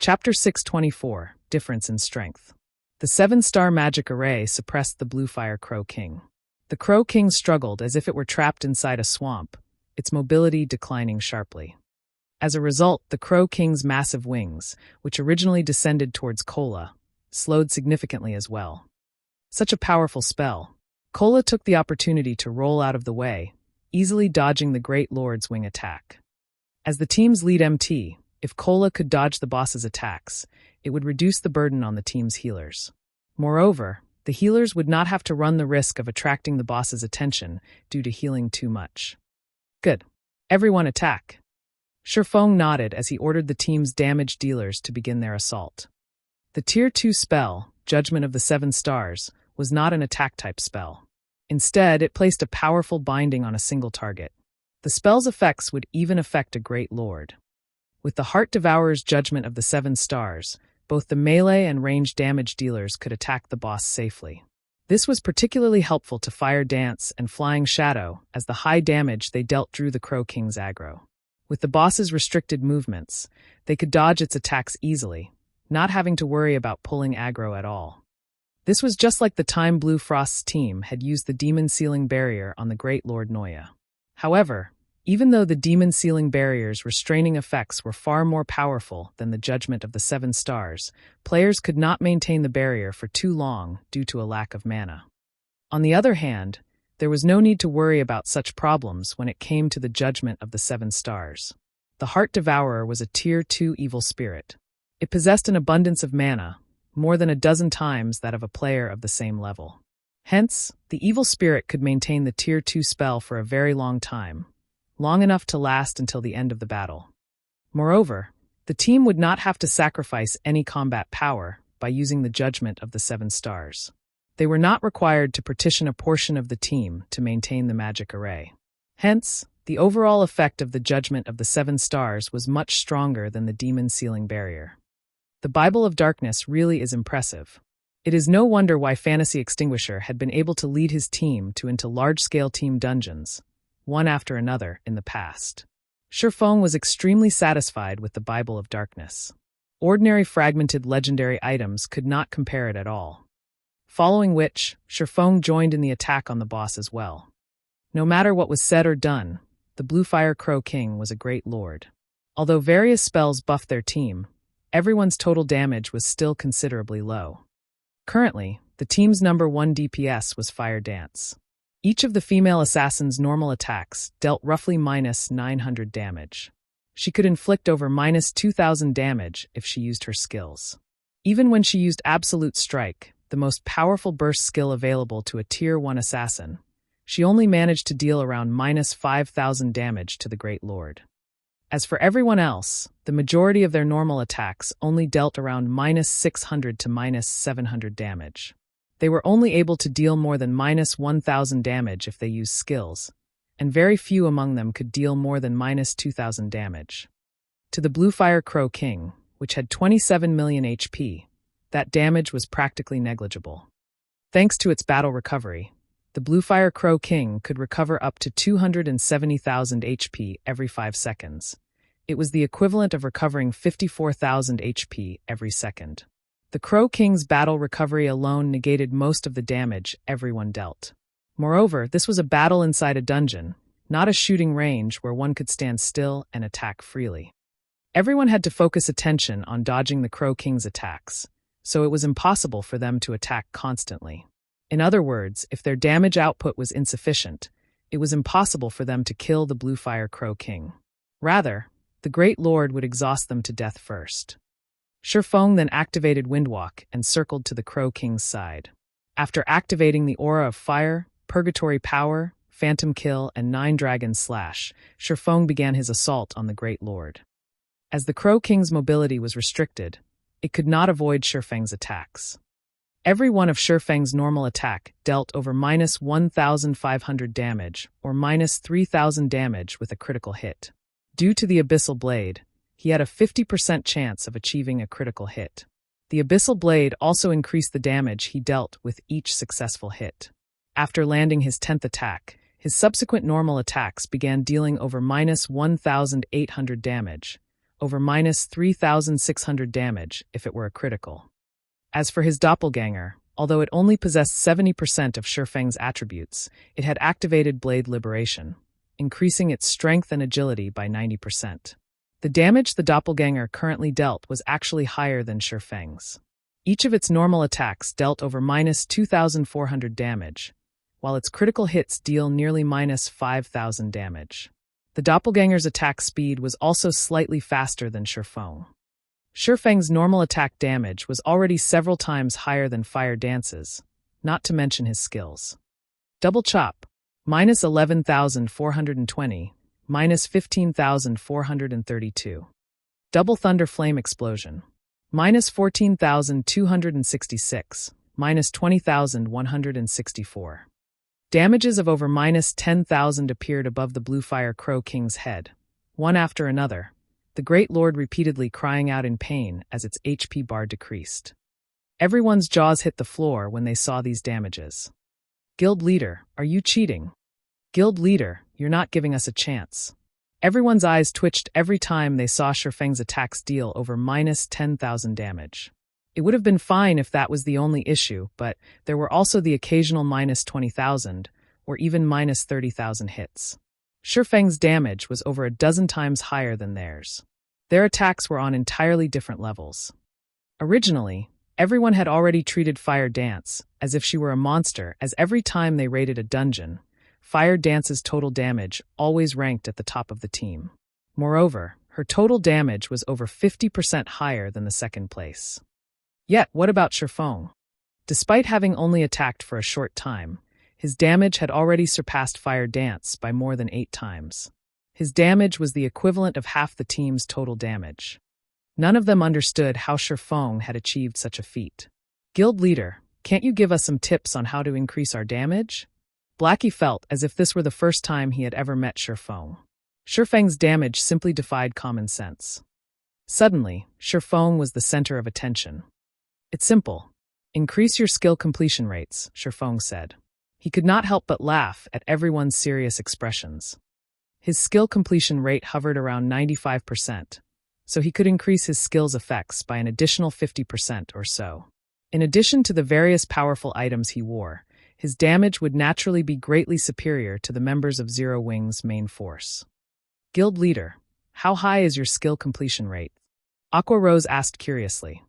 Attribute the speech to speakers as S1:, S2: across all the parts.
S1: Chapter 624, Difference in Strength. The 7-star magic array suppressed the Bluefire Crow King. The Crow King struggled as if it were trapped inside a swamp, its mobility declining sharply. As a result, the Crow King's massive wings, which originally descended towards Kola, slowed significantly as well. Such a powerful spell. Kola took the opportunity to roll out of the way, easily dodging the Great Lord's wing attack. As the team's lead MT, if Kola could dodge the boss's attacks, it would reduce the burden on the team's healers. Moreover, the healers would not have to run the risk of attracting the boss's attention due to healing too much. Good. Everyone attack. Shifeng nodded as he ordered the team's damage dealers to begin their assault. The Tier 2 spell, Judgment of the 7 Stars, was not an attack-type spell. Instead, it placed a powerful binding on a single target. The spell's effects would even affect a Great Lord. With the Heart Devourer's Judgment of the 7 Stars, both the melee and ranged damage dealers could attack the boss safely. This was particularly helpful to Fire Dance and Flying Shadow, as the high damage they dealt drew the Crow King's aggro. With the boss's restricted movements, they could dodge its attacks easily, not having to worry about pulling aggro at all. This was just like the time Blue Frost's team had used the Demon Sealing Barrier on the Great Lord Noya. However, even though the Demon Sealing Barrier's restraining effects were far more powerful than the Judgment of the 7 Stars, players could not maintain the barrier for too long due to a lack of mana. On the other hand, there was no need to worry about such problems when it came to the Judgment of the 7 Stars. The Heart Devourer was a Tier 2 evil spirit. It possessed an abundance of mana, more than a dozen times that of a player of the same level. Hence, the evil spirit could maintain the Tier 2 spell for a very long time, long enough to last until the end of the battle. Moreover, the team would not have to sacrifice any combat power by using the Judgment of the 7 Stars. They were not required to partition a portion of the team to maintain the magic array. Hence, the overall effect of the Judgment of the 7 Stars was much stronger than the Demon Sealing Barrier. The Bible of Darkness really is impressive. It is no wonder why Fantasy Extinguisher had been able to lead his team into large-scale team dungeons, one after another, in the past. Shifeng was extremely satisfied with the Bible of Darkness. Ordinary fragmented legendary items could not compare it at all. Following which, Shifeng joined in the attack on the boss as well. No matter what was said or done, the Bluefire Crow King was a great lord. Although various spells buffed their team, everyone's total damage was still considerably low. Currently, the team's number 1 DPS was Fire Dance. Each of the female assassin's normal attacks dealt roughly -900 damage. She could inflict over -2000 damage if she used her skills. Even when she used Absolute Strike, the most powerful burst skill available to a Tier 1 assassin, she only managed to deal around -5000 damage to the Great Lord. As for everyone else, the majority of their normal attacks only dealt around -600 to -700 damage. They were only able to deal more than -1000 damage if they used skills, and very few among them could deal more than -2000 damage. To the Bluefire Crow King, which had 27 million HP, that damage was practically negligible. Thanks to its battle recovery, the Bluefire Crow King could recover up to 270,000 HP every 5 seconds. It was the equivalent of recovering 54,000 HP every second. The Crow King's battle recovery alone negated most of the damage everyone dealt. Moreover, this was a battle inside a dungeon, not a shooting range where one could stand still and attack freely. Everyone had to focus attention on dodging the Crow King's attacks, so it was impossible for them to attack constantly. In other words, if their damage output was insufficient, it was impossible for them to kill the Bluefire Crow King. Rather, the Great Lord would exhaust them to death first. Shifeng then activated Windwalk and circled to the Crow King's side. After activating the aura of Fire, Purgatory Power, Phantom Kill, and 9 Dragon Slash, Shifeng began his assault on the Great Lord. As the Crow King's mobility was restricted, it could not avoid Shifeng's attacks. Every one of Shifeng's normal attack dealt over -1500 damage or -3000 damage with a critical hit. Due to the Abyssal Blade, he had a 50% chance of achieving a critical hit. The Abyssal Blade also increased the damage he dealt with each successful hit. After landing his 10th attack, his subsequent normal attacks began dealing over -1800 damage, over minus 3,600 damage if it were a critical. As for his doppelganger, although it only possessed 70% of Shifeng's attributes, it had activated Blade Liberation, increasing its strength and agility by 90%. The damage the doppelganger currently dealt was actually higher than Shifeng's. Each of its normal attacks dealt over minus 2,400 damage, while its critical hits deal nearly minus 5,000 damage. The doppelganger's attack speed was also slightly faster than Shifeng. Shifeng's normal attack damage was already several times higher than Fire Dance's, not to mention his skills. Double Chop, minus 11,420, minus 15,432. Double Thunder Flame Explosion, minus 14,266, minus 20,164. Damages of over minus 10,000 appeared above the Bluefire Crow King's head, one after another, the Great Lord repeatedly crying out in pain as its HP bar decreased. Everyone's jaws hit the floor when they saw these damages. Guild Leader, are you cheating? Guild Leader, you're not giving us a chance. Everyone's eyes twitched every time they saw Shifeng's attacks deal over minus 10,000 damage. It would have been fine if that was the only issue, but there were also the occasional minus 20,000, or even minus 30,000 hits. Shifeng's damage was over a dozen times higher than theirs. Their attacks were on entirely different levels. Originally, everyone had already treated Fire Dance as if she were a monster, as every time they raided a dungeon, Fire Dance's total damage always ranked at the top of the team. Moreover, her total damage was over 50% higher than the second place. Yet, what about Shifeng? Despite having only attacked for a short time, his damage had already surpassed Fire Dance by more than 8 times. His damage was the equivalent of half the team's total damage. None of them understood how Shifeng had achieved such a feat. Guild Leader, can't you give us some tips on how to increase our damage? Blackie felt as if this were the first time he had ever met Shifeng. Shifeng's damage simply defied common sense. Suddenly, Shifeng was the center of attention. It's simple. Increase your skill completion rates, Shifeng said. He could not help but laugh at everyone's serious expressions. His skill completion rate hovered around 95%, so he could increase his skill's effects by an additional 50% or so. In addition to the various powerful items he wore, his damage would naturally be greatly superior to the members of Zero Wing's main force. Guild Leader, how high is your skill completion rate? Aqua Rose asked curiously.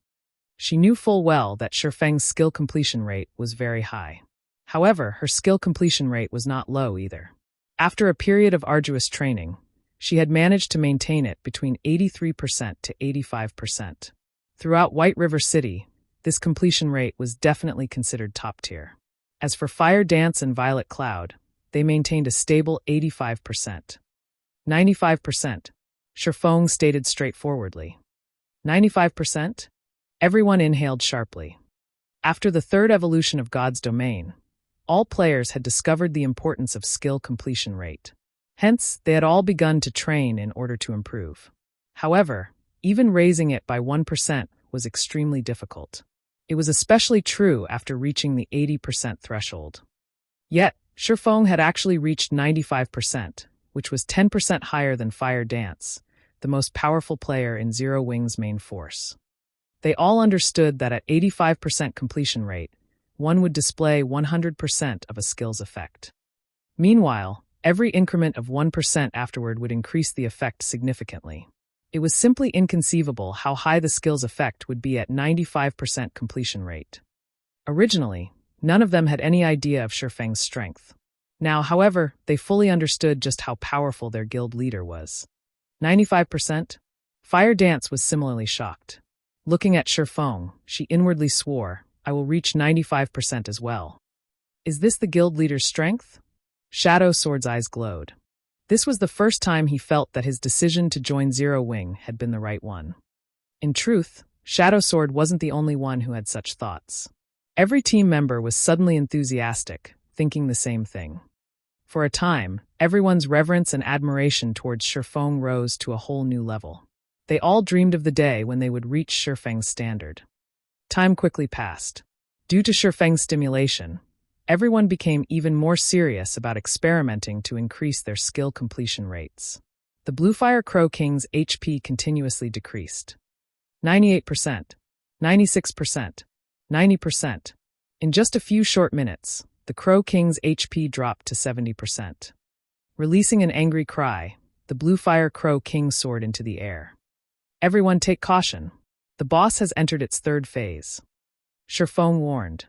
S1: She knew full well that Shifeng's skill completion rate was very high. However, her skill completion rate was not low either. After a period of arduous training, she had managed to maintain it between 83% to 85%. Throughout White River City, this completion rate was definitely considered top tier. As for Fire Dance and Violet Cloud, they maintained a stable 85%. 95%, Shifeng stated straightforwardly. 95%? Everyone inhaled sharply. After the third evolution of God's Domain, all players had discovered the importance of skill completion rate. Hence, they had all begun to train in order to improve. However, even raising it by 1% was extremely difficult. It was especially true after reaching the 80% threshold. Yet, Shifeng had actually reached 95%, which was 10% higher than Fire Dance, the most powerful player in Zero Wing's main force. They all understood that at 85% completion rate, one would display 100% of a skill's effect. Meanwhile, every increment of 1% afterward would increase the effect significantly. It was simply inconceivable how high the skill's effect would be at 95% completion rate. Originally, none of them had any idea of Shifeng's strength. Now, however, they fully understood just how powerful their guild leader was. 95%? Fire Dance was similarly shocked. Looking at Shifeng, she inwardly swore, I will reach 95% as well. Is this the guild leader's strength? Shadow Sword's eyes glowed. This was the first time he felt that his decision to join Zero Wing had been the right one. In truth, Shadow Sword wasn't the only one who had such thoughts. Every team member was suddenly enthusiastic, thinking the same thing. For a time, everyone's reverence and admiration towards Shifeng rose to a whole new level. They all dreamed of the day when they would reach Shifeng's standard. Time quickly passed. Due to Shifeng's stimulation, everyone became even more serious about experimenting to increase their skill completion rates. The Bluefire Crow King's HP continuously decreased. 98%, 96%, 90%. In just a few short minutes, the Crow King's HP dropped to 70%. Releasing an angry cry, the Bluefire Crow King soared into the air. Everyone take caution. The boss has entered its third phase. Sherfong warned.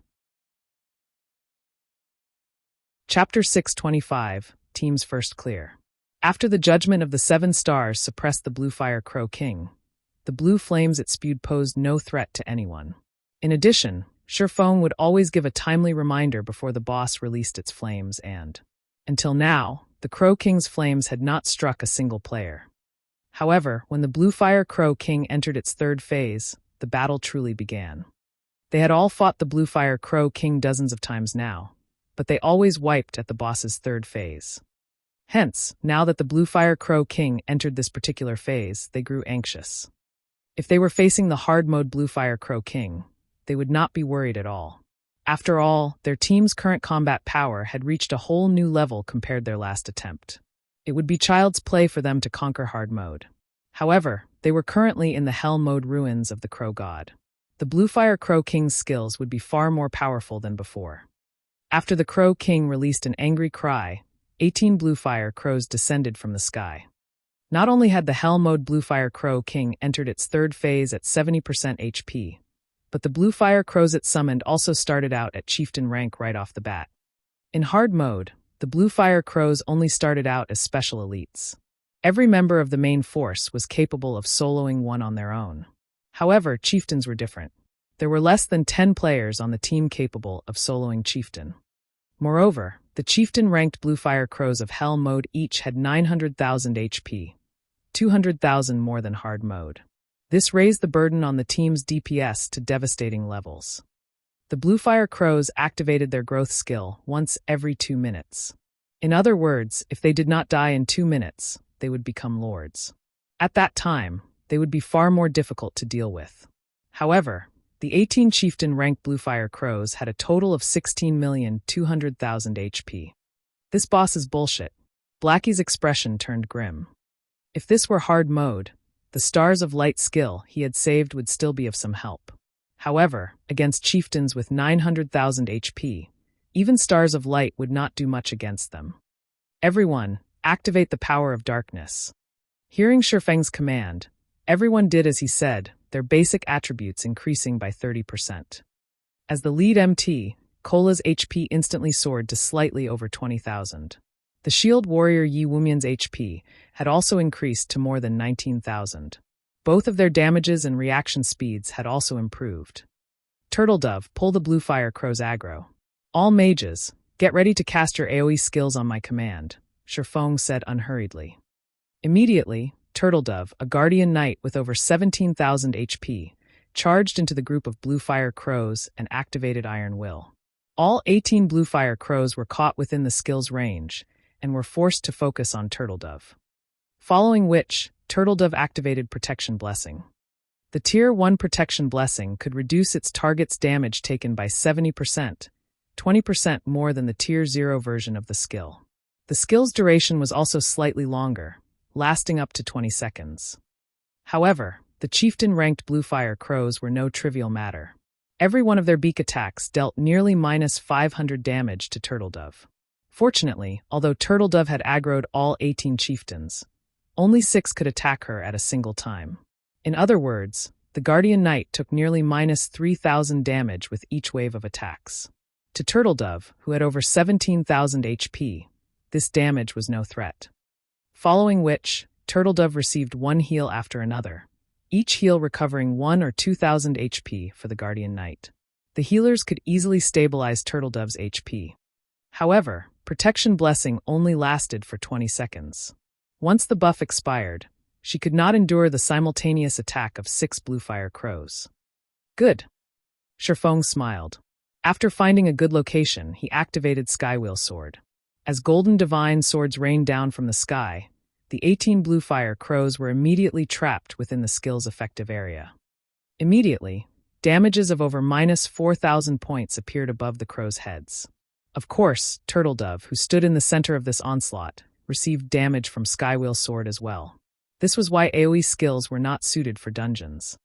S1: Chapter 625, Team's First Clear. After the judgment of the 7 stars suppressed the Bluefire Crow King, the blue flames it spewed posed no threat to anyone. In addition, Sherfong would always give a timely reminder before the boss released its flames and, until now, the Crow King's flames had not struck a single player. However, when the Bluefire Crow King entered its third phase, the battle truly began. They had all fought the Bluefire Crow King dozens of times now, but they always wiped at the boss's third phase. Hence, now that the Bluefire Crow King entered this particular phase, they grew anxious. If they were facing the hard-mode Bluefire Crow King, they would not be worried at all. After all, their team's current combat power had reached a whole new level compared to their last attempt. It would be child's play for them to conquer hard mode. However, they were currently in the hell mode ruins of the Crow God. The Bluefire Crow King's skills would be far more powerful than before. After the Crow King released an angry cry, 18 Bluefire Crows descended from the sky. Not only had the Hell Mode Bluefire Crow King entered its third phase at 70% HP, but the Bluefire Crows it summoned also started out at Chieftain rank right off the bat. In hard mode, the Bluefire Crows only started out as special elites. Every member of the main force was capable of soloing one on their own. However, Chieftains were different. There were less than 10 players on the team capable of soloing Chieftain. Moreover, the Chieftain-ranked Bluefire Crows of Hell Mode each had 900,000 HP, 200,000 more than hard mode. This raised the burden on the team's DPS to devastating levels. The Bluefire Crows activated their growth skill once every 2 minutes. In other words, if they did not die in 2 minutes, they would become lords. At that time, they would be far more difficult to deal with. However, the 18 Chieftain-ranked Bluefire Crows had a total of 16,200,000 HP. This boss is bullshit. Blackie's expression turned grim. If this were hard mode, the Stars of Light skill he had saved would still be of some help. However, against Chieftains with 900,000 HP, even Stars of Light would not do much against them. Everyone, activate the power of darkness. Hearing Sherfeng's command, everyone did as he said, their basic attributes increasing by 30%. As the lead MT, Cola's HP instantly soared to slightly over 20,000. The shield warrior Yi Wumian's HP had also increased to more than 19,000. Both of their damages and reaction speeds had also improved. Turtledove, pull the Bluefire Crow's aggro. All mages, get ready to cast your AoE skills on my command, Sherfong said unhurriedly. Immediately, Turtledove, a guardian knight with over 17,000 HP, charged into the group of Bluefire Crows and activated Iron Will. All 18 Bluefire Crows were caught within the skill's range and were forced to focus on Turtledove. Following which, Turtledove activated Protection Blessing. The Tier 1 Protection Blessing could reduce its target's damage taken by 70%, 20% more than the Tier 0 version of the skill. The skill's duration was also slightly longer, lasting up to 20 seconds. However, the Chieftain-ranked Bluefire Crows were no trivial matter. Every one of their beak attacks dealt nearly minus 500 damage to Turtledove. Fortunately, although Turtledove had aggroed all 18 chieftains, only 6 could attack her at a single time. In other words, the Guardian Knight took nearly minus 3,000 damage with each wave of attacks. To Turtledove, who had over 17,000 HP, this damage was no threat. Following which, Turtledove received one heal after another, each heal recovering 1 or 2,000 HP for the Guardian Knight. The healers could easily stabilize Turtledove's HP. However, Protection Blessing only lasted for 20 seconds. Once the buff expired, she could not endure the simultaneous attack of 6 Bluefire Crows. Good. Sherfong smiled. After finding a good location, he activated Skywheel Sword. As golden divine swords rained down from the sky, the 18 Bluefire Crows were immediately trapped within the skill's effective area. Immediately, damages of over minus 4,000 points appeared above the crows' heads. Of course, Turtledove, who stood in the center of this onslaught, received damage from Skywheel Sword as well. This was why AoE skills were not suited for dungeons.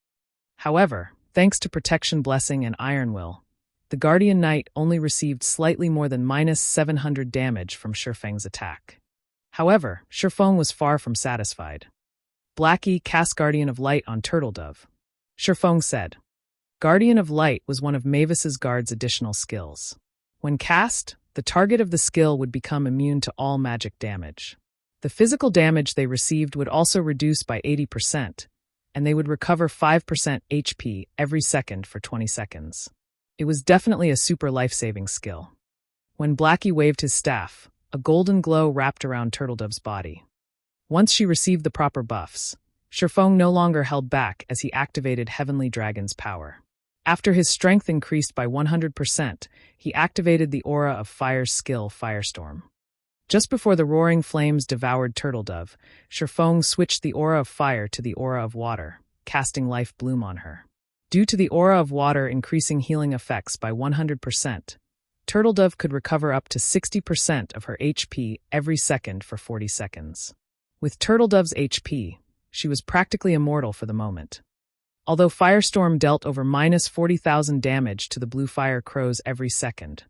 S1: However, thanks to Protection Blessing and Iron Will, the Guardian Knight only received slightly more than -700 damage from Shifeng's attack. However, Shifeng was far from satisfied. Blackie cast Guardian of Light on Turtledove. Shifeng said, Guardian of Light was one of Mavis's guard's additional skills. When cast, the target of the skill would become immune to all magic damage. The physical damage they received would also reduce by 80%, and they would recover 5% HP every second for 20 seconds. It was definitely a super life-saving skill. When Blackie waved his staff, a golden glow wrapped around Turtledove's body. Once she received the proper buffs, Shifeng no longer held back as he activated Heavenly Dragon's power. After his strength increased by 100%, he activated the aura of Fire's skill, Firestorm. Just before the roaring flames devoured Turtledove, Shifeng switched the aura of fire to the aura of water, casting Life Bloom on her. Due to the aura of water increasing healing effects by 100%, Turtledove could recover up to 60% of her HP every second for 40 seconds. With Turtledove's HP, she was practically immortal for the moment. Although Firestorm dealt over -40,000 damage to the Bluefire crows every second,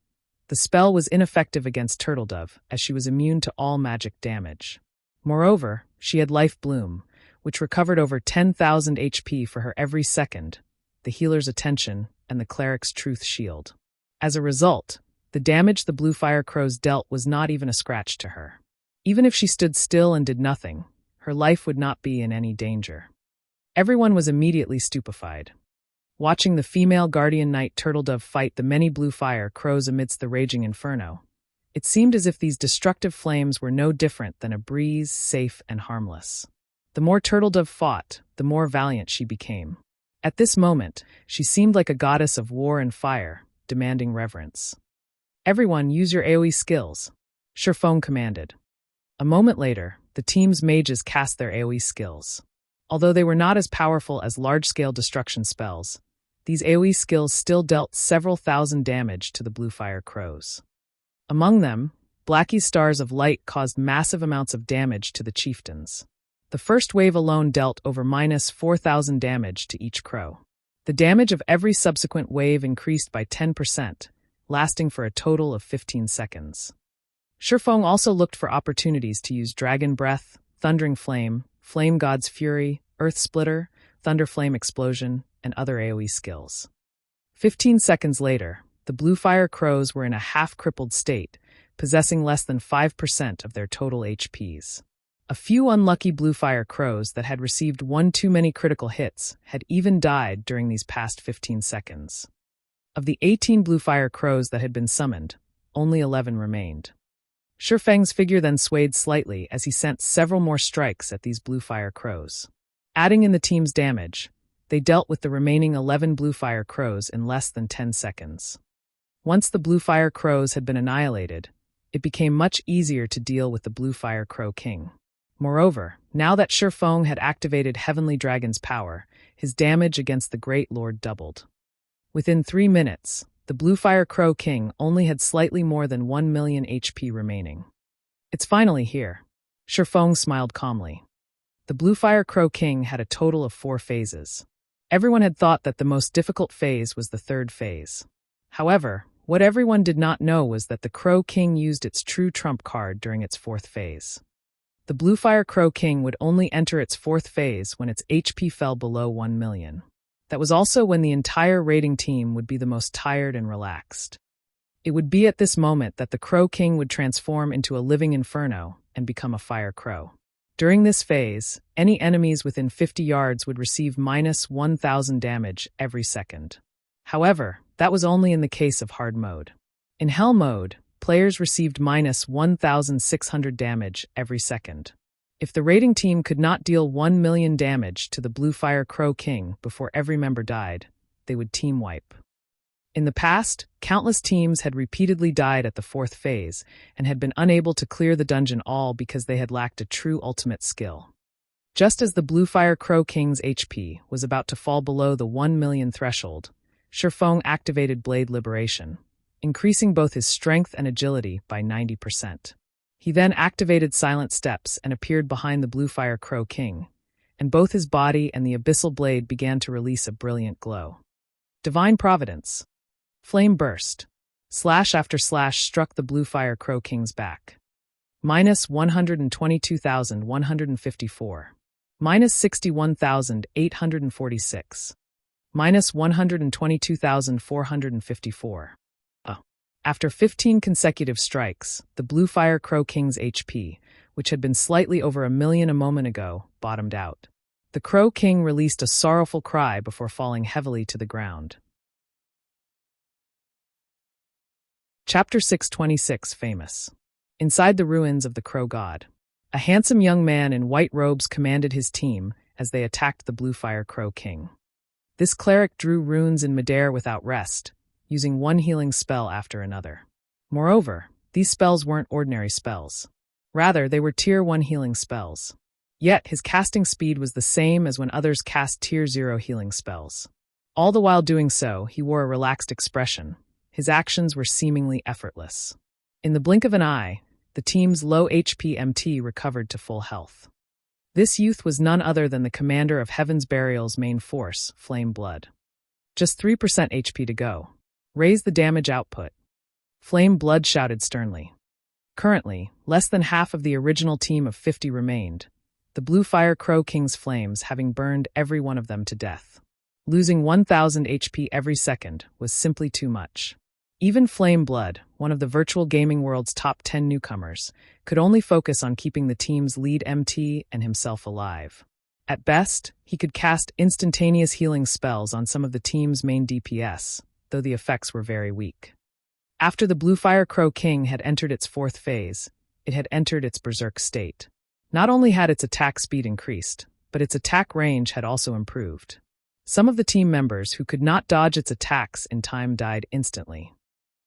S1: the spell was ineffective against Turtledove as she was immune to all magic damage. Moreover, she had Life Bloom, which recovered over 10,000 HP for her every second, the healer's attention, and the cleric's truth shield. As a result, the damage the Bluefire crows dealt was not even a scratch to her. Even if she stood still and did nothing, her life would not be in any danger. Everyone was immediately stupefied. Watching the female Guardian Knight Turtledove fight the many Bluefire crows amidst the raging inferno, it seemed as if these destructive flames were no different than a breeze, safe and harmless. The more Turtledove fought, the more valiant she became. At this moment, she seemed like a goddess of war and fire, demanding reverence. Everyone use your AoE skills, Shifeng commanded. A moment later, the team's mages cast their AoE skills. Although they were not as powerful as large-scale destruction spells, these AoE skills still dealt several thousand damage to the Bluefire crows. Among them, Blackie's Stars of Light caused massive amounts of damage to the chieftains. The first wave alone dealt over -4,000 damage to each crow. The damage of every subsequent wave increased by 10%, lasting for a total of 15 seconds. Shifeng also looked for opportunities to use Dragon Breath, Thundering Flame, Flame God's Fury, Earth Splitter, Thunderflame Explosion, and other AoE skills. 15 seconds later, the Bluefire crows were in a half-crippled state, possessing less than 5% of their total HPs. A few unlucky Bluefire crows that had received one too many critical hits had even died during these past 15 seconds. Of the 18 Bluefire crows that had been summoned, only 11 remained. Shifeng's figure then swayed slightly as he sent several more strikes at these Bluefire crows. Adding in the team's damage, they dealt with the remaining 11 Bluefire crows in less than 10 seconds. Once the Bluefire crows had been annihilated, it became much easier to deal with the Bluefire Crow King. Moreover, now that Shifeng had activated Heavenly Dragon's power, his damage against the Great Lord doubled. Within 3 minutes, the Bluefire Crow King only had slightly more than 1 million HP remaining. It's finally here. Shifeng smiled calmly. The Bluefire Crow King had a total of 4 phases. Everyone had thought that the most difficult phase was the 3rd phase. However, what everyone did not know was that the Crow King used its true trump card during its 4th phase. The Bluefire Crow King would only enter its 4th phase when its HP fell below 1 million. That was also when the entire raiding team would be the most tired and relaxed. It would be at this moment that the Crow King would transform into a living inferno and become a fire crow. During this phase, any enemies within 50 yards would receive -1,000 damage every second. However, that was only in the case of hard mode. In hell mode, players received -1,600 damage every second. If the raiding team could not deal 1 million damage to the Bluefire Crow King before every member died, they would team wipe. In the past, countless teams had repeatedly died at the 4th phase and had been unable to clear the dungeon all because they had lacked a true ultimate skill. Just as the Bluefire Crow King's HP was about to fall below the 1 million threshold, Shifeng activated Blade Liberation, increasing both his strength and agility by 90%. He then activated Silent Steps and appeared behind the Bluefire Crow King, and both his body and the abyssal blade began to release a brilliant glow. Divine Providence. Flame burst. Slash after slash struck the Bluefire Crow King's back. Minus 122,154. Minus 61,846. Minus 122,454. After 15 consecutive strikes, the Bluefire Crow King's HP, which had been slightly over 1 million a moment ago, bottomed out. The Crow King released a sorrowful cry before falling heavily to the ground. Chapter 626 Famous. Inside the ruins of the Crow God, a handsome young man in white robes commanded his team as they attacked the Bluefire Crow King. This cleric drew runes in midair without rest, using one healing spell after another. Moreover, these spells weren't ordinary spells. Rather, they were Tier 1 healing spells. Yet, his casting speed was the same as when others cast Tier 0 healing spells. All the while doing so, he wore a relaxed expression. His actions were seemingly effortless. In the blink of an eye, the team's low HP MT recovered to full health. This youth was none other than the commander of Heaven's Burial's main force, Flame Blood. Just 3% HP to go. Raise the damage output. Flame Blood shouted sternly. Currently, less than half of the original team of 50 remained, the Bluefire Crow King's flames having burned every one of them to death. Losing 1,000 HP every second was simply too much. Even Flame Blood, one of the virtual gaming world's top 10 newcomers, could only focus on keeping the team's lead MT and himself alive. At best, he could cast instantaneous healing spells on some of the team's main DPS, though the effects were very weak. After the Bluefire Crow King had entered its 4th phase, it had entered its berserk state. Not only had its attack speed increased, but its attack range had also improved. Some of the team members who could not dodge its attacks in time died instantly.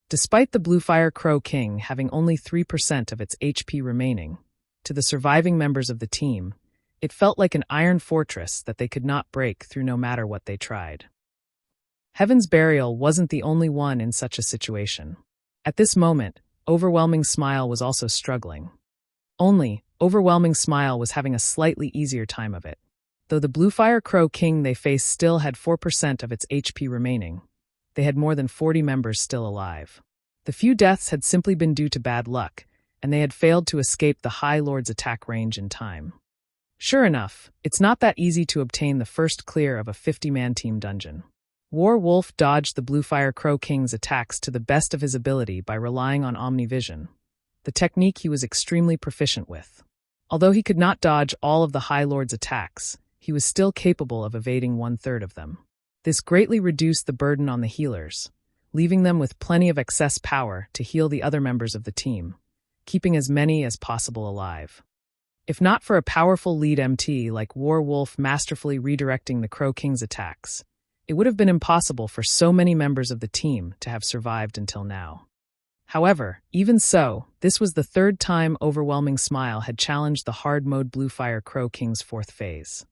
S1: Despite the Bluefire Crow King having only 3% of its HP remaining, to the surviving members of the team, it felt like an iron fortress that they could not break through no matter what they tried. Heaven's Burial wasn't the only one in such a situation. At this moment, Overwhelming Smile was also struggling. Only, Overwhelming Smile was having a slightly easier time of it. Though the Bluefire Crow King they faced still had 4% of its HP remaining, they had more than 40 members still alive. The few deaths had simply been due to bad luck, and they had failed to escape the High Lord's attack range in time. Sure enough, it's not that easy to obtain the first clear of a 50-man team dungeon. War Wolf dodged the Bluefire Crow King's attacks to the best of his ability by relying on Omnivision, the technique he was extremely proficient with. Although he could not dodge all of the High Lord's attacks, he was still capable of evading 1/3 of them. This greatly reduced the burden on the healers, leaving them with plenty of excess power to heal the other members of the team, keeping as many as possible alive. If not for a powerful lead MT like War Wolf masterfully redirecting the Crow King's attacks, it would have been impossible for so many members of the team to have survived until now. However, even so, this was the 3rd time Overwhelming Smile had challenged the hard-mode Bluefire Crow King's 4th phase.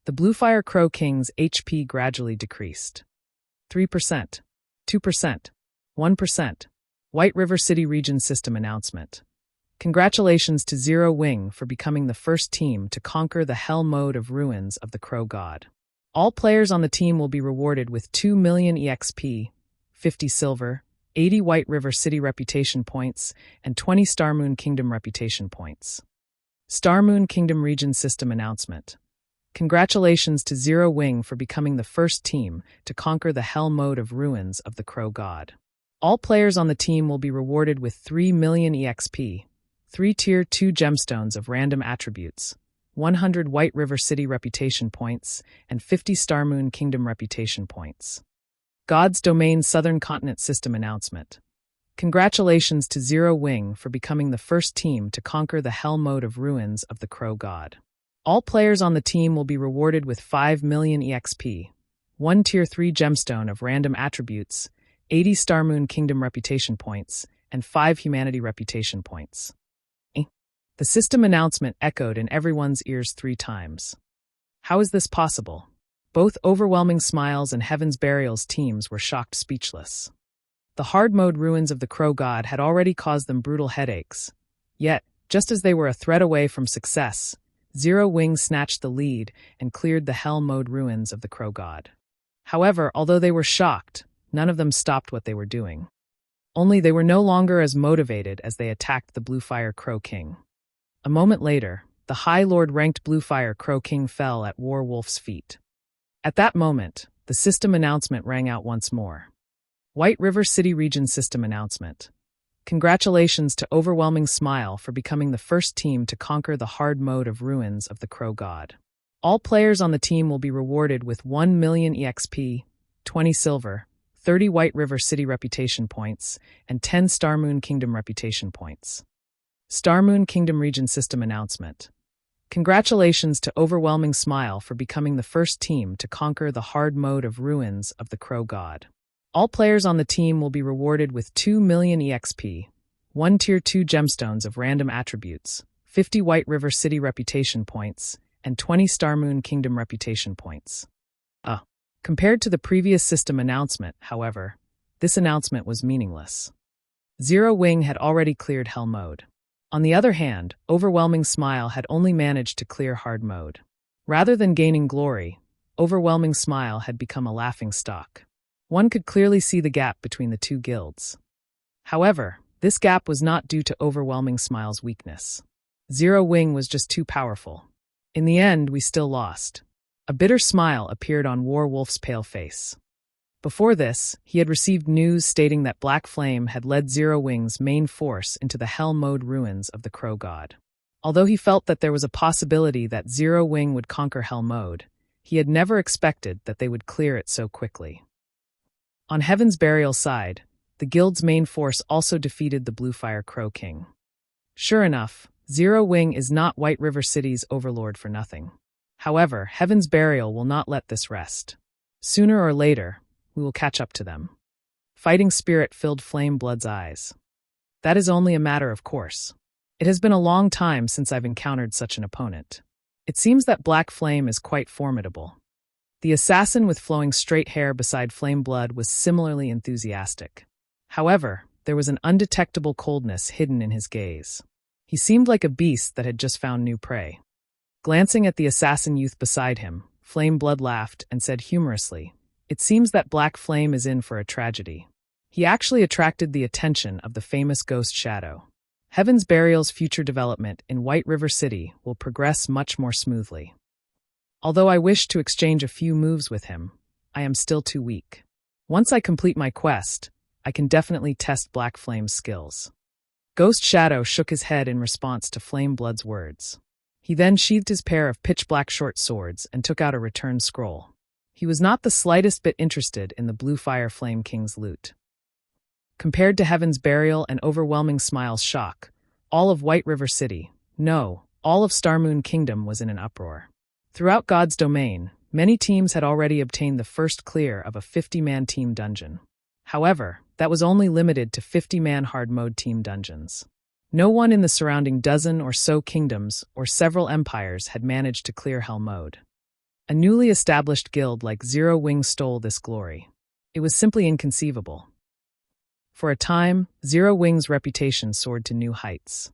S1: The Bluefire Crow King's HP gradually decreased. 3%, 2%, 1%. White River City Region System Announcement. Congratulations to Zero Wing for becoming the first team to conquer the Hell mode of Ruins of the Crow God. All players on the team will be rewarded with 2 million EXP, 50 silver, 80 White River City reputation points, and 20 Starmoon Kingdom reputation points. Starmoon Kingdom Region System Announcement. Congratulations to Zero Wing for becoming the first team to conquer the Hell mode of Ruins of the Crow God. All players on the team will be rewarded with 3 million EXP, 3 Tier 2 gemstones of random attributes, 100 White River City reputation points, and 50 Starmoon Kingdom reputation points. God's Domain Southern Continent System Announcement. Congratulations to Zero Wing for becoming the first team to conquer the Hell mode of Ruins of the Crow God. All players on the team will be rewarded with 5 million EXP, 1 Tier 3 gemstone of random attributes, 80 Starmoon Kingdom reputation points, and 5 Humanity reputation points. The system announcement echoed in everyone's ears 3 times. How is this possible? Both Overwhelming Smiles and Heaven's Burial's teams were shocked speechless. The hard mode Ruins of the Crow God had already caused them brutal headaches. Yet, Just as they were a thread away from success, Zero Wing snatched the lead and cleared the hell mode ruins of the Crow God. However, although they were shocked, none of them stopped what they were doing. Only they were no longer as motivated as they attacked the Bluefire Crow King. A moment later, the High Lord-ranked Bluefire Crow King fell at Warwolf's feet. At that moment, the system announcement rang out once more. White River City Region System Announcement. Congratulations to Overwhelming Smile for becoming the first team to conquer the hard mode of Ruins of the Crow God. All players on the team will be rewarded with 1 million EXP, 20 silver, 30 White River City reputation points, and 10 Star Moon Kingdom reputation points. Star Moon Kingdom Region System Announcement. Congratulations to Overwhelming Smile for becoming the first team to conquer the hard mode of Ruins of the Crow God. All players on the team will be rewarded with 2 million EXP, 1 Tier 2 gemstones of random attributes, 50 White River City reputation points, and 20 Star Moon Kingdom reputation points. Compared to the previous system announcement, however, this announcement was meaningless. Zero Wing had already cleared Hell mode. On the other hand, Overwhelming Smile had only managed to clear hard mode. Rather than gaining glory, Overwhelming Smile had become a laughingstock. One could clearly see the gap between the two guilds. However, this gap was not due to Overwhelming Smile's weakness. Zero Wing was just too powerful. In the end, we still lost. A bitter smile appeared on Warwolf's pale face. Before this, he had received news stating that Black Flame had led Zero Wing's main force into the Hell mode ruins of the Crow God. Although he felt that there was a possibility that Zero Wing would conquer Hell mode, he had never expected that they would clear it so quickly. On Heaven's Burial side, the guild's main force also defeated the Bluefire Crow King. Sure enough, Zero Wing is not White River City's overlord for nothing. However, Heaven's Burial will not let this rest. Sooner or later, we will catch up to them. Fighting spirit filled Flame Blood's eyes. That is only a matter of course. It has been a long time since I've encountered such an opponent. It seems that Black Flame is quite formidable. The assassin with flowing straight hair beside Flame Blood was similarly enthusiastic. However, there was an undetectable coldness hidden in his gaze. He seemed like a beast that had just found new prey. Glancing at the assassin youth beside him, Flame Blood laughed and said humorously, "It seems that Black Flame is in for a tragedy." He actually attracted the attention of the famous Ghost Shadow. Heaven's Burial's future development in White River City will progress much more smoothly. Although I wish to exchange a few moves with him, I am still too weak. Once I complete my quest, I can definitely test Black Flame's skills. Ghost Shadow shook his head in response to Flame Blood's words. He then sheathed his pair of pitch-black short swords and took out a return scroll. He was not the slightest bit interested in the Bluefire Flame King's loot. Compared to Heaven's Burial and Overwhelming Smile's shock, all of White River City, no, all of Star Moon Kingdom was in an uproar. Throughout God's domain, many teams had already obtained the first clear of a 50-man team dungeon. However, that was only limited to 50-man hard mode team dungeons. No one in the surrounding dozen or so kingdoms or several empires had managed to clear Hell mode. A newly established guild like Zero Wing stole this glory. It was simply inconceivable. For a time, Zero Wing's reputation soared to new heights.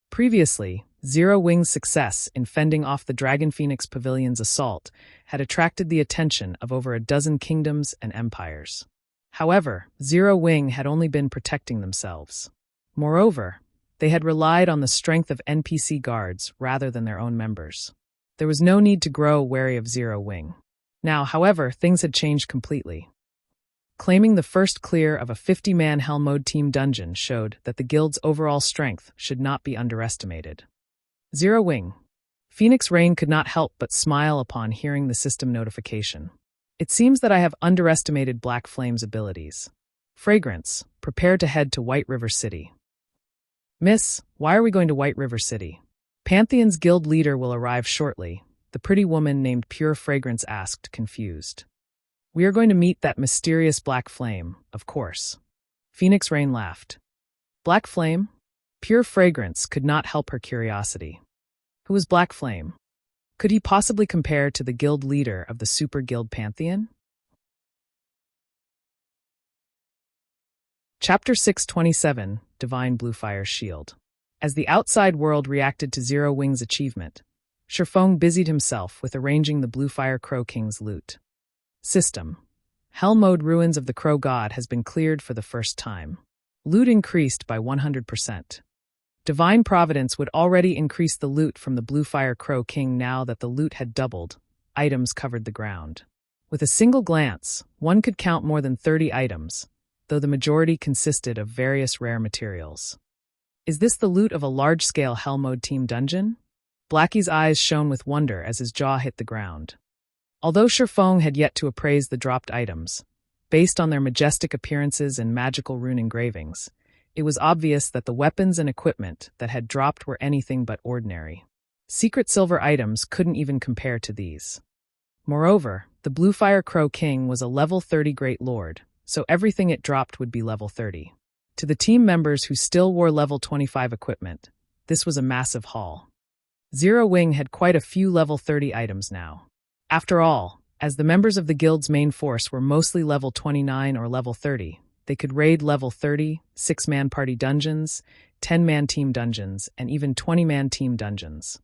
S1: Previously, Zero Wing's success in fending off the Dragon Phoenix Pavilion's assault had attracted the attention of over a dozen kingdoms and empires. However, Zero Wing had only been protecting themselves. Moreover, they had relied on the strength of NPC guards rather than their own members. There was no need to grow wary of Zero Wing. Now, however, things had changed completely. Claiming the first clear of a 50-man Hell mode team dungeon showed that the guild's overall strength should not be underestimated. Zero Wing. Phoenix Rain could not help but smile upon hearing the system notification. It seems that I have underestimated Black Flame's abilities. Fragrance, prepare to head to White River City. Miss, why are we going to White River City? Pantheon's guild leader will arrive shortly, the pretty woman named Pure Fragrance asked, confused. We are going to meet that mysterious Black Flame, of course. Phoenix Rain laughed. Black Flame? Pure Fragrance could not help her curiosity. Who was Black Flame? Could he possibly compare to the guild leader of the Super Guild Pantheon? Chapter 627, Divine Bluefire Shield. As the outside world reacted to Zero Wing's achievement, Sherfong busied himself with arranging the Bluefire Crow King's loot. System: Hell Mode Ruins of the Crow God has been cleared for the first time. Loot increased by 100%. Divine Providence would already increase the loot from the Bluefire Crow King. Now that the loot had doubled, items covered the ground. With a single glance, one could count more than 30 items, though the majority consisted of various rare materials. Is this the loot of a large-scale Hell Mode team dungeon? Blackie's eyes shone with wonder as his jaw hit the ground. Although Sherfong had yet to appraise the dropped items, based on their majestic appearances and magical rune engravings, it was obvious that the weapons and equipment that had dropped were anything but ordinary. Secret silver items couldn't even compare to these. Moreover, the Bluefire Crow King was a level 30 Great Lord, so everything it dropped would be level 30. To the team members who still wore level 25 equipment, this was a massive haul. Zero Wing had quite a few level 30 items now. After all, as the members of the guild's main force were mostly level 29 or level 30, they could raid level 30, 6-man party dungeons, 10-man team dungeons, and even 20-man team dungeons.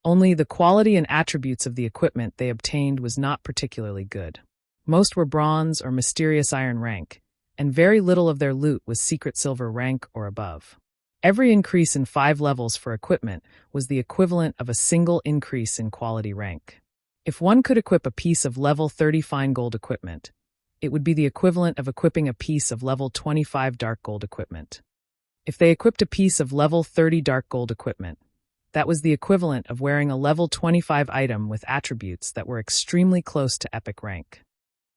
S1: Only the quality and attributes of the equipment they obtained was not particularly good. Most were bronze or mysterious iron rank, and very little of their loot was secret silver rank or above. Every increase in 5 levels for equipment was the equivalent of a single increase in quality rank. If one could equip a piece of level 30 fine gold equipment, it would be the equivalent of equipping a piece of level 25 dark gold equipment. If they equipped a piece of level 30 dark gold equipment, that was the equivalent of wearing a level 25 item with attributes that were extremely close to epic rank.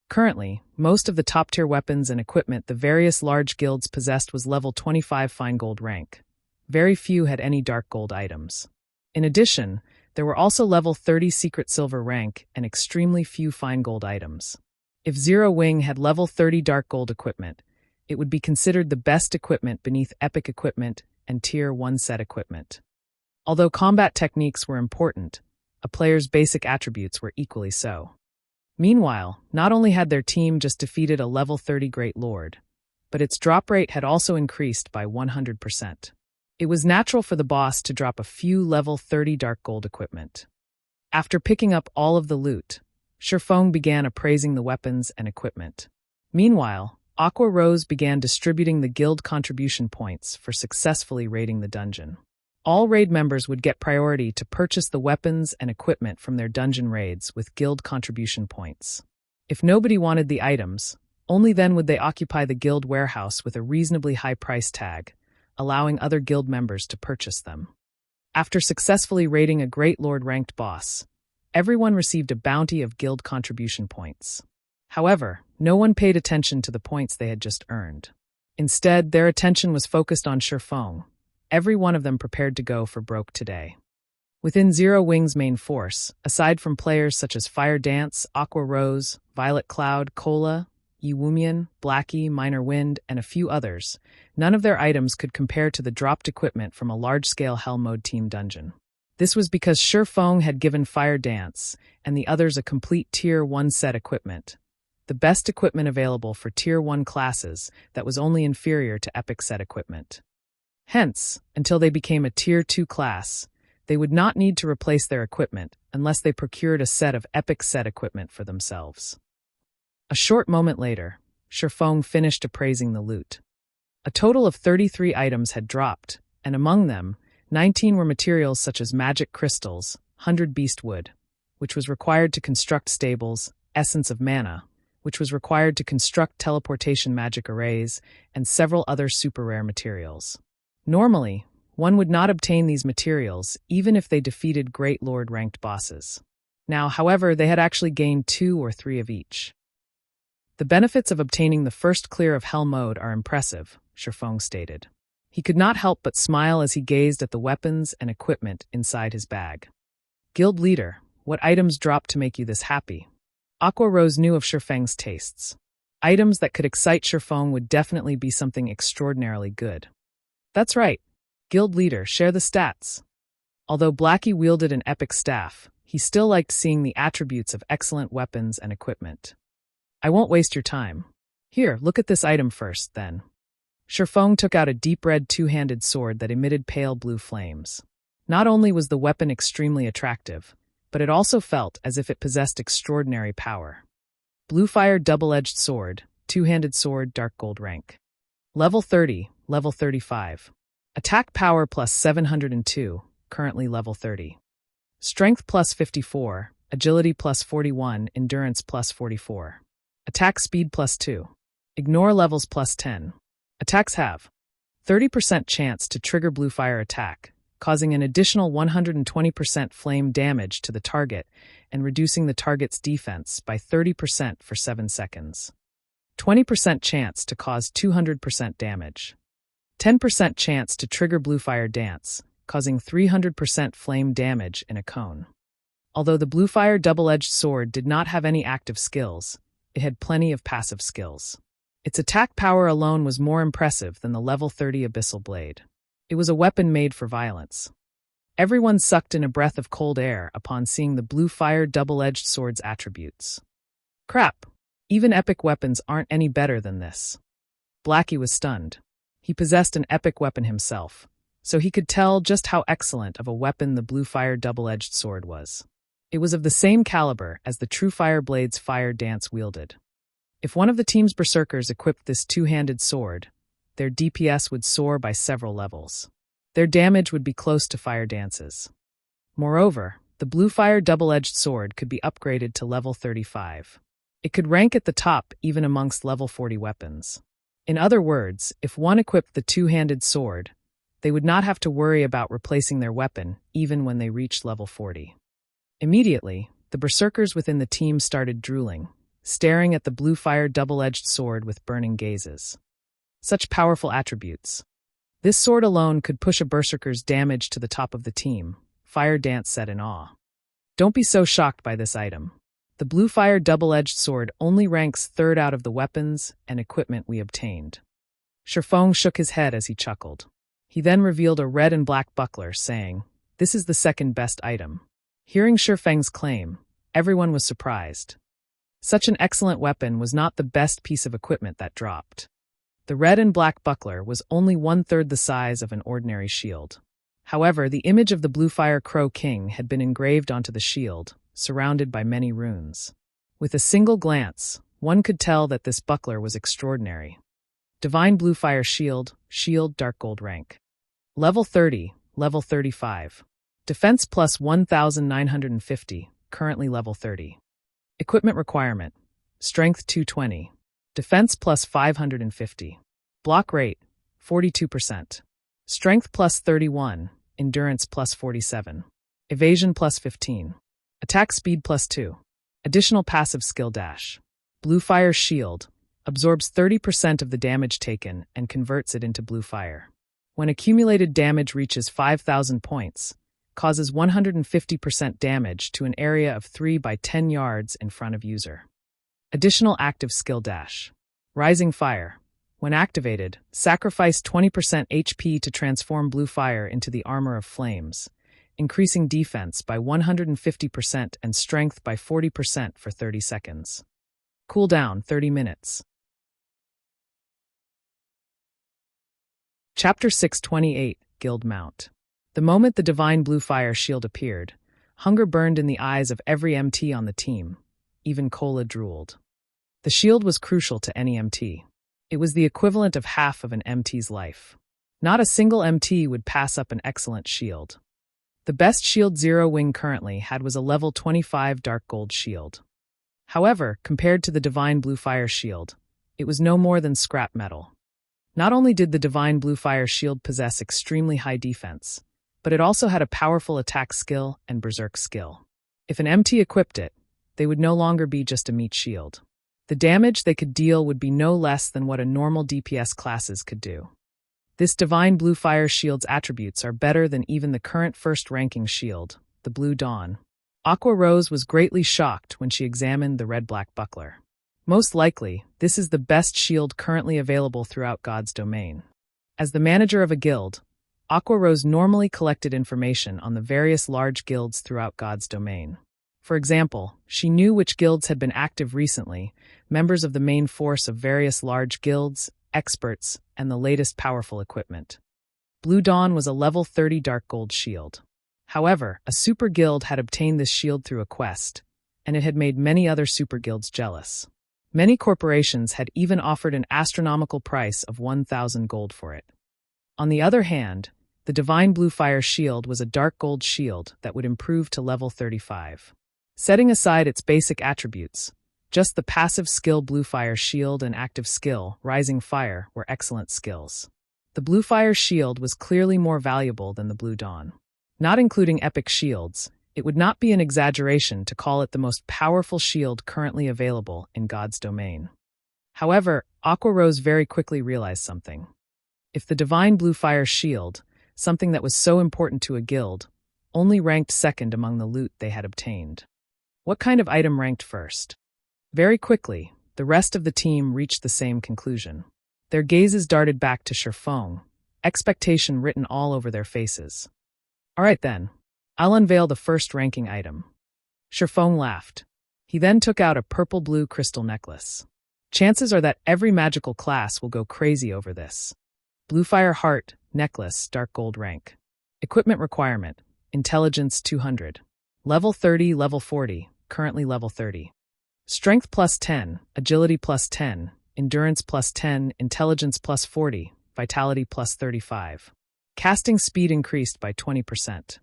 S1: Currently, most of the top-tier weapons and equipment the various large guilds possessed was level 25 fine gold rank. Very few had any dark gold items. In addition, there were also level 30 secret silver rank and extremely few fine gold items. If Zero Wing had level 30 dark gold equipment, it would be considered the best equipment beneath epic equipment and tier 1 set equipment. Although combat techniques were important, a player's basic attributes were equally so. Meanwhile, not only had their team just defeated a level 30 Great Lord, but its drop rate had also increased by 100%. It was natural for the boss to drop a few level 30 dark gold equipment. After picking up all of the loot, Sherfong began appraising the weapons and equipment. Meanwhile, Aqua Rose began distributing the guild contribution points for successfully raiding the dungeon. All raid members would get priority to purchase the weapons and equipment from their dungeon raids with guild contribution points. If nobody wanted the items, only then would they occupy the guild warehouse with a reasonably high price tag, allowing other guild members to purchase them. After successfully raiding a Great Lord ranked boss, everyone received a bounty of guild contribution points. However, no one paid attention to the points they had just earned. Instead, their attention was focused on Sherfong. Every one of them prepared to go for broke today. Within Zero Wing's main force, aside from players such as Fire Dance, Aqua Rose, Violet Cloud, Cola, Yiwumian, Blackie, Minor Wind, and a few others, none of their items could compare to the dropped equipment from a large-scale Hell Mode team dungeon. This was because Sherfong had given Fire Dance and the others a complete Tier 1 set equipment, the best equipment available for Tier 1 classes that was only inferior to Epic set equipment. Hence, until they became a Tier 2 class, they would not need to replace their equipment unless they procured a set of Epic set equipment for themselves. A short moment later, Sherfong finished appraising the loot. A total of 33 items had dropped, and among them, 19 were materials such as magic crystals, 100 beast wood, which was required to construct stables, essence of mana, which was required to construct teleportation magic arrays, and several other super rare materials. Normally, one would not obtain these materials even if they defeated Great Lord ranked bosses. Now, however, they had actually gained 2 or 3 of each. The benefits of obtaining the first clear of Hell Mode are impressive, Sherfong stated. He could not help but smile as he gazed at the weapons and equipment inside his bag. Guild leader, what items dropped to make you this happy? Aqua Rose knew of Sherfeng's tastes. Items that could excite Sherfong would definitely be something extraordinarily good. That's right. Guild leader, share the stats. Although Blackie wielded an epic staff, he still liked seeing the attributes of excellent weapons and equipment. I won't waste your time. Here, look at this item first, then. Shifeng took out a deep red two-handed sword that emitted pale blue flames. Not only was the weapon extremely attractive, but it also felt as if it possessed extraordinary power. Bluefire double-edged sword, two-handed sword, dark gold rank. Level 30, level 35. Attack power plus 702, currently level 30. Strength plus 54, agility plus 41, endurance plus 44. Attack speed plus 2. Ignore levels plus 10. Attacks have 30% chance to trigger Bluefire attack, causing an additional 120% flame damage to the target and reducing the target's defense by 30% for 7 seconds. 20% chance to cause 200% damage. 10% chance to trigger Bluefire dance, causing 300% flame damage in a cone. Although the Bluefire double-edged sword did not have any active skills, it had plenty of passive skills. Its attack power alone was more impressive than the level 30 Abyssal Blade. It was a weapon made for violence. Everyone sucked in a breath of cold air upon seeing the Bluefire double-edged sword's attributes. Crap! Even epic weapons aren't any better than this. Blackie was stunned. He possessed an epic weapon himself, so he could tell just how excellent of a weapon the Bluefire double-edged sword was. It was of the same caliber as the True Fire Blade's fire dance wielded. If one of the team's berserkers equipped this two-handed sword, their DPS would soar by several levels. Their damage would be close to fire dance's. Moreover, the Bluefire double-edged sword could be upgraded to level 35. It could rank at the top even amongst level 40 weapons. In other words, if one equipped the two-handed sword, they would not have to worry about replacing their weapon even when they reached level 40. Immediately, the berserkers within the team started drooling, staring at the Bluefire double-edged sword with burning gazes. Such powerful attributes. This sword alone could push a berserker's damage to the top of the team, Fire Dance said in awe. Don't be so shocked by this item. The Bluefire double-edged sword only ranks third out of the weapons and equipment we obtained. Shifeng shook his head as he chuckled. He then revealed a red and black buckler, saying, "This is the second best item." Hearing Shifeng's claim, everyone was surprised. Such an excellent weapon was not the best piece of equipment that dropped. The red and black buckler was only 1/3 the size of an ordinary shield. However, the image of the Bluefire Crow King had been engraved onto the shield, surrounded by many runes. With a single glance, one could tell that this buckler was extraordinary. Divine Bluefire Shield, Shield Dark Gold rank. Level 30, level 35. Defense plus 1950, currently level 30. Equipment requirement: Strength 220. Defense plus 550. Block rate, 42%. Strength plus 31. Endurance plus 47. Evasion plus 15. Attack speed plus 2. Additional passive skill dash. Bluefire Shield absorbs 30% of the damage taken and converts it into blue fire. When accumulated damage reaches 5,000 points, causes 150% damage to an area of 3 by 10 yards in front of user. Additional active skill dash. Rising Fire. When activated, sacrifice 20% HP to transform Bluefire into the Armor of Flames, increasing defense by 150% and strength by 40% for 30 seconds. Cooldown 30 minutes. Chapter 628, Guild Mount. The moment the Divine Bluefire Shield appeared, hunger burned in the eyes of every MT on the team. Even Cola drooled. The shield was crucial to any MT. It was the equivalent of half of an MT's life. Not a single MT would pass up an excellent shield. The best shield Zero Wing currently had was a level 25 Dark Gold shield. However, compared to the Divine Bluefire Shield, it was no more than scrap metal. Not only did the Divine Bluefire Shield possess extremely high defense, but it also had a powerful attack skill and berserk skill. If an MT equipped it, they would no longer be just a meat shield. The damage they could deal would be no less than what a normal DPS classes could do. This Divine Bluefire Shield's attributes are better than even the current first-ranking shield, the Blue Dawn. Aqua Rose was greatly shocked when she examined the red-black buckler. Most likely, this is the best shield currently available throughout God's domain. As the manager of a guild, Aqua Rose normally collected information on the various large guilds throughout God's domain. For example, she knew which guilds had been active recently, members of the main force of various large guilds, experts, and the latest powerful equipment. Blue Dawn was a level 30 dark gold shield. However, a super guild had obtained this shield through a quest, and it had made many other super guilds jealous. Many corporations had even offered an astronomical price of 1,000 gold for it. On the other hand, the Divine Bluefire shield was a dark gold shield that would improve to level 35. Setting aside its basic attributes, just the passive skill Bluefire shield and active skill Rising Fire were excellent skills. The Bluefire shield was clearly more valuable than the Blue Dawn. Not including epic shields, it would not be an exaggeration to call it the most powerful shield currently available in God's domain. However, Aqua Rose very quickly realized something. If the Divine Bluefire shield, something that was so important to a guild, only ranked second among the loot they had obtained, what kind of item ranked first? Very quickly, the rest of the team reached the same conclusion. Their gazes darted back to Sherfong, expectation written all over their faces. All right then, I'll unveil the first ranking item. Sherfong laughed. He then took out a purple-blue crystal necklace. Chances are that every magical class will go crazy over this. Bluefire Heart, necklace, dark gold rank. Equipment requirement, intelligence 200. Level 30, level 40, currently level 30. Strength plus 10, agility plus 10, endurance plus 10, intelligence plus 40, vitality plus 35. Casting speed increased by 20%.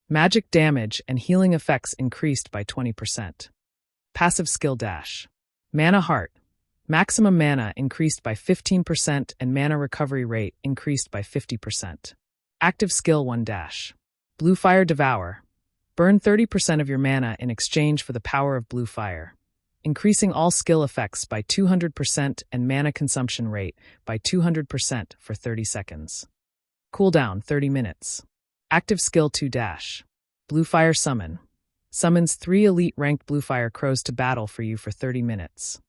S1: Magic damage and healing effects increased by 20%. Passive skill dash. Mana Heart. Maximum mana increased by 15% and mana recovery rate increased by 50%. Active skill 1 dash. Bluefire Devour. Burn 30% of your mana in exchange for the power of Bluefire, increasing all skill effects by 200% and mana consumption rate by 200% for 30 seconds. Cooldown 30 minutes. Active skill 2 dash. Bluefire Summon. Summons 3 elite ranked Bluefire crows to battle for you for 30 minutes.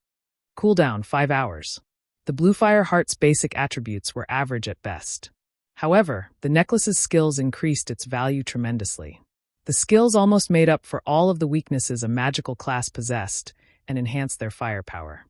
S1: Cooldown 5 hours. The Bluefire Heart's basic attributes were average at best. However, the necklace's skills increased its value tremendously. The skills almost made up for all of the weaknesses a magical class possessed and enhanced their firepower.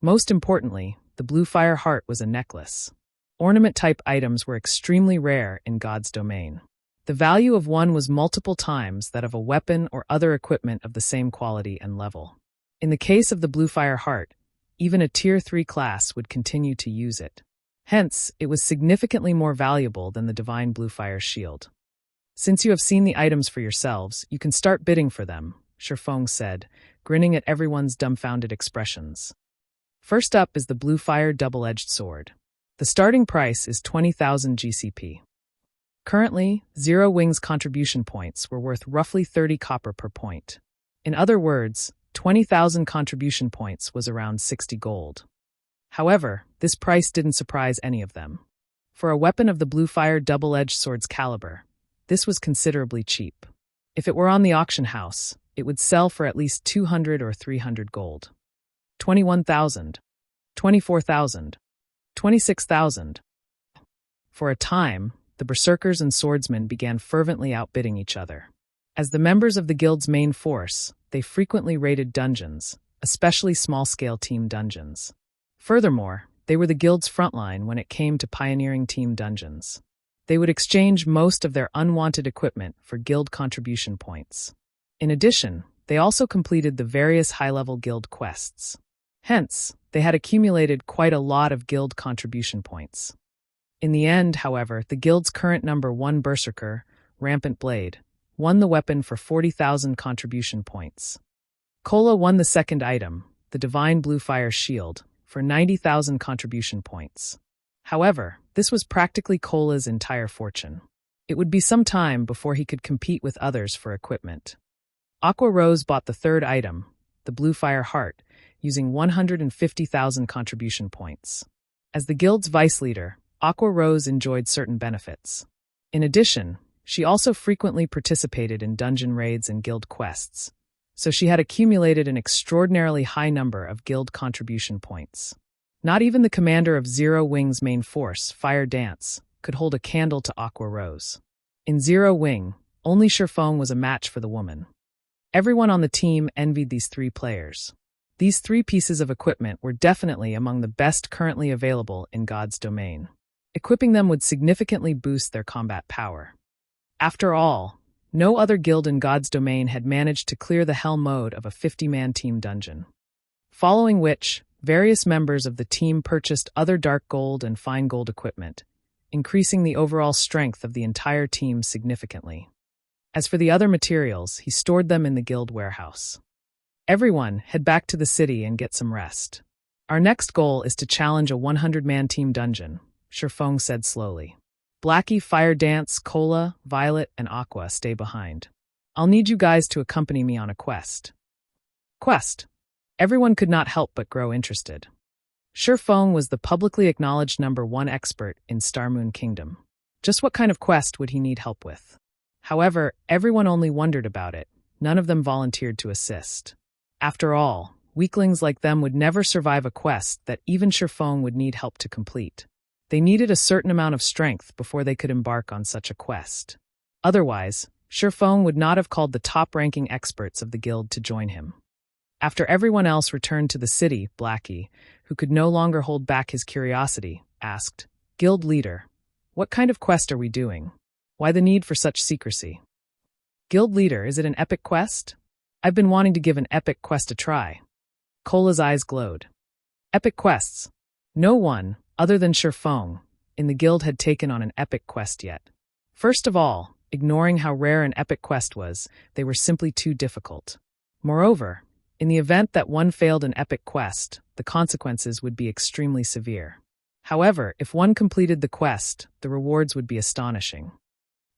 S1: Most importantly, the Bluefire Heart was a necklace. Ornament-type items were extremely rare in God's domain. The value of one was multiple times that of a weapon or other equipment of the same quality and level. In the case of the Bluefire Heart, even a Tier 3 class would continue to use it. Hence, it was significantly more valuable than the Divine Bluefire shield. Since you have seen the items for yourselves, you can start bidding for them, Sherfong said, grinning at everyone's dumbfounded expressions. First up is the Bluefire double-edged sword. The starting price is 20,000 GCP. Currently, Zero Wings contribution points were worth roughly 30 copper per point. In other words, 20,000 contribution points was around 60 gold. However, this price didn't surprise any of them. For a weapon of the Bluefire double-edged sword's caliber, this was considerably cheap. If it were on the auction house, it would sell for at least 200 or 300 gold. 21,000. 24,000. 26,000. For a time, the berserkers and swordsmen began fervently outbidding each other. As the members of the guild's main force, they frequently raided dungeons, especially small-scale team dungeons. Furthermore, they were the guild's frontline when it came to pioneering team dungeons. They would exchange most of their unwanted equipment for guild contribution points. In addition, they also completed the various high-level guild quests. Hence, they had accumulated quite a lot of guild contribution points. In the end, however, the guild's current number 1 berserker, Rampant Blade, won the weapon for 40,000 contribution points. Kola won the second item, the Divine Bluefire shield, for 90,000 contribution points. However, this was practically Kola's entire fortune. It would be some time before he could compete with others for equipment. Aqua Rose bought the third item, the Bluefire Heart, using 150,000 contribution points. As the guild's vice leader, Aqua Rose enjoyed certain benefits. In addition, she also frequently participated in dungeon raids and guild quests, so she had accumulated an extraordinarily high number of guild contribution points. Not even the commander of Zero Wing's main force, Fire Dance, could hold a candle to Aqua Rose. In Zero Wing, only Sherfong was a match for the woman. Everyone on the team envied these 3 players. These 3 pieces of equipment were definitely among the best currently available in God's domain. Equipping them would significantly boost their combat power. After all, no other guild in God's domain had managed to clear the hell mode of a 50-man team dungeon. Following which, various members of the team purchased other dark gold and fine gold equipment, increasing the overall strength of the entire team significantly. As for the other materials, he stored them in the guild warehouse. Everyone, head back to the city and get some rest. Our next goal is to challenge a 100-man team dungeon, Shifeng said slowly. Blackie, Fire Dance, Cola, Violet, and Aqua stay behind. I'll need you guys to accompany me on a quest. Quest. Everyone could not help but grow interested. Shifeng was the publicly acknowledged #1 expert in Starmoon Kingdom. Just what kind of quest would he need help with? However, everyone only wondered about it. None of them volunteered to assist. After all, weaklings like them would never survive a quest that even Shifeng would need help to complete. They needed a certain amount of strength before they could embark on such a quest. Otherwise, Shifeng would not have called the top-ranking experts of the guild to join him. After everyone else returned to the city, Blackie, who could no longer hold back his curiosity, asked, "Guild leader, what kind of quest are we doing? Why the need for such secrecy?" "Guild leader, is it an epic quest? I've been wanting to give an epic quest a try." Cola's eyes glowed. Epic quests. No one, other than Shifeng, in the guild had taken on an epic quest yet. First of all, ignoring how rare an epic quest was, they were simply too difficult. Moreover, in the event that one failed an epic quest, the consequences would be extremely severe. However, if one completed the quest, the rewards would be astonishing.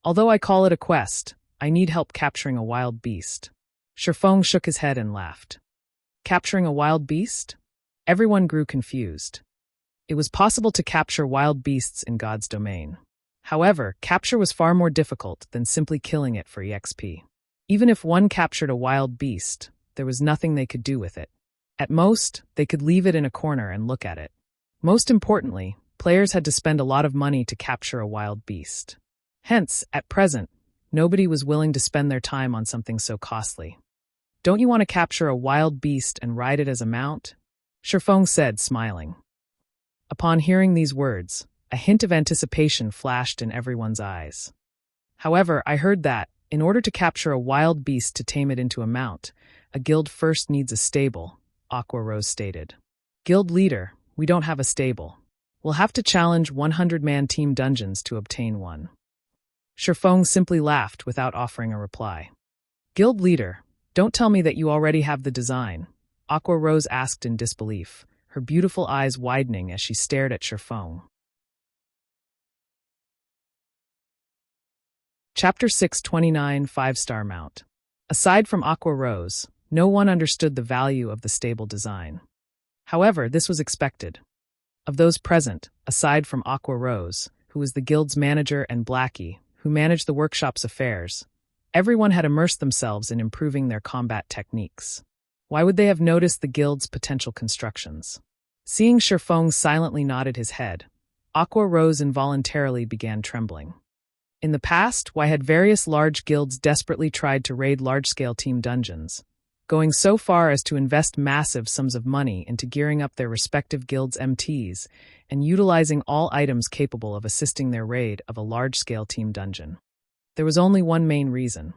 S1: Although I call it a quest, I need help capturing a wild beast. Shifeng shook his head and laughed. Capturing a wild beast? Everyone grew confused. It was possible to capture wild beasts in God's domain. However, capture was far more difficult than simply killing it for EXP. Even if one captured a wild beast, there was nothing they could do with it. At most, they could leave it in a corner and look at it. Most importantly, players had to spend a lot of money to capture a wild beast. Hence, at present, nobody was willing to spend their time on something so costly. "Don't you want to capture a wild beast and ride it as a mount?" Shifeng said, smiling. Upon hearing these words, a hint of anticipation flashed in everyone's eyes. "However, I heard that, in order to capture a wild beast to tame it into a mount, a guild first needs a stable," Aqua Rose stated. "Guild leader, we don't have a stable. We'll have to challenge 100-man team dungeons to obtain one." Shifeng simply laughed without offering a reply. "Guild leader, don't tell me that you already have the design," Aqua Rose asked in disbelief, her beautiful eyes widening as she stared at Shifeng. Chapter 629, 5-Star Mount. Aside from Aqua Rose, no one understood the value of the stable design. However, this was expected. Of those present, aside from Aqua Rose, who was the guild's manager, and Blackie, who managed the workshop's affairs, everyone had immersed themselves in improving their combat techniques. Why would they have noticed the guild's potential constructions? Seeing Shifeng silently nodded his head, Aqua Rose involuntarily began trembling. In the past, why had various large guilds desperately tried to raid large-scale team dungeons, going so far as to invest massive sums of money into gearing up their respective guilds' MTs and utilizing all items capable of assisting their raid of a large-scale team dungeon. There was only one main reason.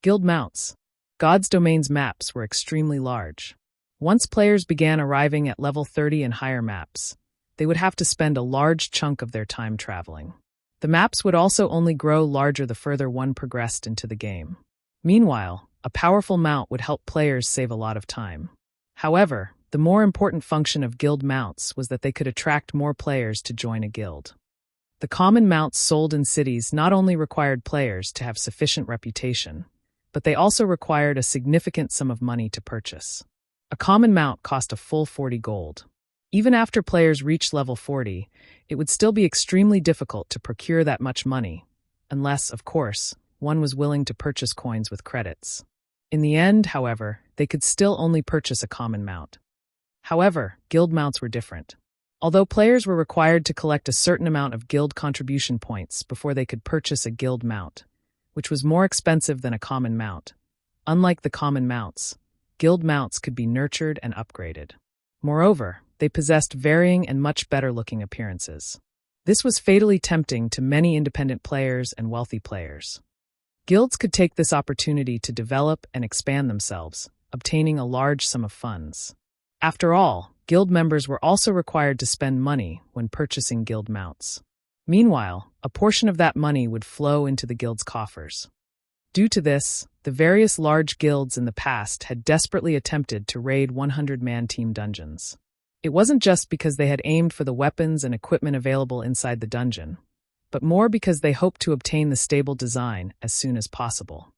S1: Guild mounts. God's domain's maps were extremely large. Once players began arriving at level 30 and higher maps, they would have to spend a large chunk of their time traveling. The maps would also only grow larger the further one progressed into the game. Meanwhile, a powerful mount would help players save a lot of time. However, the more important function of guild mounts was that they could attract more players to join a guild. The common mounts sold in cities not only required players to have sufficient reputation, but they also required a significant sum of money to purchase. A common mount cost a full 40 gold. Even after players reached level 40, it would still be extremely difficult to procure that much money, unless, of course, one was willing to purchase coins with credits. In the end, however, they could still only purchase a common mount. However, guild mounts were different. Although players were required to collect a certain amount of guild contribution points before they could purchase a guild mount, which was more expensive than a common mount. Unlike the common mounts, guild mounts could be nurtured and upgraded. Moreover, they possessed varying and much better-looking appearances. This was fatally tempting to many independent players and wealthy players. Guilds could take this opportunity to develop and expand themselves, obtaining a large sum of funds. After all, guild members were also required to spend money when purchasing guild mounts. Meanwhile, a portion of that money would flow into the guild's coffers. Due to this, the various large guilds in the past had desperately attempted to raid 100-man team dungeons. It wasn't just because they had aimed for the weapons and equipment available inside the dungeon, but more because they hoped to obtain the stable design as soon as possible.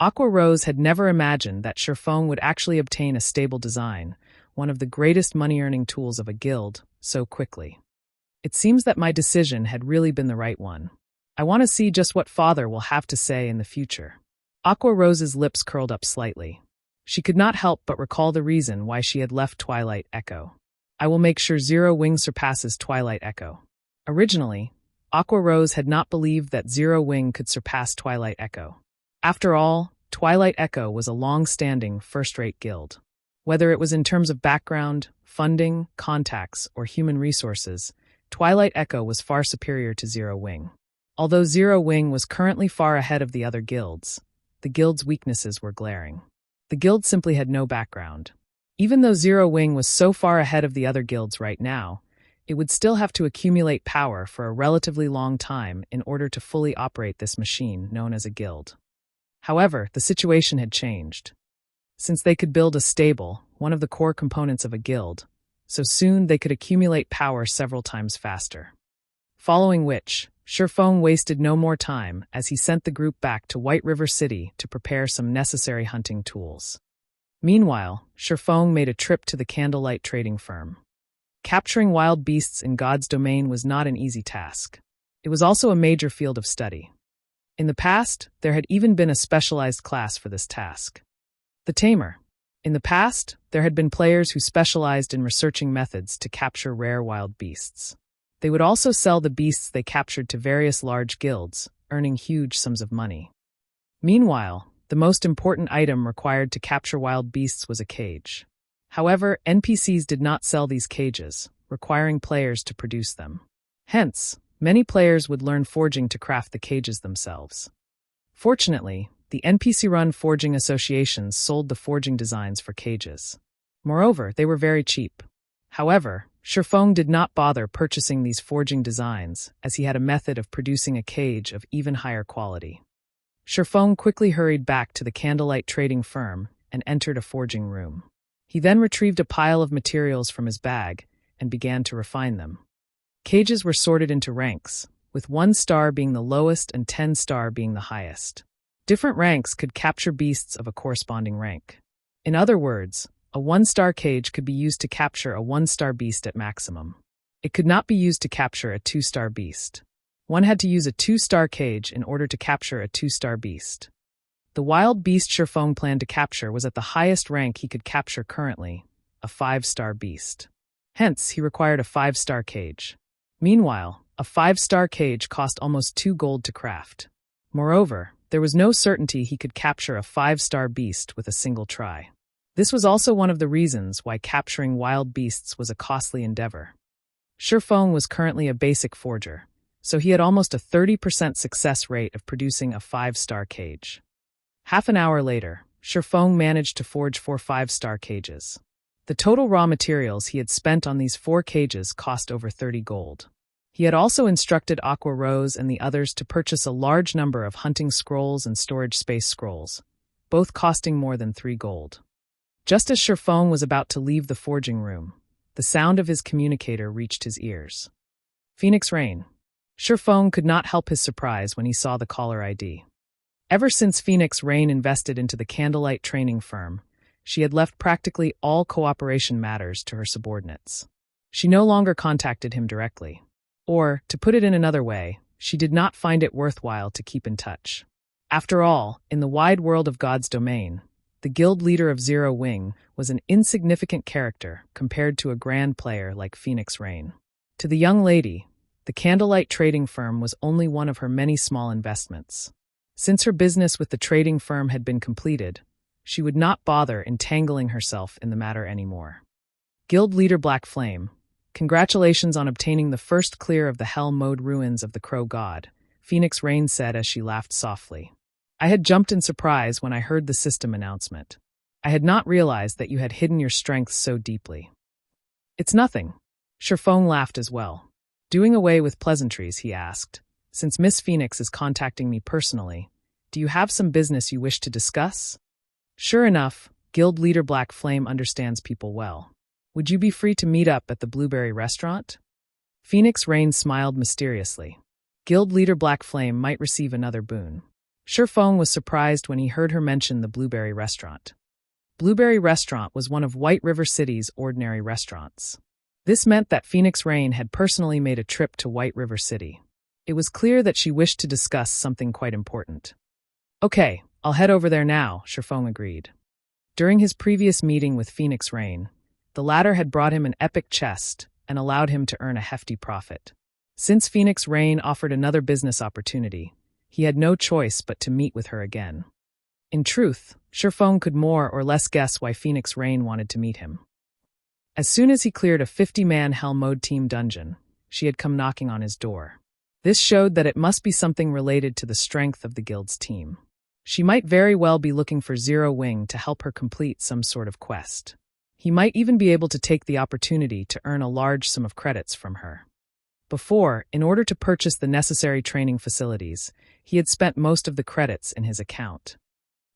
S1: Aqua Rose had never imagined that Sherfong would actually obtain a stable design, one of the greatest money-earning tools of a guild, so quickly. It seems that my decision had really been the right one. I want to see just what Father will have to say in the future. Aqua Rose's lips curled up slightly. She could not help but recall the reason why she had left Twilight Echo. I will make sure Zero Wing surpasses Twilight Echo. Originally, Aqua Rose had not believed that Zero Wing could surpass Twilight Echo. After all, Twilight Echo was a long-standing, first-rate guild. Whether it was in terms of background, funding, contacts, or human resources, Twilight Echo was far superior to Zero Wing. Although Zero Wing was currently far ahead of the other guilds, the guild's weaknesses were glaring. The guild simply had no background. Even though Zero Wing was so far ahead of the other guilds right now, it would still have to accumulate power for a relatively long time in order to fully operate this machine known as a guild. However, the situation had changed. Since they could build a stable, one of the core components of a guild, so soon they could accumulate power several times faster. Following which, Sherfong wasted no more time as he sent the group back to White River City to prepare some necessary hunting tools. Meanwhile, Sherfong made a trip to the Candlelight trading firm. Capturing wild beasts in God's domain was not an easy task. It was also a major field of study. In the past, there had even been a specialized class for this task. The Tamer. In the past, there had been players who specialized in researching methods to capture rare wild beasts. They would also sell the beasts they captured to various large guilds, earning huge sums of money. Meanwhile, the most important item required to capture wild beasts was a cage. However, NPCs did not sell these cages, requiring players to produce them. Hence, many players would learn forging to craft the cages themselves. Fortunately, the NPC-run forging associations sold the forging designs for cages. Moreover, they were very cheap. However, Sherfong did not bother purchasing these forging designs, as he had a method of producing a cage of even higher quality. Sherfong quickly hurried back to the Candlelight trading firm and entered a forging room. He then retrieved a pile of materials from his bag and began to refine them. Cages were sorted into ranks, with 1 star being the lowest and 10 star being the highest. Different ranks could capture beasts of a corresponding rank. In other words, a 1-star cage could be used to capture a 1-star beast at maximum. It could not be used to capture a 2-star beast. One had to use a 2-star cage in order to capture a 2-star beast. The wild beast Sherfong planned to capture was at the highest rank he could capture currently, a 5-star beast. Hence, he required a 5-star cage. Meanwhile, a 5-star cage cost almost 2 gold to craft. Moreover, there was no certainty he could capture a 5-star beast with a single try. This was also one of the reasons why capturing wild beasts was a costly endeavor. Sherfong was currently a basic forger, so he had almost a 30% success rate of producing a 5-star cage. Half an hour later, Sherfong managed to forge 4 5-star cages. The total raw materials he had spent on these 4 cages cost over 30 gold. He had also instructed Aqua Rose and the others to purchase a large number of hunting scrolls and storage space scrolls, both costing more than 3 gold. Just as Sherfong was about to leave the forging room, the sound of his communicator reached his ears. Phoenix Rain. Sherfong could not help his surprise when he saw the caller ID. Ever since Phoenix Rain invested into the Candlelight training firm, she had left practically all cooperation matters to her subordinates. She no longer contacted him directly. Or, to put it in another way, she did not find it worthwhile to keep in touch. After all, in the wide world of God's domain, the guild leader of Zero Wing was an insignificant character compared to a grand player like Phoenix Rain. To the young lady, the Candlelight trading firm was only one of her many small investments. Since her business with the trading firm had been completed, She would not bother entangling herself in the matter anymore. Guild leader Black Flame, congratulations on obtaining the first clear of the hell-mode ruins of the Crow God, Phoenix Rain said as she laughed softly. I had jumped in surprise when I heard the system announcement. I had not realized that you had hidden your strengths so deeply. It's nothing. Sherfong laughed as well. Doing away with pleasantries, he asked. Since Miss Phoenix is contacting me personally, do you have some business you wish to discuss? Sure enough, Guild leader Black Flame understands people well. Would you be free to meet up at the Blueberry restaurant? Phoenix Rain smiled mysteriously. Guild leader Black Flame might receive another boon. Sherfong was surprised when he heard her mention the Blueberry restaurant. Blueberry restaurant was one of White River City's ordinary restaurants. This meant that Phoenix Rain had personally made a trip to White River City. It was clear that she wished to discuss something quite important. Okay, I'll head over there now, Sherfong agreed. During his previous meeting with Phoenix Rain, the latter had brought him an epic chest and allowed him to earn a hefty profit. Since Phoenix Rain offered another business opportunity, he had no choice but to meet with her again. In truth, Sherfong could more or less guess why Phoenix Rain wanted to meet him. As soon as he cleared a 50-man Hell Mode team dungeon, she had come knocking on his door. This showed that it must be something related to the strength of the guild's team. She might very well be looking for Zero Wing to help her complete some sort of quest. He might even be able to take the opportunity to earn a large sum of credits from her. Before, in order to purchase the necessary training facilities, he had spent most of the credits in his account.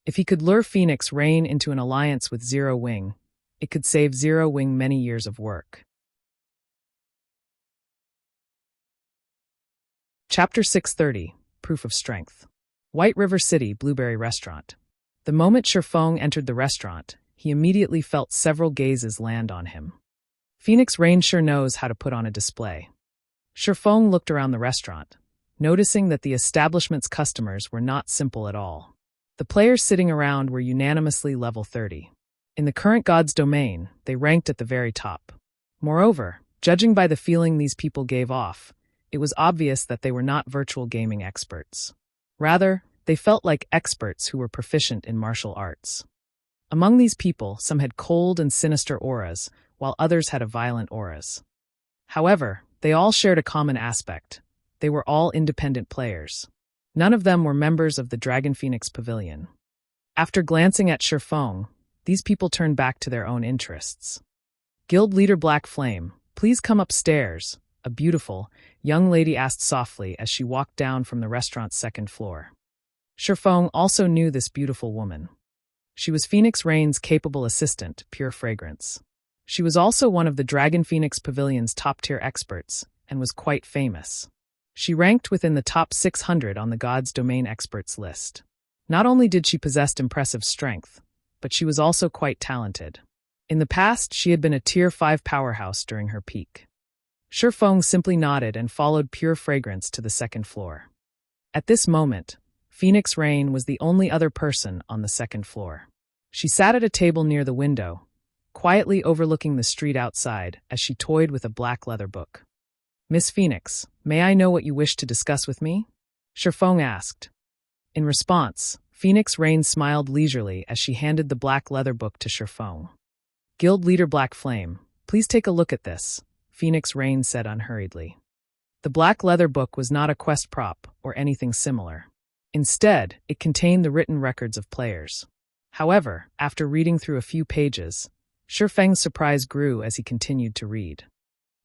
S1: If he could lure Phoenix Rain into an alliance with Zero Wing, it could save Zero Wing many years of work. Chapter 630, Proof of Strength. White River City Blueberry Restaurant. The moment Sherfong entered the restaurant, he immediately felt several gazes land on him. Phoenix Rain sure knows how to put on a display. Sherfong looked around the restaurant, noticing that the establishment's customers were not simple at all. The players sitting around were unanimously level 30. In the current god's domain, they ranked at the very top. Moreover, judging by the feeling these people gave off, it was obvious that they were not virtual gaming experts. Rather, they felt like experts who were proficient in martial arts. Among these people, some had cold and sinister auras, while others had violent auras. However, they all shared a common aspect. They were all independent players. None of them were members of the Dragon Phoenix Pavilion. After glancing at Sherfong, these people turned back to their own interests. Guild leader Black Flame, please come upstairs, a beautiful, young lady asked softly as she walked down from the restaurant's second floor. Sherfong also knew this beautiful woman. She was Phoenix Rain's capable assistant, Pure Fragrance. She was also one of the Dragon Phoenix Pavilion's top-tier experts and was quite famous. She ranked within the top 600 on the God's Domain experts list. Not only did she possess impressive strength, but she was also quite talented. In the past, she had been a Tier 5 powerhouse during her peak. Sherfong simply nodded and followed Pure Fragrance to the second floor. At this moment, Phoenix Rain was the only other person on the second floor. She sat at a table near the window, quietly overlooking the street outside as she toyed with a black leather book. Miss Phoenix, may I know what you wish to discuss with me? Sherfong asked. In response, Phoenix Rain smiled leisurely as she handed the black leather book to Sherfong. Guild leader Black Flame, please take a look at this, Phoenix Rain said unhurriedly. The black leather book was not a quest prop or anything similar. Instead, it contained the written records of players. However, after reading through a few pages, Sherfeng's surprise grew as he continued to read.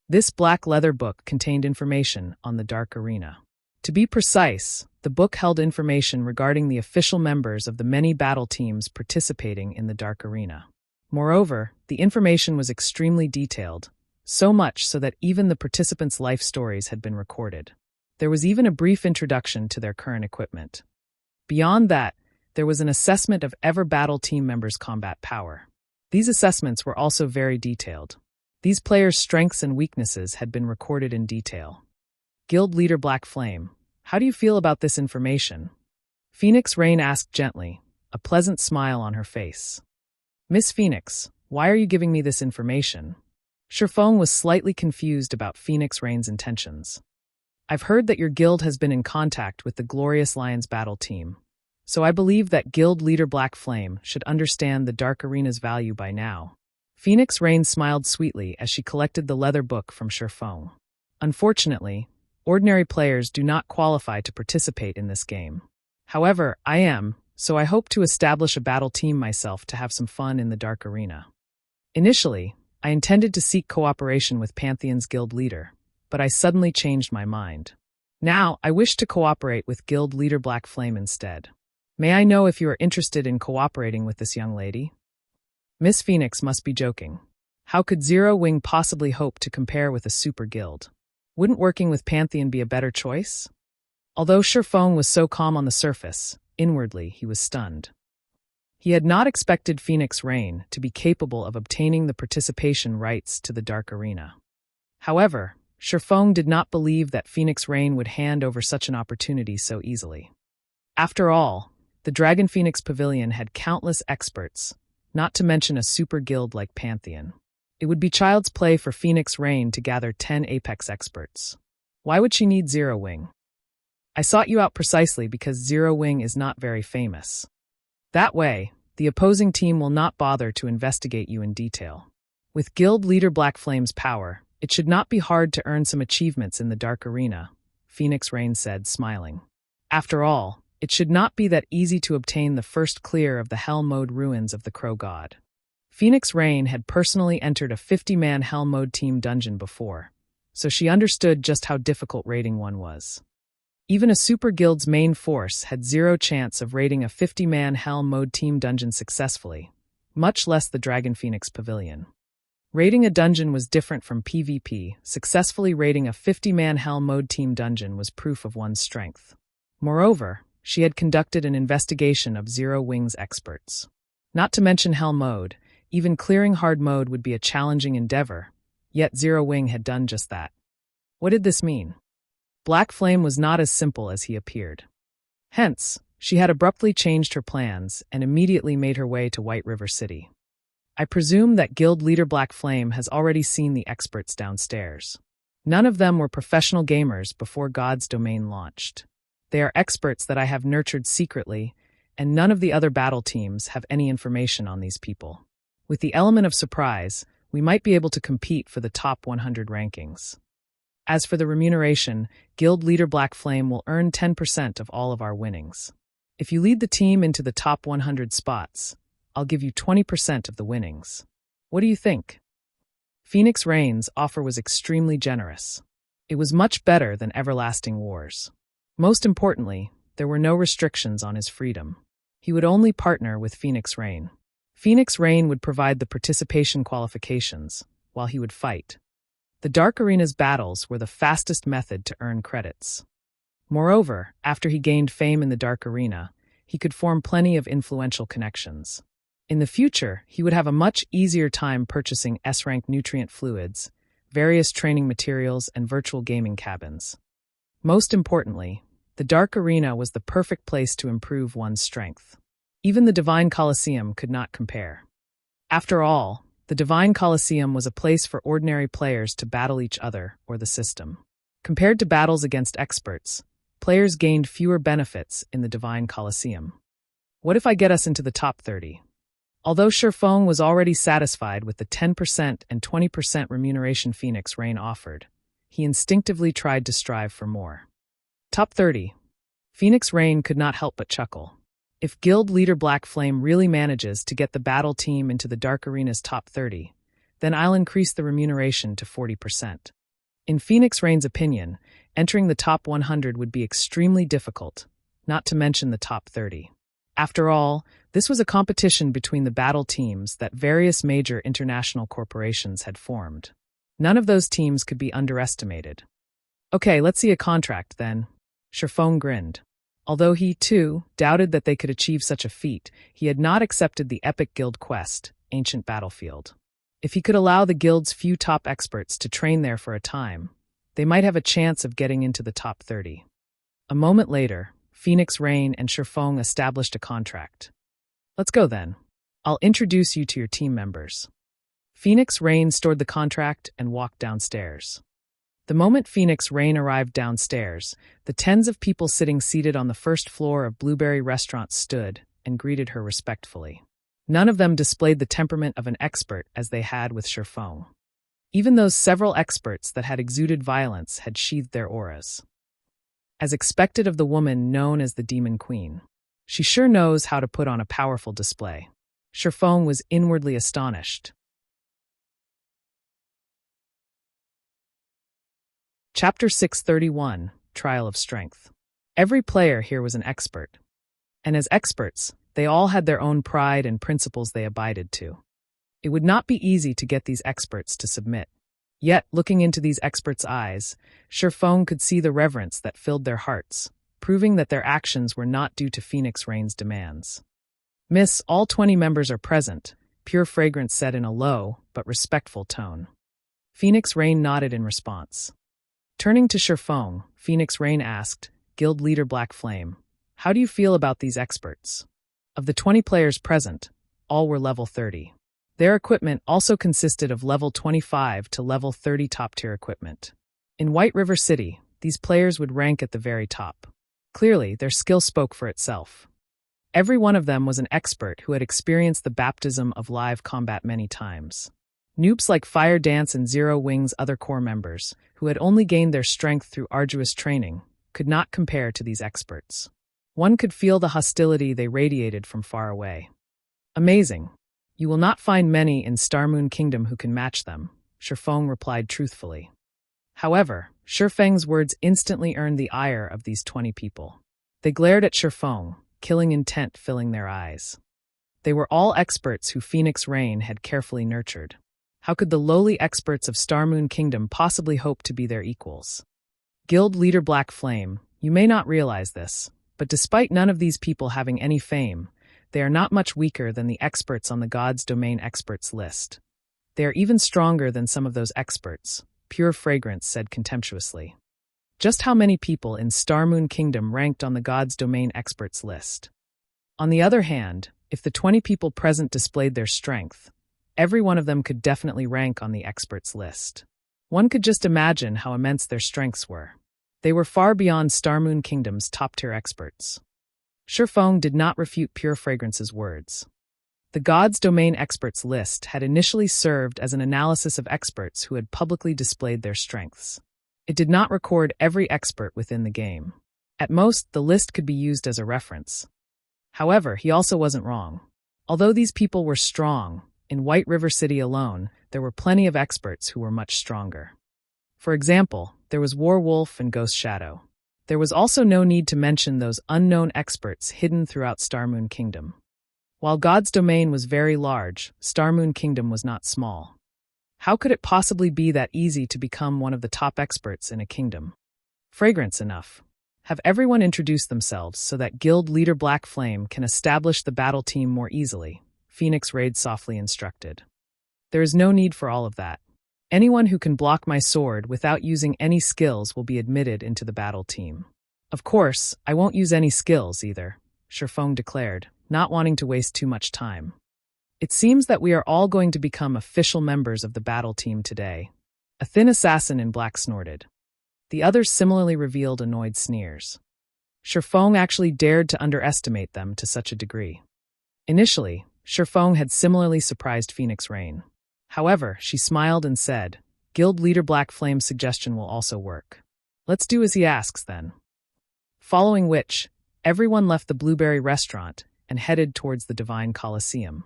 S1: This black leather book contained information on the Dark Arena. To be precise, the book held information regarding the official members of the many battle teams participating in the Dark Arena. Moreover, the information was extremely detailed, so much so that even the participants' life stories had been recorded. There was even a brief introduction to their current equipment. Beyond that, there was an assessment of ever battle team members' combat power. These assessments were also very detailed. These players' strengths and weaknesses had been recorded in detail. Guild leader Black Flame, how do you feel about this information? Phoenix Rain asked gently, a pleasant smile on her face. Miss Phoenix, why are you giving me this information? Sherfong was slightly confused about Phoenix Rain's intentions. I've heard that your guild has been in contact with the Glorious Lions battle team, So I believe that guild leader Black Flame should understand the Dark Arena's value by now. Phoenix Rain smiled sweetly as she collected the leather book from Sherfong. Unfortunately, ordinary players do not qualify to participate in this game. However, I am, so I hope to establish a battle team myself to have some fun in the Dark Arena. Initially, I intended to seek cooperation with Pantheon's guild leader, but I suddenly changed my mind. Now, I wish to cooperate with guild leader Black Flame instead. May I know if you are interested in cooperating with this young lady? Miss Phoenix must be joking. How could Zero Wing possibly hope to compare with a super guild? Wouldn't working with Pantheon be a better choice? Although Sherfong was so calm on the surface, inwardly he was stunned. He had not expected Phoenix Rain to be capable of obtaining the participation rights to the Dark Arena. However, Sherfong did not believe that Phoenix Rain would hand over such an opportunity so easily. After all, the Dragon Phoenix Pavilion had countless experts, not to mention a super guild like Pantheon. It would be child's play for Phoenix Rain to gather 10 Apex experts. Why would she need Zero Wing? I sought you out precisely because Zero Wing is not very famous. That way, the opposing team will not bother to investigate you in detail. With guild leader Black Flame's power, it should not be hard to earn some achievements in the Dark Arena, Phoenix Rain said, smiling. After all, it should not be that easy to obtain the first clear of the Hell Mode ruins of the Crow God. Phoenix Rain had personally entered a 50-man Hell Mode team dungeon before, so she understood just how difficult raiding one was. Even a super guild's main force had zero chance of raiding a 50-man Hell Mode team dungeon successfully, much less the Dragon Phoenix Pavilion. Raiding a dungeon was different from PvP. Successfully raiding a 50-man Hell Mode team dungeon was proof of one's strength. Moreover, she had conducted an investigation of Zero Wing's experts. Not to mention Hell Mode, even clearing hard mode would be a challenging endeavor, yet Zero Wing had done just that. What did this mean? Black Flame was not as simple as he appeared. Hence, she had abruptly changed her plans and immediately made her way to White River City. I presume that guild leader Black Flame has already seen the experts downstairs. None of them were professional gamers before God's Domain launched. They are experts that I have nurtured secretly, and none of the other battle teams have any information on these people. With the element of surprise, we might be able to compete for the top 100 rankings. As for the remuneration, guild leader Black Flame will earn 10% of all of our winnings. If you lead the team into the top 100 spots, I'll give you 20% of the winnings. What do you think? Phoenix Rain's offer was extremely generous. It was much better than Everlasting Wars. Most importantly, there were no restrictions on his freedom. He would only partner with Phoenix Rain. Phoenix Rain would provide the participation qualifications, while he would fight. The Dark Arena's battles were the fastest method to earn credits. Moreover, after he gained fame in the Dark Arena, he could form plenty of influential connections. In the future, he would have a much easier time purchasing S-rank nutrient fluids, various training materials, and virtual gaming cabins. Most importantly, the Dark Arena was the perfect place to improve one's strength. Even the Divine Colosseum could not compare. After all, the Divine Colosseum was a place for ordinary players to battle each other or the system. Compared to battles against experts, players gained fewer benefits in the Divine Colosseum. What if I get us into the top 30? Although Sherfong was already satisfied with the 10% and 20% remuneration Phoenix Rain offered, he instinctively tried to strive for more. Top 30. Phoenix Rain could not help but chuckle. If guild leader Black Flame really manages to get the battle team into the Dark Arena's top 30, then I'll increase the remuneration to 40%. In Phoenix Rain's opinion, entering the top 100 would be extremely difficult, not to mention the top 30. After all, this was a competition between the battle teams that various major international corporations had formed. None of those teams could be underestimated. Okay, let's see a contract then. Sherfong grinned. Although he, too, doubted that they could achieve such a feat, he had not accepted the epic guild quest, Ancient Battlefield. If he could allow the guild's few top experts to train there for a time, they might have a chance of getting into the top 30. A moment later, Phoenix Rain and Sherfong established a contract. Let's go then. I'll introduce you to your team members. Phoenix Rain stored the contract and walked downstairs. The moment Phoenix Rain arrived downstairs, the tens of people sitting seated on the first floor of Blueberry Restaurant stood and greeted her respectfully. None of them displayed the temperament of an expert as they had with Sherfong. Even those several experts that had exuded violence had sheathed their auras. As expected of the woman known as the Demon Queen, she sure knows how to put on a powerful display. Sherfong was inwardly astonished. Chapter 631, Trial of Strength. Every player here was an expert. And as experts, they all had their own pride and principles they abided to. It would not be easy to get these experts to submit. Yet, looking into these experts' eyes, Sherfong could see the reverence that filled their hearts, proving that their actions were not due to Phoenix Rain's demands. "Miss, all 20 members are present," Pure Fragrance said in a low but respectful tone. Phoenix Rain nodded in response. Turning to Sherfong, Phoenix Rain asked, "Guild Leader Black Flame, how do you feel about these experts?" Of the 20 players present, all were level 30. Their equipment also consisted of level 25 to level 30 top-tier equipment. In White River City, these players would rank at the very top. Clearly, their skill spoke for itself. Every one of them was an expert who had experienced the baptism of live combat many times. Noobs like Fire Dance and Zero Wing's other core members, who had only gained their strength through arduous training, could not compare to these experts. One could feel the hostility they radiated from far away. "Amazing. You will not find many in Starmoon Kingdom who can match them," Sherfong replied truthfully. However, Sherfeng's words instantly earned the ire of these 20 people. They glared at Sherfong, killing intent filling their eyes. They were all experts who Phoenix Rain had carefully nurtured. How could the lowly experts of Starmoon Kingdom possibly hope to be their equals? Guild Leader Black Flame, you may not realize this, but despite none of these people having any fame, they are not much weaker than the experts on the God's Domain experts list. They are even stronger than some of those experts, Pure Fragrance said contemptuously. Just how many people in Starmoon Kingdom ranked on the God's Domain experts list? On the other hand, if the 20 people present displayed their strength, every one of them could definitely rank on the experts list. One could just imagine how immense their strengths were. They were far beyond Starmoon Kingdom's top-tier experts. Sherfong did not refute Pure Fragrance's words. The God's Domain experts list had initially served as an analysis of experts who had publicly displayed their strengths. It did not record every expert within the game. At most, the list could be used as a reference. However, he also wasn't wrong. Although these people were strong, in White River City alone, there were plenty of experts who were much stronger. For example, there was Warwolf and Ghost Shadow. There was also no need to mention those unknown experts hidden throughout Starmoon Kingdom. While God's Domain was very large, Starmoon Kingdom was not small. How could it possibly be that easy to become one of the top experts in a kingdom? Fragrance enough. Have everyone introduce themselves so that Guild Leader Black Flame can establish the battle team more easily, Phoenix Raid softly instructed. There is no need for all of that. Anyone who can block my sword without using any skills will be admitted into the battle team. Of course, I won't use any skills either, Sherfong declared, not wanting to waste too much time. It seems that we are all going to become official members of the battle team today. A thin assassin in black snorted. The others similarly revealed annoyed sneers. Sherfong actually dared to underestimate them to such a degree. Initially, Sherfong had similarly surprised Phoenix Rain. However, she smiled and said, "Guild Leader Black Flame's suggestion will also work. Let's do as he asks, then." Following which, everyone left the Blueberry Restaurant and headed towards the Divine Coliseum.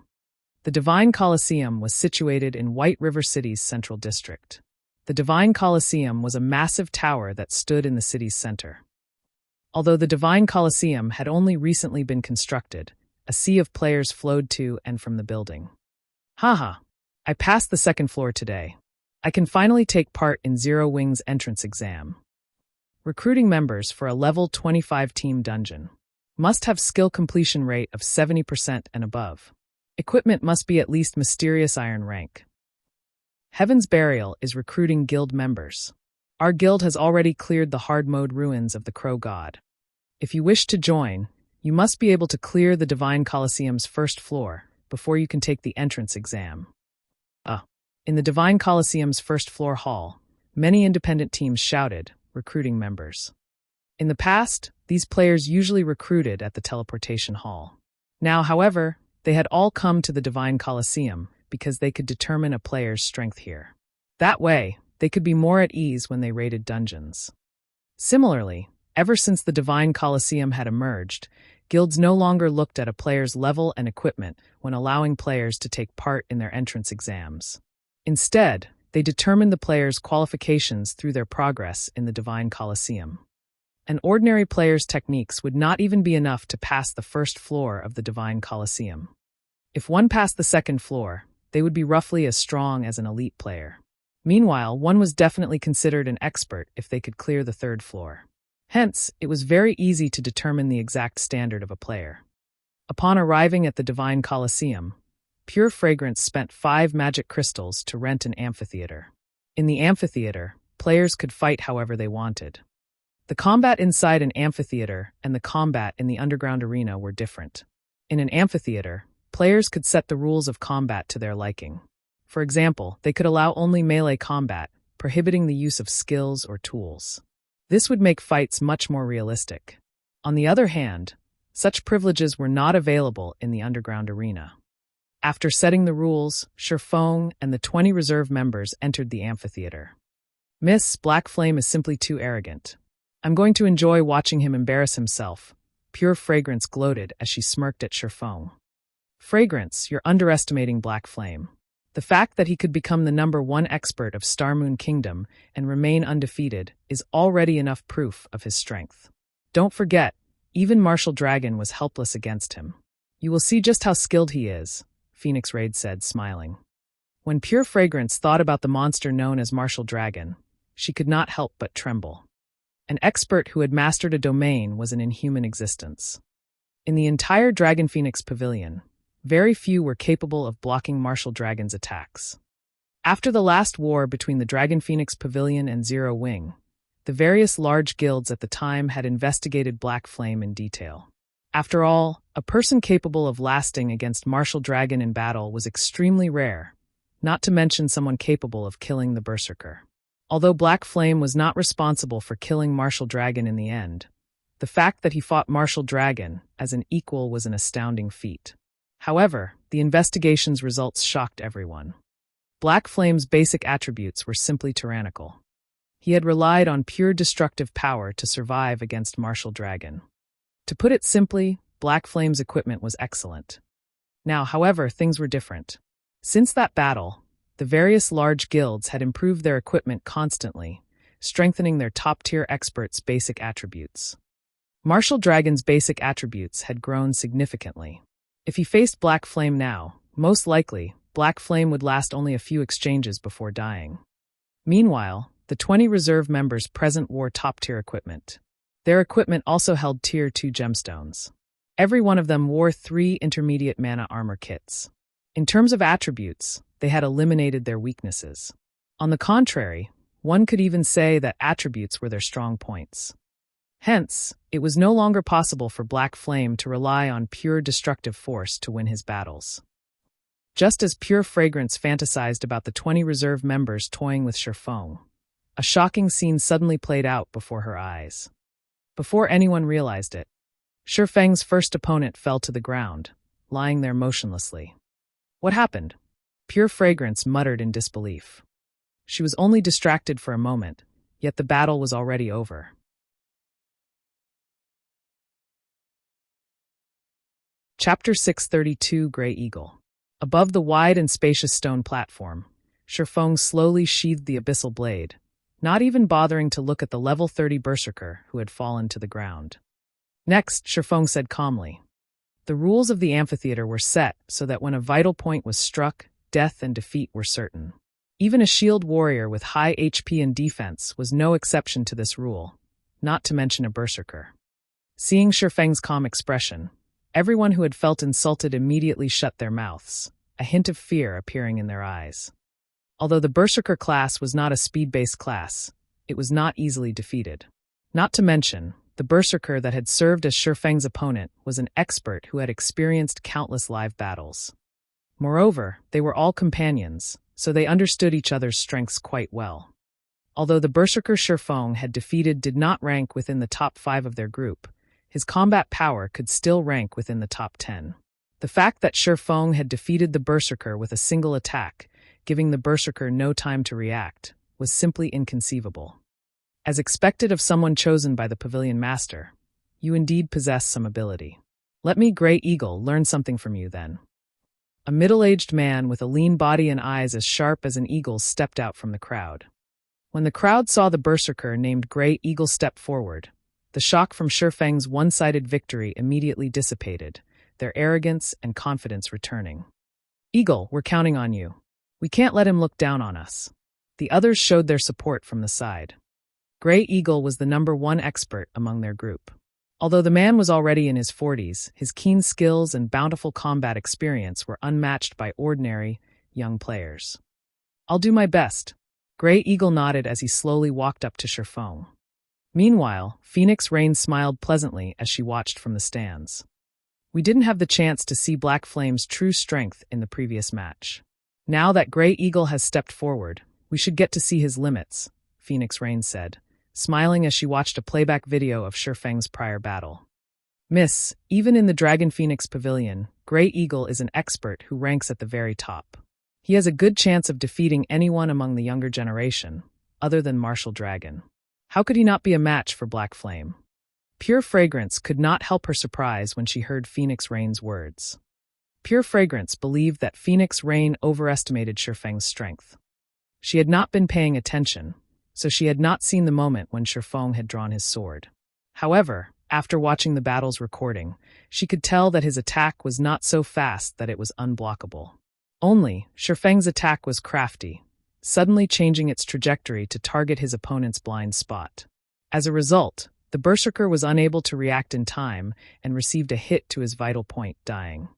S1: The Divine Coliseum was situated in White River City's central district. The Divine Coliseum was a massive tower that stood in the city's center. Although the Divine Coliseum had only recently been constructed, a sea of players flowed to and from the building. Haha, I passed the second floor today. I can finally take part in Zero Wing's entrance exam. Recruiting members for a level 25 team dungeon. Must have skill completion rate of 70% and above. Equipment must be at least Mysterious Iron rank. Heaven's Burial is recruiting guild members. Our guild has already cleared the hard mode ruins of the Crow God. If you wish to join, you must be able to clear the Divine Coliseum's first floor before you can take the entrance exam. In the Divine Coliseum's first floor hall, many independent teams shouted, recruiting members. In the past, these players usually recruited at the teleportation hall. Now, however, they had all come to the Divine Colosseum because they could determine a player's strength here. That way, they could be more at ease when they raided dungeons. Similarly, ever since the Divine Colosseum had emerged, guilds no longer looked at a player's level and equipment when allowing players to take part in their entrance exams. Instead, they determined the player's qualifications through their progress in the Divine Colosseum. An ordinary player's techniques would not even be enough to pass the first floor of the Divine Colosseum. If one passed the second floor, they would be roughly as strong as an elite player. Meanwhile, one was definitely considered an expert if they could clear the third floor. Hence, it was very easy to determine the exact standard of a player. Upon arriving at the Divine Colosseum, Pure Fragrance spent 5 magic crystals to rent an amphitheater. In the amphitheater, players could fight however they wanted. The combat inside an amphitheater and the combat in the underground arena were different. In an amphitheater, players could set the rules of combat to their liking. For example, they could allow only melee combat, prohibiting the use of skills or tools. This would make fights much more realistic. On the other hand, such privileges were not available in the underground arena. After setting the rules, Shifeng and the 20 reserve members entered the amphitheater. Miss Black Flame is simply too arrogant. I'm going to enjoy watching him embarrass himself, Pure Fragrance gloated as she smirked at Shifeng. Fragrance, you're underestimating Black Flame. The fact that he could become the #1 expert of Starmoon Kingdom and remain undefeated is already enough proof of his strength. Don't forget, even Martial Dragon was helpless against him. You will see just how skilled he is, Phoenix Raid said, smiling. When Pure Fragrance thought about the monster known as Martial Dragon, she could not help but tremble. An expert who had mastered a domain was an inhuman existence. In the entire Dragon Phoenix Pavilion, very few were capable of blocking Martial Dragon's attacks. After the last war between the Dragon Phoenix Pavilion and Zero Wing, the various large guilds at the time had investigated Black Flame in detail. After all, a person capable of lasting against Martial Dragon in battle was extremely rare, not to mention someone capable of killing the Berserker. Although Black Flame was not responsible for killing Martial Dragon in the end, the fact that he fought Martial Dragon as an equal was an astounding feat. However, the investigation's results shocked everyone. Black Flame's basic attributes were simply tyrannical. He had relied on pure destructive power to survive against Martial Dragon. To put it simply, Black Flame's equipment was excellent. Now, however, things were different. Since that battle, the various large guilds had improved their equipment constantly, strengthening their top-tier experts' basic attributes. Martial Dragon's basic attributes had grown significantly. If he faced Black Flame now, most likely, Black Flame would last only a few exchanges before dying. Meanwhile, the 20 reserve members present wore top-tier equipment. Their equipment also held Tier 2 gemstones. Every one of them wore 3 intermediate mana armor kits. In terms of attributes, they had eliminated their weaknesses. On the contrary, one could even say that attributes were their strong points. Hence, it was no longer possible for Black Flame to rely on pure destructive force to win his battles. Just as Pure Fragrance fantasized about the 20 reserve members toying with Shifeng, a shocking scene suddenly played out before her eyes. Before anyone realized it, Shifeng's first opponent fell to the ground, lying there motionlessly. What happened? Pure Fragrance muttered in disbelief. She was only distracted for a moment, yet the battle was already over. Chapter 632, Grey Eagle. Above the wide and spacious stone platform, Shifeng slowly sheathed the abyssal blade, not even bothering to look at the level 30 berserker who had fallen to the ground. Next, Shifeng said calmly, "The rules of the amphitheater were set so that when a vital point was struck, death and defeat were certain. Even a shield warrior with high HP and defense was no exception to this rule, not to mention a berserker." Seeing Shifeng's calm expression, everyone who had felt insulted immediately shut their mouths, a hint of fear appearing in their eyes. Although the berserker class was not a speed-based class, it was not easily defeated. Not to mention, the berserker that had served as Shifeng's opponent was an expert who had experienced countless live battles. Moreover, they were all companions, so they understood each other's strengths quite well. Although the Berserker Shifeng had defeated did not rank within the top 5 of their group, his combat power could still rank within the top 10. The fact that Shifeng had defeated the Berserker with a single attack, giving the Berserker no time to react, was simply inconceivable. As expected of someone chosen by the Pavilion Master, you indeed possess some ability. Let me, Grey Eagle, learn something from you then. A middle-aged man with a lean body and eyes as sharp as an eagle's stepped out from the crowd. When the crowd saw the Berserker named Grey Eagle step forward, the shock from Shifeng's one-sided victory immediately dissipated, their arrogance and confidence returning. Eagle, we're counting on you. We can't let him look down on us. The others showed their support from the side. Grey Eagle was the #1 expert among their group. Although the man was already in his 40s, his keen skills and bountiful combat experience were unmatched by ordinary, young players. I'll do my best. Grey Eagle nodded as he slowly walked up to Shifeng. Meanwhile, Phoenix Rain smiled pleasantly as she watched from the stands. We didn't have the chance to see Black Flame's true strength in the previous match. Now that Grey Eagle has stepped forward, we should get to see his limits, Phoenix Rain said, smiling as she watched a playback video of Shifeng's prior battle. Miss, even in the Dragon Phoenix Pavilion, Grey Eagle is an expert who ranks at the very top. He has a good chance of defeating anyone among the younger generation, other than Martial Dragon. How could he not be a match for Black Flame? Pure Fragrance could not help her surprise when she heard Phoenix Rain's words. Pure Fragrance believed that Phoenix Rain overestimated Shifeng's strength. She had not been paying attention, so she had not seen the moment when Shifeng had drawn his sword. However, after watching the battle's recording, she could tell that his attack was not so fast that it was unblockable. Only, Shifeng's attack was crafty, suddenly changing its trajectory to target his opponent's blind spot. As a result, the Berserker was unable to react in time and received a hit to his vital point, dying.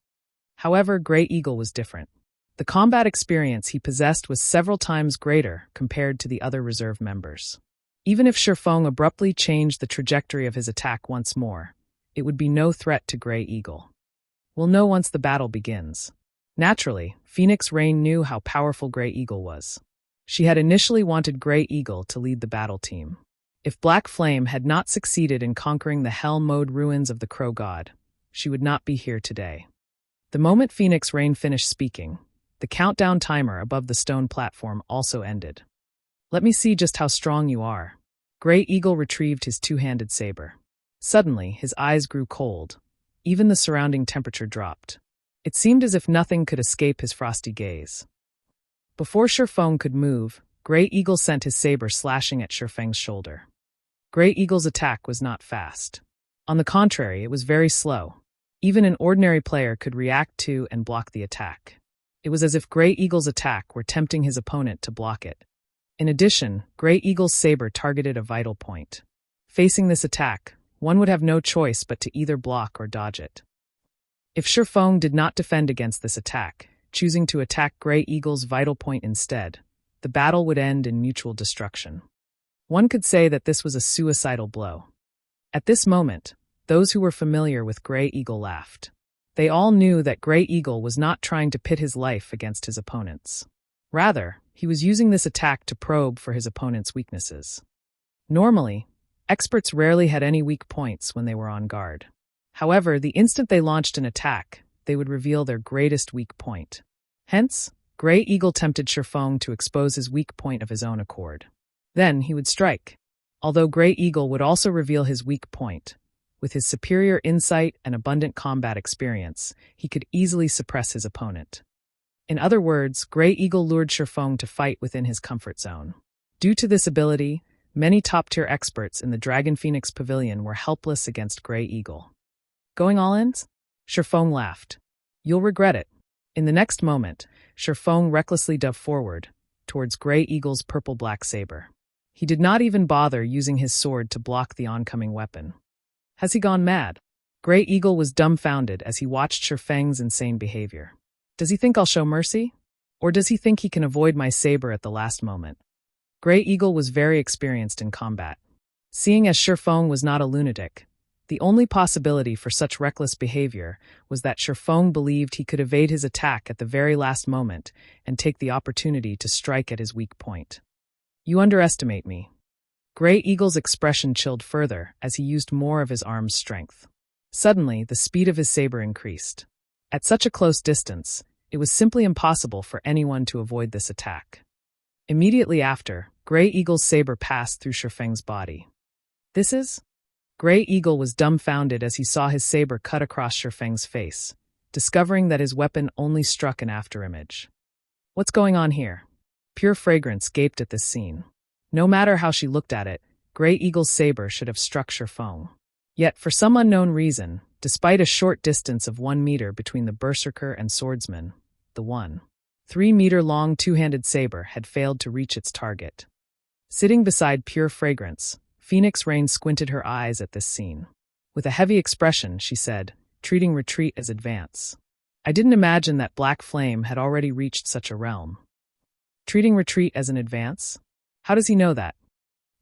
S1: However, Grey Eagle was different. The combat experience he possessed was several times greater compared to the other reserve members. Even if Shifeng abruptly changed the trajectory of his attack once more, it would be no threat to Grey Eagle. We'll know once the battle begins. Naturally, Phoenix Rain knew how powerful Grey Eagle was. She had initially wanted Grey Eagle to lead the battle team. If Black Flame had not succeeded in conquering the hell-mode ruins of the Crow God, she would not be here today. The moment Phoenix Rain finished speaking, the countdown timer above the stone platform also ended. Let me see just how strong you are. Grey Eagle retrieved his two-handed saber. Suddenly, his eyes grew cold. Even the surrounding temperature dropped. It seemed as if nothing could escape his frosty gaze. Before Shifeng could move, Grey Eagle sent his saber slashing at Shifeng's shoulder. Grey Eagle's attack was not fast. On the contrary, it was very slow. Even an ordinary player could react to and block the attack. It was as if Grey Eagle's attack were tempting his opponent to block it. In addition, Grey Eagle's saber targeted a vital point. Facing this attack, one would have no choice but to either block or dodge it. If Shifeng did not defend against this attack, choosing to attack Grey Eagle's vital point instead, the battle would end in mutual destruction. One could say that this was a suicidal blow. At this moment, those who were familiar with Grey Eagle laughed. They all knew that Grey Eagle was not trying to pit his life against his opponent's. Rather, he was using this attack to probe for his opponent's weaknesses. Normally, experts rarely had any weak points when they were on guard. However, the instant they launched an attack, they would reveal their greatest weak point. Hence, Grey Eagle tempted Shifeng to expose his weak point of his own accord. Then he would strike. Although Grey Eagle would also reveal his weak point, with his superior insight and abundant combat experience, he could easily suppress his opponent. In other words, Grey Eagle lured Shifeng to fight within his comfort zone. Due to this ability, many top-tier experts in the Dragon Phoenix Pavilion were helpless against Grey Eagle. Going all in? Shifeng laughed. You'll regret it. In the next moment, Shifeng recklessly dove forward, towards Grey Eagle's purple-black saber. He did not even bother using his sword to block the oncoming weapon. Has he gone mad? Grey Eagle was dumbfounded as he watched Shifeng's insane behavior. Does he think I'll show mercy? Or does he think he can avoid my saber at the last moment? Grey Eagle was very experienced in combat. Seeing as Shifeng was not a lunatic, the only possibility for such reckless behavior was that Shifeng believed he could evade his attack at the very last moment and take the opportunity to strike at his weak point. You underestimate me. Grey Eagle's expression chilled further as he used more of his arm's strength. Suddenly, the speed of his saber increased. At such a close distance, it was simply impossible for anyone to avoid this attack. Immediately after, Grey Eagle's saber passed through Shifeng's body. This is? Grey Eagle was dumbfounded as he saw his saber cut across Shifeng's face, discovering that his weapon only struck an afterimage. What's going on here? Pure Fragrance gaped at this scene. No matter how she looked at it, Grey Eagle's saber should have struck Shifeng. Yet, for some unknown reason, despite a short distance of 1 meter between the berserker and swordsman, the 3-meter-long two-handed saber had failed to reach its target. Sitting beside Pure Fragrance, Phoenix Rain squinted her eyes at this scene. With a heavy expression, she said, treating retreat as advance. I didn't imagine that Black Flame had already reached such a realm. Treating retreat as an advance? How does he know that?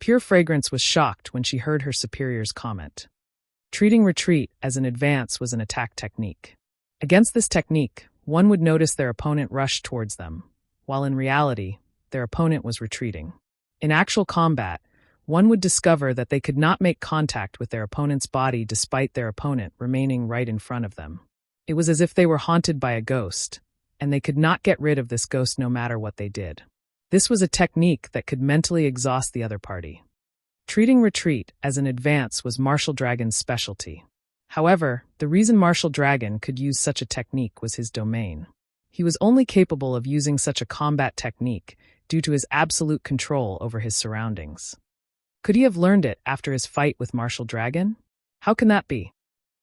S1: Pure Fragrance was shocked when she heard her superior's comment. Treating retreat as an advance was an attack technique. Against this technique, one would notice their opponent rush towards them, while in reality, their opponent was retreating. In actual combat, one would discover that they could not make contact with their opponent's body despite their opponent remaining right in front of them. It was as if they were haunted by a ghost, and they could not get rid of this ghost no matter what they did. This was a technique that could mentally exhaust the other party. Treating retreat as an advance was Martial Dragon's specialty. However, the reason Martial Dragon could use such a technique was his domain. He was only capable of using such a combat technique due to his absolute control over his surroundings. Could he have learned it after his fight with Martial Dragon? How can that be?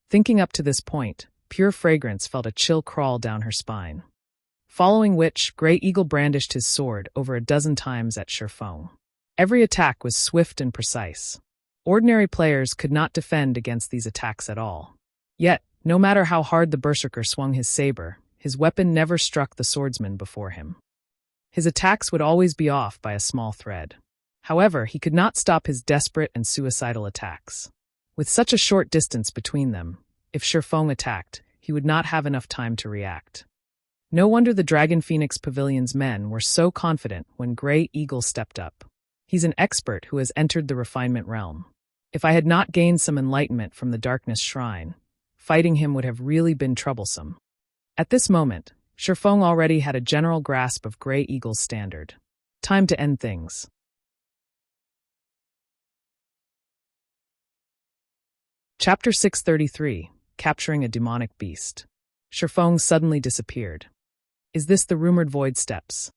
S1: Thinking up to this point, Pure Fragrance felt a chill crawl down her spine. Following which, Grey Eagle brandished his sword over a dozen times at Shifeng. Every attack was swift and precise. Ordinary players could not defend against these attacks at all. Yet, no matter how hard the berserker swung his saber, his weapon never struck the swordsman before him. His attacks would always be off by a small thread. However, he could not stop his desperate and suicidal attacks. With such a short distance between them, if Shifeng attacked, he would not have enough time to react. No wonder the Dragon Phoenix Pavilion's men were so confident when Grey Eagle stepped up. He's an expert who has entered the refinement realm. If I had not gained some enlightenment from the Darkness Shrine, fighting him would have really been troublesome. At this moment, Shifeng already had a general grasp of Grey Eagle's standard. Time to end things. Chapter 633, Capturing a Demonic Beast. Shifeng suddenly disappeared. Is this the rumored Void Steps?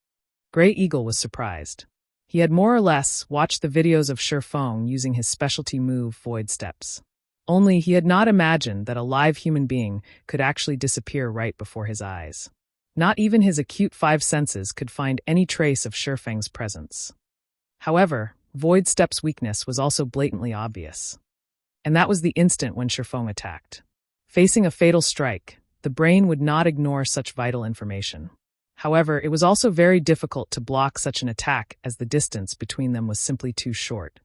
S1: Grey Eagle was surprised. He had more or less watched the videos of Shifeng using his specialty move Void Steps. Only he had not imagined that a live human being could actually disappear right before his eyes. Not even his acute 5 senses could find any trace of Shifeng's presence. However, Void Steps' weakness was also blatantly obvious. And that was the instant when Shifeng attacked. Facing a fatal strike, the brain would not ignore such vital information. However, it was also very difficult to block such an attack as the distance between them was simply too short.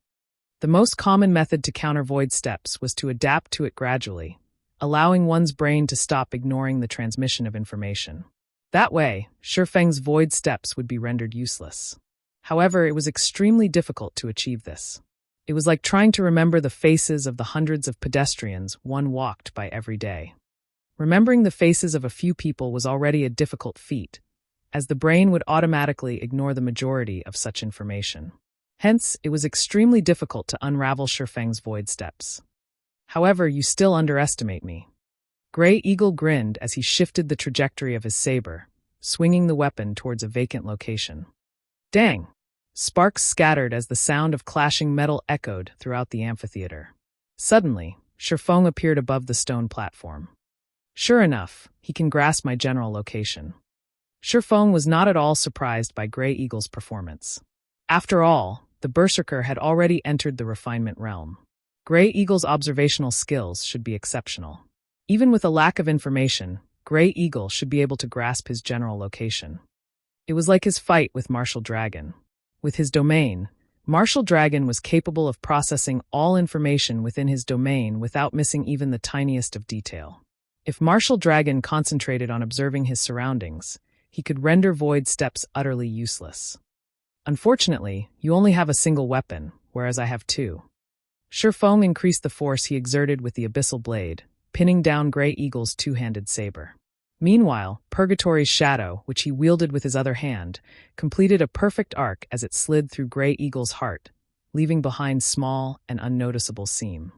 S1: The most common method to counter Void Steps was to adapt to it gradually, allowing one's brain to stop ignoring the transmission of information. That way, Shifeng's Void Steps would be rendered useless. However, it was extremely difficult to achieve this. It was like trying to remember the faces of the hundreds of pedestrians one walked by every day. Remembering the faces of a few people was already a difficult feat, as the brain would automatically ignore the majority of such information. Hence, it was extremely difficult to unravel Shifeng's Void Steps. However, you still underestimate me. Grey Eagle grinned as he shifted the trajectory of his saber, swinging the weapon towards a vacant location. Dang! Sparks scattered as the sound of clashing metal echoed throughout the amphitheater. Suddenly, Shifeng appeared above the stone platform. Sure enough, he can grasp my general location. Shifeng was not at all surprised by Grey Eagle's performance. After all, the berserker had already entered the refinement realm. Grey Eagle's observational skills should be exceptional. Even with a lack of information, Grey Eagle should be able to grasp his general location. It was like his fight with Martial Dragon. With his domain, Martial Dragon was capable of processing all information within his domain without missing even the tiniest of detail. If Martial Dragon concentrated on observing his surroundings, he could render Void Steps utterly useless. Unfortunately, you only have a single weapon, whereas I have two. Shifeng increased the force he exerted with the abyssal blade, pinning down Grey Eagle's two-handed saber. Meanwhile, Purgatory's shadow, which he wielded with his other hand, completed a perfect arc as it slid through Grey Eagle's heart, leaving behind small and unnoticeable seam.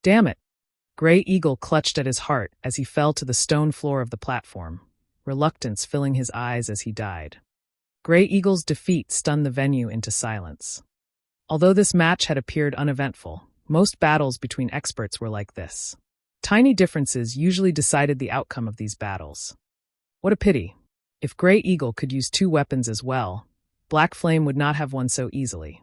S1: Damn it! Grey Eagle clutched at his heart as he fell to the stone floor of the platform, reluctance filling his eyes as he died. Grey Eagle's defeat stunned the venue into silence. Although this match had appeared uneventful, most battles between experts were like this. Tiny differences usually decided the outcome of these battles. What a pity. If Grey Eagle could use two weapons as well, Black Flame would not have won so easily.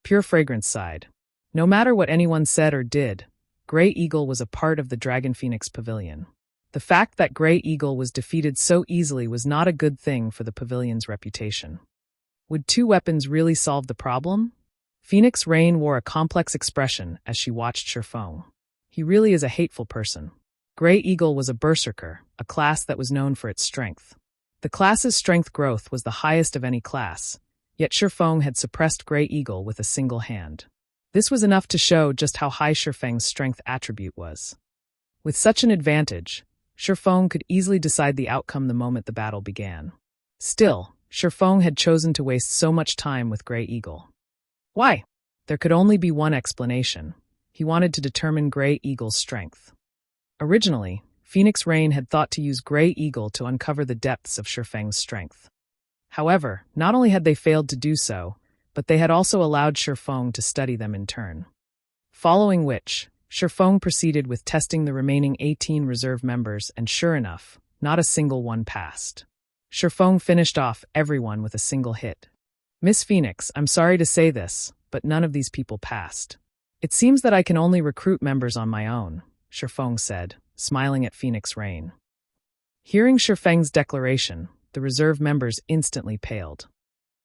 S1: Pure Fragrance sighed. No matter what anyone said or did, Grey Eagle was a part of the Dragon Phoenix Pavilion. The fact that Grey Eagle was defeated so easily was not a good thing for the pavilion's reputation. Would two weapons really solve the problem? Phoenix Rain wore a complex expression as she watched Shifeng. He really is a hateful person. Grey Eagle was a berserker, a class that was known for its strength. The class's strength growth was the highest of any class, yet Shifeng had suppressed Grey Eagle with a single hand. This was enough to show just how high Shifeng's strength attribute was. With such an advantage, Shifeng could easily decide the outcome the moment the battle began. Still, Shifeng had chosen to waste so much time with Grey Eagle. Why? There could only be one explanation. He wanted to determine Grey Eagle's strength. Originally, Phoenix Rain had thought to use Grey Eagle to uncover the depths of Shifeng's strength. However, not only had they failed to do so, but they had also allowed Shifeng to study them in turn. Following which, Shifeng proceeded with testing the remaining 18 reserve members, and sure enough, not a single one passed. Shifeng finished off everyone with a single hit. Miss Phoenix, I'm sorry to say this, but none of these people passed. It seems that I can only recruit members on my own, Shifeng said, smiling at Phoenix Rain. Hearing Shifeng's declaration, the reserve members instantly paled.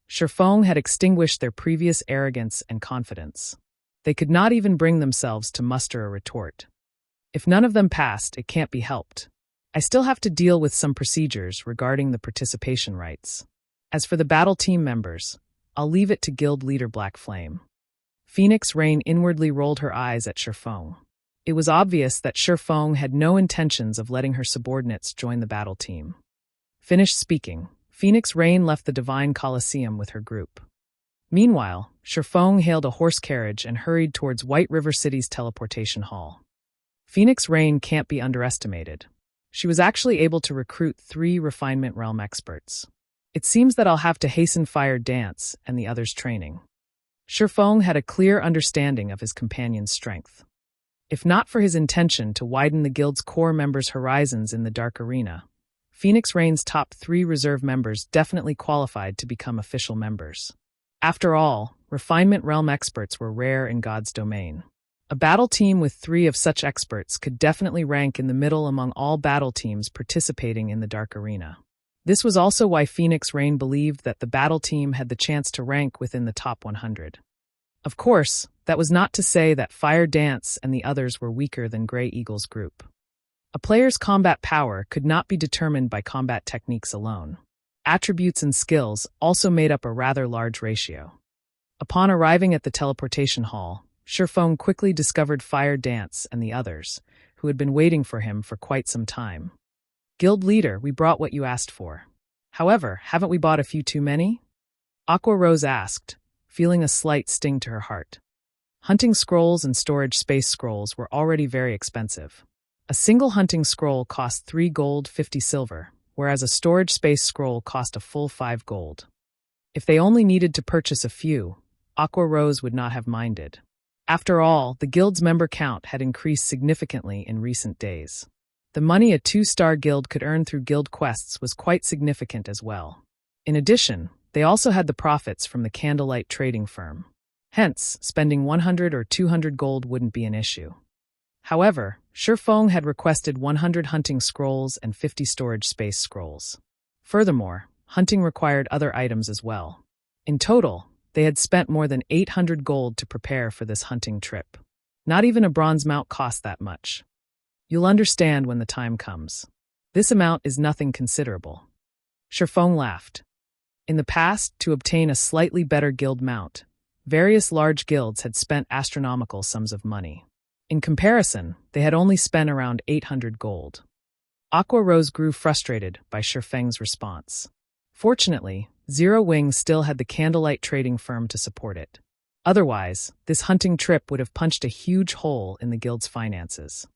S1: Shifeng had extinguished their previous arrogance and confidence. They could not even bring themselves to muster a retort. If none of them passed, it can't be helped. I still have to deal with some procedures regarding the participation rights. As for the battle team members, I'll leave it to guild leader Black Flame. Phoenix Rain inwardly rolled her eyes at Shifeng. It was obvious that Shifeng had no intentions of letting her subordinates join the battle team. Finished speaking, Phoenix Rain left the Divine Colosseum with her group. Meanwhile, Shifeng hailed a horse carriage and hurried towards White River City's teleportation hall. Phoenix Rain can't be underestimated. She was actually able to recruit 3 Refinement Realm experts. It seems that I'll have to hasten Fire Dance and the others' training. Shifeng had a clear understanding of his companion's strength. If not for his intention to widen the guild's core members' horizons in the Dark Arena, Phoenix Rain's top 3 reserve members definitely qualified to become official members. After all, Refinement Realm experts were rare in God's domain. A battle team with 3 of such experts could definitely rank in the middle among all battle teams participating in the Dark Arena. This was also why Phoenix Rain believed that the battle team had the chance to rank within the top 100. Of course, that was not to say that Fire Dance and the others were weaker than Grey Eagle's group. A player's combat power could not be determined by combat techniques alone. Attributes and skills also made up a rather large ratio. Upon arriving at the teleportation hall, Shifeng quickly discovered Fire Dance and the others, who had been waiting for him for quite some time. Guild leader, we brought what you asked for. However, haven't we bought a few too many? Aqua Rose asked, feeling a slight sting to her heart. Hunting scrolls and storage space scrolls were already very expensive. A single hunting scroll cost 3 gold, 50 silver, whereas a storage space scroll cost a full 5 gold. If they only needed to purchase a few, Aqua Rose would not have minded. After all, the guild's member count had increased significantly in recent days. The money a 2-star guild could earn through guild quests was quite significant as well. In addition, they also had the profits from the Candlelight trading firm. Hence, spending 100 or 200 gold wouldn't be an issue. However, Shifeng had requested 100 hunting scrolls and 50 storage space scrolls. Furthermore, hunting required other items as well. In total, they had spent more than 800 gold to prepare for this hunting trip. Not even a bronze mount cost that much. You'll understand when the time comes. This amount is nothing considerable. Shifeng laughed. In the past, to obtain a slightly better guild mount, various large guilds had spent astronomical sums of money. In comparison, they had only spent around 800 gold. Aqua Rose grew frustrated by Shifeng's response. Fortunately, Zero Wing still had the Candlelight trading firm to support it. Otherwise, this hunting trip would have punched a huge hole in the guild's finances.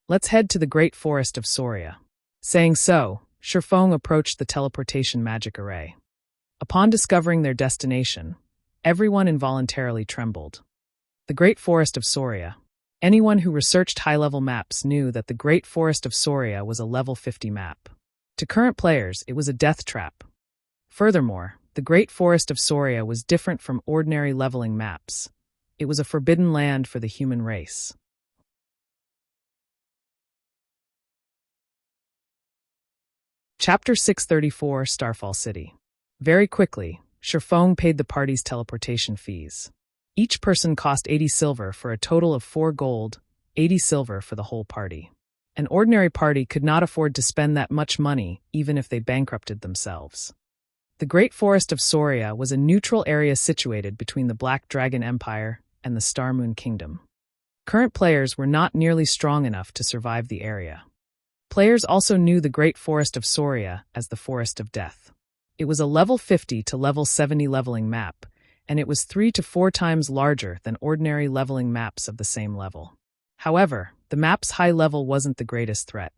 S1: Let's head to the Great Forest of Soria. Saying so, Shifeng approached the teleportation magic array. Upon discovering their destination, everyone involuntarily trembled. The Great Forest of Soria. Anyone who researched high-level maps knew that the Great Forest of Soria was a level 50 map. To current players, it was a death trap. Furthermore, the Great Forest of Soria was different from ordinary leveling maps. It was a forbidden land for the human race. Chapter 634, Starfall City. Very quickly, Shifeng paid the party's teleportation fees. Each person cost 80 silver for a total of 4 gold, 80 silver for the whole party. An ordinary party could not afford to spend that much money even if they bankrupted themselves. The Great Forest of Soria was a neutral area situated between the Black Dragon Empire and the Star Moon Kingdom. Current players were not nearly strong enough to survive the area. Players also knew the Great Forest of Soria as the Forest of Death. It was a level 50 to level 70 leveling map, and it was 3 to 4 times larger than ordinary leveling maps of the same level. However, the map's high level wasn't the greatest threat.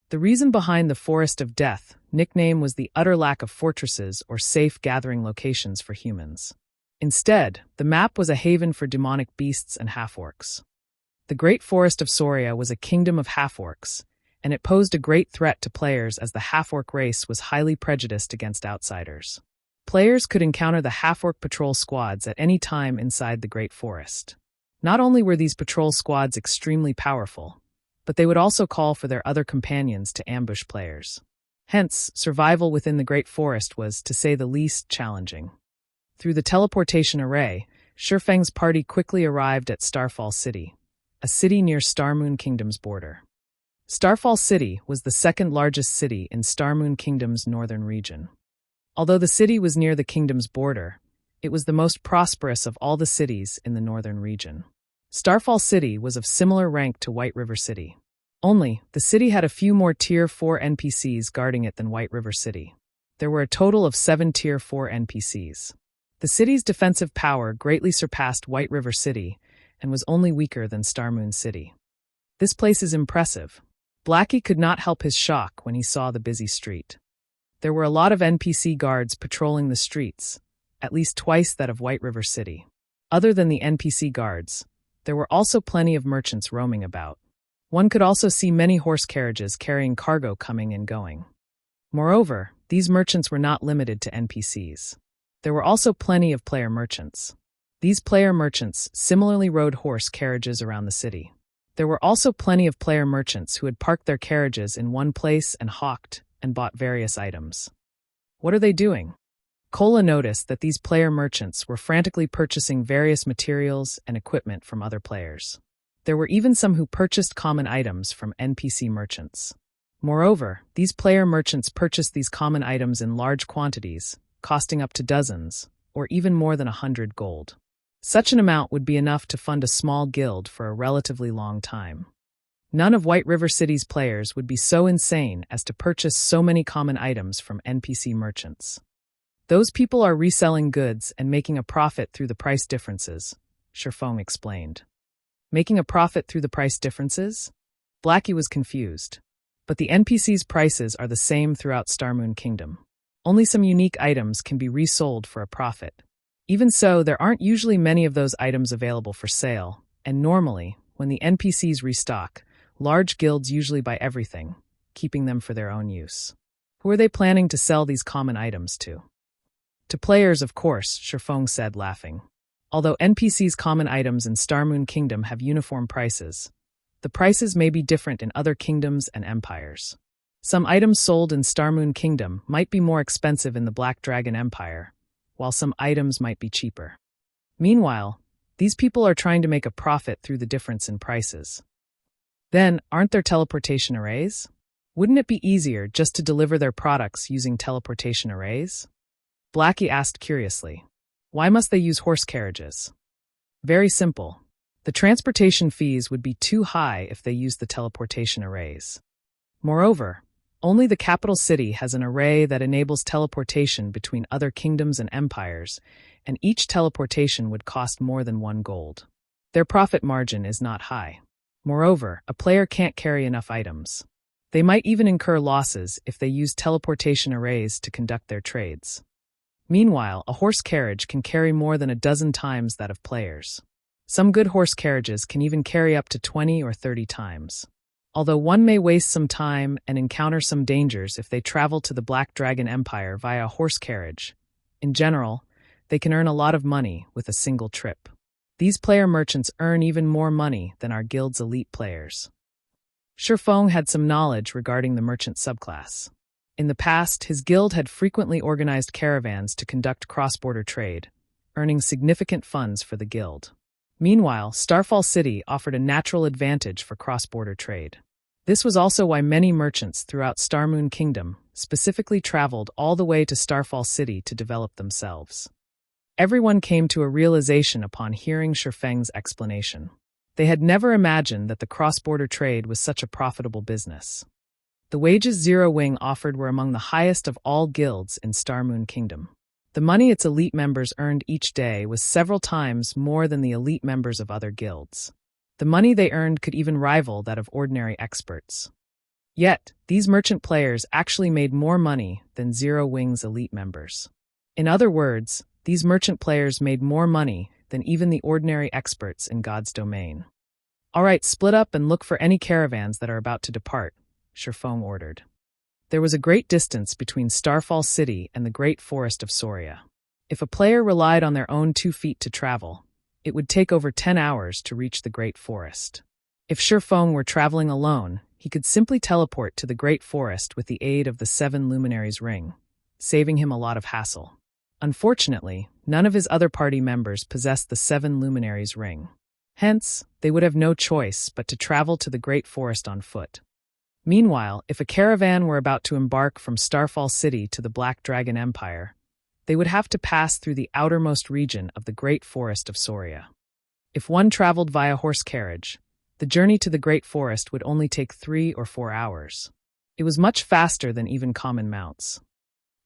S1: The reason behind the Forest of Death nickname was the utter lack of fortresses or safe gathering locations for humans. Instead, the map was a haven for demonic beasts and half-orcs. The Great Forest of Soria was a kingdom of half-orcs, and it posed a great threat to players as the half-orc race was highly prejudiced against outsiders. Players could encounter the half-orc patrol squads at any time inside the Great Forest. Not only were these patrol squads extremely powerful, but they would also call for their other companions to ambush players. Hence, survival within the Great Forest was, to say the least, challenging. Through the teleportation array, Shifeng's party quickly arrived at Starfall City, a city near Star Moon Kingdom's border. Starfall City was the second largest city in Star Moon Kingdom's northern region. Although the city was near the kingdom's border, it was the most prosperous of all the cities in the northern region. Starfall City was of similar rank to White River City. Only, the city had a few more Tier 4 NPCs guarding it than White River City. There were a total of 7 Tier 4 NPCs. The city's defensive power greatly surpassed White River City and was only weaker than Star Moon City. This place is impressive. Blackie could not help his shock when he saw the busy street. There were a lot of NPC guards patrolling the streets, at least twice that of White River City. Other than the NPC guards, there were also plenty of merchants roaming about. One could also see many horse carriages carrying cargo coming and going. Moreover, these merchants were not limited to NPCs. There were also plenty of player merchants. These player merchants similarly rode horse carriages around the city. There were also plenty of player merchants who had parked their carriages in one place and hawked and bought various items. What are they doing? Kola noticed that these player merchants were frantically purchasing various materials and equipment from other players. There were even some who purchased common items from NPC merchants. Moreover, these player merchants purchased these common items in large quantities, costing up to dozens, or even more than 100 gold. Such an amount would be enough to fund a small guild for a relatively long time. None of White River City's players would be so insane as to purchase so many common items from NPC merchants. Those people are reselling goods and making a profit through the price differences, Shifeng explained. Making a profit through the price differences? Blackie was confused. But the NPC's prices are the same throughout Star Moon Kingdom. Only some unique items can be resold for a profit. Even so, there aren't usually many of those items available for sale, and normally, when the NPCs restock, large guilds usually buy everything, keeping them for their own use. Who are they planning to sell these common items to? To players, of course, Shifeng said, laughing. Although NPCs' common items in Star Moon Kingdom have uniform prices, the prices may be different in other kingdoms and empires. Some items sold in Star Moon Kingdom might be more expensive in the Black Dragon Empire, while some items might be cheaper. Meanwhile, these people are trying to make a profit through the difference in prices. Then, aren't there teleportation arrays? Wouldn't it be easier just to deliver their products using teleportation arrays? Blackie asked curiously. Why must they use horse carriages? Very simple. The transportation fees would be too high if they used the teleportation arrays. Moreover, only the capital city has an array that enables teleportation between other kingdoms and empires, and each teleportation would cost more than 1 gold. Their profit margin is not high. Moreover, a player can't carry enough items. They might even incur losses if they use teleportation arrays to conduct their trades. Meanwhile, a horse carriage can carry more than a dozen times that of players. Some good horse carriages can even carry up to 20 or 30 times. Although one may waste some time and encounter some dangers if they travel to the Black Dragon Empire via a horse carriage, in general, they can earn a lot of money with a single trip. These player merchants earn even more money than our guild's elite players. Shifeng had some knowledge regarding the merchant subclass. In the past, his guild had frequently organized caravans to conduct cross-border trade, earning significant funds for the guild. Meanwhile, Starfall City offered a natural advantage for cross-border trade. This was also why many merchants throughout Starmoon Kingdom specifically traveled all the way to Starfall City to develop themselves. Everyone came to a realization upon hearing Shifeng's explanation. They had never imagined that the cross-border trade was such a profitable business. The wages Zero Wing offered were among the highest of all guilds in Starmoon Kingdom. The money its elite members earned each day was several times more than the elite members of other guilds. The money they earned could even rival that of ordinary experts. Yet, these merchant players actually made more money than Zero Wing's elite members. In other words, these merchant players made more money than even the ordinary experts in God's domain. All right, split up and look for any caravans that are about to depart, Shifeng ordered. There was a great distance between Starfall City and the Great Forest of Soria. If a player relied on their own 2 feet to travel, it would take over 10 hours to reach the Great Forest. If Shifeng were traveling alone, he could simply teleport to the Great Forest with the aid of the 7 Luminaries ring, saving him a lot of hassle. Unfortunately, none of his other party members possessed the 7 Luminaries ring. Hence, they would have no choice but to travel to the Great Forest on foot. Meanwhile, if a caravan were about to embark from Starfall City to the Black Dragon Empire, they would have to pass through the outermost region of the Great Forest of Soria. If one traveled via horse carriage, the journey to the Great Forest would only take 3 or 4 hours. It was much faster than even common mounts.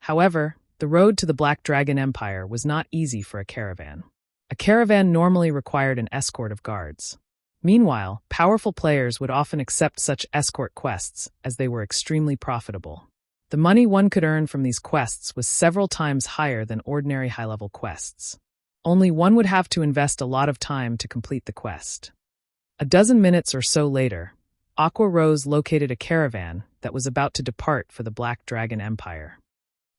S1: However, the road to the Black Dragon Empire was not easy for a caravan. A caravan normally required an escort of guards. Meanwhile, powerful players would often accept such escort quests as they were extremely profitable. The money one could earn from these quests was several times higher than ordinary high-level quests. Only one would have to invest a lot of time to complete the quest. A dozen minutes or so later, Aqua Rose located a caravan that was about to depart for the Black Dragon Empire.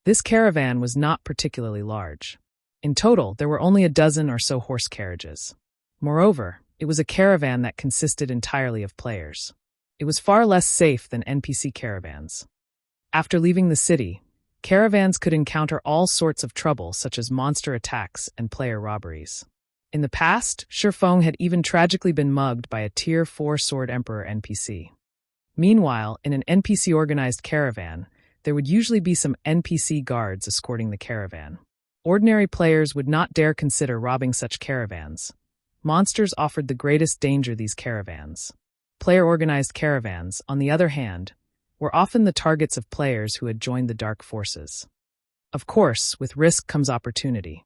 S1: This caravan was not particularly large. In total, there were only a dozen or so horse carriages. Moreover, it was a caravan that consisted entirely of players. It was far less safe than NPC caravans. After leaving the city, caravans could encounter all sorts of trouble such as monster attacks and player robberies. In the past, Shifeng had even tragically been mugged by a Tier 4 Sword Emperor NPC. Meanwhile, in an NPC-organized caravan, there would usually be some NPC guards escorting the caravan. Ordinary players would not dare consider robbing such caravans. Monsters offered the greatest danger these caravans. Player-organized caravans, on the other hand, were often the targets of players who had joined the dark forces. Of course, with risk comes opportunity.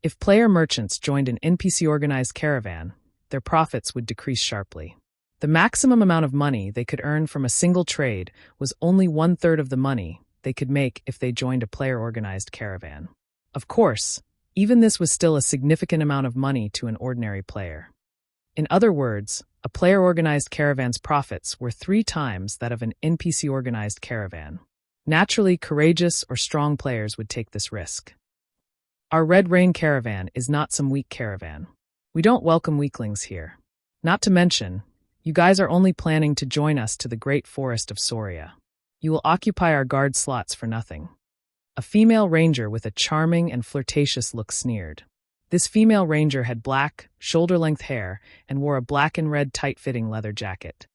S1: If player merchants joined an NPC-organized caravan, their profits would decrease sharply. The maximum amount of money they could earn from a single trade was only 1/3 of the money they could make if they joined a player-organized caravan. Of course, even this was still a significant amount of money to an ordinary player. In other words, a player-organized caravan's profits were 3 times that of an NPC-organized caravan. Naturally, courageous or strong players would take this risk. Our Red Rain caravan is not some weak caravan. We don't welcome weaklings here. Not to mention, you guys are only planning to join us to the Great Forest of Soria. You will occupy our guard slots for nothing. A female ranger with a charming and flirtatious look sneered. This female ranger had black, shoulder-length hair and wore a black and red tight-fitting leather jacket.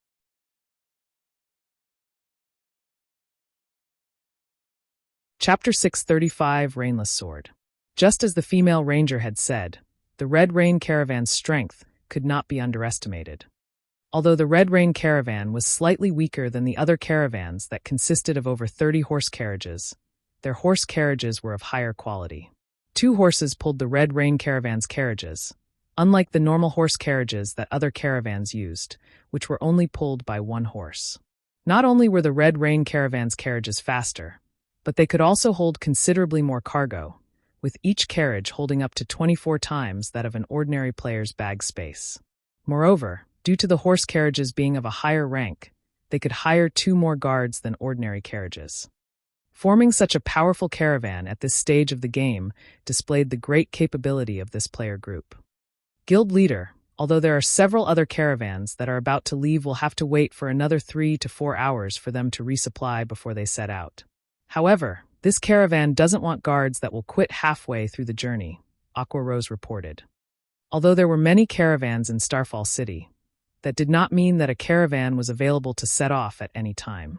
S1: Chapter 635, Rainless Sword. Just as the female ranger had said, the Red Rain Caravan's strength could not be underestimated. Although the Red Rain Caravan was slightly weaker than the other caravans that consisted of over 30 horse carriages, their horse carriages were of higher quality. 2 horses pulled the Red Rain Caravan's carriages, unlike the normal horse carriages that other caravans used, which were only pulled by 1 horse. Not only were the Red Rain Caravan's carriages faster, but they could also hold considerably more cargo, with each carriage holding up to 24 times that of an ordinary player's bag space. Moreover, due to the horse carriages being of a higher rank, they could hire 2 more guards than ordinary carriages. Forming such a powerful caravan at this stage of the game displayed the great capability of this player group. Guild Leader, although there are several other caravans that are about to leave, will have to wait for another 3 to 4 hours for them to resupply before they set out. However, this caravan doesn't want guards that will quit halfway through the journey, Aqua Rose reported. Although there were many caravans in Starfall City, that did not mean that a caravan was available to set off at any time.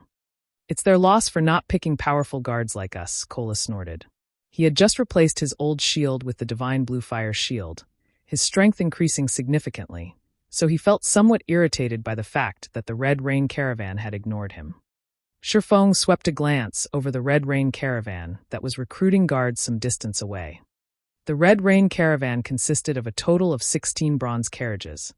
S1: It's their loss for not picking powerful guards like us, Cola snorted. He had just replaced his old shield with the divine Bluefire shield, his strength increasing significantly, so he felt somewhat irritated by the fact that the Red Rain Caravan had ignored him. Shifeng swept a glance over the Red Rain Caravan that was recruiting guards some distance away. The Red Rain Caravan consisted of a total of 16 bronze carriages,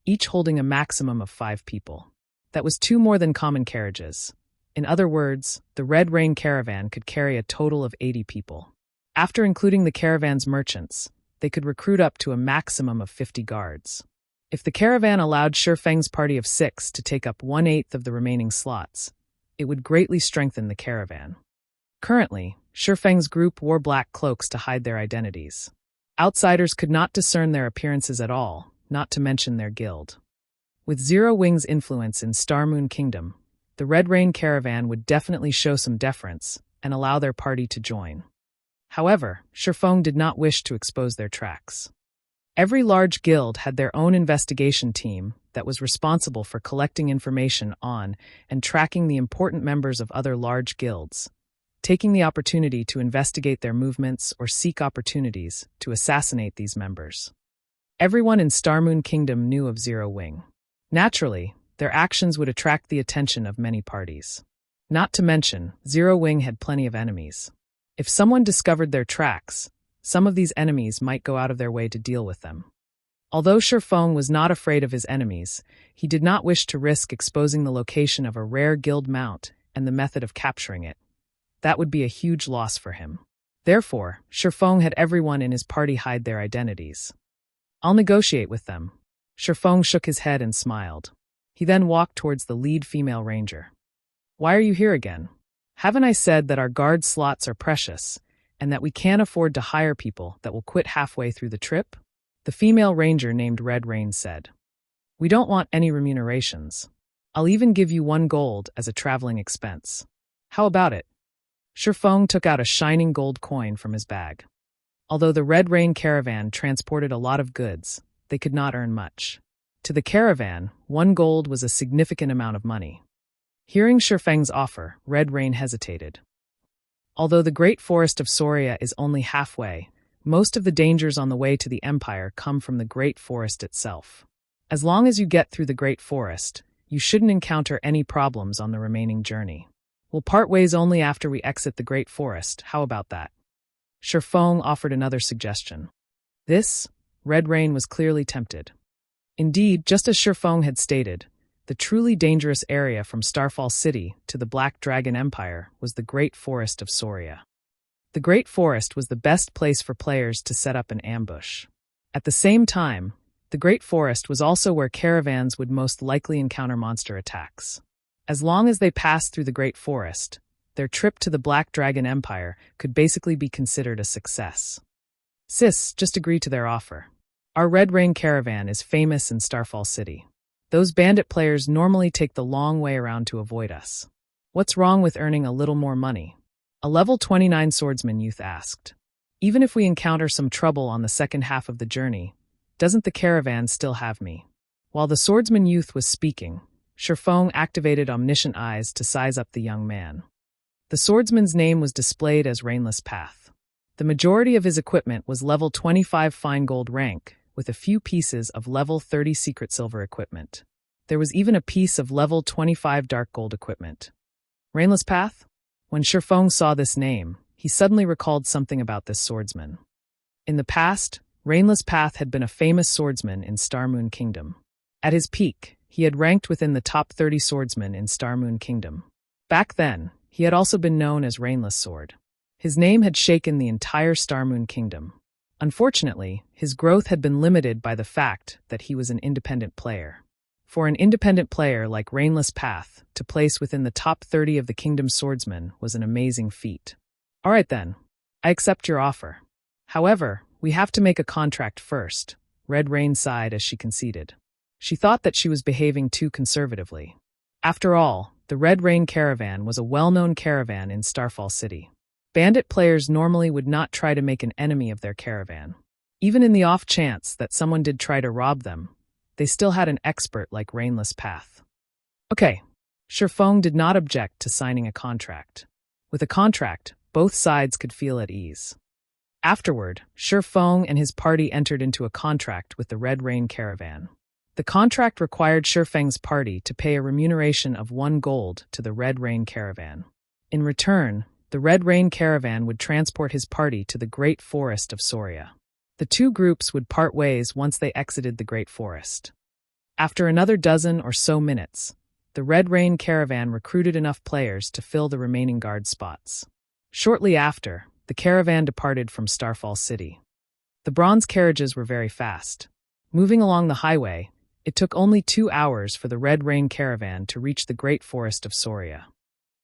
S1: each holding a maximum of 5 people. That was 2 more than common carriages. In other words, the Red Rain Caravan could carry a total of 80 people. After including the caravan's merchants, they could recruit up to a maximum of 50 guards. If the caravan allowed Shifeng's party of 6 to take up 1/8 of the remaining slots, it would greatly strengthen the caravan. Currently, Shifeng's group wore black cloaks to hide their identities. Outsiders could not discern their appearances at all, not to mention their guild. With Zero Wing's influence in Star Moon Kingdom, the Red Rain Caravan would definitely show some deference and allow their party to join. However, Shifeng did not wish to expose their tracks. Every large guild had their own investigation team that was responsible for collecting information on and tracking the important members of other large guilds, taking the opportunity to investigate their movements or seek opportunities to assassinate these members. Everyone in Star Moon Kingdom knew of Zero Wing. Naturally, their actions would attract the attention of many parties. Not to mention, Zero Wing had plenty of enemies. If someone discovered their tracks, some of these enemies might go out of their way to deal with them. Although Shifeng was not afraid of his enemies, he did not wish to risk exposing the location of a rare guild mount and the method of capturing it. That would be a huge loss for him. Therefore, Shifeng had everyone in his party hide their identities. "I'll negotiate with them." Shifeng shook his head and smiled. He then walked towards the lead female ranger. "Why are you here again? Haven't I said that our guard slots are precious, and that we can't afford to hire people that will quit halfway through the trip?" The female ranger named Red Rain said. "We don't want any remunerations. I'll even give you 1 gold as a traveling expense. How about it?" Shifeng took out a shining gold coin from his bag. Although the Red Rain Caravan transported a lot of goods, they could not earn much. To the caravan, 1 gold was a significant amount of money. Hearing Shifeng's offer, Red Rain hesitated. Although the Great Forest of Soria is only halfway, most of the dangers on the way to the Empire come from the Great Forest itself. As long as you get through the Great Forest, you shouldn't encounter any problems on the remaining journey. We'll part ways only after we exit the Great Forest. How about that? Shifeng offered another suggestion. This, Red Rain was clearly tempted. Indeed, just as Shifeng had stated, the truly dangerous area from Starfall City to the Black Dragon Empire was the Great Forest of Soria. The Great Forest was the best place for players to set up an ambush. At the same time, the Great Forest was also where caravans would most likely encounter monster attacks. As long as they passed through the Great Forest, their trip to the Black Dragon Empire could basically be considered a success. Sis, just agree to their offer. Our Red Rain Caravan is famous in Starfall City. Those bandit players normally take the long way around to avoid us. What's wrong with earning a little more money? A level 29 swordsman youth asked. Even if we encounter some trouble on the second half of the journey, doesn't the caravan still have me? While the swordsman youth was speaking, Shifeng activated omniscient eyes to size up the young man. The swordsman's name was displayed as Rainless Path. The majority of his equipment was level 25 fine gold rank, with a few pieces of level 30 secret silver equipment. There was even a piece of level 25 dark gold equipment. Rainless Path? When Shifeng saw this name, he suddenly recalled something about this swordsman. In the past, Rainless Path had been a famous swordsman in Star Moon Kingdom. At his peak, he had ranked within the top 30 swordsmen in Star Moon Kingdom. Back then, he had also been known as Rainless Sword. His name had shaken the entire Star Moon Kingdom. Unfortunately, his growth had been limited by the fact that he was an independent player. For an independent player like Rainless Path to place within the top 30 of the Kingdom's swordsmen was an amazing feat. All right then, I accept your offer. However, we have to make a contract first, Red Rain sighed as she conceded. She thought that she was behaving too conservatively. After all, the Red Rain Caravan was a well-known caravan in Starfall City. Bandit players normally would not try to make an enemy of their caravan. Even in the off chance that someone did try to rob them, they still had an expert like Rainless Path. Okay, Shifeng did not object to signing a contract. With a contract, both sides could feel at ease. Afterward, Shifeng and his party entered into a contract with the Red Rain Caravan. The contract required Shifeng's party to pay a remuneration of 1 gold to the Red Rain Caravan. In return, the Red Rain Caravan would transport his party to the Great Forest of Soria. The two groups would part ways once they exited the Great Forest. After another dozen or so minutes, the Red Rain Caravan recruited enough players to fill the remaining guard spots. Shortly after, the caravan departed from Starfall City. The bronze carriages were very fast. Moving along the highway, it took only 2 hours for the Red Rain Caravan to reach the Great Forest of Soria.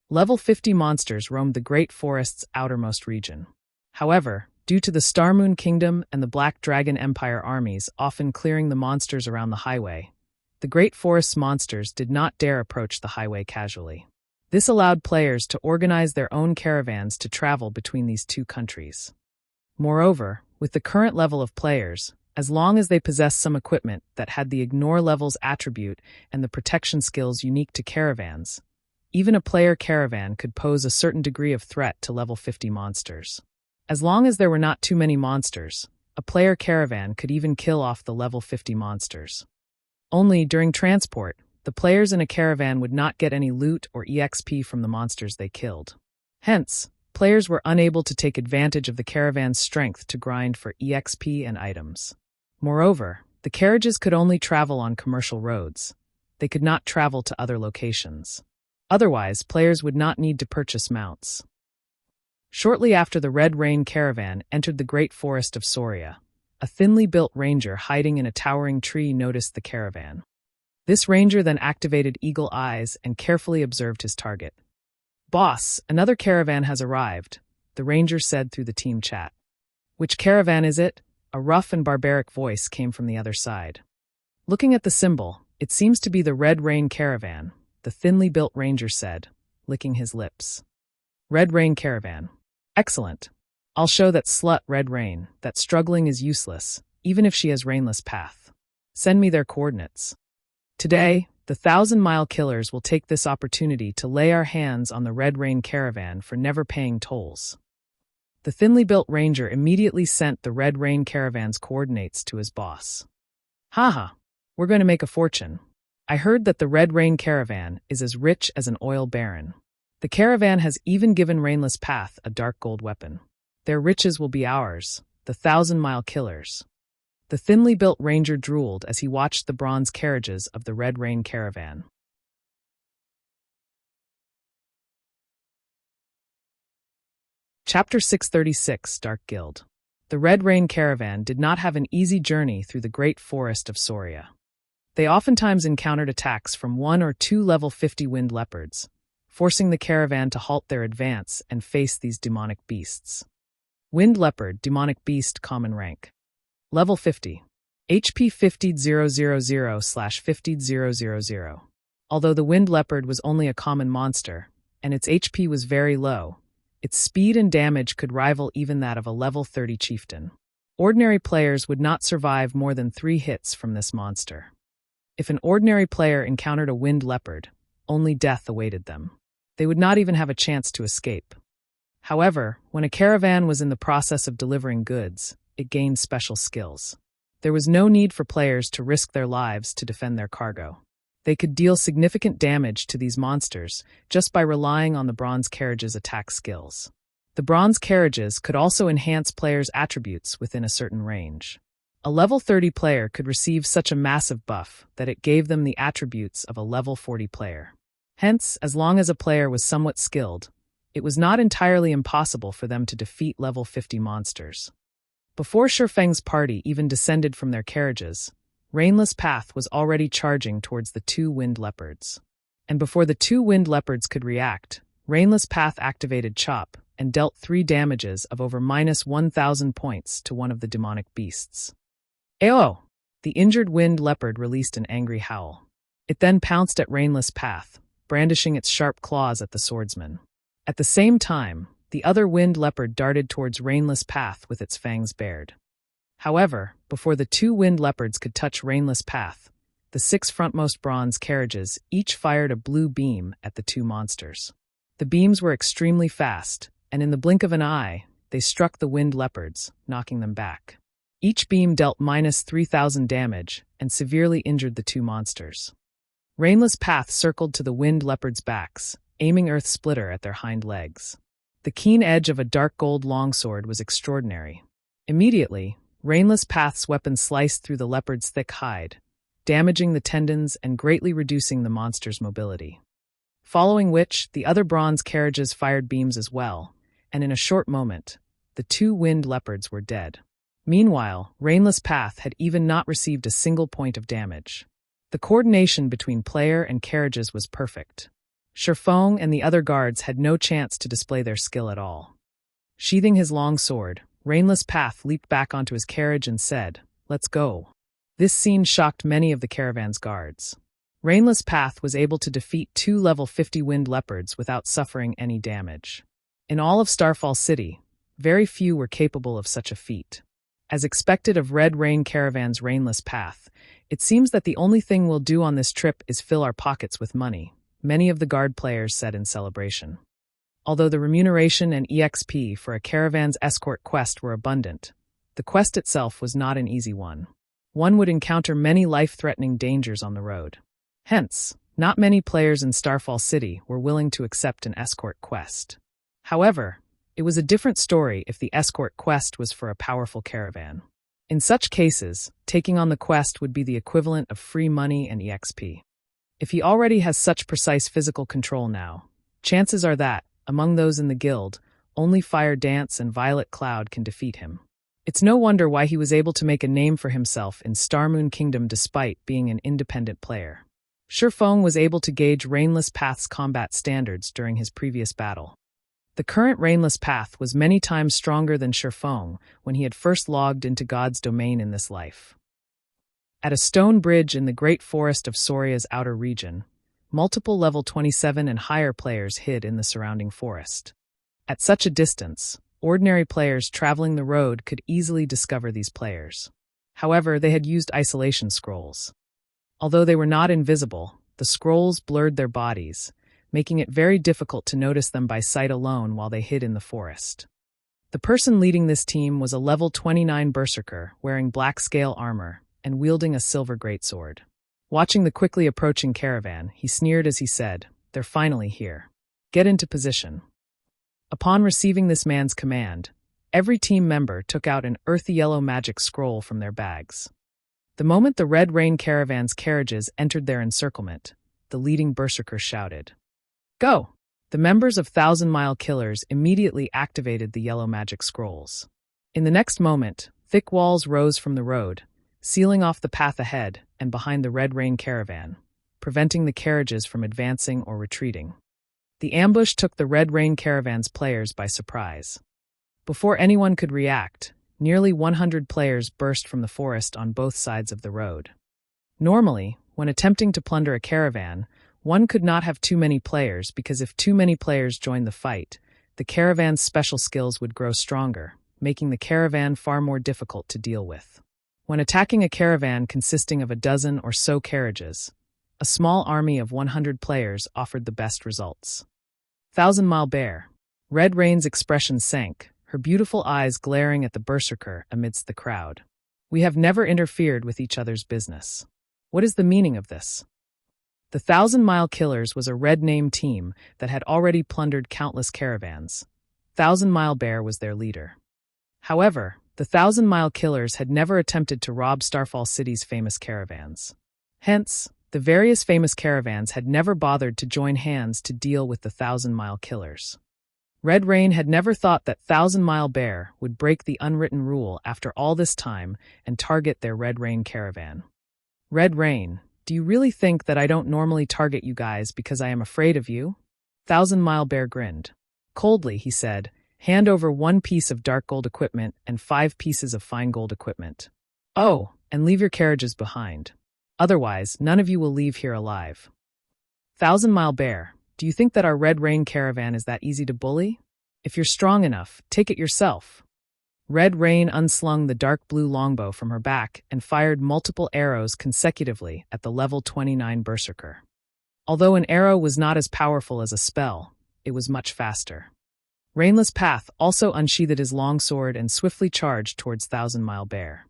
S1: Level 50 monsters roamed the Great Forest's outermost region. However, due to the Star Moon Kingdom and the Black Dragon Empire armies often clearing the monsters around the highway, the Great Forest's monsters did not dare approach the highway casually. This allowed players to organize their own caravans to travel between these two countries. Moreover, with the current level of players, as long as they possessed some equipment that had the Ignore levels attribute and the protection skills unique to caravans, even a player caravan could pose a certain degree of threat to level 50 monsters. As long as there were not too many monsters, a player caravan could even kill off the level 50 monsters. Only during transport, the players in a caravan would not get any loot or EXP from the monsters they killed. Hence, players were unable to take advantage of the caravan's strength to grind for EXP and items. Moreover, the carriages could only travel on commercial roads. They could not travel to other locations. Otherwise, players would not need to purchase mounts. Shortly after the Red Rain Caravan entered the Great Forest of Soria, a thinly built ranger hiding in a towering tree noticed the caravan. This ranger then activated Eagle Eyes and carefully observed his target. "Boss, another caravan has arrived," the ranger said through the team chat. "Which caravan is it?" A rough and barbaric voice came from the other side. Looking at the symbol, it seems to be the Red Rain Caravan, the thinly built ranger said, licking his lips. Red Rain Caravan. Excellent. I'll show that slut Red Rain that struggling is useless, even if she has Rainless Path. Send me their coordinates. Today, the 1,000-mile killers will take this opportunity to lay our hands on the Red Rain Caravan for never paying tolls. The thinly built ranger immediately sent the Red Rain Caravan's coordinates to his boss. Haha, we're going to make a fortune. I heard that the Red Rain Caravan is as rich as an oil baron. The caravan has even given Rainless Path a dark gold weapon. Their riches will be ours, the 1,000-mile killers. The thinly built ranger drooled as he watched the bronze carriages of the Red Rain Caravan. Chapter 636, Dark Guild. The Red Rain Caravan did not have an easy journey through the Great Forest of Soria. They oftentimes encountered attacks from 1 or 2 level 50 wind leopards, forcing the caravan to halt their advance and face these demonic beasts. Wind leopard, demonic beast, common rank. Level 50. HP 50000/50000. Although the wind leopard was only a common monster, and its HP was very low, its speed and damage could rival even that of a level 30 chieftain. Ordinary players would not survive more than 3 hits from this monster. If an ordinary player encountered a wind leopard, only death awaited them. They would not even have a chance to escape. However, when a caravan was in the process of delivering goods, it gained special skills. There was no need for players to risk their lives to defend their cargo. They could deal significant damage to these monsters just by relying on the bronze carriage's attack skills. The bronze carriages could also enhance players' attributes within a certain range. A level 30 player could receive such a massive buff that it gave them the attributes of a level 40 player. Hence, as long as a player was somewhat skilled, it was not entirely impossible for them to defeat level 50 monsters. Before Shifeng's party even descended from their carriages, Rainless Path was already charging towards the two winged leopards. And before the two winged leopards could react, Rainless Path activated Chop and dealt 3 damages of over -1,000 points to one of the demonic beasts. Ayo! The injured winged leopard released an angry howl. It then pounced at Rainless Path, brandishing its sharp claws at the swordsman. At the same time, the other winged leopard darted towards Rainless Path with its fangs bared. However, before the two winged leopards could touch Rainless Path, the 6 frontmost bronze carriages each fired a blue beam at the two monsters. The beams were extremely fast, and in the blink of an eye, they struck the winged leopards, knocking them back. Each beam dealt -3,000 damage and severely injured the two monsters. Rainless Path circled to the winged leopards' backs, aiming Earth Splitter at their hind legs. The keen edge of a dark gold longsword was extraordinary. Immediately, Rainless Path's weapon sliced through the leopard's thick hide, damaging the tendons and greatly reducing the monster's mobility. Following which, the other bronze carriages fired beams as well, and in a short moment, the two winged leopards were dead. Meanwhile, Rainless Path had even not received a single point of damage. The coordination between player and carriages was perfect. Shifeng and the other guards had no chance to display their skill at all. Sheathing his long sword, Rainless Path leaped back onto his carriage and said, "Let's go." This scene shocked many of the caravan's guards. Rainless Path was able to defeat 2 level 50 winged leopards without suffering any damage. In all of Starfall City, very few were capable of such a feat. As expected of Red Rain Caravan's Rainless Path, it seems that the only thing we'll do on this trip is fill our pockets with money, many of the guard players said in celebration. Although the remuneration and EXP for a caravan's escort quest were abundant, the quest itself was not an easy one. One would encounter many life-threatening dangers on the road. Hence, not many players in Starfall City were willing to accept an escort quest. However, it was a different story if the escort quest was for a powerful caravan. In such cases, taking on the quest would be the equivalent of free money and EXP. If he already has such precise physical control now, chances are that, among those in the guild, only Fire Dance and Violet Cloud can defeat him. It's no wonder why he was able to make a name for himself in Starmoon Kingdom despite being an independent player. Shifeng was able to gauge Rainless Path's combat standards during his previous battle. The current Rainless Path was many times stronger than Shifeng when he had first logged into God's domain in this life. At a stone bridge in the great forest of Soria's outer region, multiple level 27 and higher players hid in the surrounding forest. At such a distance, ordinary players traveling the road could easily discover these players. However, they had used isolation scrolls. Although they were not invisible, the scrolls blurred their bodies, making it very difficult to notice them by sight alone while they hid in the forest. The person leading this team was a level 29 berserker wearing black scale armor and wielding a silver greatsword. Watching the quickly approaching caravan, he sneered as he said, "They're finally here. Get into position." Upon receiving this man's command, every team member took out an earthy yellow magic scroll from their bags. The moment the Red Rain Caravan's carriages entered their encirclement, the leading berserker shouted, "Go!" The members of Thousand Mile Killers immediately activated the yellow magic scrolls. In the next moment, thick walls rose from the road, sealing off the path ahead and behind the Red Rain Caravan, preventing the carriages from advancing or retreating. The ambush took the Red Rain Caravan's players by surprise. Before anyone could react, nearly 100 players burst from the forest on both sides of the road. Normally, when attempting to plunder a caravan, one could not have too many players because if too many players joined the fight, the caravan's special skills would grow stronger, making the caravan far more difficult to deal with. When attacking a caravan consisting of a dozen or so carriages, a small army of 100 players offered the best results. Thousand-Mile Bear. Red Rain's expression sank, her beautiful eyes glaring at the berserker amidst the crowd. We have never interfered with each other's business. What is the meaning of this? The Thousand-Mile Killers was a red name team that had already plundered countless caravans. Thousand-Mile Bear was their leader. However, the Thousand-Mile Killers had never attempted to rob Starfall City's famous caravans. Hence, the various famous caravans had never bothered to join hands to deal with the Thousand-Mile Killers. Red Rain had never thought that Thousand-Mile Bear would break the unwritten rule after all this time and target their Red Rain caravan. Red Rain, do you really think that I don't normally target you guys because I am afraid of you? Thousand-Mile Bear grinned. Coldly, he said, hand over 1 piece of dark gold equipment and 5 pieces of fine gold equipment. Oh, and leave your carriages behind. Otherwise, none of you will leave here alive. Thousand-Mile Bear, do you think that our Red Rain caravan is that easy to bully? If you're strong enough, take it yourself. Red Rain unslung the dark blue longbow from her back and fired multiple arrows consecutively at the level 29 berserker. Although an arrow was not as powerful as a spell, it was much faster. Rainless Path also unsheathed his longsword and swiftly charged towards Thousand-Mile Bear.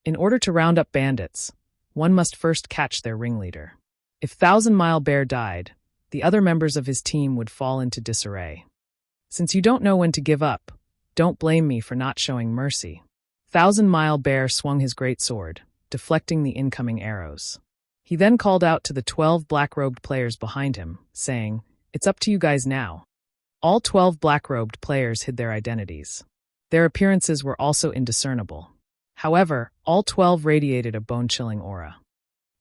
S1: In order to round up bandits, one must first catch their ringleader. If Thousand-Mile Bear died, the other members of his team would fall into disarray. Since you don't know when to give up, don't blame me for not showing mercy. Thousand-Mile Bear swung his great sword, deflecting the incoming arrows. He then called out to the 12 black-robed players behind him, saying, "It's up to you guys now." All 12 black-robed players hid their identities. Their appearances were also indiscernible. However, all 12 radiated a bone-chilling aura.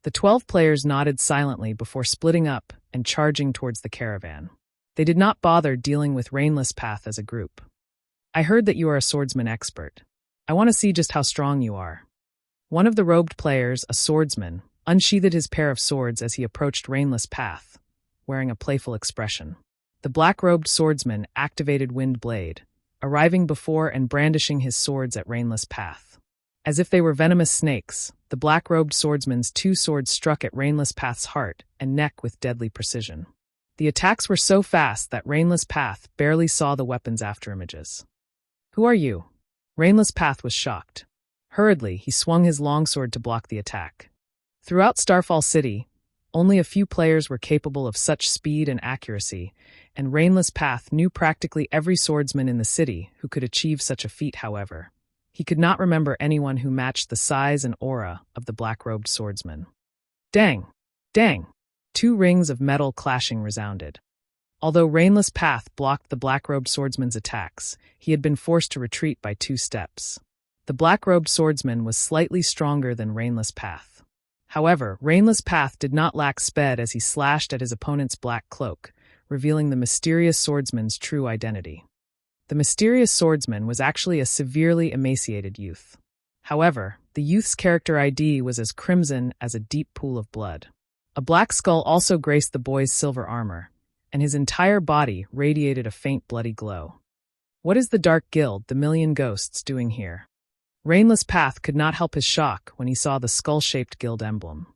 S1: The 12 players nodded silently before splitting up and charging towards the caravan. They did not bother dealing with Rainless Path as a group. I heard that you are a swordsman expert. I want to see just how strong you are. One of the robed players, a swordsman, unsheathed his pair of swords as he approached Rainless Path, wearing a playful expression. The black-robed swordsman activated Wind Blade, arriving before and brandishing his swords at Rainless Path. As if they were venomous snakes, the black-robed swordsman's 2 swords struck at Rainless Path's heart and neck with deadly precision. The attacks were so fast that Rainless Path barely saw the weapon's afterimages. "Who are you?" Rainless Path was shocked. Hurriedly, he swung his longsword to block the attack. Throughout Starfall City, only a few players were capable of such speed and accuracy, and Rainless Path knew practically every swordsman in the city who could achieve such a feat. However, he could not remember anyone who matched the size and aura of the black-robed swordsman. Dang! Dang! 2 rings of metal clashing resounded. Although Rainless Path blocked the black-robed swordsman's attacks, he had been forced to retreat by 2 steps. The black-robed swordsman was slightly stronger than Rainless Path. However, Rainless Path did not lack speed as he slashed at his opponent's black cloak, revealing the mysterious swordsman's true identity. The mysterious swordsman was actually a severely emaciated youth. However, the youth's character ID was as crimson as a deep pool of blood. A black skull also graced the boy's silver armor, and his entire body radiated a faint bloody glow. What is the Dark Guild, the Million Ghosts, doing here? Rainless Path could not help his shock when he saw the skull-shaped guild emblem.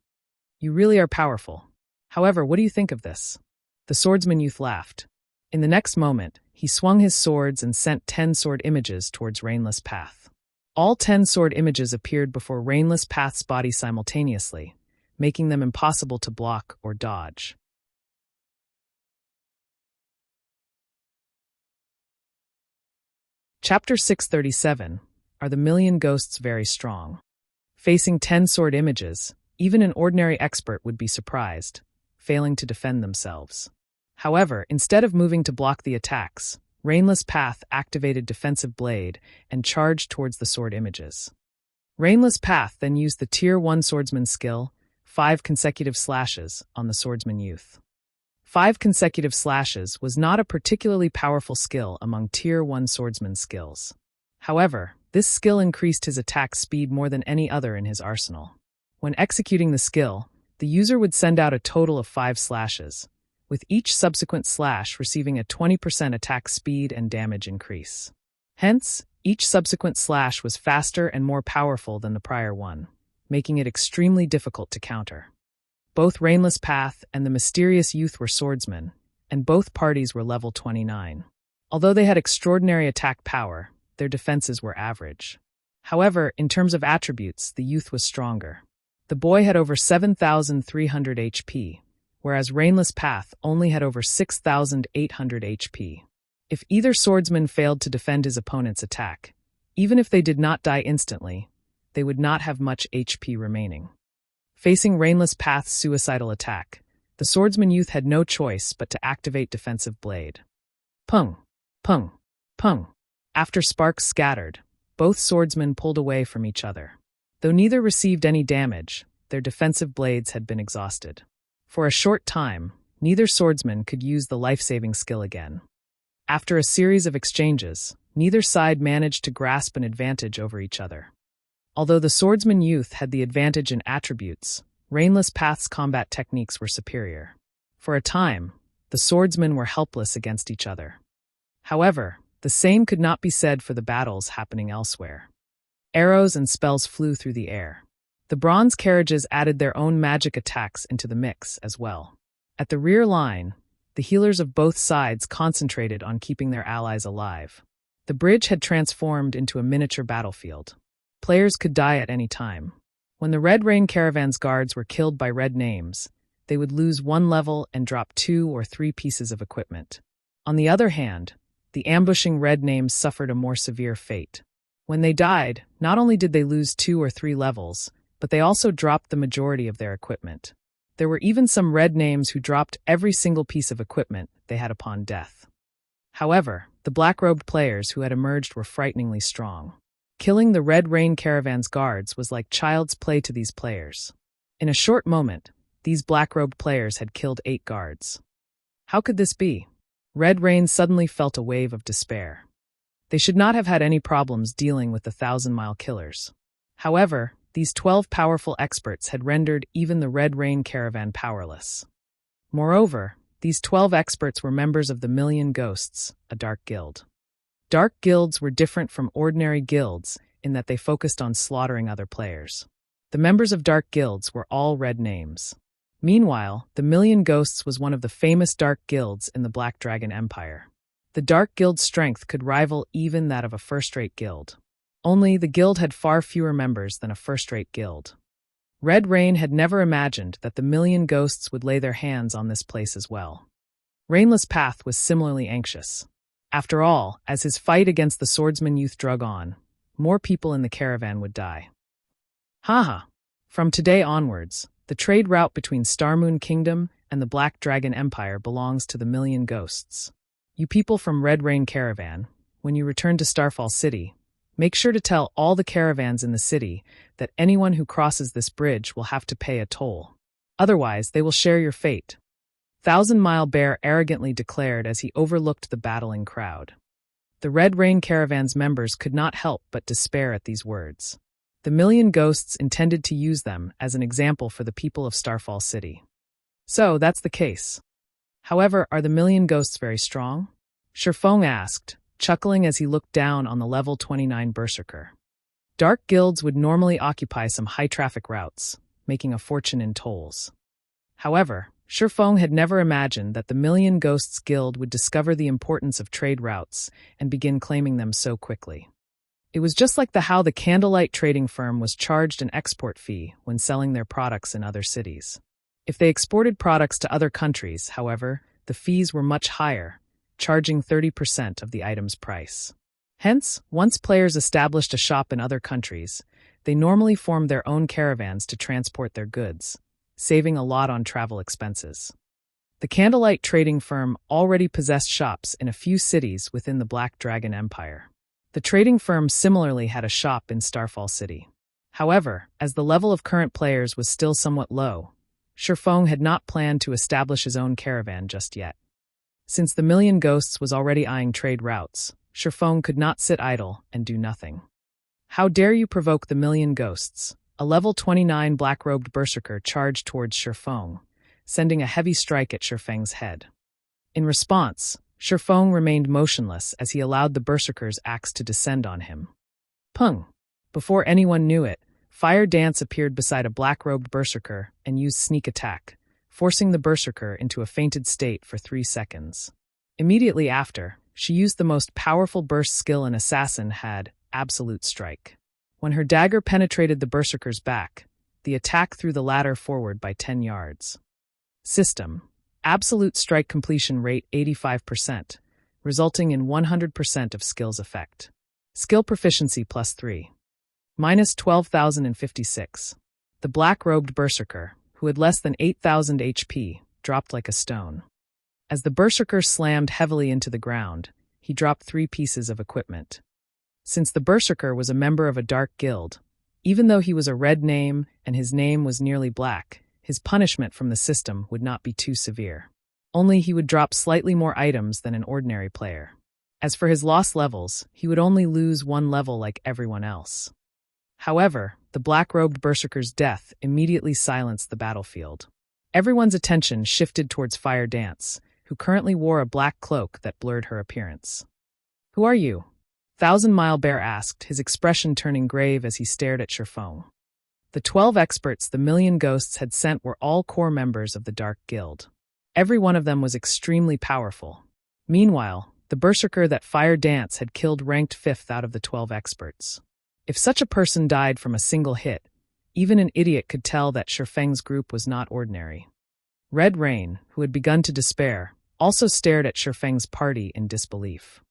S1: You really are powerful. However, what do you think of this? The swordsman youth laughed. In the next moment, he swung his swords and sent 10 sword images towards Rainless Path. All 10 sword images appeared before Rainless Path's body simultaneously, making them impossible to block or dodge. Chapter 637. Are the Million Ghosts very strong? Facing 10 sword images, even an ordinary expert would be surprised, failing to defend themselves. However, instead of moving to block the attacks, Rainless Path activated Defensive Blade and charged towards the sword images. Rainless Path then used the Tier 1 Swordsman skill, 5 consecutive slashes, on the swordsman youth. 5 consecutive slashes was not a particularly powerful skill among Tier 1 Swordsman skills. However, this skill increased his attack speed more than any other in his arsenal. When executing the skill, the user would send out a total of 5 slashes, with each subsequent slash receiving a 20% attack speed and damage increase. Hence, each subsequent slash was faster and more powerful than the prior one, making it extremely difficult to counter. Both Rainless Path and the mysterious youth were swordsmen, and both parties were level 29. Although they had extraordinary attack power, their defenses were average. However, in terms of attributes, the youth was stronger. The boy had over 7,300 HP, whereas Rainless Path only had over 6,800 HP. If either swordsman failed to defend his opponent's attack, even if they did not die instantly, they would not have much HP remaining. Facing Rainless Path's suicidal attack, the swordsman youth had no choice but to activate Defensive Blade. Pung, pung, pung. After sparks scattered, both swordsmen pulled away from each other. Though neither received any damage, their defensive blades had been exhausted. For a short time, neither swordsman could use the life-saving skill again. After a series of exchanges, neither side managed to grasp an advantage over each other. Although the swordsman youth had the advantage in attributes, Rainless Path's combat techniques were superior. For a time, the swordsmen were helpless against each other. However, the same could not be said for the battles happening elsewhere. Arrows and spells flew through the air. The bronze carriages added their own magic attacks into the mix as well. At the rear line, the healers of both sides concentrated on keeping their allies alive. The bridge had transformed into a miniature battlefield. Players could die at any time. When the Red Rain Caravan's guards were killed by red names, they would lose 1 level and drop 2 or 3 pieces of equipment. On the other hand, the ambushing red names suffered a more severe fate. When they died, not only did they lose 2 or 3 levels, but they also dropped the majority of their equipment. There were even some red names who dropped every single piece of equipment they had upon death. However, the black-robed players who had emerged were frighteningly strong. Killing the Red Rain Caravan's guards was like child's play to these players. In a short moment, these black-robed players had killed 8 guards. How could this be? Red Rain suddenly felt a wave of despair. They should not have had any problems dealing with the 1,000-mile killers. However, these 12 powerful experts had rendered even the Red Rain Caravan powerless. Moreover, these 12 experts were members of the Million Ghosts, a dark guild. Dark guilds were different from ordinary guilds in that they focused on slaughtering other players. The members of dark guilds were all red names. Meanwhile, the Million Ghosts was one of the famous dark guilds in the Black Dragon Empire. The Dark Guild's strength could rival even that of a first-rate guild. Only the guild had far fewer members than a first-rate guild. Red Rain had never imagined that the Million Ghosts would lay their hands on this place as well. Rainless Path was similarly anxious. After all, as his fight against the swordsman youth drug on, more people in the caravan would die. Haha! From today onwards, the trade route between Starmoon Kingdom and the Black Dragon Empire belongs to the Million Ghosts. You people from Red Rain Caravan, when you return to Starfall City, make sure to tell all the caravans in the city that anyone who crosses this bridge will have to pay a toll. Otherwise, they will share your fate. 1,000-Mile Bear arrogantly declared as he overlooked the battling crowd. The Red Rain Caravan's members could not help but despair at these words. The Million Ghosts intended to use them as an example for the people of Starfall City. So, that's the case. However, are the Million Ghosts very strong? Shifeng asked, chuckling as he looked down on the level 29 Berserker. Dark guilds would normally occupy some high-traffic routes, making a fortune in tolls. However, Shifeng had never imagined that the Million Ghosts Guild would discover the importance of trade routes and begin claiming them so quickly. It was just like how the Candlelight trading firm was charged an export fee when selling their products in other cities. If they exported products to other countries, however, the fees were much higher, charging 30% of the item's price. Hence, once players established a shop in other countries, they normally formed their own caravans to transport their goods, saving a lot on travel expenses. The Candlelight trading firm already possessed shops in a few cities within the Black Dragon Empire. The trading firm similarly had a shop in Starfall City. However, as the level of current players was still somewhat low, Shifeng had not planned to establish his own caravan just yet. Since the Million Ghosts was already eyeing trade routes, Shifeng could not sit idle and do nothing. How dare you provoke the Million Ghosts? A level 29 black-robed berserker charged towards Shifeng, sending a heavy strike at Shifeng's head. In response, Shifeng remained motionless as he allowed the berserker's axe to descend on him. Pung! Before anyone knew it, Fire Dance appeared beside a black-robed berserker and used sneak attack, forcing the berserker into a fainted state for 3 seconds. Immediately after, she used the most powerful burst skill an assassin had, Absolute Strike. When her dagger penetrated the berserker's back, the attack threw the latter forward by 10 yards. System: Absolute Strike completion rate 85%, resulting in 100% of skill's effect. Skill proficiency +3. Minus 12,056. The black-robed berserker, who had less than 8,000 HP, dropped like a stone. As the berserker slammed heavily into the ground, he dropped 3 pieces of equipment. Since the berserker was a member of a dark guild, even though he was a red name and his name was nearly black, his punishment from the system would not be too severe. Only he would drop slightly more items than an ordinary player. As for his lost levels, he would only lose 1 level like everyone else. However, the black-robed berserker's death immediately silenced the battlefield. Everyone's attention shifted towards Fire Dance, who currently wore a black cloak that blurred her appearance. "Who are you?" Thousand Mile Bear asked, his expression turning grave as he stared at Sherfong. The 12 experts the Million Ghosts had sent were all core members of the Dark Guild. Every one of them was extremely powerful. Meanwhile, the berserker that Fire Dance had killed ranked 5th out of the 12 experts. If such a person died from a single hit, even an idiot could tell that Sherfeng's group was not ordinary. Red Rain, who had begun to despair, also stared at Sherfeng's party in disbelief.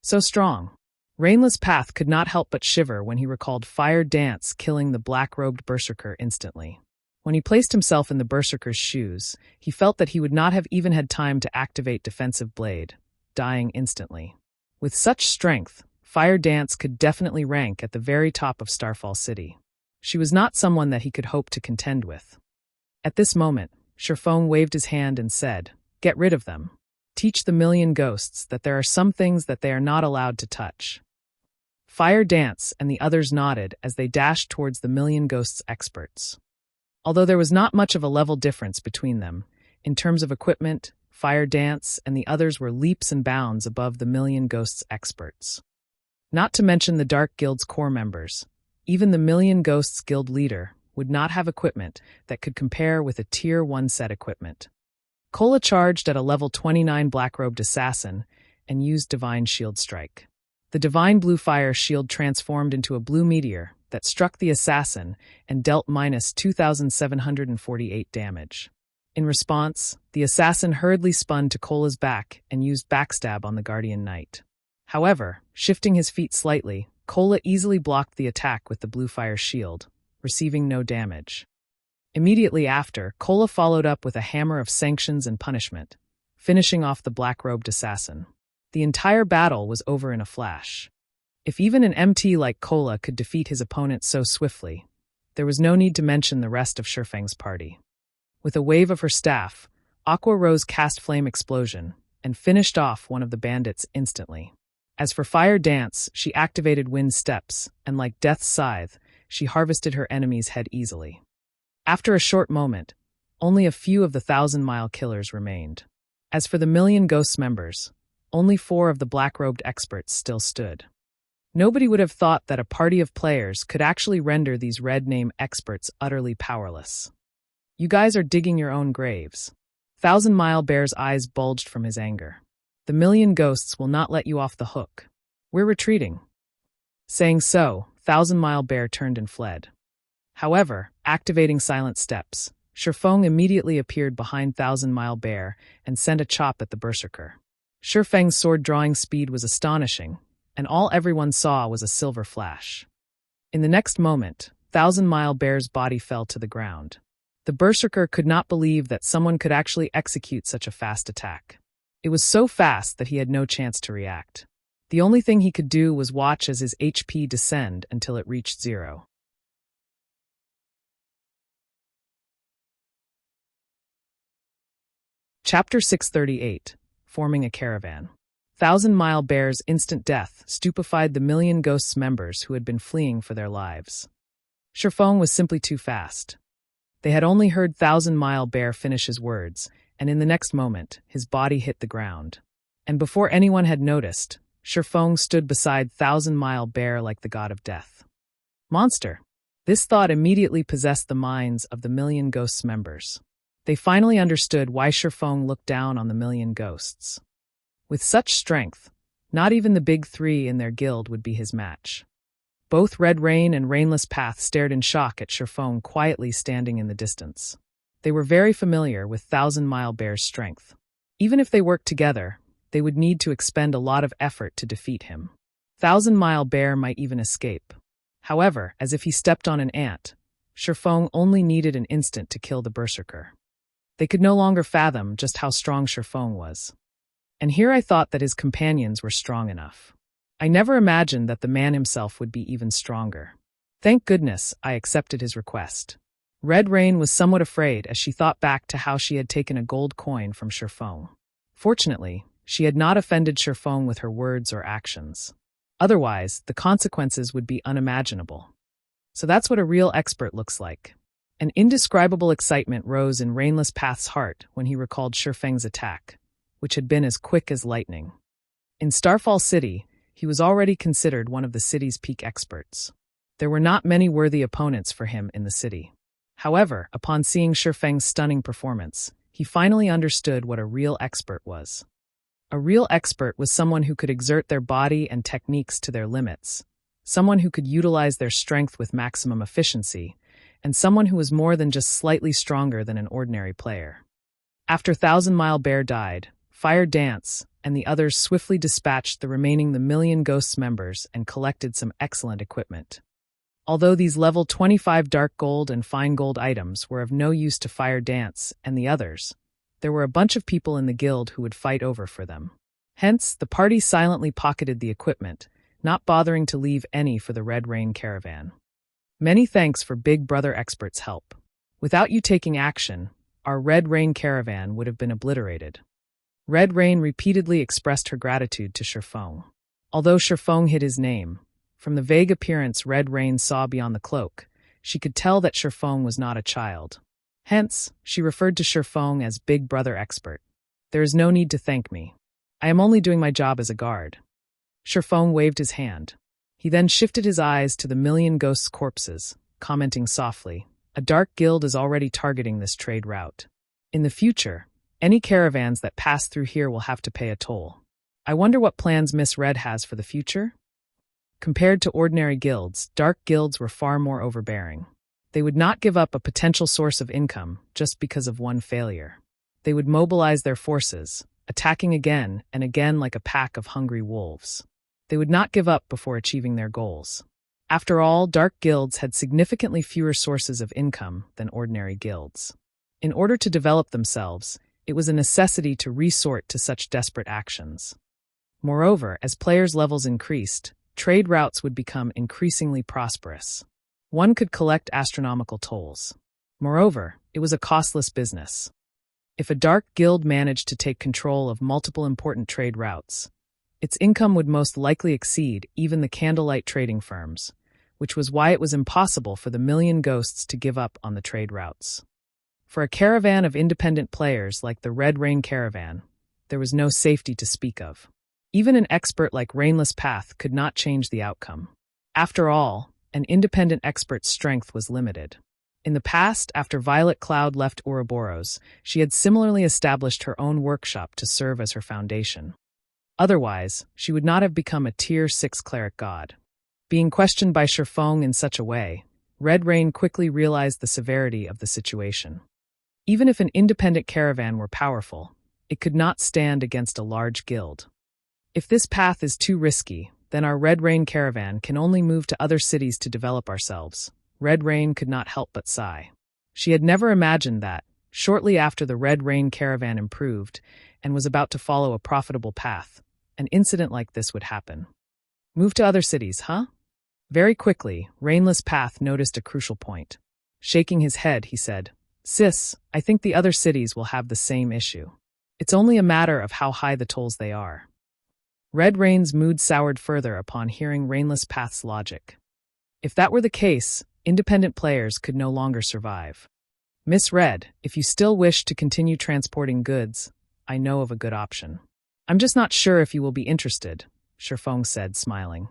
S1: So strong. Rainless Path could not help but shiver when he recalled Fire Dance killing the black-robed berserker instantly. When he placed himself in the berserker's shoes, he felt that he would not have even had time to activate Defensive Blade, dying instantly. With such strength, Fire Dance could definitely rank at the very top of Starfall City. She was not someone that he could hope to contend with. At this moment, Sherfong waved his hand and said, "Get rid of them. Teach the Million Ghosts that there are some things that they are not allowed to touch." Fire Dance and the others nodded as they dashed towards the Million Ghosts experts. Although there was not much of a level difference between them, in terms of equipment, Fire Dance and the others were leaps and bounds above the Million Ghosts experts. Not to mention the Dark Guild's core members, even the Million Ghosts Guild leader would not have equipment that could compare with a Tier 1 set equipment. Kola charged at a level 29 black-robed assassin and used Divine Shield Strike. The Divine Bluefire shield transformed into a blue meteor that struck the assassin and dealt minus 2,748 damage. In response, the assassin hurriedly spun to Kola's back and used Backstab on the Guardian Knight. However, shifting his feet slightly, Kola easily blocked the attack with the Bluefire shield, receiving no damage. Immediately after, Kola followed up with a hammer of sanctions and punishment, finishing off the black-robed assassin. The entire battle was over in a flash. If even an MT like Kola could defeat his opponent so swiftly, there was no need to mention the rest of Sherfeng's party. With a wave of her staff, Aqua Rose cast Flame Explosion and finished off one of the bandits instantly. As for Fire Dance, she activated Wind Steps, and like Death's Scythe, she harvested her enemy's head easily. After a short moment, only a few of the 1,000-mile killers remained. As for the Million Ghosts members, only 4 of the black-robed experts still stood. Nobody would have thought that a party of players could actually render these red name experts utterly powerless. "You guys are digging your own graves." Thousand Mile Bear's eyes bulged from his anger. "The Million Ghosts will not let you off the hook. We're retreating." Saying so, Thousand Mile Bear turned and fled. However, activating Silent Steps, Sherfong immediately appeared behind Thousand Mile Bear and sent a chop at the berserker. Sherfeng's sword-drawing speed was astonishing, and all everyone saw was a silver flash. In the next moment, Thousand Mile Bear's body fell to the ground. The berserker could not believe that someone could actually execute such a fast attack. It was so fast that he had no chance to react. The only thing he could do was watch as his HP descend until it reached 0. Chapter 638, Forming a Caravan. Thousand Mile Bear's instant death stupefied the Million Ghosts members who had been fleeing for their lives. Sherfong was simply too fast. They had only heard Thousand Mile Bear finish his words, and in the next moment, his body hit the ground. And before anyone had noticed, Sherfong stood beside Thousand Mile Bear like the god of death. Monster! This thought immediately possessed the minds of the Million Ghosts members. They finally understood why Shifeng looked down on the million ghosts. With such strength, not even the big three in their guild would be his match. Both Red Rain and Rainless Path stared in shock at Shifeng quietly standing in the distance. They were very familiar with Thousand Mile Bear's strength. Even if they worked together, they would need to expend a lot of effort to defeat him. Thousand Mile Bear might even escape. However, as if he stepped on an ant, Shifeng only needed an instant to kill the berserker. They could no longer fathom just how strong Shifeng was. And here I thought that his companions were strong enough. I never imagined that the man himself would be even stronger. Thank goodness I accepted his request. Red Rain was somewhat afraid as she thought back to how she had taken a gold coin from Shifeng. Fortunately, she had not offended Shifeng with her words or actions. Otherwise, the consequences would be unimaginable. So that's what a real expert looks like. An indescribable excitement rose in Rainless Path's heart when he recalled Shifeng's attack, which had been as quick as lightning. In Starfall City, he was already considered one of the city's peak experts. There were not many worthy opponents for him in the city. However, upon seeing Shifeng's stunning performance, he finally understood what a real expert was. A real expert was someone who could exert their body and techniques to their limits, someone who could utilize their strength with maximum efficiency, and someone who was more than just slightly stronger than an ordinary player. After Thousand Mile Bear died, Fire Dance and the others swiftly dispatched the remaining the Million Ghosts members and collected some excellent equipment. Although these level 25 dark gold and fine gold items were of no use to Fire Dance and the others, there were a bunch of people in the guild who would fight over for them. Hence, the party silently pocketed the equipment, not bothering to leave any for the Red Rain Caravan. Many thanks for Big Brother Expert's help. Without you taking action, our Red Rain Caravan would have been obliterated. Red Rain repeatedly expressed her gratitude to Shifeng. Although Shifeng hid his name, from the vague appearance Red Rain saw beyond the cloak, she could tell that Shifeng was not a child. Hence, she referred to Shifeng as Big Brother Expert. There is no need to thank me. I am only doing my job as a guard. Shifeng waved his hand. He then shifted his eyes to the Million Ghosts' corpses, commenting softly, "A dark guild is already targeting this trade route. In the future, any caravans that pass through here will have to pay a toll. I wonder what plans Miss Red has for the future?" Compared to ordinary guilds, dark guilds were far more overbearing. They would not give up a potential source of income just because of one failure. They would mobilize their forces, attacking again and again like a pack of hungry wolves. They would not give up before achieving their goals. After all, dark guilds had significantly fewer sources of income than ordinary guilds. In order to develop themselves, it was a necessity to resort to such desperate actions. Moreover, as players' levels increased, trade routes would become increasingly prosperous. One could collect astronomical tolls. Moreover, it was a costless business. If a dark guild managed to take control of multiple important trade routes, its income would most likely exceed even the candlelight trading firms, which was why it was impossible for the Million Ghosts to give up on the trade routes. For a caravan of independent players like the Red Rain Caravan, there was no safety to speak of. Even an expert like Rainless Path could not change the outcome. After all, an independent expert's strength was limited. In the past, after Violet Cloud left Ouroboros, she had similarly established her own workshop to serve as her foundation. Otherwise, she would not have become a Tier 6 cleric god. Being questioned by Shifeng in such a way, Red Rain quickly realized the severity of the situation. Even if an independent caravan were powerful, it could not stand against a large guild. If this path is too risky, then our Red Rain Caravan can only move to other cities to develop ourselves. Red Rain could not help but sigh. She had never imagined that, shortly after the Red Rain Caravan improved and was about to follow a profitable path, an incident like this would happen. Move to other cities, huh? Very quickly, Rainless Path noticed a crucial point. Shaking his head, he said, "Sis, I think the other cities will have the same issue. It's only a matter of how high the tolls they are." Red Rain's mood soured further upon hearing Rainless Path's logic. If that were the case, independent players could no longer survive. "Miss Red, if you still wish to continue transporting goods, I know of a good option. I'm just not sure if you will be interested," Shifeng said, smiling.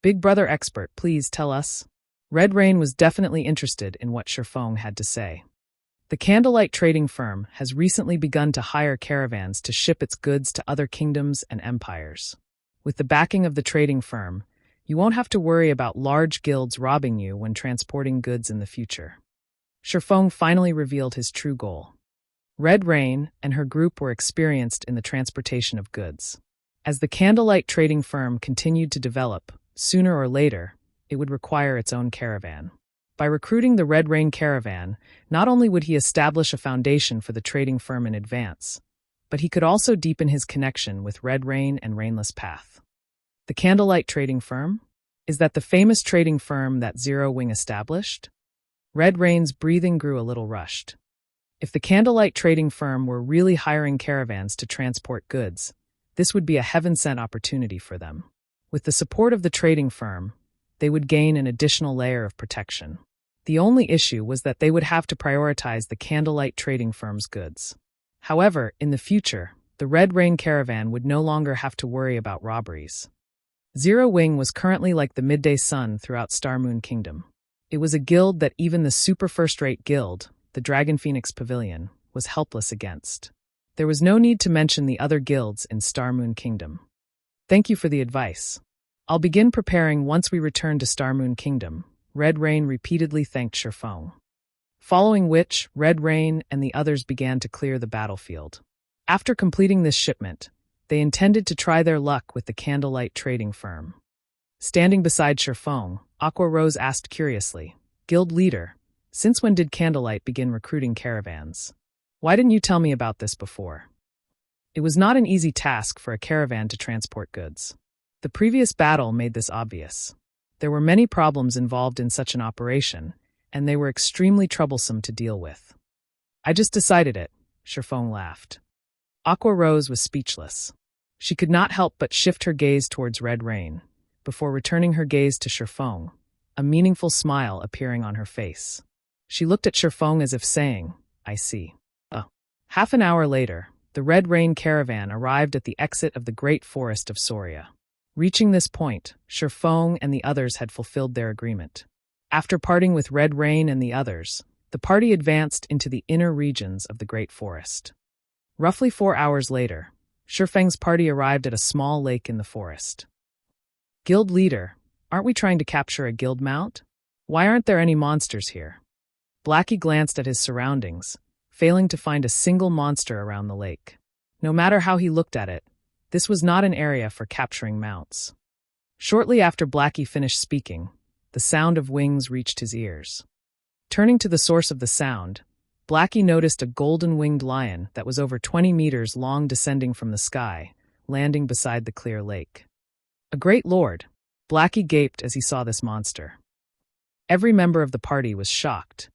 S1: "Big Brother Expert, please tell us." Red Rain was definitely interested in what Shifeng had to say. The Candlelight trading firm has recently begun to hire caravans to ship its goods to other kingdoms and empires. With the backing of the trading firm, you won't have to worry about large guilds robbing you when transporting goods in the future. Shifeng finally revealed his true goal. Red Rain and her group were experienced in the transportation of goods. As the Candlelight trading firm continued to develop, sooner or later, it would require its own caravan. By recruiting the Red Rain caravan, not only would he establish a foundation for the trading firm in advance, but he could also deepen his connection with Red Rain and Rainless Path. The Candlelight trading firm? Is that the famous trading firm that Zero Wing established? Red Rain's breathing grew a little rushed. If the Candlelight trading firm were really hiring caravans to transport goods, this would be a heaven-sent opportunity for them. With the support of the trading firm, they would gain an additional layer of protection. The only issue was that they would have to prioritize the Candlelight trading firm's goods. However, in the future, the Red Rain caravan would no longer have to worry about robberies. Zero Wing was currently like the midday sun throughout Star Moon Kingdom. It was a guild that even the super first-rate guild, the Dragon Phoenix Pavilion, was helpless against. There was no need to mention the other guilds in Star Moon Kingdom. Thank you for the advice. I'll begin preparing once we return to Star Moon Kingdom. Red Rain repeatedly thanked Shifeng. Following which, Red Rain and the others began to clear the battlefield. After completing this shipment, they intended to try their luck with the Candlelight trading firm. Standing beside Shifeng, Aqua Rose asked curiously, "Guild leader, since when did Candlelight begin recruiting caravans? Why didn't you tell me about this before?" It was not an easy task for a caravan to transport goods. The previous battle made this obvious. There were many problems involved in such an operation, and they were extremely troublesome to deal with. "I just decided it," Shifeng laughed. Aqua Rose was speechless. She could not help but shift her gaze towards Red Rain, before returning her gaze to Shifeng, a meaningful smile appearing on her face. She looked at Shifeng as if saying, "I see." Half an hour later, the Red Rain caravan arrived at the exit of the Great Forest of Soria. Reaching this point, Shifeng and the others had fulfilled their agreement. After parting with Red Rain and the others, the party advanced into the inner regions of the Great Forest. Roughly 4 hours later, Shifeng's party arrived at a small lake in the forest. "Guild leader, aren't we trying to capture a guild mount? Why aren't there any monsters here?" Blackie glanced at his surroundings, failing to find a single monster around the lake. No matter how he looked at it, this was not an area for capturing mounts. Shortly after Blackie finished speaking, the sound of wings reached his ears. Turning to the source of the sound, Blackie noticed a golden-winged lion that was over 20 meters long descending from the sky, landing beside the clear lake. "A great lord," Blackie gaped as he saw this monster. Every member of the party was shocked.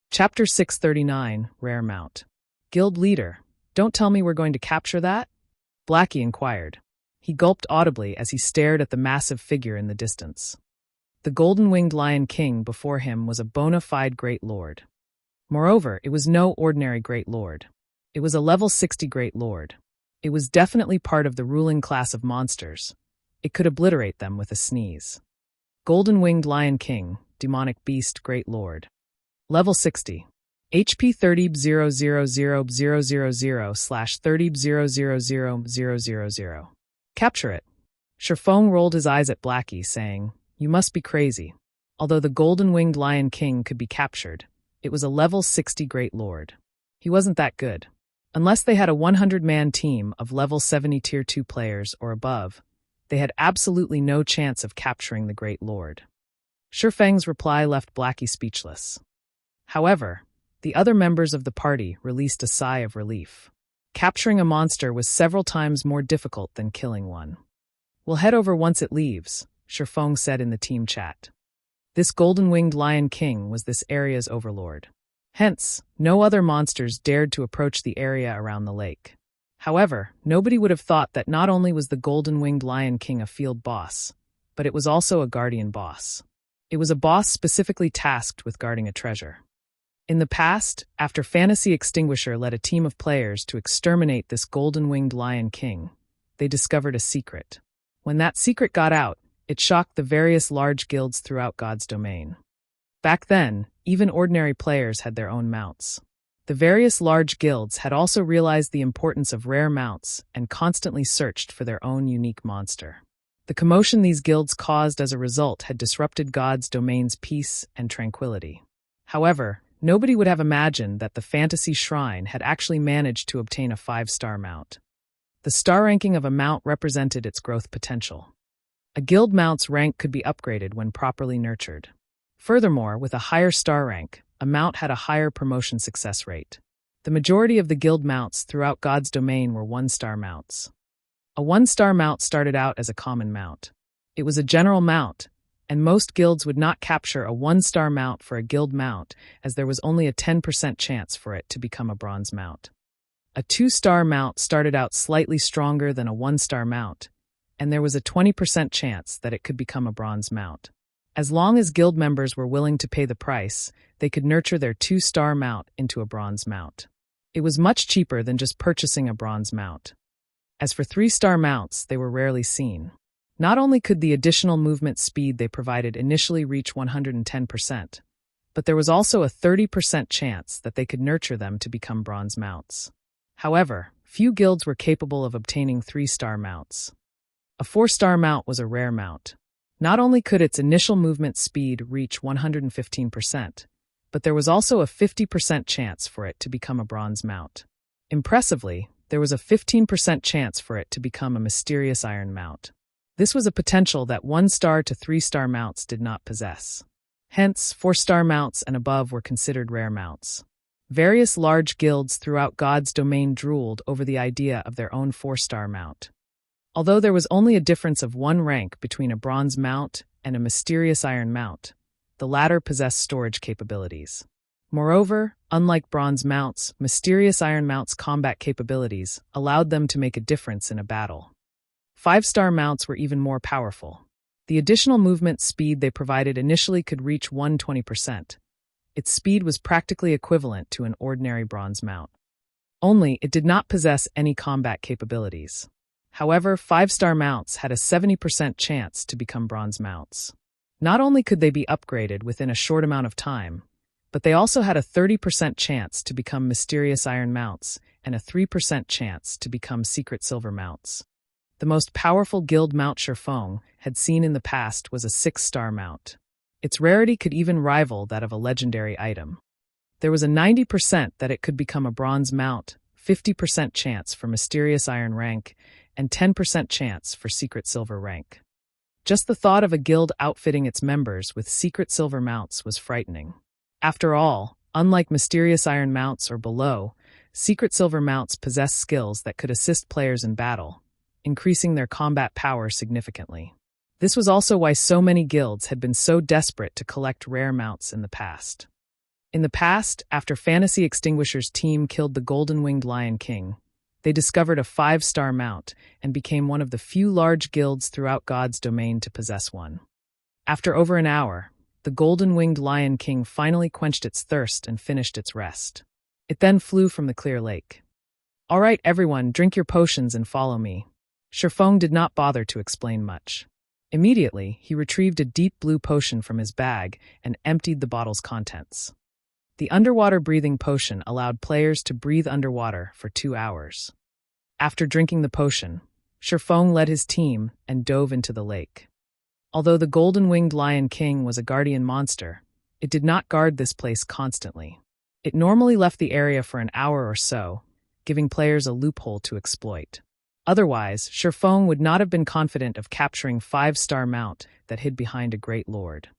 S1: Chapter 639, Rare Mount. "Guild leader, don't tell me we're going to capture that?" Blackie inquired. He gulped audibly as he stared at the massive figure in the distance. The golden-winged Lion King before him was a bona fide Great Lord. Moreover, it was no ordinary Great Lord. It was a level 60 Great Lord. It was definitely part of the ruling class of monsters. It could obliterate them with a sneeze. Golden-winged Lion King, demonic beast Great Lord. Level 60. HP 30.00000/30.0000000. Capture it. Shifeng rolled his eyes at Blackie, saying, "You must be crazy." Although the golden-winged Lion King could be captured, it was a level 60 Great Lord. He wasn't that good. Unless they had a 100-man team of level 70 Tier 2 players or above, they had absolutely no chance of capturing the Great Lord. Shifeng's reply left Blackie speechless. However, the other members of the party released a sigh of relief. Capturing a monster was several times more difficult than killing one. "We'll head over once it leaves," Shifeng said in the team chat. This golden-winged Lion King was this area's overlord. Hence, no other monsters dared to approach the area around the lake. However, nobody would have thought that not only was the golden-winged Lion King a field boss, but it was also a guardian boss. It was a boss specifically tasked with guarding a treasure. In the past, after Fantasy Extinguisher led a team of players to exterminate this golden-winged Lion King, they discovered a secret. When that secret got out, It shocked the various large guilds throughout God's domain. Back then, even ordinary players had their own mounts. The various large guilds had also realized the importance of rare mounts and constantly searched for their own unique monster. The commotion these guilds caused as a result had disrupted God's domain's peace and tranquility. However, nobody would have imagined that the fantasy shrine had actually managed to obtain a 5-star mount. The star ranking of a mount represented its growth potential. A guild mount's rank could be upgraded when properly nurtured. Furthermore, with a higher star rank, a mount had a higher promotion success rate. The majority of the guild mounts throughout God's domain were 1-star mounts. A 1-star mount started out as a common mount. It was a general mount, and most guilds would not capture a 1-star mount for a guild mount, as there was only a 10% chance for it to become a bronze mount. A 2-star mount started out slightly stronger than a 1-star mount, and there was a 20% chance that it could become a bronze mount. As long as guild members were willing to pay the price, they could nurture their 2-star mount into a bronze mount. It was much cheaper than just purchasing a bronze mount. As for 3-star mounts, they were rarely seen. Not only could the additional movement speed they provided initially reach 110%, but there was also a 30% chance that they could nurture them to become bronze mounts. However, few guilds were capable of obtaining 3-star mounts. A 4-star mount was a rare mount. Not only could its initial movement speed reach 115%, but there was also a 50% chance for it to become a bronze mount. Impressively, there was a 15% chance for it to become a mysterious iron mount. This was a potential that 1-star to 3-star mounts did not possess. Hence, 4-star mounts and above were considered rare mounts. Various large guilds throughout God's domain drooled over the idea of their own 4-star mount. Although there was only a difference of 1 rank between a bronze mount and a mysterious iron mount, the latter possessed storage capabilities. Moreover, unlike bronze mounts, mysterious iron mounts' combat capabilities allowed them to make a difference in a battle. 5-star mounts were even more powerful. The additional movement speed they provided initially could reach 120%. Its speed was practically equivalent to an ordinary bronze mount. Only, it did not possess any combat capabilities. However, 5-star mounts had a 70% chance to become bronze mounts. Not only could they be upgraded within a short amount of time, but they also had a 30% chance to become mysterious iron mounts and a 3% chance to become secret silver mounts. The most powerful guild mount Sherfong had seen in the past was a 6-star mount. Its rarity could even rival that of a legendary item. There was a 90% that it could become a bronze mount, 50% chance for mysterious iron rank, and 10% chance for secret silver rank. Just the thought of a guild outfitting its members with secret silver mounts was frightening. After all, unlike mysterious iron mounts or below, secret silver mounts possess skills that could assist players in battle, increasing their combat power significantly. This was also why so many guilds had been so desperate to collect rare mounts in the past. In the past, after Fantasy Extinguisher's team killed the golden-winged Lion King, they discovered a 5-star mount and became one of the few large guilds throughout God's domain to possess one. After over an hour, the golden-winged Lion King finally quenched its thirst and finished its rest. It then flew from the clear lake. "All right, everyone, drink your potions and follow me." Sherfong did not bother to explain much. Immediately, he retrieved a deep blue potion from his bag and emptied the bottle's contents. The underwater breathing potion allowed players to breathe underwater for 2 hours. After drinking the potion, Sherfong led his team and dove into the lake. Although the golden-winged Lion King was a guardian monster, it did not guard this place constantly. It normally left the area for an hour or so, giving players a loophole to exploit. Otherwise, Sherfong would not have been confident of capturing 5-star mount that hid behind a great lord.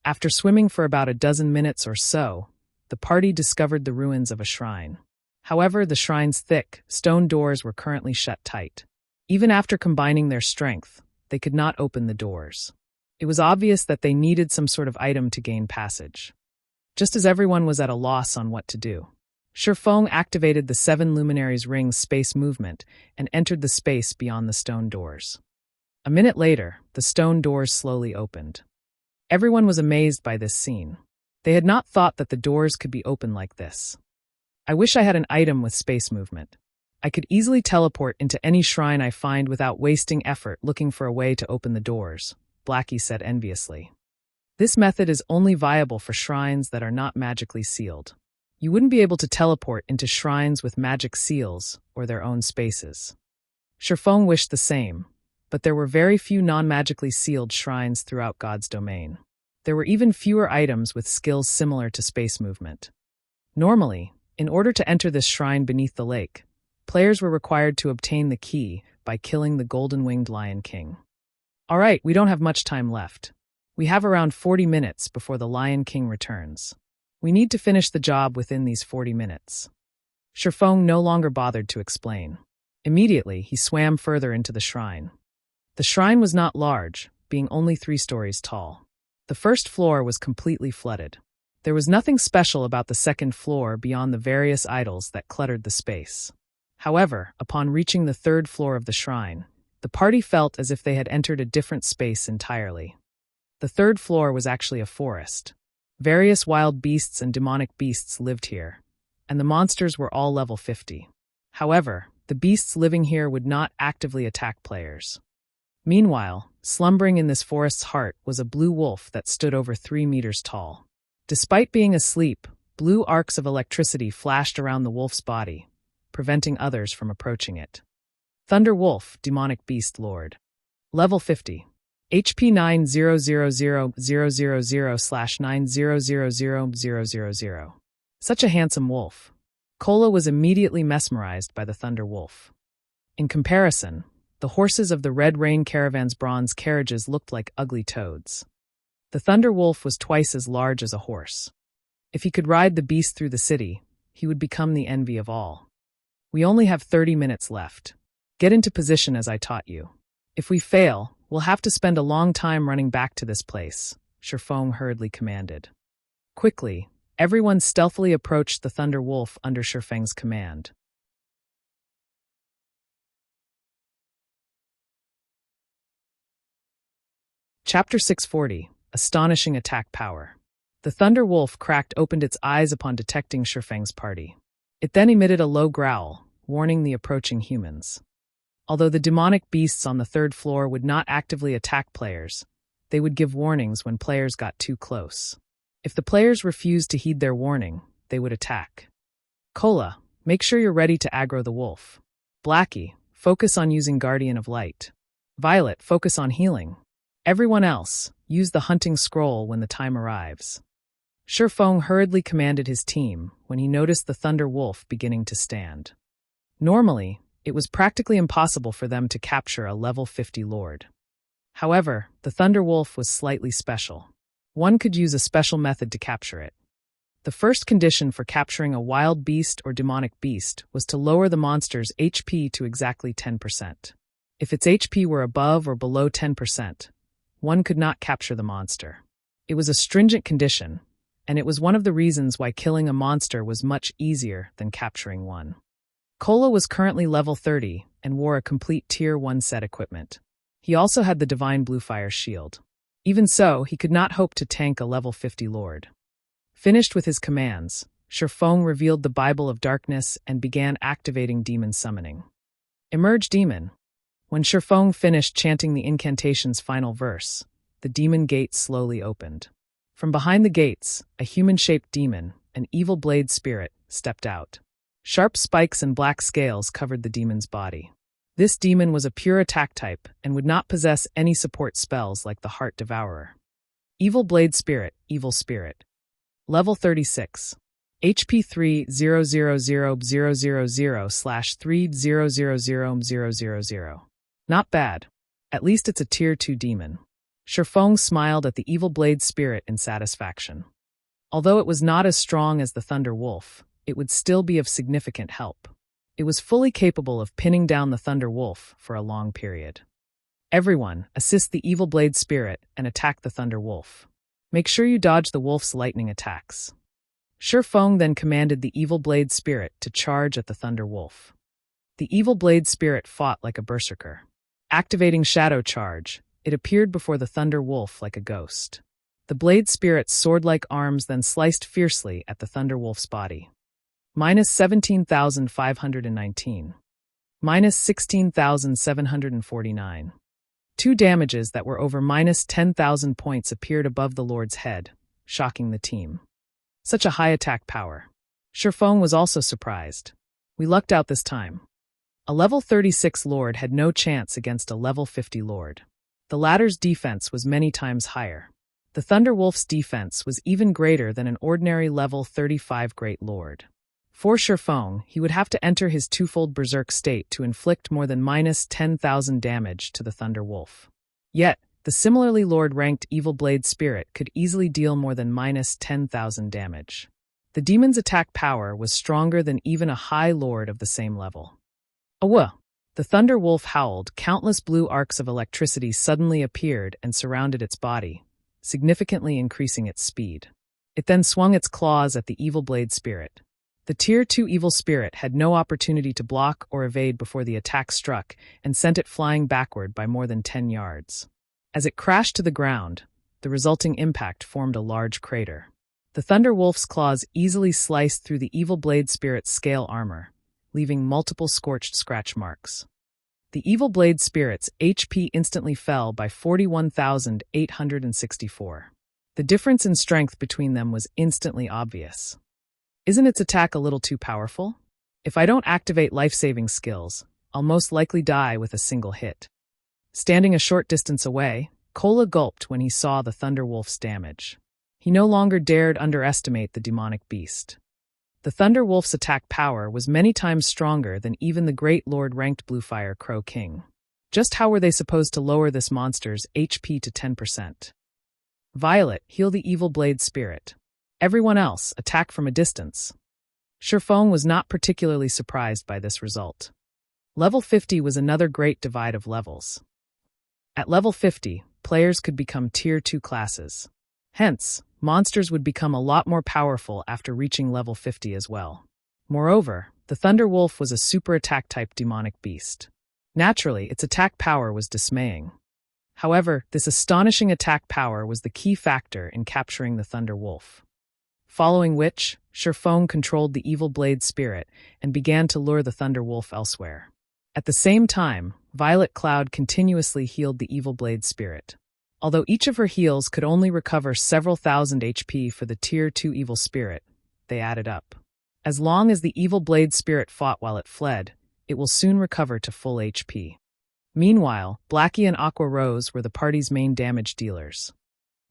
S1: After swimming for about a dozen minutes or so, the party discovered the ruins of a shrine. However, the shrine's thick, stone doors were currently shut tight. Even after combining their strength, they could not open the doors. It was obvious that they needed some sort of item to gain passage. Just as everyone was at a loss on what to do, Sherfong activated the 7 Luminaries' ring's space movement and entered the space beyond the stone doors. A minute later, the stone doors slowly opened. Everyone was amazed by this scene. They had not thought that the doors could be opened like this. "I wish I had an item with space movement. I could easily teleport into any shrine I find without wasting effort looking for a way to open the doors," Blackie said enviously. This method is only viable for shrines that are not magically sealed. You wouldn't be able to teleport into shrines with magic seals or their own spaces. Shifeng wished the same, but there were very few non-magically sealed shrines throughout God's domain. There were even fewer items with skills similar to space movement. Normally, in order to enter this shrine beneath the lake, players were required to obtain the key by killing the golden-winged Lion King. All right, we don't have much time left. We have around 40 minutes before the Lion King returns. We need to finish the job within these 40 minutes. Shifeng no longer bothered to explain. Immediately, he swam further into the shrine. The shrine was not large, being only 3 stories tall. The first floor was completely flooded. There was nothing special about the second floor beyond the various idols that cluttered the space. However, upon reaching the 3rd floor of the shrine, the party felt as if they had entered a different space entirely. The 3rd floor was actually a forest. Various wild beasts and demonic beasts lived here, and the monsters were all level 50. However, the beasts living here would not actively attack players. Meanwhile, slumbering in this forest's heart was a blue wolf that stood over 3 meters tall. Despite being asleep, blue arcs of electricity flashed around the wolf's body, preventing others from approaching it. Thunder Wolf, Demonic Beast Lord. Level 50. HP 9000/90000000. Such a handsome wolf. Kola was immediately mesmerized by the Thunder Wolf. In comparison, the horses of the Red Rain Caravan's bronze carriages looked like ugly toads. The Thunder Wolf was twice as large as a horse. If he could ride the beast through the city, he would become the envy of all. We only have 30 minutes left. Get into position as I taught you. If we fail, we'll have to spend a long time running back to this place, Shifeng hurriedly commanded. Quickly, everyone stealthily approached the Thunder Wolf under Shifeng's command. Chapter 640, Astonishing Attack Power. The Thunder Wolf opened its eyes upon detecting Shifeng's party. It then emitted a low growl, warning the approaching humans. Although the demonic beasts on the 3rd floor would not actively attack players, they would give warnings when players got too close. If the players refused to heed their warning, they would attack. Kola, make sure you're ready to aggro the wolf. Blackie, focus on using Guardian of Light. Violet, focus on healing. Everyone else, use the hunting scroll when the time arrives. Shifeng hurriedly commanded his team when he noticed the Thunder Wolf beginning to stand. Normally, it was practically impossible for them to capture a level 50 lord. However, the Thunder Wolf was slightly special. One could use a special method to capture it. The first condition for capturing a wild beast or demonic beast was to lower the monster's HP to exactly 10%. If its HP were above or below 10%, one could not capture the monster. It was a stringent condition, and it was one of the reasons why killing a monster was much easier than capturing one. Kola was currently level 30 and wore a complete Tier 1 set equipment. He also had the Divine Bluefire shield. Even so, he could not hope to tank a level 50 lord. Finished with his commands, Shifeng revealed the Bible of Darkness and began activating demon summoning. Emerge Demon. When Shifeng finished chanting the incantation's final verse, the demon gate slowly opened. From behind the gates, a human-shaped demon, an evil blade spirit, stepped out. Sharp spikes and black scales covered the demon's body. This demon was a pure attack type and would not possess any support spells like the Heart Devourer. Evil Blade Spirit, Evil Spirit. Level 36. HP 300000/30000000. Not bad. At least it's a Tier 2 demon. Shifeng smiled at the Evil Blade Spirit in satisfaction. Although it was not as strong as the Thunder Wolf, it would still be of significant help. It was fully capable of pinning down the Thunder Wolf for a long period. Everyone, assist the Evil Blade Spirit and attack the Thunder Wolf. Make sure you dodge the wolf's lightning attacks. Shifeng then commanded the Evil Blade Spirit to charge at the Thunder Wolf. The Evil Blade Spirit fought like a berserker. Activating Shadow Charge, it appeared before the Thunder Wolf like a ghost. The Blade Spirit's sword-like arms then sliced fiercely at the Thunder Wolf's body. Minus 17,519. Minus 16,749. Two damages that were over minus 10,000 points appeared above the Lord's head, shocking the team. Such a high attack power. Shifeng was also surprised. We lucked out this time. A level 36 Lord had no chance against a level 50 Lord. The latter's defense was many times higher. The Thunderwolf's defense was even greater than an ordinary level 35 Great Lord. For Shifeng, he would have to enter his twofold berserk state to inflict more than minus 10,000 damage to the Thunderwolf. Yet, the similarly Lord-ranked Evil Blade Spirit could easily deal more than minus 10,000 damage. The demon's attack power was stronger than even a high Lord of the same level. Awah! The Thunderwolf howled. Countless blue arcs of electricity suddenly appeared and surrounded its body, significantly increasing its speed. It then swung its claws at the Evil Blade Spirit. The Tier 2 Evil Spirit had no opportunity to block or evade before the attack struck and sent it flying backward by more than 10 yards. As it crashed to the ground, the resulting impact formed a large crater. The Thunderwolf's claws easily sliced through the Evil Blade Spirit's scale armor, leaving multiple scorched scratch marks. The Evil Blade Spirit's HP instantly fell by 41,864. The difference in strength between them was instantly obvious. Isn't its attack a little too powerful? If I don't activate life-saving skills, I'll most likely die with a single hit. Standing a short distance away, Kola gulped when he saw the Thunderwolf's damage. He no longer dared underestimate the demonic beast. The Thunderwolf's attack power was many times stronger than even the Great Lord-ranked Bluefire Crow King. Just how were they supposed to lower this monster's HP to 10%? Violet, heal the Evil Blade Spirit. Everyone else, attack from a distance. Shifeng was not particularly surprised by this result. Level 50 was another great divide of levels. At level 50, players could become Tier 2 classes. Hence, monsters would become a lot more powerful after reaching level 50 as well. Moreover, the Thunderwolf was a super attack-type demonic beast. Naturally, its attack power was dismaying. However, this astonishing attack power was the key factor in capturing the Thunderwolf. Following which, Shifeng controlled the Evil Blade Spirit and began to lure the Thunderwolf elsewhere. At the same time, Violet Cloud continuously healed the Evil Blade Spirit. Although each of her heals could only recover several thousand HP for the Tier 2 Evil Spirit, they added up. As long as the Evil Blade Spirit fought while it fled, it will soon recover to full HP. Meanwhile, Blackie and Aqua Rose were the party's main damage dealers.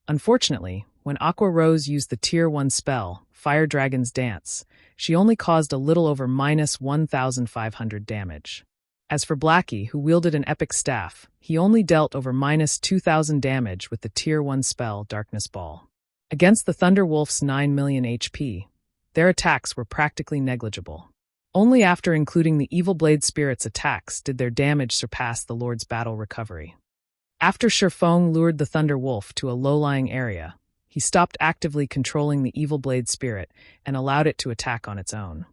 S1: Unfortunately, when Aqua Rose used the Tier 1 spell, Fire Dragon's Dance, she only caused a little over minus 1,500 damage. As for Blackie, who wielded an epic staff, he only dealt over minus 2,000 damage with the Tier 1 spell Darkness Ball. Against the Thunderwolf's 9 million HP, their attacks were practically negligible. Only after including the Evil Blade Spirit's attacks did their damage surpass the Lord's battle recovery. After Shifeng lured the Thunderwolf to a low-lying area, he stopped actively controlling the Evil Blade Spirit and allowed it to attack on its own.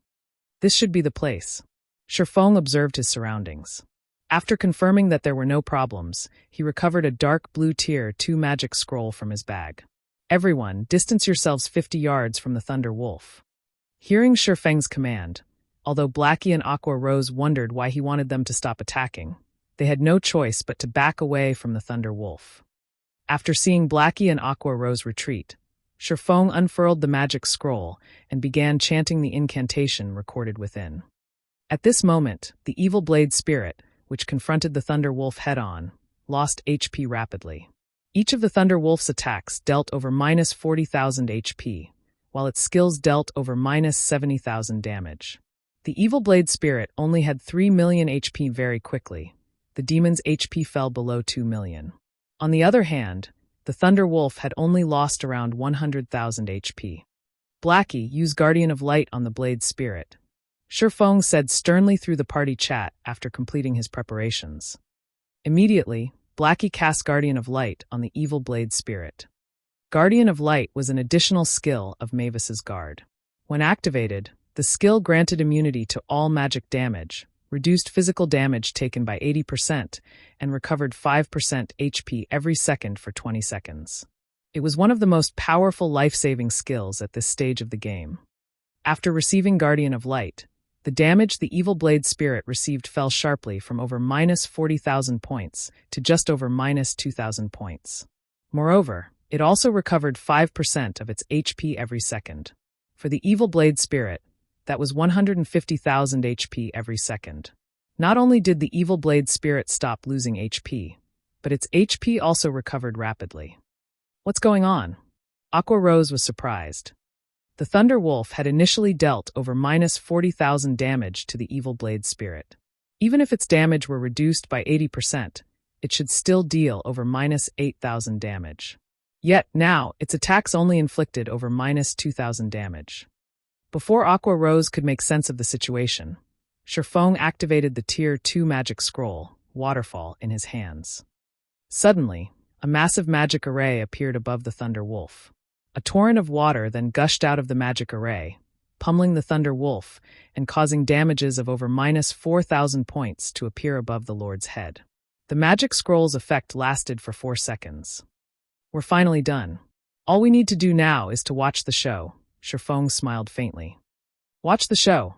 S1: This should be the place. Shifeng observed his surroundings. After confirming that there were no problems, he recovered a dark blue Tier 2 magic scroll from his bag. Everyone, distance yourselves 50 yards from the Thunderwolf. Hearing Shifeng's command, although Blackie and Aqua Rose wondered why he wanted them to stop attacking, they had no choice but to back away from the Thunderwolf. After seeing Blackie and Aqua Rose retreat, Shifeng unfurled the magic scroll and began chanting the incantation recorded within. At this moment, the Evil Blade Spirit, which confronted the Thunderwolf head-on, lost HP rapidly. Each of the Thunderwolf's attacks dealt over minus 40,000 HP, while its skills dealt over minus 70,000 damage. The Evil Blade Spirit only had 3 million HP very quickly. The demon's HP fell below 2 million. On the other hand, the Thunderwolf had only lost around 100,000 HP. Blackie, use Guardian of Light on the Blade Spirit. Shifeng said sternly through the party chat after completing his preparations. Immediately, Blackie cast Guardian of Light on the Evil Blade Spirit. Guardian of Light was an additional skill of Mavis's Guard. When activated, the skill granted immunity to all magic damage, reduced physical damage taken by 80%, and recovered 5% HP every second for 20 seconds. It was one of the most powerful life-saving skills at this stage of the game. After receiving Guardian of Light, The damage the Evil Blade spirit received fell sharply from over minus 40,000 points to just over minus 2,000 points. Moreover, it also recovered 5% of its HP every second. For the Evil Blade spirit, that was 150,000 HP every second. Not only did the Evil Blade spirit stop losing HP, but its HP also recovered rapidly. What's going on? Aqua Rose was surprised. The Thunder Wolf had initially dealt over minus 40,000 damage to the Evil Blade spirit. Even if its damage were reduced by 80%, it should still deal over minus 8,000 damage. Yet now, its attacks only inflicted over minus 2,000 damage. Before Aqua Rose could make sense of the situation, Sherfong activated the Tier 2 magic scroll, Waterfall, in his hands. Suddenly, a massive magic array appeared above the Thunder Wolf. A torrent of water then gushed out of the magic array, pummeling the Thunder Wolf and causing damages of over minus 4,000 points to appear above the Lord's head. The magic scroll's effect lasted for 4 seconds. We're finally done. All we need to do now is to watch the show. Sherfong smiled faintly. Watch the show.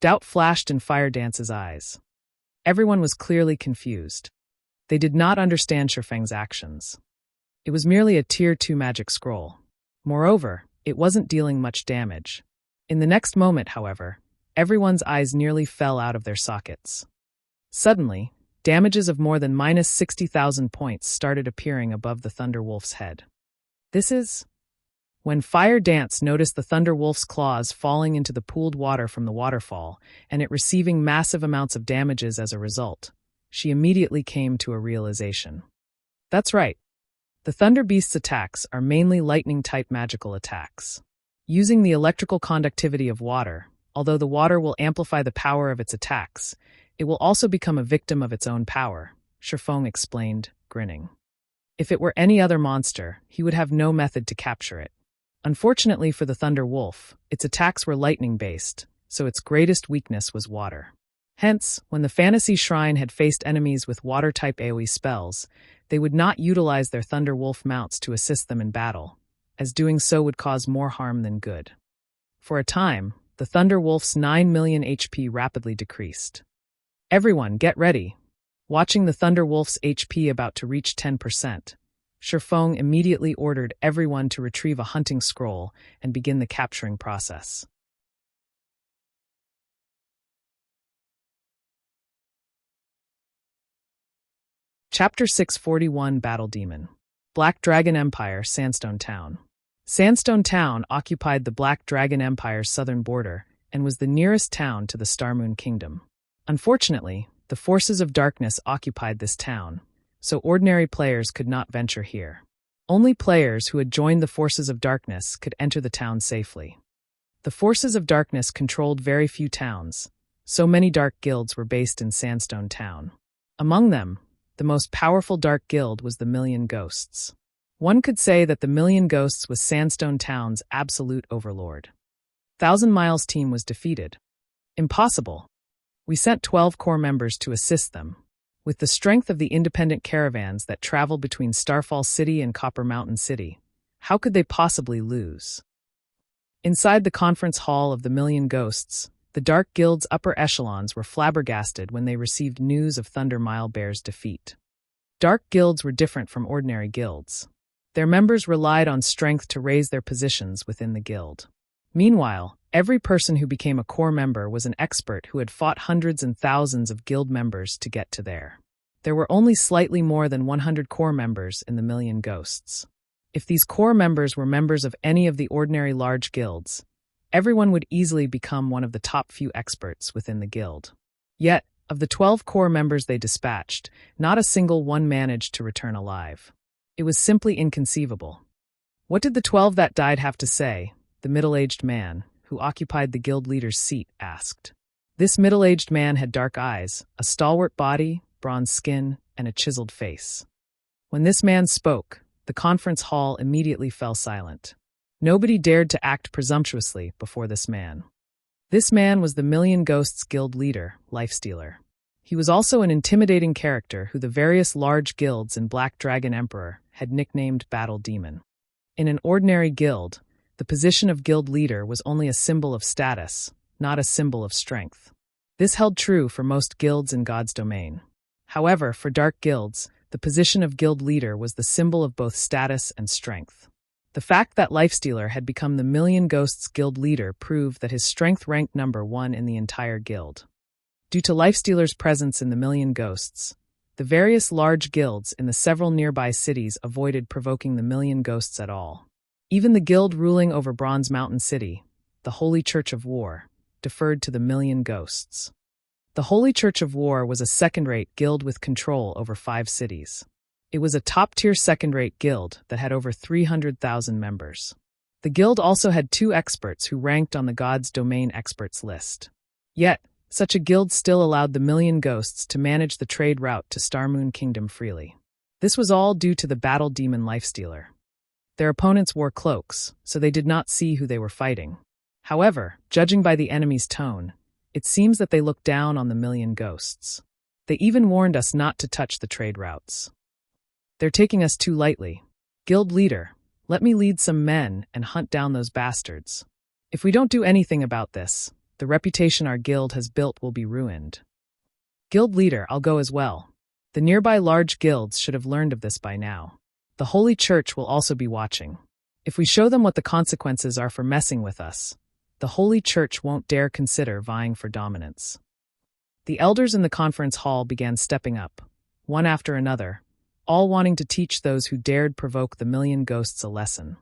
S1: Doubt flashed in Fire Dance's eyes. Everyone was clearly confused. They did not understand Sherfeng's actions. It was merely a Tier 2 magic scroll. Moreover, it wasn't dealing much damage. In the next moment, however, everyone's eyes nearly fell out of their sockets. Suddenly, damages of more than minus 60,000 points started appearing above the Thunder Wolf's head. This is... When Fire Dance noticed the Thunder Wolf's claws falling into the pooled water from the waterfall, and it receiving massive amounts of damages as a result, she immediately came to a realization. That's right. The Thunder Beast's attacks are mainly lightning-type magical attacks. Using the electrical conductivity of water, although the water will amplify the power of its attacks, it will also become a victim of its own power, Sherfong explained, grinning. If it were any other monster, he would have no method to capture it. Unfortunately for the Thunder Wolf, its attacks were lightning-based, so its greatest weakness was water. Hence, when the Fantasy Shrine had faced enemies with water-type AoE spells, they would not utilize their Thunder Wolf mounts to assist them in battle, as doing so would cause more harm than good. For a time, the Thunder Wolf's 9 million HP rapidly decreased. Everyone, get ready. Watching the Thunder Wolf's HP about to reach 10%, Sherfong immediately ordered everyone to retrieve a hunting scroll and begin the capturing process. Chapter 641 Battle Demon. Black Dragon Empire, Sandstone Town. Sandstone Town occupied the Black Dragon Empire's southern border and was the nearest town to the Starmoon Kingdom. Unfortunately, the forces of darkness occupied this town, so ordinary players could not venture here. Only players who had joined the forces of darkness could enter the town safely. The forces of darkness controlled very few towns, so many dark guilds were based in Sandstone Town. Among them, the most powerful dark guild was the Million Ghosts. One could say that the Million Ghosts was Sandstone Town's absolute overlord. 1,000 Miles' team was defeated. Impossible. We sent 12 core members to assist them. With the strength of the independent caravans that traveled between Starfall City and Copper Mountain City, how could they possibly lose? Inside the conference hall of the Million Ghosts, the Dark Guild's upper echelons were flabbergasted when they received news of Thunder Mile Bear's defeat. Dark Guilds were different from ordinary guilds. Their members relied on strength to raise their positions within the guild. Meanwhile, every person who became a core member was an expert who had fought hundreds and thousands of guild members to get to there. There were only slightly more than 100 core members in the Million Ghosts. If these core members were members of any of the ordinary large guilds, everyone would easily become one of the top few experts within the guild. Yet, of the 12 core members they dispatched, not a single one managed to return alive. It was simply inconceivable. What did the 12 that died have to say? The middle-aged man, who occupied the guild leader's seat, asked. This middle-aged man had dark eyes, a stalwart body, bronze skin, and a chiseled face. When this man spoke, the conference hall immediately fell silent. Nobody dared to act presumptuously before this man. This man was the Million Ghosts guild leader, Lifestealer. He was also an intimidating character who the various large guilds in Black Dragon Emperor had nicknamed Battle Demon. In an ordinary guild, the position of guild leader was only a symbol of status, not a symbol of strength. This held true for most guilds in God's domain. However, for dark guilds, the position of guild leader was the symbol of both status and strength. The fact that Lifestealer had become the Million Ghosts guild leader proved that his strength ranked number 1 in the entire guild. Due to Lifestealer's presence in the Million Ghosts, the various large guilds in the several nearby cities avoided provoking the Million Ghosts at all. Even the guild ruling over Bronze Mountain City, the Holy Church of War, deferred to the Million Ghosts. The Holy Church of War was a second-rate guild with control over 5 cities. It was a top-tier second-rate guild that had over 300,000 members. The guild also had 2 experts who ranked on the God's Domain experts list. Yet, such a guild still allowed the Million Ghosts to manage the trade route to Starmoon Kingdom freely. This was all due to the battle demon Lifestealer. Their opponents wore cloaks, so they did not see who they were fighting. However, judging by the enemy's tone, it seems that they looked down on the Million Ghosts. They even warned us not to touch the trade routes. They're taking us too lightly. Guild leader, let me lead some men and hunt down those bastards. If we don't do anything about this, the reputation our guild has built will be ruined. Guild leader, I'll go as well. The nearby large guilds should have learned of this by now. The Holy Church will also be watching. If we show them what the consequences are for messing with us, the Holy Church won't dare consider vying for dominance. The elders in the conference hall began stepping up, one after another, all wanting to teach those who dared provoke the Million Ghosts a lesson.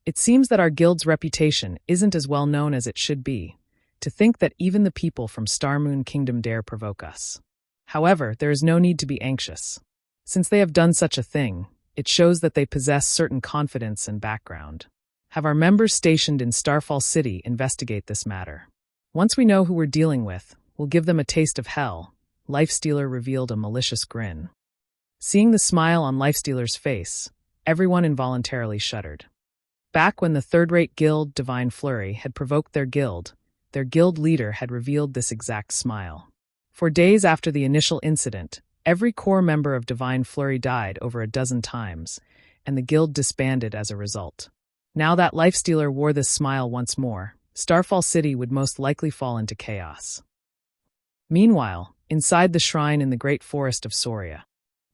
S1: It seems that our guild's reputation isn't as well known as it should be, to think that even the people from Starmoon Kingdom dare provoke us. However, there is no need to be anxious. Since they have done such a thing, it shows that they possess certain confidence and background. Have our members stationed in Starfall City investigate this matter. Once we know who we're dealing with, we'll give them a taste of hell. Lifestealer revealed a malicious grin. Seeing the smile on Lifestealer's face, everyone involuntarily shuddered. Back when the third-rate guild Divine Flurry had provoked their guild leader had revealed this exact smile. For days after the initial incident, every core member of Divine Flurry died over a dozen times, and the guild disbanded as a result. Now that Lifestealer wore this smile once more, Starfall City would most likely fall into chaos. Meanwhile, inside the shrine in the Great Forest of Soria,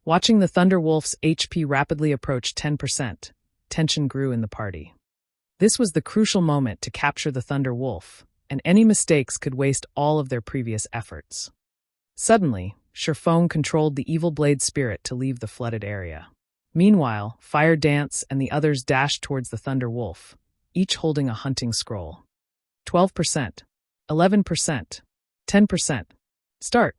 S1: watching the Thunderwolf's HP rapidly approach 10%, tension grew in the party. This was the crucial moment to capture the Thunderwolf, and any mistakes could waste all of their previous efforts. Suddenly, Sherfone controlled the Evil Blade Spirit to leave the flooded area. Meanwhile, Fire Dance and the others dashed towards the Thunderwolf, each holding a hunting scroll. 12%, 11%, 10%. Start!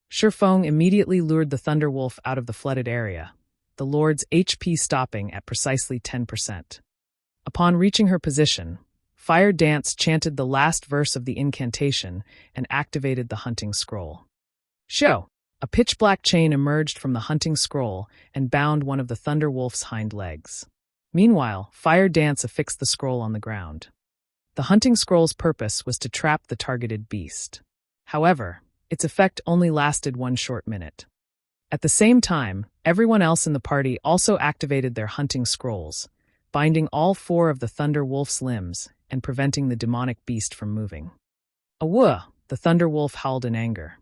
S1: Sherfone immediately lured the Thunderwolf out of the flooded area, the Lord's HP stopping at precisely 10%. Upon reaching her position, Fire Dance chanted the last verse of the incantation and activated the hunting scroll. Show! A pitch-black chain emerged from the hunting scroll and bound one of the Thunderwolf's hind legs. Meanwhile, Fire Dance affixed the scroll on the ground. The hunting scroll's purpose was to trap the targeted beast. However, its effect only lasted 1 short minute. At the same time, everyone else in the party also activated their hunting scrolls, binding all 4 of the Thunderwolf's limbs and preventing the demonic beast from moving. Awooh! The Thunderwolf howled in anger.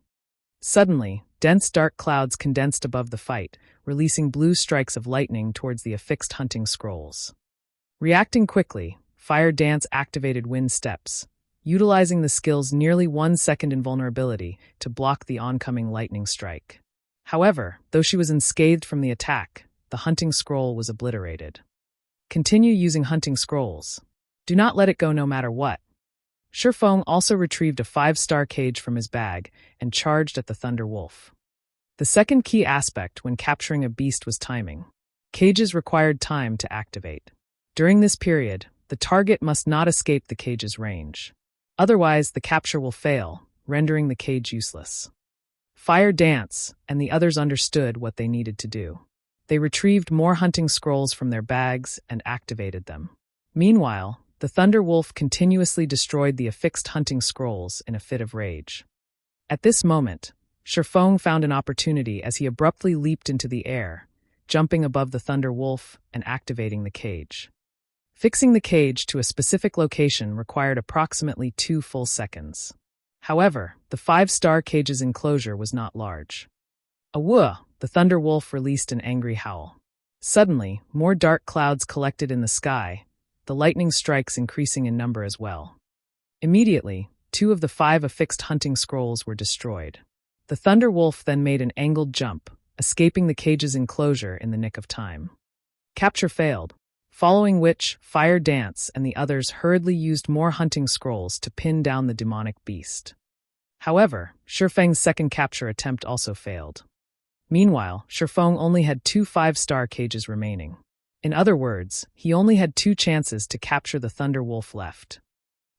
S1: Suddenly, dense dark clouds condensed above the fight, releasing blue strikes of lightning towards the affixed hunting scrolls. Reacting quickly, Fire Dance activated Wind Steps, utilizing the skill's nearly 1-second invulnerability to block the oncoming lightning strike. However, though she was unscathed from the attack, the hunting scroll was obliterated. Continue using hunting scrolls. Do not let it go no matter what. Sherfone also retrieved a 5-star cage from his bag and charged at the Thunderwolf. The second key aspect when capturing a beast was timing. Cages required time to activate. During this period, the target must not escape the cage's range. Otherwise, the capture will fail, rendering the cage useless. Fire Dance and the others understood what they needed to do. They retrieved more hunting scrolls from their bags and activated them. Meanwhile, the Thunderwolf continuously destroyed the affixed hunting scrolls in a fit of rage. At this moment, Sherfone found an opportunity as he abruptly leaped into the air, jumping above the Thunderwolf and activating the cage. Fixing the cage to a specific location required approximately 2 full seconds. However, the 5-star cage's enclosure was not large. Awooh! The Thunder Wolf released an angry howl. Suddenly, more dark clouds collected in the sky, the lightning strikes increasing in number as well. Immediately, 2 of the 5 affixed hunting scrolls were destroyed. The Thunder Wolf then made an angled jump, escaping the cage's enclosure in the nick of time. Capture failed, following which Fire Dance and the others hurriedly used more hunting scrolls to pin down the demonic beast. However, Shifeng's second capture attempt also failed. Meanwhile, Shifeng only had 2 5-star cages remaining. In other words, he only had 2 chances to capture the Thunder Wolf left.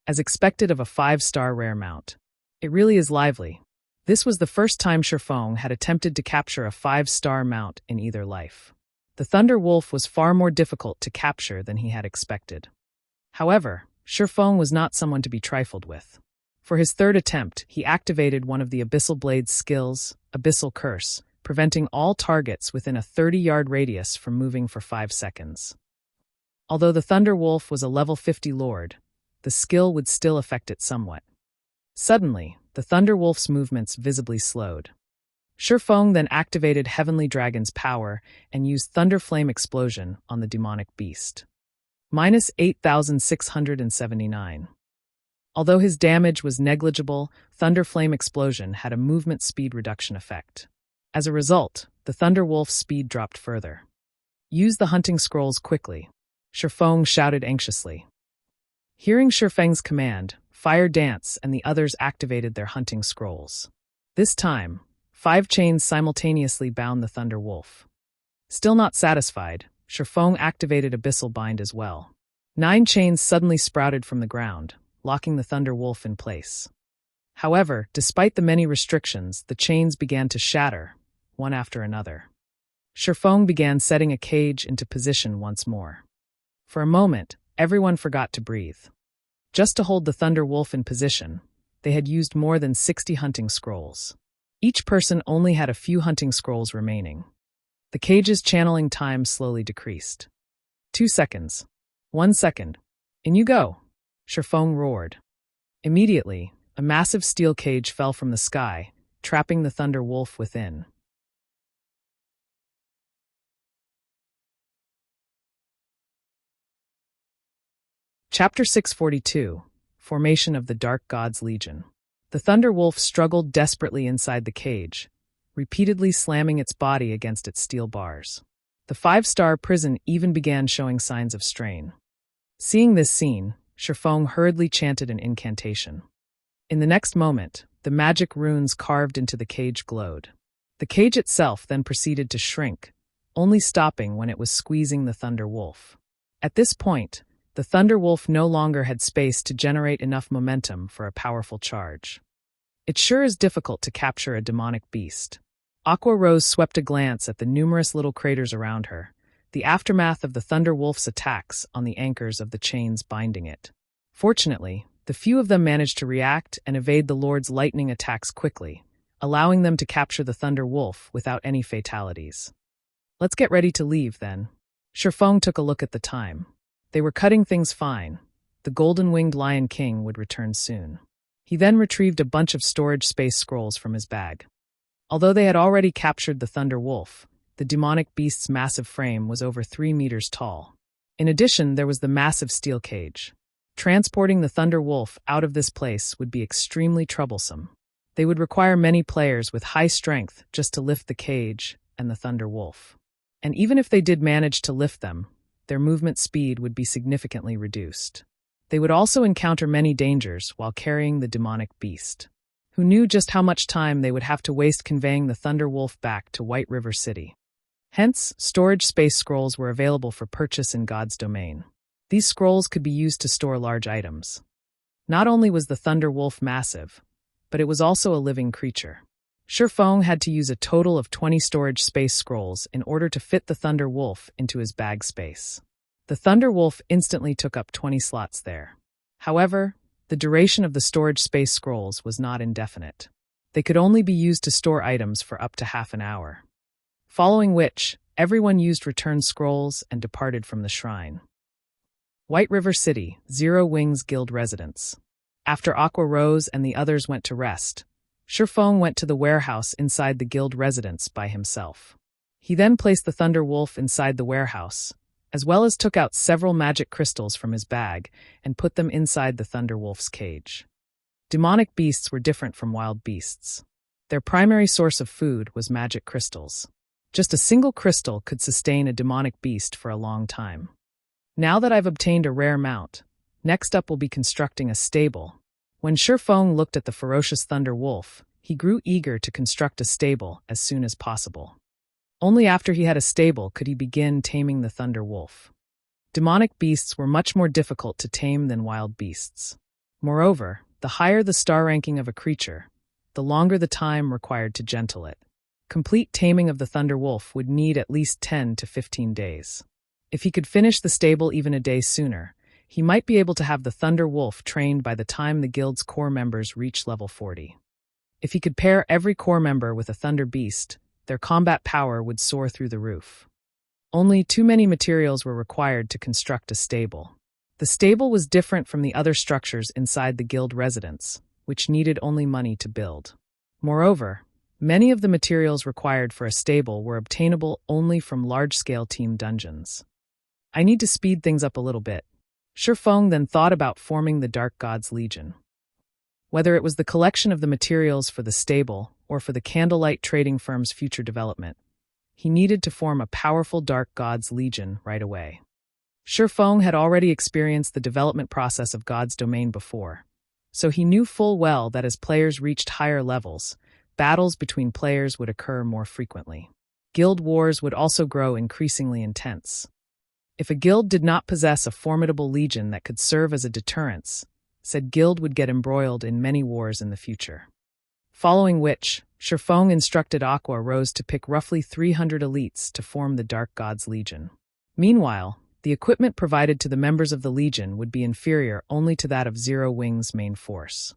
S1: As expected of a 5-star rare mount, it really is lively. This was the first time Shifeng had attempted to capture a 5-star mount in either life. The Thunder Wolf was far more difficult to capture than he had expected. However, Shifeng was not someone to be trifled with. For his third attempt, he activated one of the Abyssal Blade's skills, Abyssal Curse, preventing all targets within a 30-yard radius from moving for 5 seconds. Although the Thunder Wolf was a level 50 lord, the skill would still affect it somewhat. Suddenly, the Thunder Wolf's movements visibly slowed. Shifeng then activated Heavenly Dragon's power and used Thunder Flame Explosion on the demonic beast. Minus 8,679. Although his damage was negligible, Thunder Flame Explosion had a movement speed reduction effect. As a result, the Thunder Wolf's speed dropped further. Use the hunting scrolls quickly, Shifeng shouted anxiously. Hearing Shifeng's command, Fire Dance and the others activated their hunting scrolls. This time, 5 chains simultaneously bound the Thunder Wolf. Still not satisfied, Shifeng activated Abyssal Bind as well. 9 chains suddenly sprouted from the ground, locking the Thunder Wolf in place. However, despite the many restrictions, the chains began to shatter, one after another. Shifeng began setting a cage into position once more. For a moment, everyone forgot to breathe. Just to hold the Thunder Wolf in position, they had used more than 60 hunting scrolls. Each person only had a few hunting scrolls remaining. The cage's channeling time slowly decreased. 2 seconds. 1 second. In you go! Shifeng roared. Immediately, a massive steel cage fell from the sky, trapping the Thunder Wolf within. Chapter 642, Formation of the Dark God's Legion. The Thunder Wolf struggled desperately inside the cage, repeatedly slamming its body against its steel bars. The 5-star prison even began showing signs of strain. Seeing this scene, Shifeng hurriedly chanted an incantation. In the next moment, the magic runes carved into the cage glowed. The cage itself then proceeded to shrink, only stopping when it was squeezing the Thunder Wolf. At this point, the Thunder Wolf no longer had space to generate enough momentum for a powerful charge. It sure is difficult to capture a demonic beast. Aqua Rose swept a glance at the numerous little craters around her, the aftermath of the Thunder Wolf's attacks on the anchors of the chains binding it. Fortunately, the few of them managed to react and evade the Lord's lightning attacks quickly, allowing them to capture the Thunder Wolf without any fatalities. Let's get ready to leave, then. Shifeng took a look at the time. They were cutting things fine. The golden-winged Lion King would return soon. He then retrieved a bunch of storage space scrolls from his bag. Although they had already captured the Thunder Wolf, the demonic beast's massive frame was over 3 meters tall. In addition, there was the massive steel cage. Transporting the Thunder Wolf out of this place would be extremely troublesome. They would require many players with high strength just to lift the cage and the Thunder Wolf. And even if they did manage to lift them, their movement speed would be significantly reduced. They would also encounter many dangers while carrying the demonic beast. Who knew just how much time they would have to waste conveying the Thunder Wolf back to White River City? Hence, storage space scrolls were available for purchase in God's domain. These scrolls could be used to store large items. Not only was the Thunder Wolf massive, but it was also a living creature. Shifeng had to use a total of 20 storage space scrolls in order to fit the Thunder Wolf into his bag space. The Thunder Wolf instantly took up 20 slots there. However, the duration of the storage space scrolls was not indefinite. They could only be used to store items for up to half an hour. Following which, everyone used return scrolls and departed from the shrine. White River City, Zero Wings Guild residence. After Aqua rose and the others went to rest, Shifeng went to the warehouse inside the guild residence by himself. He then placed the Thunder Wolf inside the warehouse, as well as took out several magic crystals from his bag and put them inside the Thunder Wolf's cage. Demonic beasts were different from wild beasts. Their primary source of food was magic crystals. Just a single crystal could sustain a demonic beast for a long time. Now that I've obtained a rare mount, next up will be constructing a stable. When Shifeng looked at the ferocious Thunder Wolf, he grew eager to construct a stable as soon as possible. Only after he had a stable could he begin taming the Thunder Wolf. Demonic beasts were much more difficult to tame than wild beasts. Moreover, the higher the star ranking of a creature, the longer the time required to gentle it. Complete taming of the Thunder Wolf would need at least 10 to 15 days. If he could finish the stable even a day sooner, he might be able to have the Thunder Wolf trained by the time the guild's core members reach level 40. If he could pair every core member with a Thunder Beast, their combat power would soar through the roof. Only too many materials were required to construct a stable. The stable was different from the other structures inside the guild residence, which needed only money to build. Moreover, many of the materials required for a stable were obtainable only from large-scale team dungeons. I need to speed things up a little bit. Shifeng then thought about forming the Dark Gods Legion. Whether it was the collection of the materials for the stable or for the candlelight trading firm's future development, he needed to form a powerful Dark Gods Legion right away. Shifeng had already experienced the development process of God's domain before, so he knew full well that as players reached higher levels, battles between players would occur more frequently. Guild wars would also grow increasingly intense. If a guild did not possess a formidable legion that could serve as a deterrence, said guild would get embroiled in many wars in the future. Following which, Shifeng instructed Aqua Rose to pick roughly 300 elites to form the Dark Gods Legion. Meanwhile, the equipment provided to the members of the Legion would be inferior only to that of Zero Wing's main force.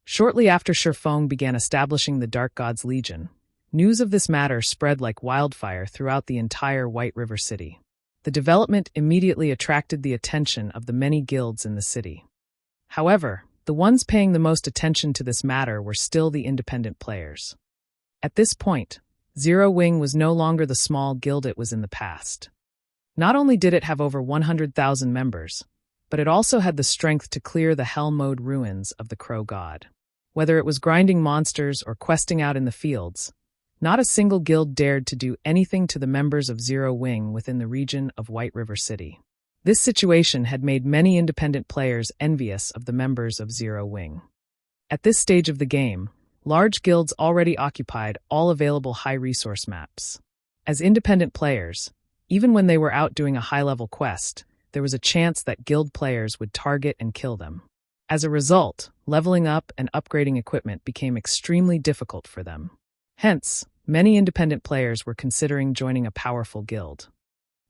S1: Shortly after Shifeng began establishing the Dark Gods Legion, news of this matter spread like wildfire throughout the entire White River City. The development immediately attracted the attention of the many guilds in the city. However, the ones paying the most attention to this matter were still the independent players. At this point, Zero Wing was no longer the small guild it was in the past. Not only did it have over 100,000 members, but it also had the strength to clear the hell-mode ruins of the Crow God. Whether it was grinding monsters or questing out in the fields, not a single guild dared to do anything to the members of Zero Wing within the region of White River City. This situation had made many independent players envious of the members of Zero Wing. At this stage of the game, large guilds already occupied all available high-resource maps. As independent players, even when they were out doing a high-level quest, there was a chance that guild players would target and kill them. As a result, leveling up and upgrading equipment became extremely difficult for them. Hence, many independent players were considering joining a powerful guild.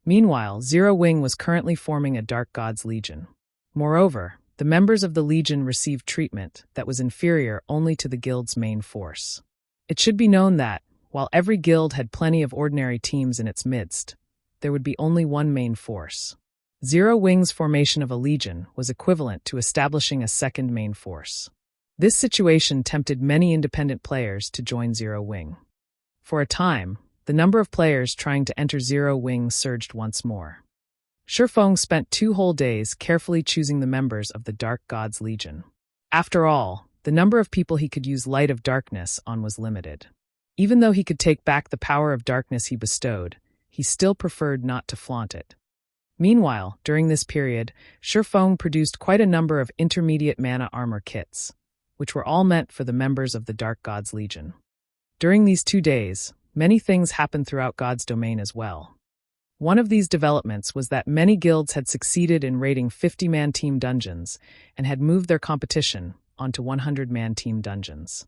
S1: Meanwhile, Zero Wing was currently forming a Dark Gods Legion. Moreover, the members of the Legion received treatment that was inferior only to the guild's main force. It should be known that, while every guild had plenty of ordinary teams in its midst, there would be only one main force. Zero Wing's formation of a legion was equivalent to establishing a second main force. This situation tempted many independent players to join Zero Wing. For a time, the number of players trying to enter Zero Wing surged once more. Shifeng spent 2 whole days carefully choosing the members of the Dark Gods Legion. After all, the number of people he could use Light of Darkness on was limited. Even though he could take back the power of darkness he bestowed, he still preferred not to flaunt it. Meanwhile, during this period, Shifeng produced quite a number of intermediate mana armor kits, which were all meant for the members of the Dark Gods Legion. During these 2 days, many things happened throughout God's domain as well. One of these developments was that many guilds had succeeded in raiding 50-man team dungeons and had moved their competition onto 100-man team dungeons.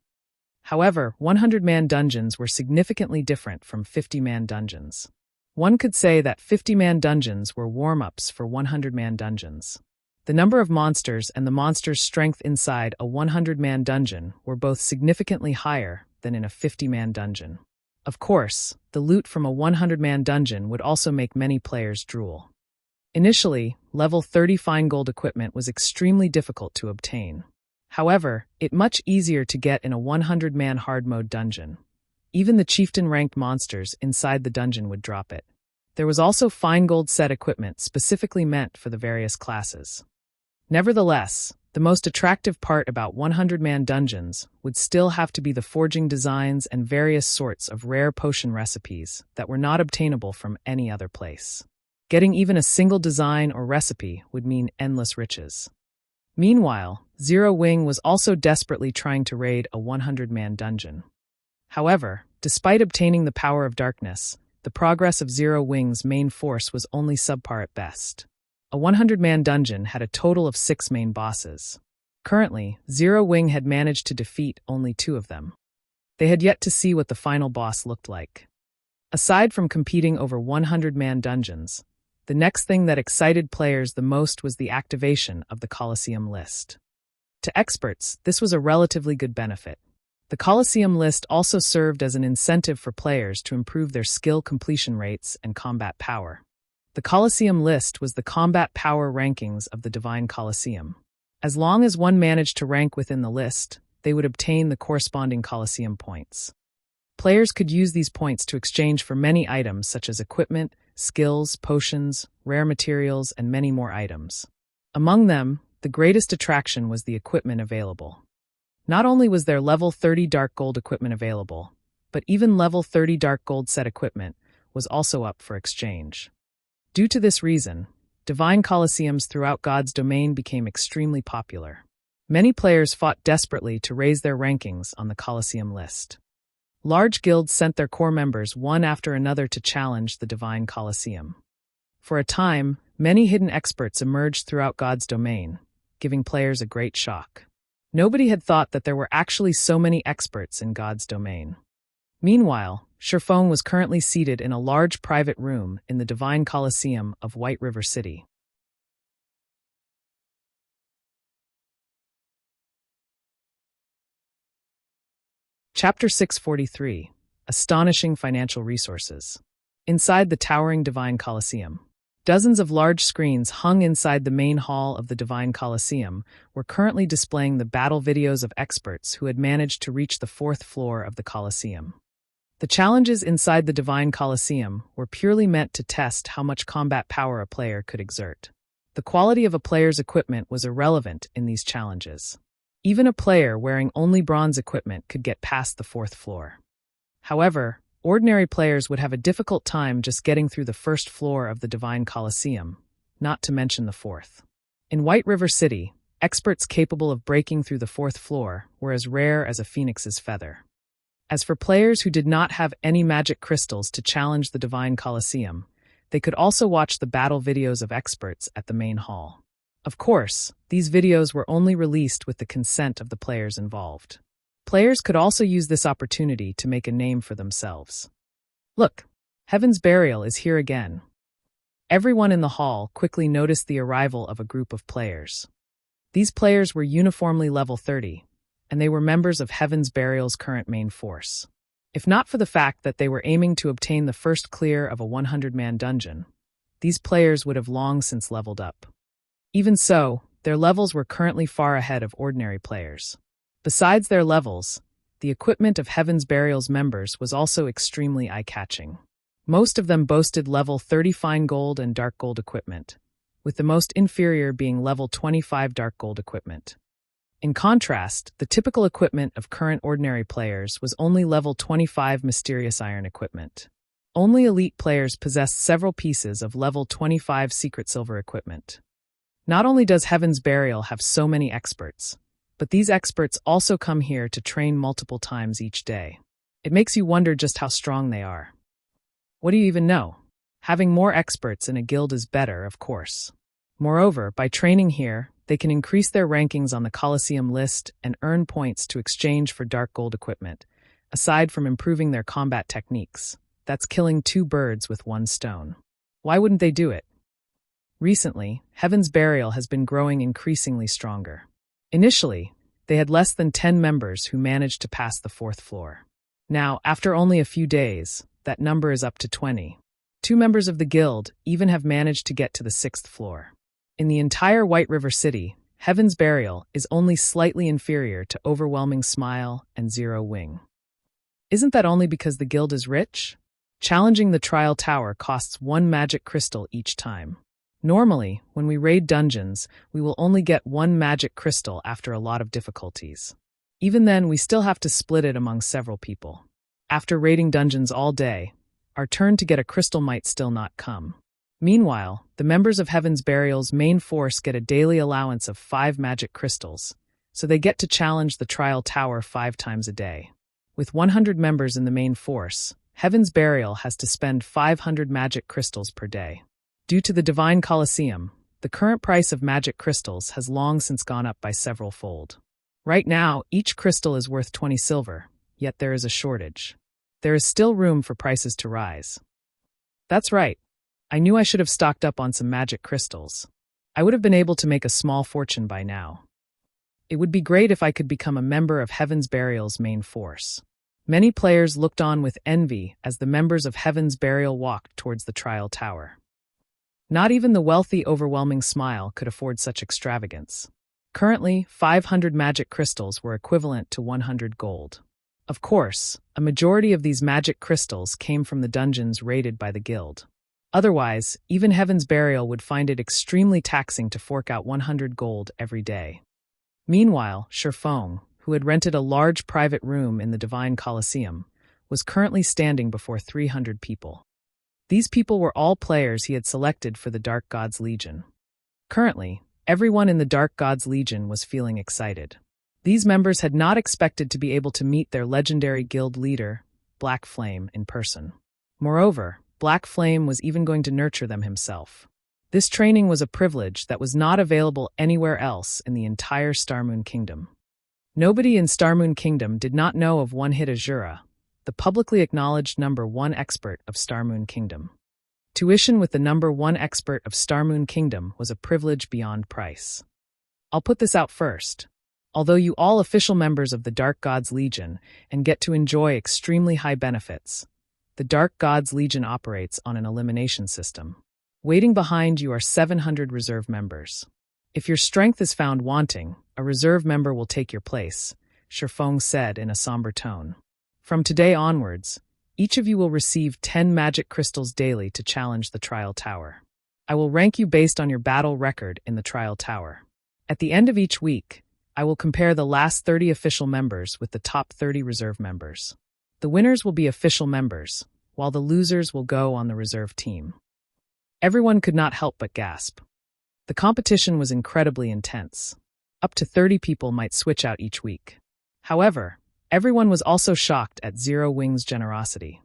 S1: However, 100-man dungeons were significantly different from 50-man dungeons. One could say that 50-man dungeons were warm-ups for 100-man dungeons. The number of monsters and the monster's strength inside a 100-man dungeon were both significantly higher than in a 50-man dungeon. Of course, the loot from a 100-man dungeon would also make many players drool. Initially, level 30 fine gold equipment was extremely difficult to obtain. However, it's much easier to get in a 100-man hard mode dungeon. Even the chieftain-ranked monsters inside the dungeon would drop it. There was also fine gold set equipment specifically meant for the various classes. Nevertheless, the most attractive part about 100-man dungeons would still have to be the forging designs and various sorts of rare potion recipes that were not obtainable from any other place. Getting even a single design or recipe would mean endless riches. Meanwhile, Zero Wing was also desperately trying to raid a 100-man dungeon. However, despite obtaining the power of darkness, the progress of Zero Wing's main force was only subpar at best. A 100-man dungeon had a total of 6 main bosses. Currently, Zero Wing had managed to defeat only 2 of them. They had yet to see what the final boss looked like. Aside from competing over 100-man dungeons, the next thing that excited players the most was the activation of the Colosseum list. To experts, this was a relatively good benefit. The Colosseum list also served as an incentive for players to improve their skill completion rates and combat power. The Colosseum list was the combat power rankings of the Divine Colosseum. As long as one managed to rank within the list, they would obtain the corresponding Colosseum points. Players could use these points to exchange for many items such as equipment, skills, potions, rare materials, and many more items. Among them, the greatest attraction was the equipment available. Not only was there level 30 dark gold equipment available, but even level 30 dark gold set equipment was also up for exchange. Due to this reason, Divine Colosseums throughout God's domain became extremely popular. Many players fought desperately to raise their rankings on the Colosseum list. Large guilds sent their core members one after another to challenge the Divine Colosseum. For a time, many hidden experts emerged throughout God's domain, giving players a great shock. Nobody had thought that there were actually so many experts in God's domain. Meanwhile, Sherfone was currently seated in a large private room in the Divine Colosseum of White River City. Chapter 643: Astonishing Financial Resources. Inside the towering Divine Colosseum. Dozens of large screens hung inside the main hall of the Divine Colosseum were currently displaying the battle videos of experts who had managed to reach the 4th floor of the Colosseum. The challenges inside the Divine Colosseum were purely meant to test how much combat power a player could exert. The quality of a player's equipment was irrelevant in these challenges. Even a player wearing only bronze equipment could get past the 4th floor. However, ordinary players would have a difficult time just getting through the 1st floor of the Divine Colosseum, not to mention the 4th. In White River City, experts capable of breaking through the 4th floor were as rare as a phoenix's feather. As for players who did not have any magic crystals to challenge the Divine Colosseum, they could also watch the battle videos of experts at the main hall. Of course, these videos were only released with the consent of the players involved. Players could also use this opportunity to make a name for themselves. Look, Heaven's Burial is here again. Everyone in the hall quickly noticed the arrival of a group of players. These players were uniformly level 30, and they were members of Heaven's Burial's current main force. If not for the fact that they were aiming to obtain the first clear of a 100-man dungeon, these players would have long since leveled up. Even so, their levels were currently far ahead of ordinary players. Besides their levels, the equipment of Heaven's Burial's members was also extremely eye-catching. Most of them boasted level 30 fine gold and dark gold equipment, with the most inferior being level 25 dark gold equipment. In contrast, the typical equipment of current ordinary players was only level 25 mysterious iron equipment. Only elite players possessed several pieces of level 25 secret silver equipment. Not only does Heaven's Burial have so many experts, but these experts also come here to train multiple times each day. It makes you wonder just how strong they are. What do you even know? Having more experts in a guild is better, of course. Moreover, by training here, they can increase their rankings on the Colosseum list and earn points to exchange for dark gold equipment, aside from improving their combat techniques. That's killing 2 birds with 1 stone. Why wouldn't they do it? Recently, Heaven's Burial has been growing increasingly stronger. Initially, they had less than 10 members who managed to pass the 4th floor. Now, after only a few days, that number is up to 20. Two members of the guild even have managed to get to the 6th floor. In the entire White River City, Heaven's Burial is only slightly inferior to Overwhelming Smile and Zero Wing. Isn't that only because the guild is rich? Challenging the Trial Tower costs 1 magic crystal each time. Normally, when we raid dungeons, we will only get 1 magic crystal after a lot of difficulties. Even then, we still have to split it among several people. After raiding dungeons all day, our turn to get a crystal might still not come. Meanwhile, the members of Heaven's Burial's main force get a daily allowance of 5 magic crystals, so they get to challenge the Trial Tower 5 times a day. With 100 members in the main force, Heaven's Burial has to spend 500 magic crystals per day. Due to the Divine Colosseum, the current price of magic crystals has long since gone up by several fold. Right now, each crystal is worth 20 silver, yet there is a shortage. There is still room for prices to rise. That's right. I knew I should have stocked up on some magic crystals. I would have been able to make a small fortune by now. It would be great if I could become a member of Heaven's Burial's main force. Many players looked on with envy as the members of Heaven's Burial walked towards the Trial Tower. Not even the wealthy Overwhelming Smile could afford such extravagance. Currently, 500 magic crystals were equivalent to 100 gold. Of course, a majority of these magic crystals came from the dungeons raided by the guild. Otherwise, even Heaven's Burial would find it extremely taxing to fork out 100 gold every day. Meanwhile, Shifeng, who had rented a large private room in the Divine Colosseum, was currently standing before 300 people. These people were all players he had selected for the Dark Gods Legion. Currently, everyone in the Dark Gods Legion was feeling excited. These members had not expected to be able to meet their legendary guild leader, Black Flame, in person. Moreover, Black Flame was even going to nurture them himself. This training was a privilege that was not available anywhere else in the entire Starmoon Kingdom. Nobody in Starmoon Kingdom did not know of One Hit Azura, the publicly acknowledged #1 expert of Starmoon Kingdom. Tuition with the #1 expert of Starmoon Kingdom was a privilege beyond price. I'll put this out first. Although you all official members of the Dark Gods Legion and get to enjoy extremely high benefits, the Dark Gods Legion operates on an elimination system. Waiting behind you are 700 reserve members. If your strength is found wanting, a reserve member will take your place, Shifeng said in a somber tone. From today onwards, each of you will receive 10 magic crystals daily to challenge the Trial Tower. I will rank you based on your battle record in the Trial Tower. At the end of each week, I will compare the last 30 official members with the top 30 reserve members. The winners will be official members, while the losers will go on the reserve team. Everyone could not help but gasp. The competition was incredibly intense. Up to 30 people might switch out each week. However, everyone was also shocked at Zero Wing's generosity.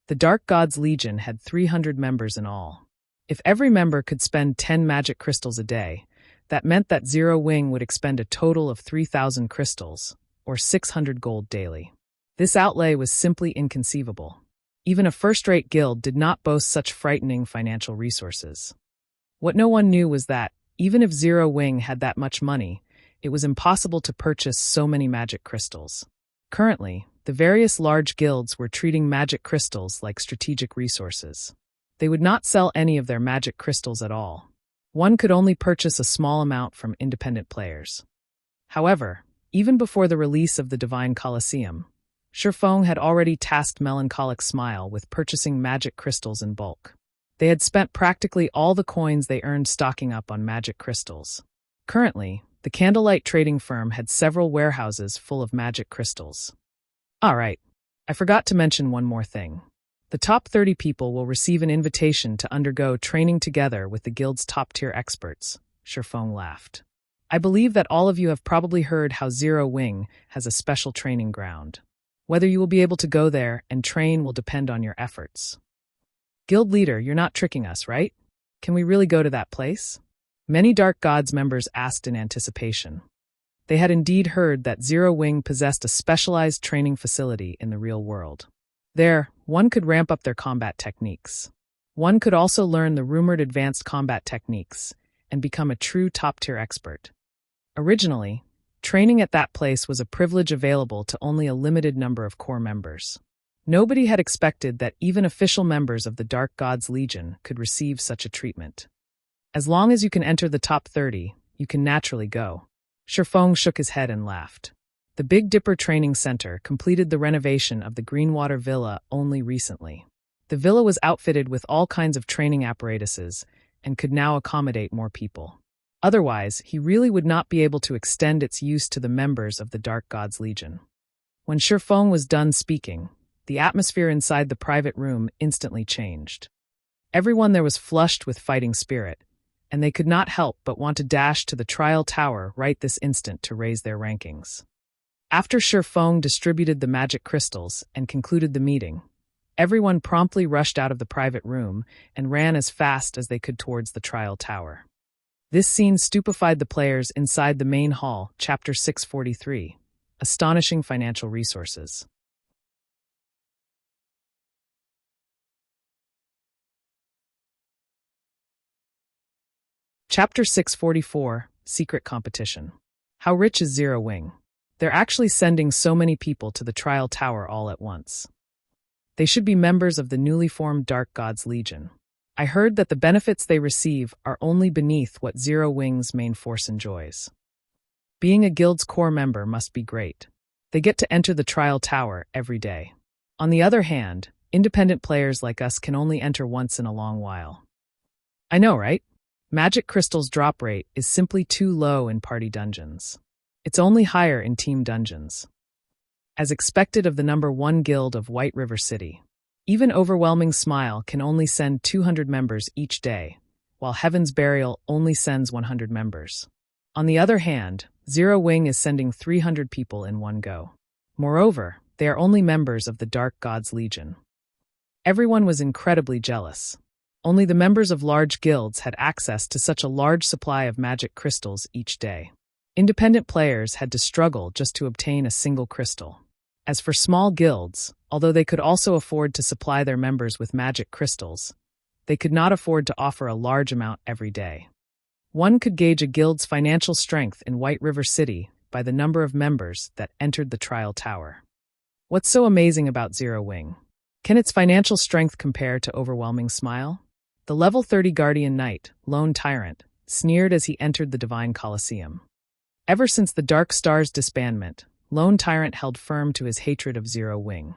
S1: The Dark Gods Legion had 300 members in all. If every member could spend 10 magic crystals a day, that meant that Zero Wing would expend a total of 3,000 crystals, or 600 gold daily. This outlay was simply inconceivable. Even a first-rate guild did not boast such frightening financial resources. What no one knew was that, even if Zero Wing had that much money, it was impossible to purchase so many magic crystals. Currently, the various large guilds were treating magic crystals like strategic resources. They would not sell any of their magic crystals at all. One could only purchase a small amount from independent players. However, even before the release of the Divine Colosseum, Shifeng had already tasked Melancholic Smile with purchasing magic crystals in bulk. They had spent practically all the coins they earned stocking up on magic crystals. Currently, the Candlelight trading firm had several warehouses full of magic crystals. Alright, I forgot to mention one more thing. The top 30 people will receive an invitation to undergo training together with the guild's top-tier experts, Shifeng laughed. I believe that all of you have probably heard how Zero Wing has a special training ground. Whether you will be able to go there and train will depend on your efforts. Guild leader, you're not tricking us, right? Can we really go to that place? Many Dark Gods members asked in anticipation. They had indeed heard that Zero Wing possessed a specialized training facility in the real world. There, one could ramp up their combat techniques. One could also learn the rumored advanced combat techniques and become a true top-tier expert. Originally, training at that place was a privilege available to only a limited number of core members. Nobody had expected that even official members of the Dark God's Legion could receive such a treatment. As long as you can enter the top 30, you can naturally go. Shifeng shook his head and laughed. The Big Dipper Training Center completed the renovation of the Greenwater Villa only recently. The villa was outfitted with all kinds of training apparatuses and could now accommodate more people. Otherwise, he really would not be able to extend its use to the members of the Dark God's Legion. When Shifeng was done speaking, the atmosphere inside the private room instantly changed. Everyone there was flushed with fighting spirit, and they could not help but want to dash to the trial tower right this instant to raise their rankings. After Shifeng distributed the magic crystals and concluded the meeting, everyone promptly rushed out of the private room and ran as fast as they could towards the trial tower. This scene stupefied the players inside the main hall, Chapter 643, Astonishing Financial Resources. Chapter 644, Secret Competition. How rich is Zero Wing? They're actually sending so many people to the trial tower all at once. They should be members of the newly formed Dark God's Legion. I heard that the benefits they receive are only beneath what Zero Wing's main force enjoys. Being a guild's core member must be great. They get to enter the trial tower every day. On the other hand, independent players like us can only enter once in a long while. I know, right? Magic Crystal's drop rate is simply too low in party dungeons. It's only higher in team dungeons. As expected of the number 1 guild of White River City, even Overwhelming Smile can only send 200 members each day, while Heaven's Burial only sends 100 members. On the other hand, Zero Wing is sending 300 people in one go. Moreover, they are only members of the Dark God's Legion. Everyone was incredibly jealous. Only the members of large guilds had access to such a large supply of magic crystals each day. Independent players had to struggle just to obtain a single crystal. As for small guilds, although they could also afford to supply their members with magic crystals, they could not afford to offer a large amount every day. One could gauge a guild's financial strength in White River City by the number of members that entered the trial tower. What's so amazing about Zero Wing? Can its financial strength compare to Overwhelming Smile? The level 30 Guardian Knight, Lone Tyrant, sneered as he entered the Divine Colosseum. Ever since the Dark Star's disbandment, Lone Tyrant held firm to his hatred of Zero Wing.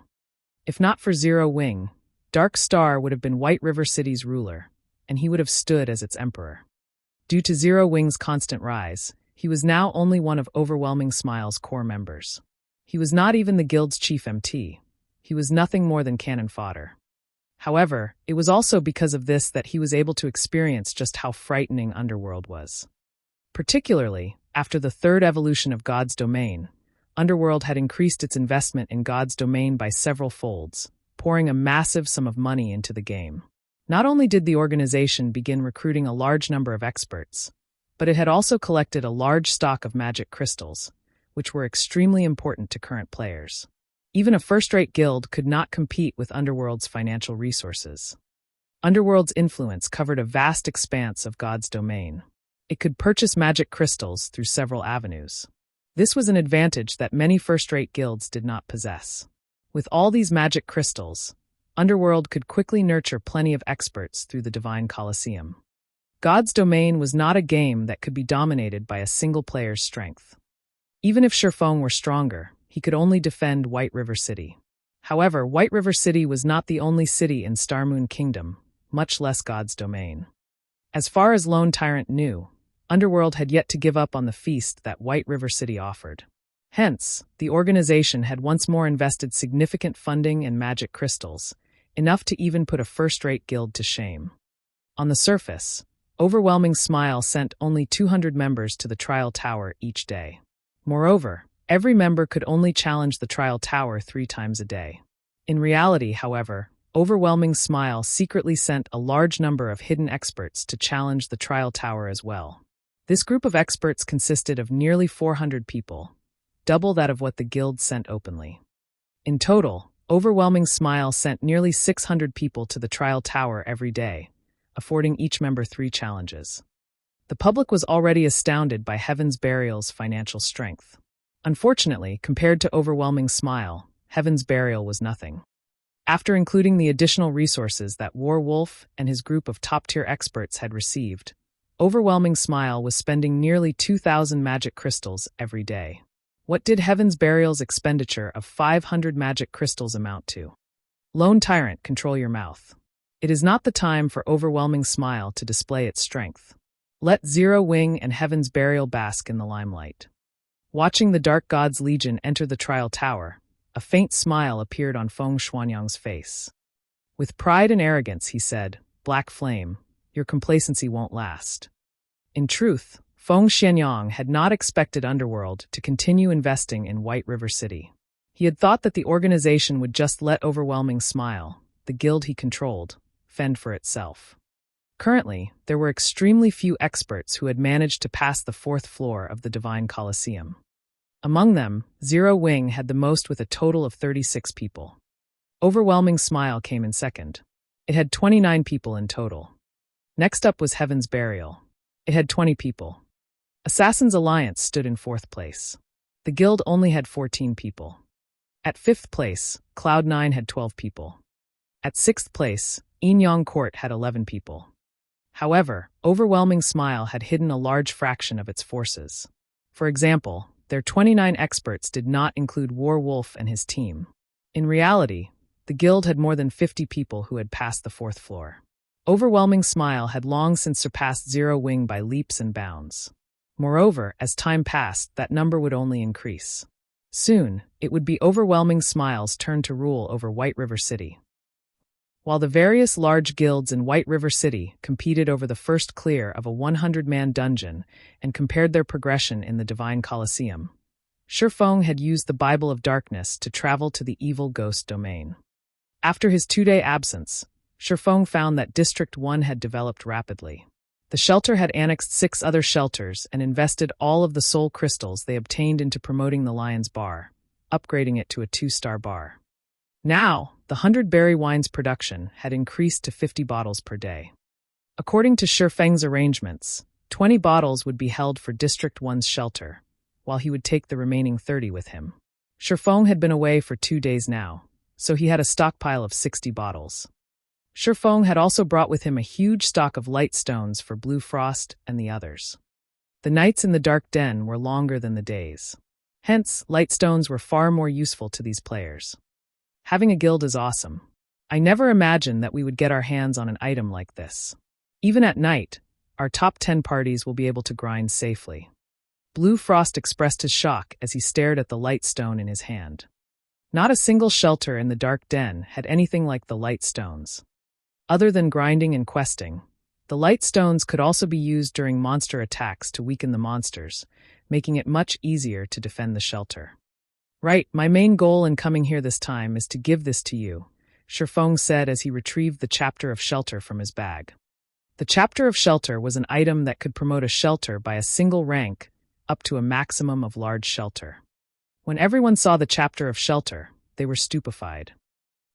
S1: If not for Zero Wing, Dark Star would have been White River City's ruler, and he would have stood as its emperor. Due to Zero Wing's constant rise, he was now only one of Overwhelming Smile's core members. He was not even the guild's chief MT. He was nothing more than cannon fodder. However, it was also because of this that he was able to experience just how frightening Underworld was. Particularly, after the third evolution of God's Domain, Underworld had increased its investment in God's Domain by several folds, pouring a massive sum of money into the game. Not only did the organization begin recruiting a large number of experts, but it had also collected a large stock of magic crystals, which were extremely important to current players. Even a first-rate guild could not compete with Underworld's financial resources. Underworld's influence covered a vast expanse of God's Domain. It could purchase magic crystals through several avenues. This was an advantage that many first-rate guilds did not possess. With all these magic crystals, Underworld could quickly nurture plenty of experts through the Divine Colosseum. God's Domain was not a game that could be dominated by a single player's strength. Even if Shifeng were stronger, he could only defend White River City. However, White River City was not the only city in Starmoon Kingdom, much less God's Domain. As far as Lone Tyrant knew, Underworld had yet to give up on the feast that White River City offered. Hence, the organization had once more invested significant funding in magic crystals, enough to even put a first-rate guild to shame. On the surface, Overwhelming Smile sent only 200 members to the trial tower each day. Moreover, every member could only challenge the trial tower 3 times a day. In reality, however, Overwhelming Smile secretly sent a large number of hidden experts to challenge the trial tower as well. This group of experts consisted of nearly 400 people, double that of what the guild sent openly. In total, Overwhelming Smile sent nearly 600 people to the trial tower every day, affording each member 3 challenges. The public was already astounded by Heaven's Burial's financial strength. Unfortunately, compared to Overwhelming Smile, Heaven's Burial was nothing. After including the additional resources that Warwolf and his group of top-tier experts had received, Overwhelming Smile was spending nearly 2,000 magic crystals every day. What did Heaven's Burial's expenditure of 500 magic crystals amount to? Lone Tyrant, control your mouth. It is not the time for Overwhelming Smile to display its strength. Let Zero Wing and Heaven's Burial bask in the limelight. Watching the Dark God's Legion enter the Trial Tower, a faint smile appeared on Feng Xuanyang's face. With pride and arrogance, he said, "Black Flame, your complacency won't last." In truth, Feng Xuanyang had not expected Underworld to continue investing in White River City. He had thought that the organization would just let Overwhelming Smile, the guild he controlled, fend for itself. Currently, there were extremely few experts who had managed to pass the 4th floor of the Divine Colosseum. Among them, Zero Wing had the most with a total of 36 people. Overwhelming Smile came in second. It had 29 people in total. Next up was Heaven's Burial. It had 20 people. Assassin's Alliance stood in 4th place. The guild only had 14 people. At 5th place, Cloud9 had 12 people. At 6th place, Yinyang Court had 11 people. However, Overwhelming Smile had hidden a large fraction of its forces. For example, their 29 experts did not include Warwolf and his team. In reality, the guild had more than 50 people who had passed the 4th floor. Overwhelming Smile had long since surpassed Zero Wing by leaps and bounds. Moreover, as time passed, that number would only increase. Soon, it would be Overwhelming Smile's turn to rule over White River City. While the various large guilds in White River City competed over the first clear of a 100-man dungeon and compared their progression in the Divine Colosseum, Shifeng had used the Bible of Darkness to travel to the Evil Ghost domain. After his 2-day absence, Shifeng found that District 1 had developed rapidly. The shelter had annexed 6 other shelters and invested all of the soul crystals they obtained into promoting the Lion's Bar, upgrading it to a 2-star bar. Now, the 100 berry wine's production had increased to 50 bottles per day. According to Shifeng's arrangements, 20 bottles would be held for District 1's shelter, while he would take the remaining 30 with him. Shifeng had been away for 2 days now, so he had a stockpile of 60 bottles. Shifeng had also brought with him a huge stock of light stones for Blue Frost and the others. The nights in the dark den were longer than the days. Hence, light stones were far more useful to these players. Having a guild is awesome. I never imagined that we would get our hands on an item like this. Even at night, our top 10 parties will be able to grind safely. Blue Frost expressed his shock as he stared at the light stone in his hand. Not a single shelter in the dark den had anything like the light stones. Other than grinding and questing, the light stones could also be used during monster attacks to weaken the monsters, making it much easier to defend the shelter. "Right, my main goal in coming here this time is to give this to you," Shifeng said as he retrieved the Chapter of Shelter from his bag. The Chapter of Shelter was an item that could promote a shelter by a single rank up to a maximum of large shelter. When everyone saw the Chapter of Shelter, they were stupefied.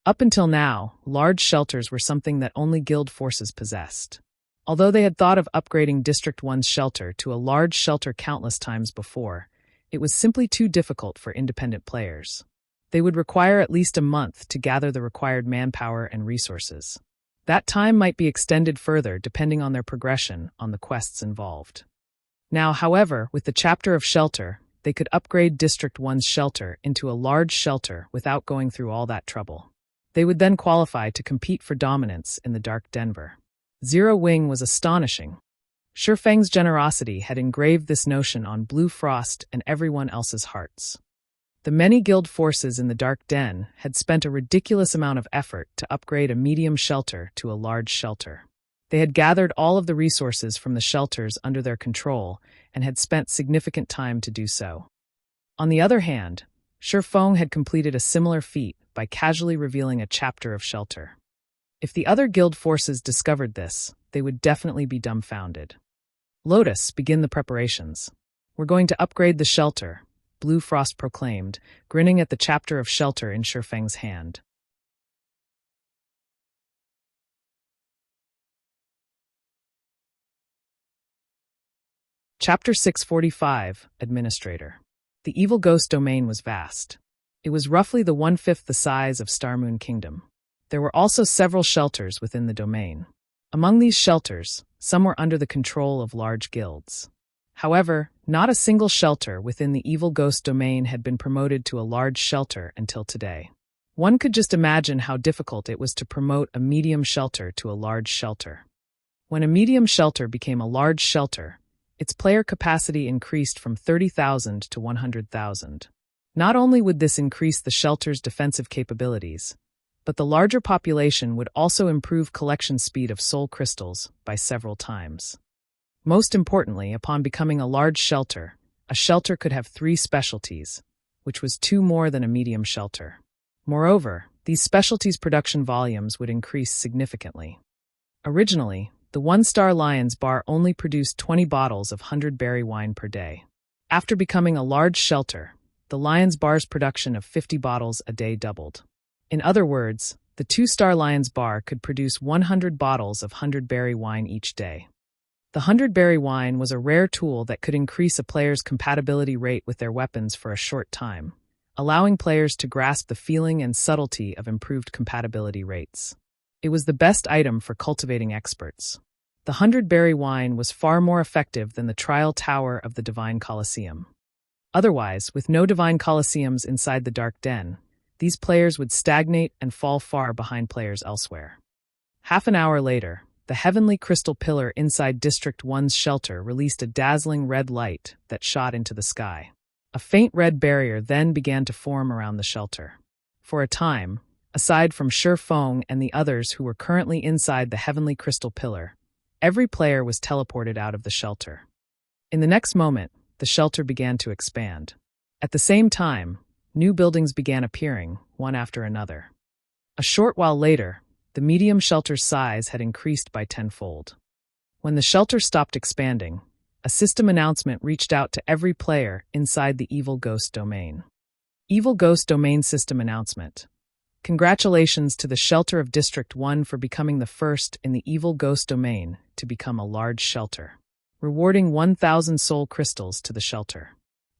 S1: Up until now, large shelters were something that only guild forces possessed. Although they had thought of upgrading District 1's shelter to a large shelter countless times before, it was simply too difficult for independent players. They would require at least a month to gather the required manpower and resources. That time might be extended further depending on their progression on the quests involved. Now, however, with the Chapter of Shelter, they could upgrade District 1's shelter into a large shelter without going through all that trouble. They would then qualify to compete for dominance in the Dark Denver. Zero Wing was astonishing. Shifeng's generosity had engraved this notion on Blue Frost and everyone else's hearts. The many guild forces in the Dark Den had spent a ridiculous amount of effort to upgrade a medium shelter to a large shelter. They had gathered all of the resources from the shelters under their control and had spent significant time to do so. On the other hand, Shifeng had completed a similar feat by casually revealing a Chapter of Shelter. If the other guild forces discovered this, they would definitely be dumbfounded. "Lotus, begin the preparations. We're going to upgrade the shelter," Blue Frost proclaimed, grinning at the Chapter of Shelter in Shifeng's hand. Chapter 645, Administrator. The Evil Ghost domain was vast. It was roughly the 1/5 the size of Starmoon Kingdom. There were also several shelters within the domain. Among these shelters, some were under the control of large guilds. However, not a single shelter within the Evil Ghost domain had been promoted to a large shelter until today. One could just imagine how difficult it was to promote a medium shelter to a large shelter. When a medium shelter became a large shelter, its player capacity increased from 30,000 to 100,000. Not only would this increase the shelter's defensive capabilities, but the larger population would also improve collection speed of soul crystals by several times. Most importantly, upon becoming a large shelter, a shelter could have 3 specialties, which was 2 more than a medium shelter. Moreover, these specialties' production volumes would increase significantly. Originally, the 1-star Lion's Bar only produced 20 bottles of 100-berry wine per day. After becoming a large shelter, the Lion's Bar's production of 50 bottles a day doubled. In other words, the 2-star Lion's Bar could produce 100 bottles of 100-berry wine each day. The 100-berry wine was a rare tool that could increase a player's compatibility rate with their weapons for a short time, allowing players to grasp the feeling and subtlety of improved compatibility rates. It was the best item for cultivating experts. The 100-berry wine was far more effective than the Trial Tower of the Divine Colosseum. Otherwise, with no Divine Colosseums inside the Dark Den, these players would stagnate and fall far behind players elsewhere. Half an hour later, the heavenly crystal pillar inside District 1's shelter released a dazzling red light that shot into the sky. A faint red barrier then began to form around the shelter. For a time, aside from Shi Feng and the others who were currently inside the heavenly crystal pillar, every player was teleported out of the shelter. In the next moment, the shelter began to expand. At the same time, new buildings began appearing, one after another. A short while later, the medium shelter's size had increased by 10-fold. When the shelter stopped expanding, a system announcement reached out to every player inside the Evil Ghost domain. Evil Ghost Domain System Announcement. Congratulations to the shelter of District 1 for becoming the first in the Evil Ghost domain to become a large shelter. Rewarding 1,000 soul crystals to the shelter.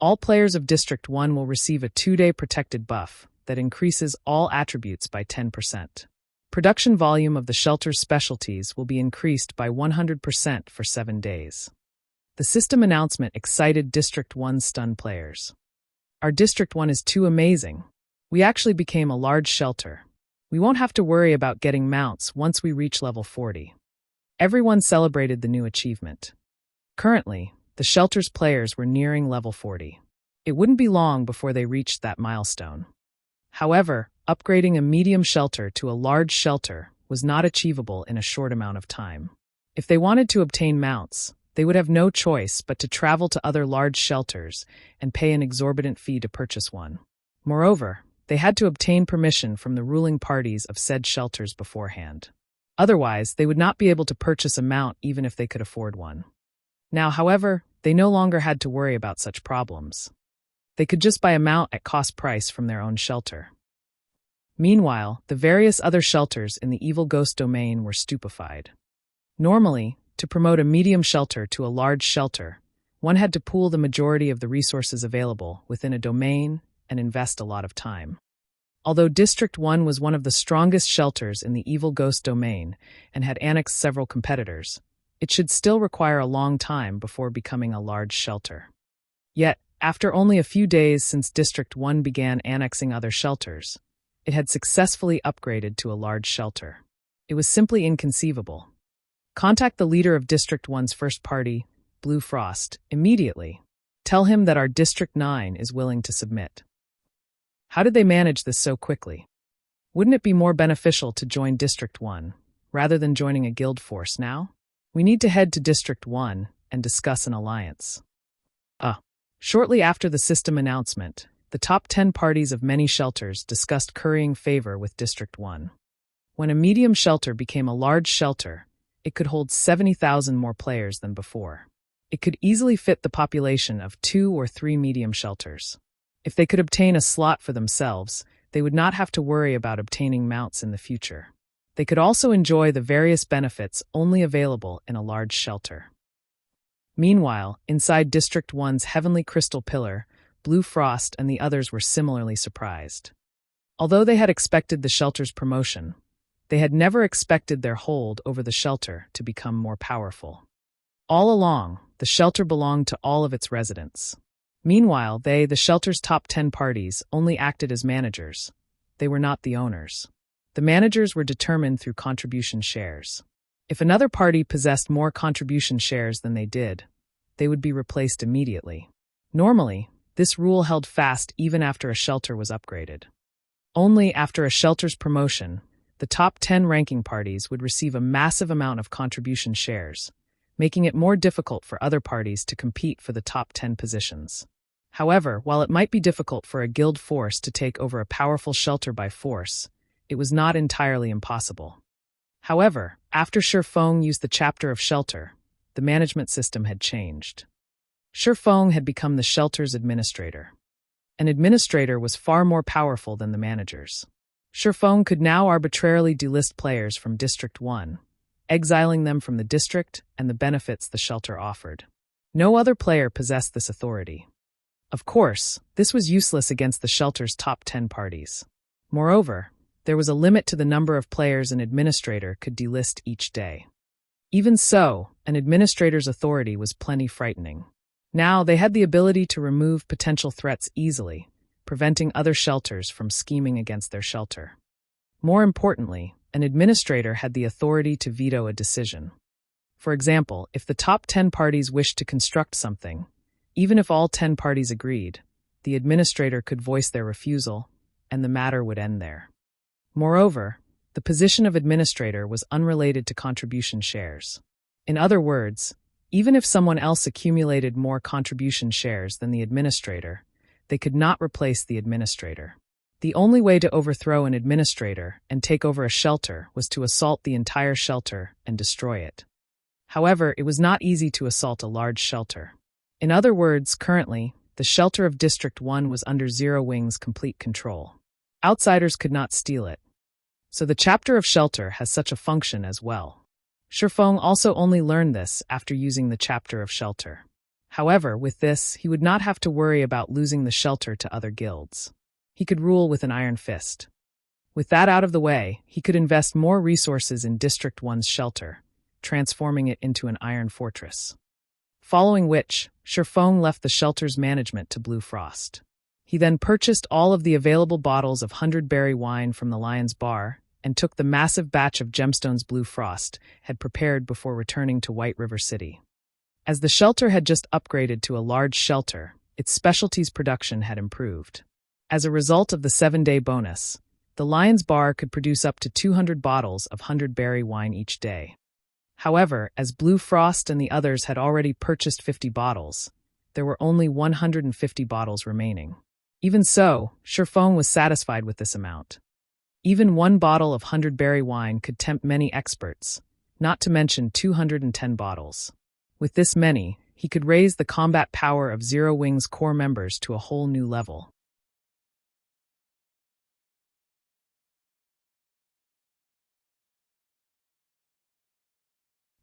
S1: All players of District 1 will receive a 2-day protected buff that increases all attributes by 10%. Production volume of the shelter's specialties will be increased by 100% for 7 days. The system announcement excited District 1's stunned players. Our District 1 is too amazing. We actually became a large shelter. We won't have to worry about getting mounts once we reach level 40. Everyone celebrated the new achievement. Currently, the shelter's players were nearing level 40. It wouldn't be long before they reached that milestone. However, upgrading a medium shelter to a large shelter was not achievable in a short amount of time. If they wanted to obtain mounts, they would have no choice but to travel to other large shelters and pay an exorbitant fee to purchase one. Moreover, they had to obtain permission from the ruling parties of said shelters beforehand. Otherwise, they would not be able to purchase a mount even if they could afford one. Now, however, they no longer had to worry about such problems. They could just buy a mount at cost price from their own shelter. Meanwhile, the various other shelters in the Evil Ghost domain were stupefied. Normally, to promote a medium shelter to a large shelter, one had to pool the majority of the resources available within a domain and invest a lot of time. Although District 1 was one of the strongest shelters in the Evil Ghost domain and had annexed several competitors, it should still require a long time before becoming a large shelter. Yet, after only a few days since District 1 began annexing other shelters, it had successfully upgraded to a large shelter. It was simply inconceivable. Contact the leader of District 1's first party, Blue Frost, immediately. Tell him that our District 9 is willing to submit. How did they manage this so quickly? Wouldn't it be more beneficial to join District 1, rather than joining a guild force now? We need to head to District 1 and discuss an alliance. Shortly after the system announcement, the top 10 parties of many shelters discussed currying favor with District 1. When a medium shelter became a large shelter, it could hold 70,000 more players than before. It could easily fit the population of 2 or 3 medium shelters. If they could obtain a slot for themselves, they would not have to worry about obtaining mounts in the future. They could also enjoy the various benefits only available in a large shelter. Meanwhile, inside District 1's heavenly crystal pillar, Blue Frost and the others were similarly surprised. Although they had expected the shelter's promotion, They had never expected their hold over the shelter to become more powerful. All along, the shelter belonged to all of its residents. Meanwhile, they, the shelter's top 10 parties, only acted as managers. They were not the owners. The managers were determined through contribution shares. If another party possessed more contribution shares than they did, they would be replaced immediately. Normally, this rule held fast even after a shelter was upgraded. Only after a shelter's promotion, the top 10 ranking parties would receive a massive amount of contribution shares, making it more difficult for other parties to compete for the top 10 positions. However, while it might be difficult for a guild force to take over a powerful shelter by force, it was not entirely impossible. However, after Shifeng used the chapter of shelter, the management system had changed. Shifeng had become the shelter's administrator. An administrator was far more powerful than the managers. Shifeng could now arbitrarily delist players from District 1, exiling them from the district and the benefits the shelter offered. No other player possessed this authority. Of course, this was useless against the shelter's top 10 parties. Moreover, there was a limit to the number of players an administrator could delist each day. Even so, an administrator's authority was plenty frightening. Now they had the ability to remove potential threats easily, preventing other shelters from scheming against their shelter. More importantly, an administrator had the authority to veto a decision. For example, if the top 10 parties wished to construct something, even if all 10 parties agreed, the administrator could voice their refusal, and the matter would end there. Moreover, the position of administrator was unrelated to contribution shares. In other words, even if someone else accumulated more contribution shares than the administrator, they could not replace the administrator. The only way to overthrow an administrator and take over a shelter was to assault the entire shelter and destroy it. However, it was not easy to assault a large shelter. In other words, currently, the shelter of District 1 was under Zero Wing's complete control. Outsiders could not steal it. So the chapter of shelter has such a function as well. Shifeng also only learned this after using the chapter of shelter. However, with this, he would not have to worry about losing the shelter to other guilds. He could rule with an iron fist. With that out of the way, he could invest more resources in District 1's shelter, transforming it into an iron fortress. Following which, Shifeng left the shelter's management to Blue Frost. He then purchased all of the available bottles of 100-berry wine from the Lion's Bar and took the massive batch of gemstones Blue Frost had prepared before returning to White River City. As the shelter had just upgraded to a large shelter, its specialties production had improved. As a result of the 7-day bonus, the Lion's Bar could produce up to 200 bottles of 100-berry wine each day. However, as Blue Frost and the others had already purchased 50 bottles, there were only 150 bottles remaining. Even so, Shifeng was satisfied with this amount. Even one bottle of 100-berry wine could tempt many experts, not to mention 210 bottles. With this many, he could raise the combat power of Zero Wing's core members to a whole new level.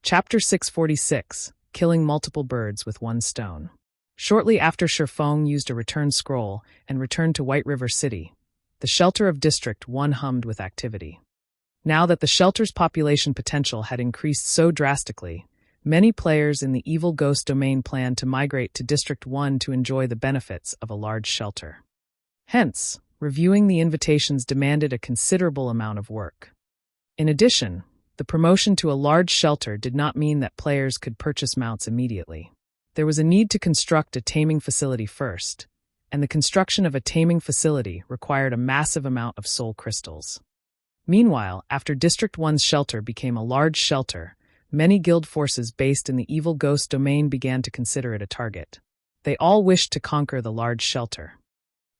S1: Chapter 646, Killing Multiple Birds with One Stone. Shortly after Shifeng used a return scroll and returned to White River City, the shelter of District 1 hummed with activity. Now that the shelter's population potential had increased so drastically, many players in the Evil Ghost domain planned to migrate to District 1 to enjoy the benefits of a large shelter. Hence, reviewing the invitations demanded a considerable amount of work. In addition, the promotion to a large shelter did not mean that players could purchase mounts immediately. There was a need to construct a taming facility first, and the construction of a taming facility required a massive amount of soul crystals. Meanwhile, after District 1's shelter became a large shelter, many guild forces based in the Evil Ghost domain began to consider it a target. They all wished to conquer the large shelter.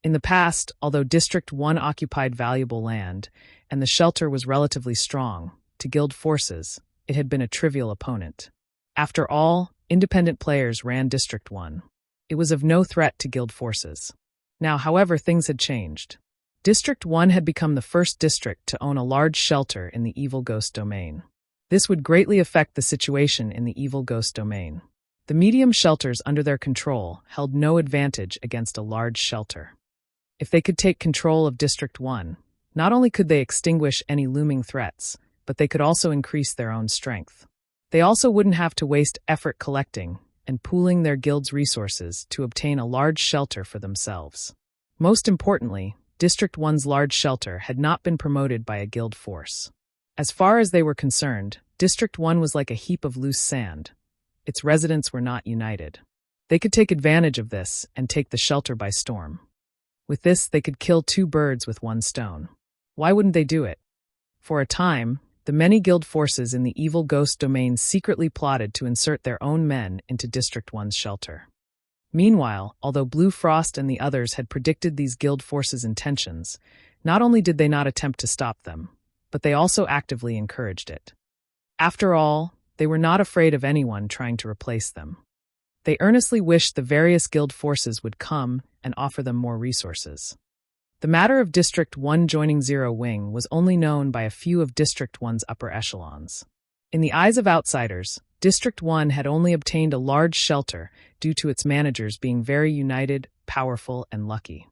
S1: In the past, although District 1 occupied valuable land, and the shelter was relatively strong, to guild forces, it had been a trivial opponent. After all, independent players ran District 1. It was of no threat to guild forces. Now, however, things had changed. District 1 had become the first district to own a large shelter in the Evil Ghost domain. This would greatly affect the situation in the Evil Ghost domain. The medium shelters under their control held no advantage against a large shelter. If they could take control of District 1, Not only could they extinguish any looming threats, but they could also increase their own strength. They also wouldn't have to waste effort collecting and pooling their guild's resources to obtain a large shelter for themselves. Most importantly, District 1's large shelter had not been promoted by a guild force. As far as they were concerned, District 1 was like a heap of loose sand. Its residents were not united. They could take advantage of this and take the shelter by storm. With this, they could kill 2 birds with 1 stone. Why wouldn't they do it? For a time, the many guild forces in the evil ghost domain secretly plotted to insert their own men into District 1's shelter. Meanwhile, although Blue Frost and the others had predicted these guild forces' intentions, not only did they not attempt to stop them, but they also actively encouraged it. After all, they were not afraid of anyone trying to replace them. They earnestly wished the various guild forces would come and offer them more resources. The matter of District 1 joining Zero Wing was only known by a few of District 1's upper echelons. In the eyes of outsiders, District 1 had only obtained a large shelter due to its managers being very united, powerful, and lucky.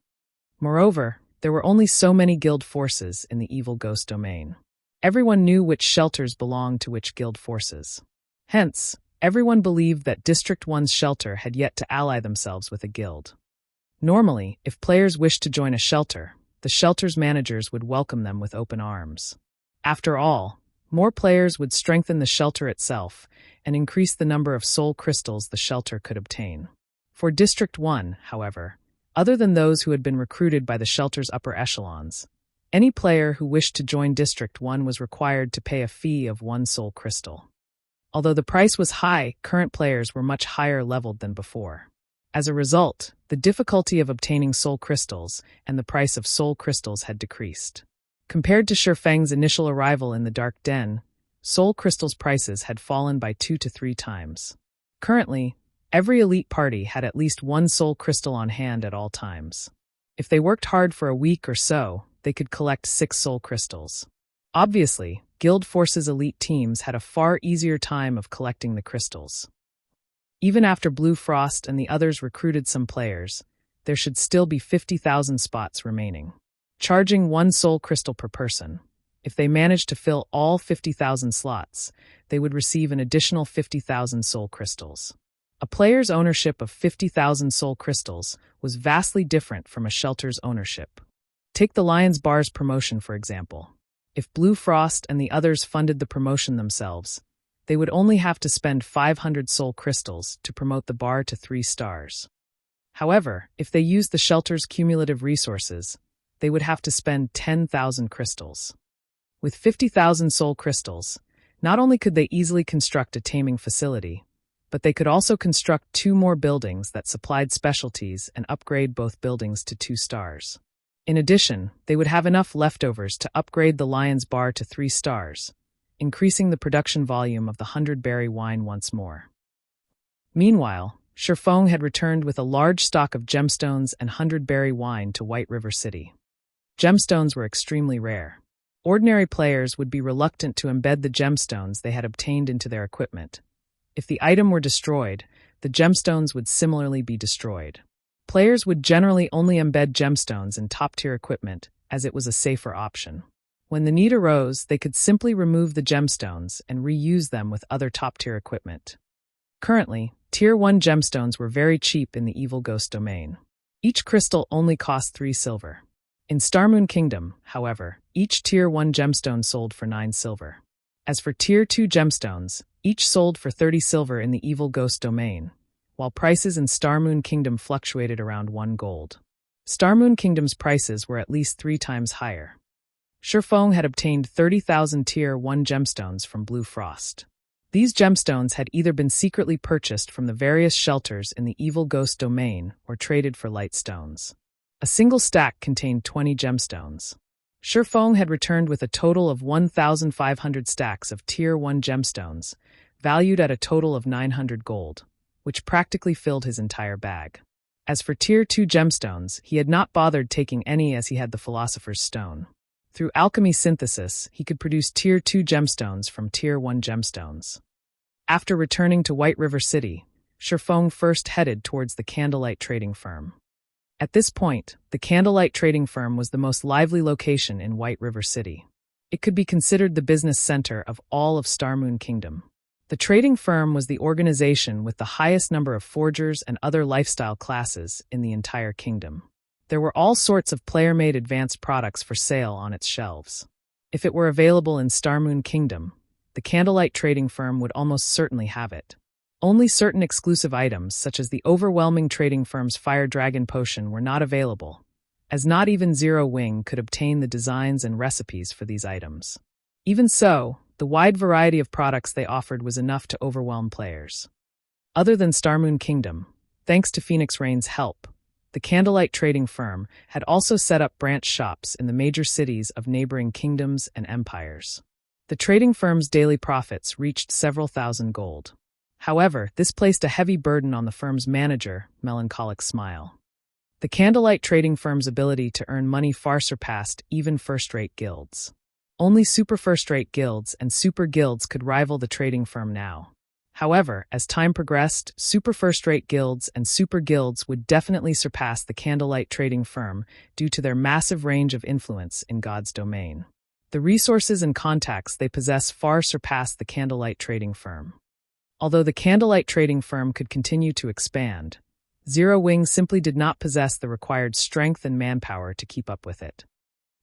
S1: Moreover, there were only so many guild forces in the evil ghost domain. Everyone knew which shelters belonged to which guild forces. Hence, everyone believed that District 1's shelter had yet to ally themselves with a guild. Normally, if players wished to join a shelter, the shelter's managers would welcome them with open arms. After all, more players would strengthen the shelter itself and increase the number of soul crystals the shelter could obtain. For District 1, however, other than those who had been recruited by the shelter's upper echelons, any player who wished to join District 1 was required to pay a fee of 1 soul crystal. Although the price was high, current players were much higher leveled than before. As a result, the difficulty of obtaining soul crystals and the price of soul crystals had decreased. Compared to Shifeng's initial arrival in the Dark Den, soul crystals' prices had fallen by 2 to 3 times. Currently, every elite party had at least 1 soul crystal on hand at all times. If they worked hard for a week or so, they could collect 6 soul crystals. Obviously, Guild Force's elite teams had a far easier time of collecting the crystals. Even after Blue Frost and the others recruited some players, there should still be 50,000 spots remaining. Charging 1 soul crystal per person, if they managed to fill all 50,000 slots, they would receive an additional 50,000 soul crystals. A player's ownership of 50,000 soul crystals was vastly different from a shelter's ownership. Take the Lion's Bar's promotion, for example. If Blue Frost and the others funded the promotion themselves, they would only have to spend 500 soul crystals to promote the bar to 3 stars. However, if they used the shelter's cumulative resources, they would have to spend 10,000 crystals. With 50,000 soul crystals, not only could they easily construct a taming facility, but they could also construct 2 more buildings that supplied specialties and upgrade both buildings to 2 stars. In addition, they would have enough leftovers to upgrade the Lion's Bar to 3 stars, increasing the production volume of the 100-berry wine once more. Meanwhile, Shifeng had returned with a large stock of gemstones and 100-berry wine to White River City. Gemstones were extremely rare. Ordinary players would be reluctant to embed the gemstones they had obtained into their equipment. If the item were destroyed, the gemstones would similarly be destroyed. Players would generally only embed gemstones in top-tier equipment, as it was a safer option. When the need arose, they could simply remove the gemstones and reuse them with other top-tier equipment. Currently, Tier 1 gemstones were very cheap in the Evil Ghost domain. Each crystal only cost 3 silver. In Starmoon Kingdom, however, each Tier 1 gemstone sold for 9 silver. As for Tier 2 gemstones, each sold for 30 silver in the Evil Ghost domain, while prices in Starmoon Kingdom fluctuated around 1 gold. Starmoon Kingdom's prices were at least 3 times higher. Shifeng had obtained 30,000 Tier 1 gemstones from Blue Frost. These gemstones had either been secretly purchased from the various shelters in the Evil Ghost domain or traded for light stones. A single stack contained 20 gemstones. Shifeng had returned with a total of 1,500 stacks of Tier 1 gemstones, valued at a total of 900 gold, which practically filled his entire bag. As for Tier 2 gemstones, he had not bothered taking any as he had the Philosopher's Stone. Through alchemy synthesis, he could produce Tier 2 gemstones from Tier 1 gemstones. After returning to White River City, Shifeng first headed towards the Candlelight trading firm. At this point, the Candlelight Trading Firm was the most lively location in White River City. It could be considered the business center of all of Starmoon Kingdom. The trading firm was the organization with the highest number of forgers and other lifestyle classes in the entire kingdom. There were all sorts of player-made advanced products for sale on its shelves. If it were available in Starmoon Kingdom, the Candlelight Trading Firm would almost certainly have it. Only certain exclusive items, such as the overwhelming trading firm's Fire Dragon Potion, were not available, as not even Zero Wing could obtain the designs and recipes for these items. Even so, the wide variety of products they offered was enough to overwhelm players. Other than Starmoon Kingdom, thanks to Phoenix Rain's help, the Candlelight Trading Firm had also set up branch shops in the major cities of neighboring kingdoms and empires. The trading firm's daily profits reached several thousand gold. However, this placed a heavy burden on the firm's manager, Melancholic Smile. The Candlelight Trading Firm's ability to earn money far surpassed even first-rate guilds. Only super first-rate guilds and super guilds could rival the trading firm now. However, as time progressed, super first-rate guilds and super guilds would definitely surpass the Candlelight Trading Firm due to their massive range of influence in God's domain. The resources and contacts they possess far surpassed the Candlelight Trading Firm. Although the Candlelight Trading Firm could continue to expand, Zero Wing simply did not possess the required strength and manpower to keep up with it.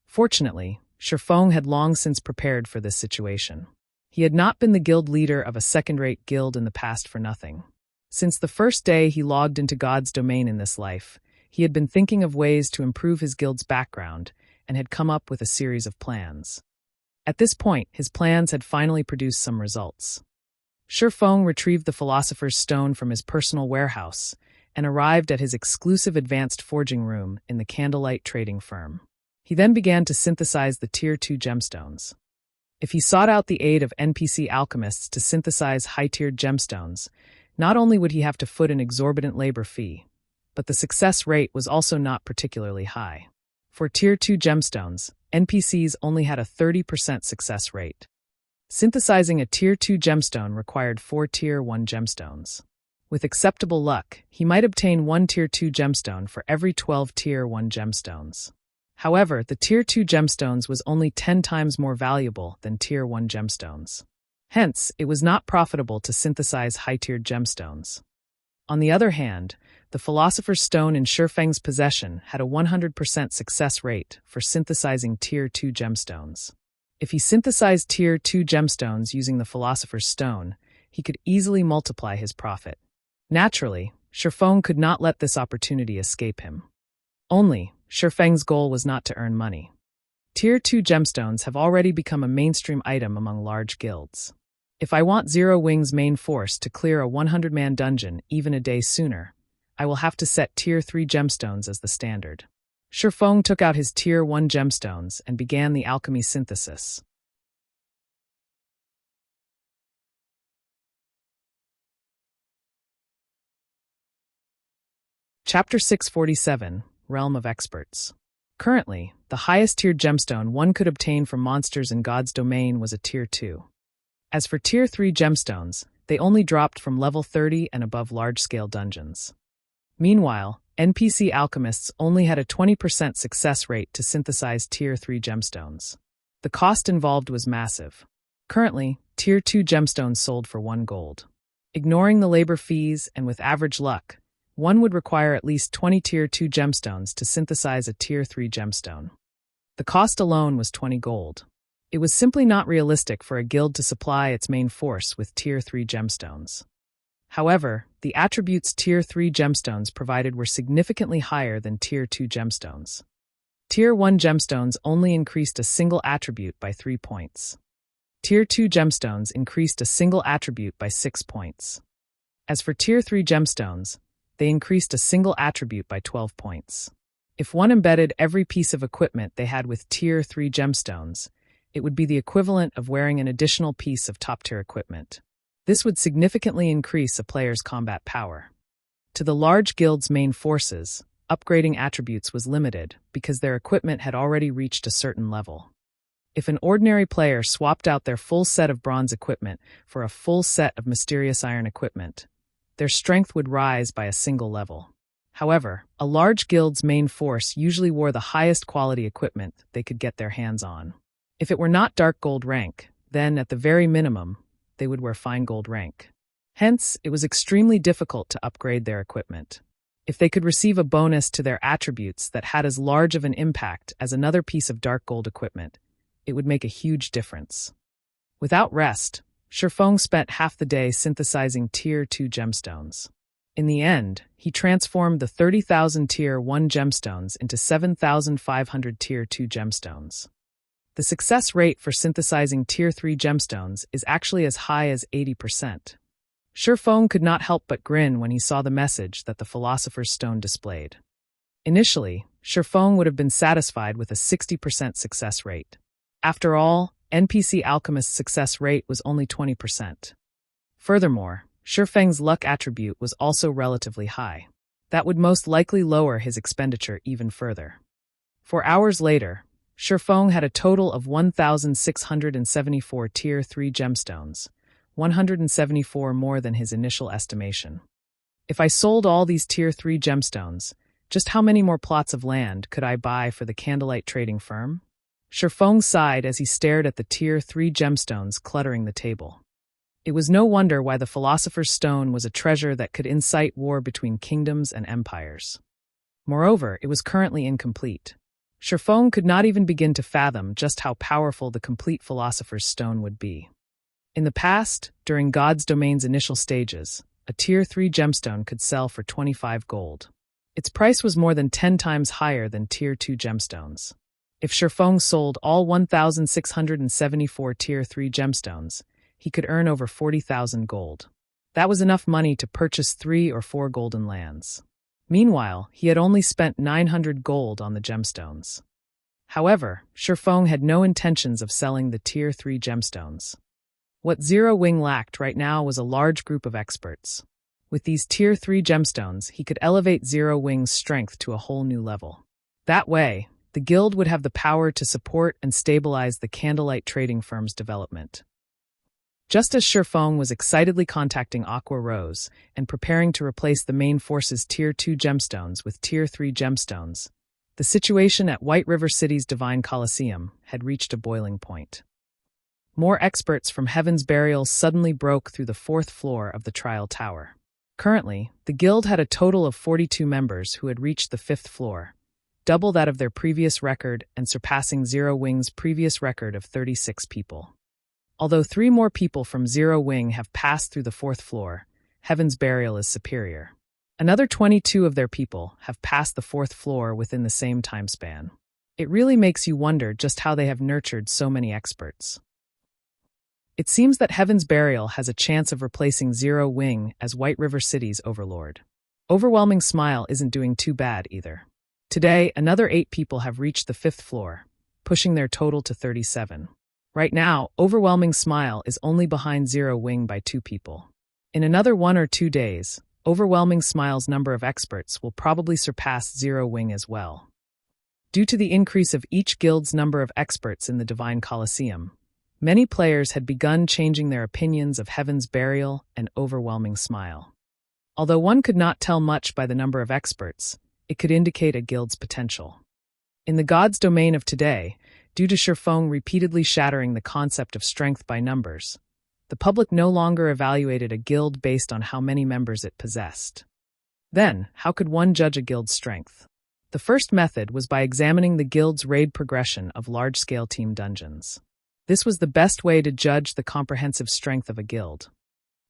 S1: Fortunately, Shifeng had long since prepared for this situation. He had not been the guild leader of a second-rate guild in the past for nothing. Since the first day he logged into God's domain in this life, he had been thinking of ways to improve his guild's background and had come up with a series of plans. At this point, his plans had finally produced some results. Shifeng retrieved the Philosopher's Stone from his personal warehouse and arrived at his exclusive advanced forging room in the Candlelight Trading Firm. He then began to synthesize the Tier 2 gemstones. If he sought out the aid of NPC alchemists to synthesize high-tiered gemstones, not only would he have to foot an exorbitant labor fee, but the success rate was also not particularly high. For Tier 2 gemstones, NPCs only had a 30% success rate. Synthesizing a Tier 2 gemstone required 4 Tier 1 gemstones. With acceptable luck, he might obtain 1 Tier 2 gemstone for every 12 Tier 1 gemstones. However, the Tier 2 gemstones was only 10 times more valuable than Tier 1 gemstones. Hence, it was not profitable to synthesize high-tiered gemstones. On the other hand, the Philosopher's Stone in Shifeng's possession had a 100% success rate for synthesizing Tier 2 gemstones. If he synthesized Tier 2 gemstones using the Philosopher's Stone, he could easily multiply his profit. Naturally, Shifeng could not let this opportunity escape him. Only, Shifeng's goal was not to earn money. Tier 2 gemstones have already become a mainstream item among large guilds. If I want Zero Wing's main force to clear a 100-man dungeon even a day sooner, I will have to set Tier 3 gemstones as the standard. Shifeng took out his Tier 1 gemstones and began the alchemy synthesis. Chapter 647, Realm of Experts. Currently, the highest tiered gemstone one could obtain from monsters in God's domain was a Tier 2. As for Tier 3 gemstones, they only dropped from level 30 and above large-scale dungeons. Meanwhile, NPC alchemists only had a 20% success rate to synthesize Tier 3 gemstones. The cost involved was massive. Currently, Tier 2 gemstones sold for 1 gold. Ignoring the labor fees and with average luck, one would require at least 20 Tier 2 gemstones to synthesize a Tier 3 gemstone. The cost alone was 20 gold. It was simply not realistic for a guild to supply its main force with Tier 3 gemstones. However, the attributes Tier 3 gemstones provided were significantly higher than Tier 2 gemstones. Tier 1 gemstones only increased a single attribute by 3 points. Tier 2 gemstones increased a single attribute by 6 points. As for Tier 3 gemstones, they increased a single attribute by 12 points. If one embedded every piece of equipment they had with Tier 3 gemstones, it would be the equivalent of wearing an additional piece of top-tier equipment. This would significantly increase a player's combat power. To the large guild's main forces, upgrading attributes was limited because their equipment had already reached a certain level. If an ordinary player swapped out their full set of bronze equipment for a full set of mysterious iron equipment, their strength would rise by a single level. However, a large guild's main force usually wore the highest quality equipment they could get their hands on. If it were not dark gold rank, then, at the very minimum, they would wear fine gold rank. Hence, it was extremely difficult to upgrade their equipment. If they could receive a bonus to their attributes that had as large of an impact as another piece of dark gold equipment, it would make a huge difference. Without rest, Shifeng spent half the day synthesizing Tier 2 gemstones. In the end, he transformed the 30,000 Tier 1 gemstones into 7,500 Tier 2 gemstones. The success rate for synthesizing Tier 3 gemstones is actually as high as 80%. Shifeng could not help but grin when he saw the message that the Philosopher's Stone displayed. Initially, Shifeng would have been satisfied with a 60% success rate. After all, NPC Alchemist's success rate was only 20%. Furthermore, Shifeng's luck attribute was also relatively high. That would most likely lower his expenditure even further. 4 hours later, Shifeng had a total of 1,674 Tier 3 gemstones, 174 more than his initial estimation. If I sold all these Tier 3 gemstones, just how many more plots of land could I buy for the candlelight trading firm? Shifeng sighed as he stared at the Tier 3 gemstones cluttering the table. It was no wonder why the Philosopher's Stone was a treasure that could incite war between kingdoms and empires. Moreover, it was currently incomplete. Shifeng could not even begin to fathom just how powerful the complete Philosopher's Stone would be. In the past, during God's Domain's initial stages, a Tier 3 gemstone could sell for 25 gold. Its price was more than 10 times higher than Tier 2 gemstones. If Shifeng sold all 1,674 Tier 3 gemstones, he could earn over 40,000 gold. That was enough money to purchase 3 or 4 golden lands. Meanwhile, he had only spent 900 gold on the gemstones. However, Shifeng had no intentions of selling the Tier 3 gemstones. What Zero Wing lacked right now was a large group of experts. With these Tier 3 gemstones, he could elevate Zero Wing's strength to a whole new level. That way, the guild would have the power to support and stabilize the candlelight trading firm's development. Just as Shifeng was excitedly contacting Aqua Rose and preparing to replace the main force's Tier 2 gemstones with Tier 3 gemstones, the situation at White River City's Divine Coliseum had reached a boiling point. More experts from Heaven's Burial suddenly broke through the 4th floor of the trial tower. Currently, the guild had a total of 42 members who had reached the 5th floor, double that of their previous record and surpassing Zero Wing's previous record of 36 people. Although 3 more people from Zero Wing have passed through the 4th floor, Heaven's Burial is superior. Another 22 of their people have passed the 4th floor within the same time span. It really makes you wonder just how they have nurtured so many experts. It seems that Heaven's Burial has a chance of replacing Zero Wing as White River City's overlord. Overwhelming Smile isn't doing too bad either. Today, another 8 people have reached the 5th floor, pushing their total to 37. Right now, Overwhelming Smile is only behind Zero Wing by 2 people. In another 1 or 2 days, Overwhelming Smile's number of experts will probably surpass Zero Wing as well. Due to the increase of each guild's number of experts in the Divine Coliseum, many players had begun changing their opinions of Heaven's Burial and Overwhelming Smile. Although one could not tell much by the number of experts, it could indicate a guild's potential. In the God's Domain of today, due to Shifeng repeatedly shattering the concept of strength by numbers, the public no longer evaluated a guild based on how many members it possessed. Then, how could one judge a guild's strength? The first method was by examining the guild's raid progression of large-scale team dungeons. This was the best way to judge the comprehensive strength of a guild.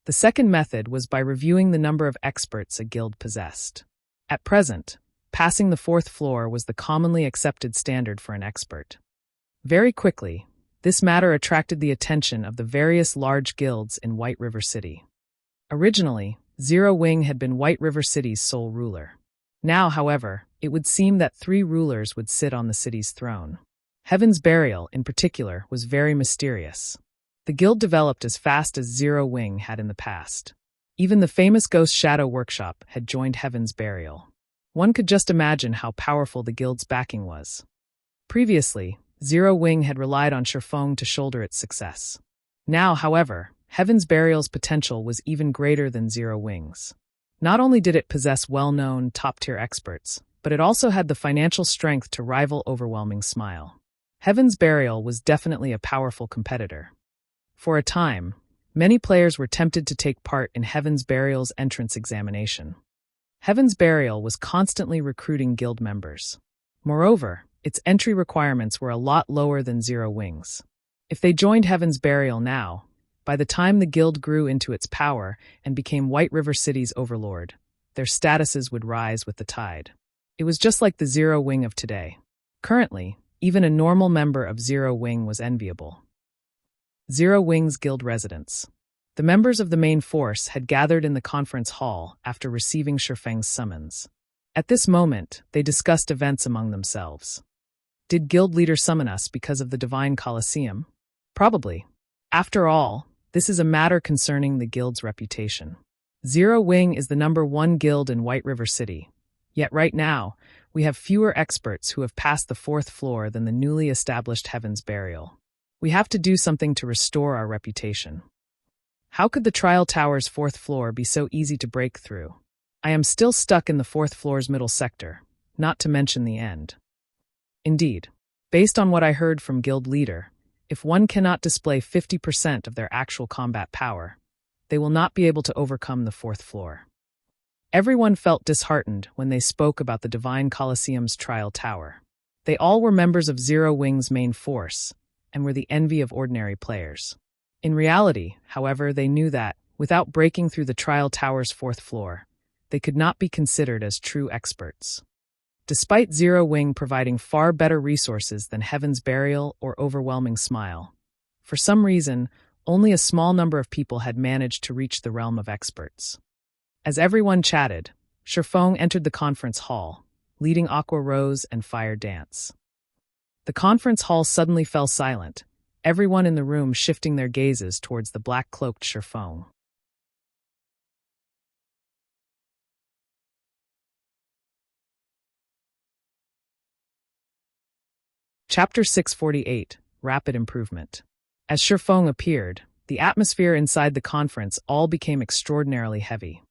S1: The second method was by reviewing the number of experts a guild possessed. At present, passing the 4th floor was the commonly accepted standard for an expert. Very quickly, this matter attracted the attention of the various large guilds in White River City. Originally, Zero Wing had been White River City's sole ruler. Now, however, it would seem that 3 rulers would sit on the city's throne. Heaven's Burial, in particular, was very mysterious. The guild developed as fast as Zero Wing had in the past. Even the famous Ghost Shadow Workshop had joined Heaven's Burial. One could just imagine how powerful the guild's backing was. Previously, Zero Wing had relied on Shifeng to shoulder its success. Now, however, Heaven's Burial's potential was even greater than Zero Wing's. Not only did it possess well-known, top-tier experts, but it also had the financial strength to rival Overwhelming Smile. Heaven's Burial was definitely a powerful competitor. For a time, many players were tempted to take part in Heaven's Burial's entrance examination. Heaven's Burial was constantly recruiting guild members. Moreover, its entry requirements were a lot lower than Zero Wings. If they joined Heaven's Burial now, by the time the guild grew into its power and became White River City's overlord, their statuses would rise with the tide. It was just like the Zero Wing of today. Currently, even a normal member of Zero Wing was enviable. Zero Wing's guild residence. The members of the main force had gathered in the conference hall after receiving Shifeng's summons. At this moment, they discussed events among themselves. Did guild leader summon us because of the Divine Colosseum? Probably. After all, this is a matter concerning the guild's reputation. Zero Wing is the #1 guild in White River City. Yet right now, we have fewer experts who have passed the 4th floor than the newly established Heaven's Burial. We have to do something to restore our reputation. How could the Trial Tower's 4th floor be so easy to break through? I am still stuck in the 4th floor's middle sector, not to mention the end. Indeed, based on what I heard from guild leader, if one cannot display 50% of their actual combat power, they will not be able to overcome the 4th floor. Everyone felt disheartened when they spoke about the Divine Colosseum's Trial Tower. They all were members of Zero Wing's main force, and were the envy of ordinary players. In reality, however, they knew that, without breaking through the Trial Tower's 4th floor, they could not be considered as true experts. Despite Zero Wing providing far better resources than Heaven's Burial or Overwhelming Smile, for some reason, only a small number of people had managed to reach the realm of experts. As everyone chatted, Shifeng entered the conference hall, leading Aqua Rose and Fire Dance. The conference hall suddenly fell silent, everyone in the room shifting their gazes towards the black-cloaked Shifeng. Chapter 648, Rapid Improvement. As Shifeng appeared, the atmosphere inside the conference all became extraordinarily heavy.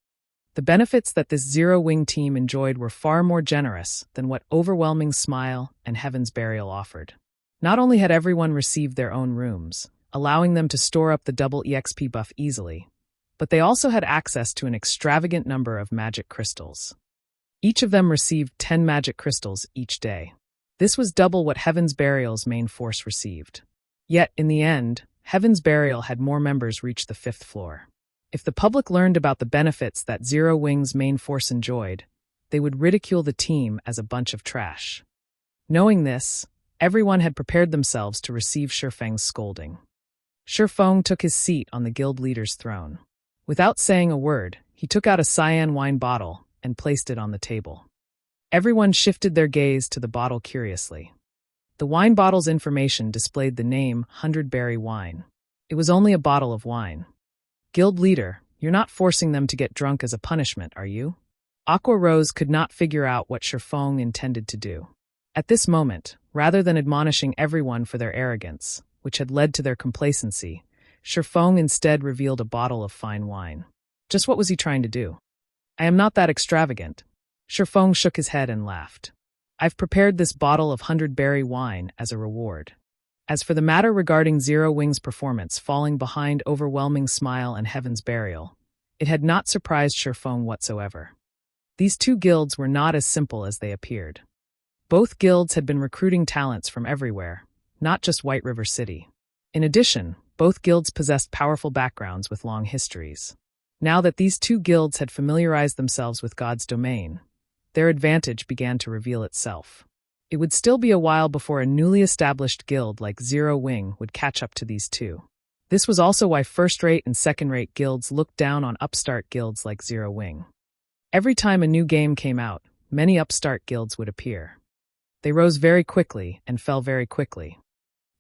S1: The benefits that this Zero Wing team enjoyed were far more generous than what Overwhelming Smile and Heaven's Burial offered. Not only had everyone received their own rooms, allowing them to store up the double EXP buff easily, but they also had access to an extravagant number of magic crystals. Each of them received 10 magic crystals each day. This was double what Heaven's Burial's main force received. Yet, in the end, Heaven's Burial had more members reach the 5th floor. If the public learned about the benefits that Zero Wing's main force enjoyed, they would ridicule the team as a bunch of trash. Knowing this, everyone had prepared themselves to receive Shifeng's scolding. Shifeng took his seat on the guild leader's throne. Without saying a word, he took out a cyan wine bottle and placed it on the table. Everyone shifted their gaze to the bottle curiously. The wine bottle's information displayed the name 100 Berry Wine. It was only a bottle of wine. Guild leader, you're not forcing them to get drunk as a punishment, are you? Aqua Rose could not figure out what Shifeng intended to do. At this moment, rather than admonishing everyone for their arrogance, which had led to their complacency, Shifeng instead revealed a bottle of fine wine. Just what was he trying to do? I am not that extravagant. Shifeng shook his head and laughed. I've prepared this bottle of 100 Berry Wine as a reward. As for the matter regarding Zero Wing's performance falling behind Overwhelming Smile and Heaven's Burial, it had not surprised Shifeng whatsoever. These two guilds were not as simple as they appeared. Both guilds had been recruiting talents from everywhere, not just White River City. In addition, both guilds possessed powerful backgrounds with long histories. Now that these two guilds had familiarized themselves with God's domain, their advantage began to reveal itself. It would still be a while before a newly established guild like Zero Wing would catch up to these two. This was also why first-rate and second-rate guilds looked down on upstart guilds like Zero Wing. Every time a new game came out, many upstart guilds would appear. They rose very quickly and fell very quickly.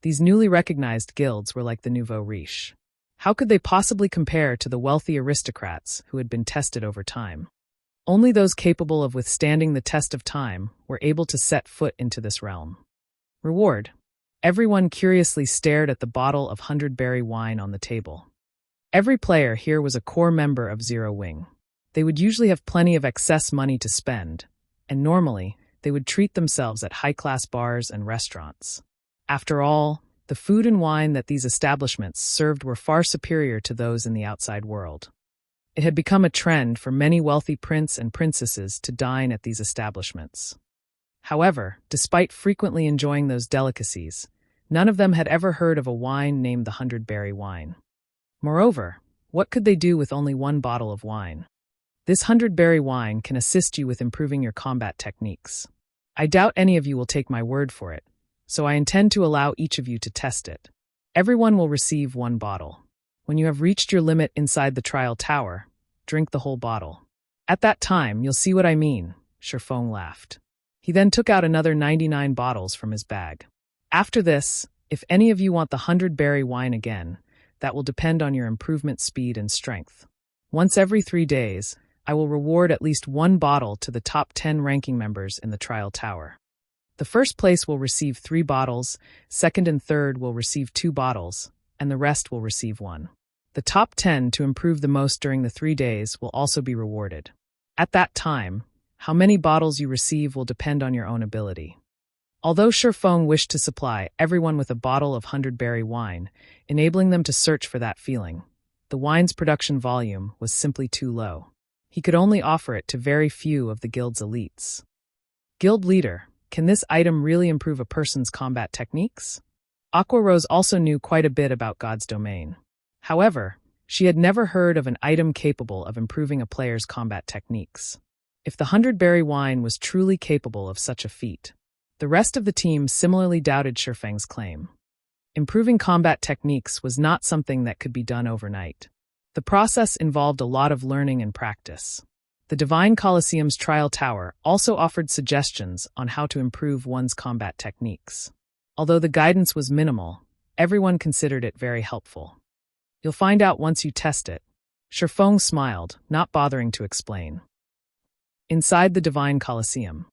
S1: These newly recognized guilds were like the nouveau riche. How could they possibly compare to the wealthy aristocrats who had been tested over time? Only those capable of withstanding the test of time were able to set foot into this realm. Reward. Everyone curiously stared at the bottle of 100 Berry Wine on the table. Every player here was a core member of Zero Wing. They would usually have plenty of excess money to spend, and normally, they would treat themselves at high-class bars and restaurants. After all, the food and wine that these establishments served were far superior to those in the outside world. It had become a trend for many wealthy princes and princesses to dine at these establishments. However, despite frequently enjoying those delicacies, none of them had ever heard of a wine named the 100-berry wine. Moreover, what could they do with only one bottle of wine? This 100-berry wine can assist you with improving your combat techniques. I doubt any of you will take my word for it, so I intend to allow each of you to test it. Everyone will receive one bottle. When you have reached your limit inside the trial tower, drink the whole bottle. At that time, you'll see what I mean, Shifeng laughed. He then took out another 99 bottles from his bag. After this, if any of you want the 100-berry wine again, that will depend on your improvement speed and strength. Once every 3 days, I will reward at least one bottle to the top 10 ranking members in the trial tower. The first place will receive 3 bottles, second and third will receive 2 bottles, and the rest will receive 1. The top 10 to improve the most during the 3 days will also be rewarded. At that time, how many bottles you receive will depend on your own ability. Although Shifeng wished to supply everyone with a bottle of 100-berry wine, enabling them to search for that feeling, the wine's production volume was simply too low. He could only offer it to very few of the guild's elites. Guild leader, can this item really improve a person's combat techniques? Aqua Rose also knew quite a bit about God's domain. However, she had never heard of an item capable of improving a player's combat techniques. If the 100-berry wine was truly capable of such a feat, the rest of the team similarly doubted Shifeng's claim. Improving combat techniques was not something that could be done overnight. The process involved a lot of learning and practice. The Divine Colosseum's trial tower also offered suggestions on how to improve one's combat techniques. Although the guidance was minimal, everyone considered it very helpful. You'll find out once you test it. Shifeng smiled, not bothering to explain. Inside the Divine Colosseum.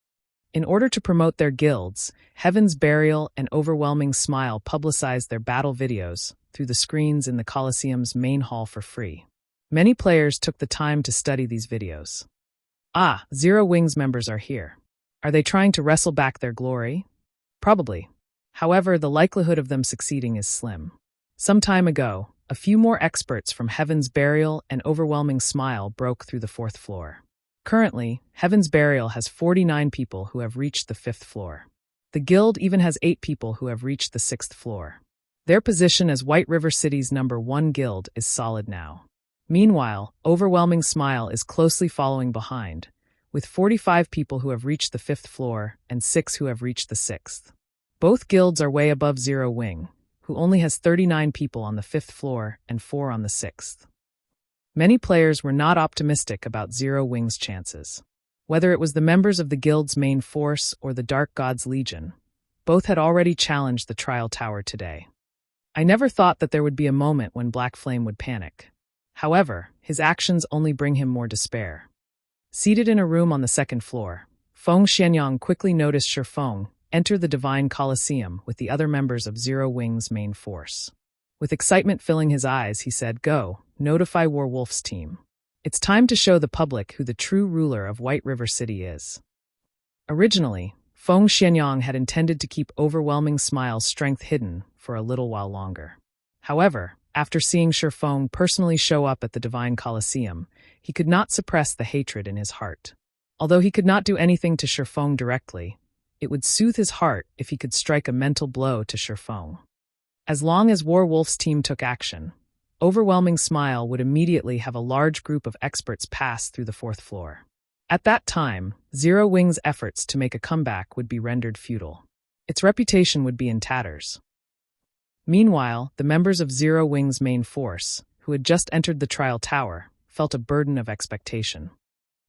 S1: In order to promote their guilds, Heaven's Burial and Overwhelming Smile publicized their battle videos through the screens in the Colosseum's main hall for free. Many players took the time to study these videos. Ah, Zero Wings members are here. Are they trying to wrestle back their glory? Probably. However, the likelihood of them succeeding is slim. Some time ago, a few more experts from Heaven's Burial and Overwhelming Smile broke through the 4th floor. Currently, Heaven's Burial has 49 people who have reached the 5th floor. The guild even has 8 people who have reached the 6th floor. Their position as White River City's #1 guild is solid now. Meanwhile, Overwhelming Smile is closely following behind, with 45 people who have reached the 5th floor and 6 who have reached the 6th. Both guilds are way above Zero Wing, who only has 39 people on the 5th floor and 4 on the 6th. Many players were not optimistic about Zero Wing's chances. Whether it was the members of the guild's main force or the Dark God's Legion, both had already challenged the trial tower today. I never thought that there would be a moment when Black Flame would panic. However, his actions only bring him more despair. Seated in a room on the 2nd floor, Feng Xianyang quickly noticed Shifeng enter the Divine Colosseum with the other members of Zero Wing's main force. With excitement filling his eyes, he said, "Go, notify Werewolf's team. It's time to show the public who the true ruler of White River City is." Originally, Feng Xianyang had intended to keep Overwhelming Smile's strength hidden for a little while longer. However, after seeing Shifeng personally show up at the Divine Colosseum, he could not suppress the hatred in his heart. Although he could not do anything to Shifeng directly, it would soothe his heart if he could strike a mental blow to Shifeng. As long as Werewolf's team took action, Overwhelming Smile would immediately have a large group of experts pass through the 4th floor. At that time, Zero Wing's efforts to make a comeback would be rendered futile. Its reputation would be in tatters. Meanwhile, the members of Zero Wing's main force, who had just entered the trial tower, felt a burden of expectation.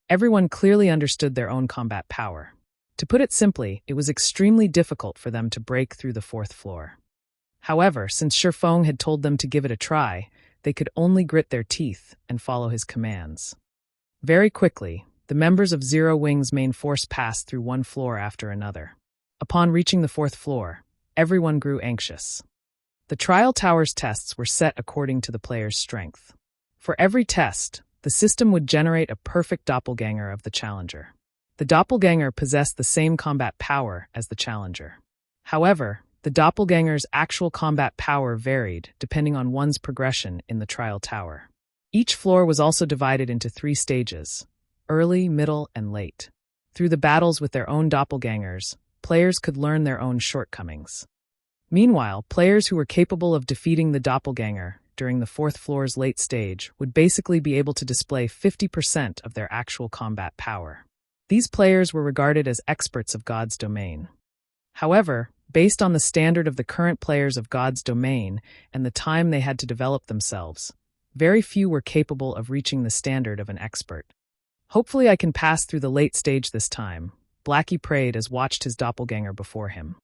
S1: Everyone clearly understood their own combat power. To put it simply, it was extremely difficult for them to break through the 4th floor. However, since Shifeng had told them to give it a try, they could only grit their teeth and follow his commands. Very quickly, the members of Zero Wing's main force passed through one floor after another. Upon reaching the 4th floor, everyone grew anxious. The trial tower's tests were set according to the player's strength. For every test, The system would generate a perfect doppelganger of the challenger. The doppelganger possessed the same combat power as the challenger. However, the doppelganger's actual combat power varied depending on one's progression in the trial tower. Each floor was also divided into 3 stages: early, middle, and late. Through the battles with their own doppelgangers, players could learn their own shortcomings. Meanwhile, players who were capable of defeating the doppelganger during the 4th floor's late stage would basically be able to display 50% of their actual combat power. These players were regarded as experts of God's domain. However, based on the standard of the current players of God's domain and the time they had to develop themselves, very few were capable of reaching the standard of an expert. Hopefully I can pass through the late stage this time, Blackie prayed as watched his doppelganger before him.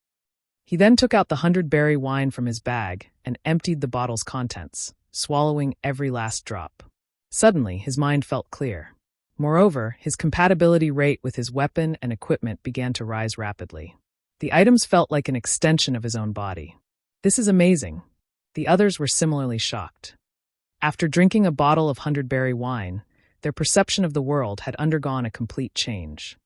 S1: He then took out the 100-berry wine from his bag and emptied the bottle's contents, swallowing every last drop. Suddenly, his mind felt clear. Moreover, his compatibility rate with his weapon and equipment began to rise rapidly. The items felt like an extension of his own body. This is amazing. The others were similarly shocked. After drinking a bottle of 100-berry wine, their perception of the world had undergone a complete change.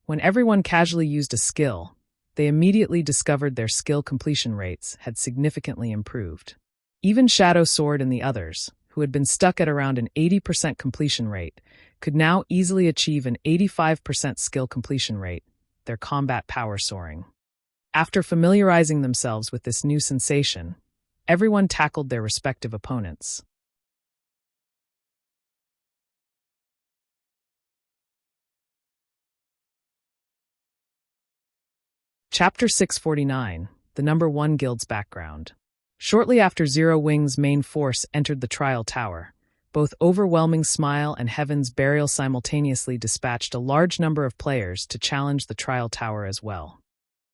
S1: When everyone casually used a skill, they immediately discovered their skill completion rates had significantly improved. Even Shadow Sword and the others, who had been stuck at around an 80% completion rate, could now easily achieve an 85% skill completion rate, their combat power soaring. After familiarizing themselves with this new sensation, everyone tackled their respective opponents. Chapter 649, The Number 1 Guild's Background. Shortly after Zero Wing's main force entered the trial tower, both Overwhelming Smile and Heaven's Burial simultaneously dispatched a large number of players to challenge the trial tower as well.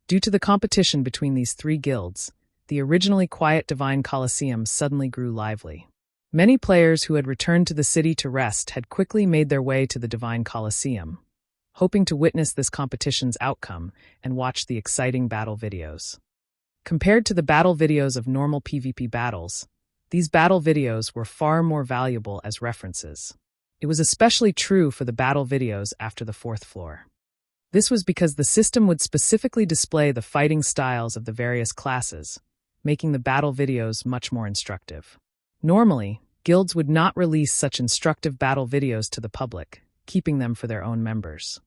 S1: Due to the competition between these 3 guilds, the originally quiet Divine Colosseum suddenly grew lively. Many players who had returned to the city to rest had quickly made their way to the Divine Colosseum, hoping to witness this competition's outcome and watch the exciting battle videos. Compared to the battle videos of normal PvP battles, these battle videos were far more valuable as references. It was especially true for the battle videos after the 4th floor. This was because the system would specifically display the fighting styles of the various classes, making the battle videos much more instructive. Normally, guilds would not release such instructive battle videos to the public, keeping them for their own members.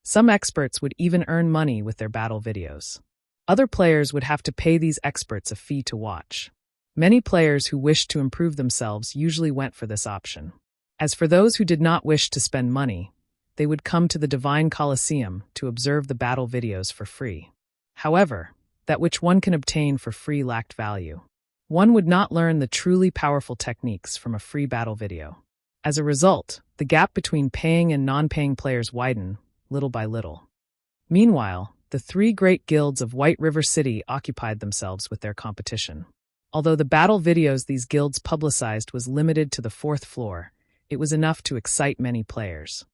S1: Some experts would even earn money with their battle videos. Other players would have to pay these experts a fee to watch. Many players who wished to improve themselves usually went for this option. As for those who did not wish to spend money, they would come to the Divine Colosseum to observe the battle videos for free. However, that which one can obtain for free lacked value. One would not learn the truly powerful techniques from a free battle video. As a result, the gap between paying and non-paying players widened, little by little. Meanwhile, the 3 great guilds of White River City occupied themselves with their competition. Although the battle videos these guilds publicized was limited to the 4th floor, it was enough to excite many players.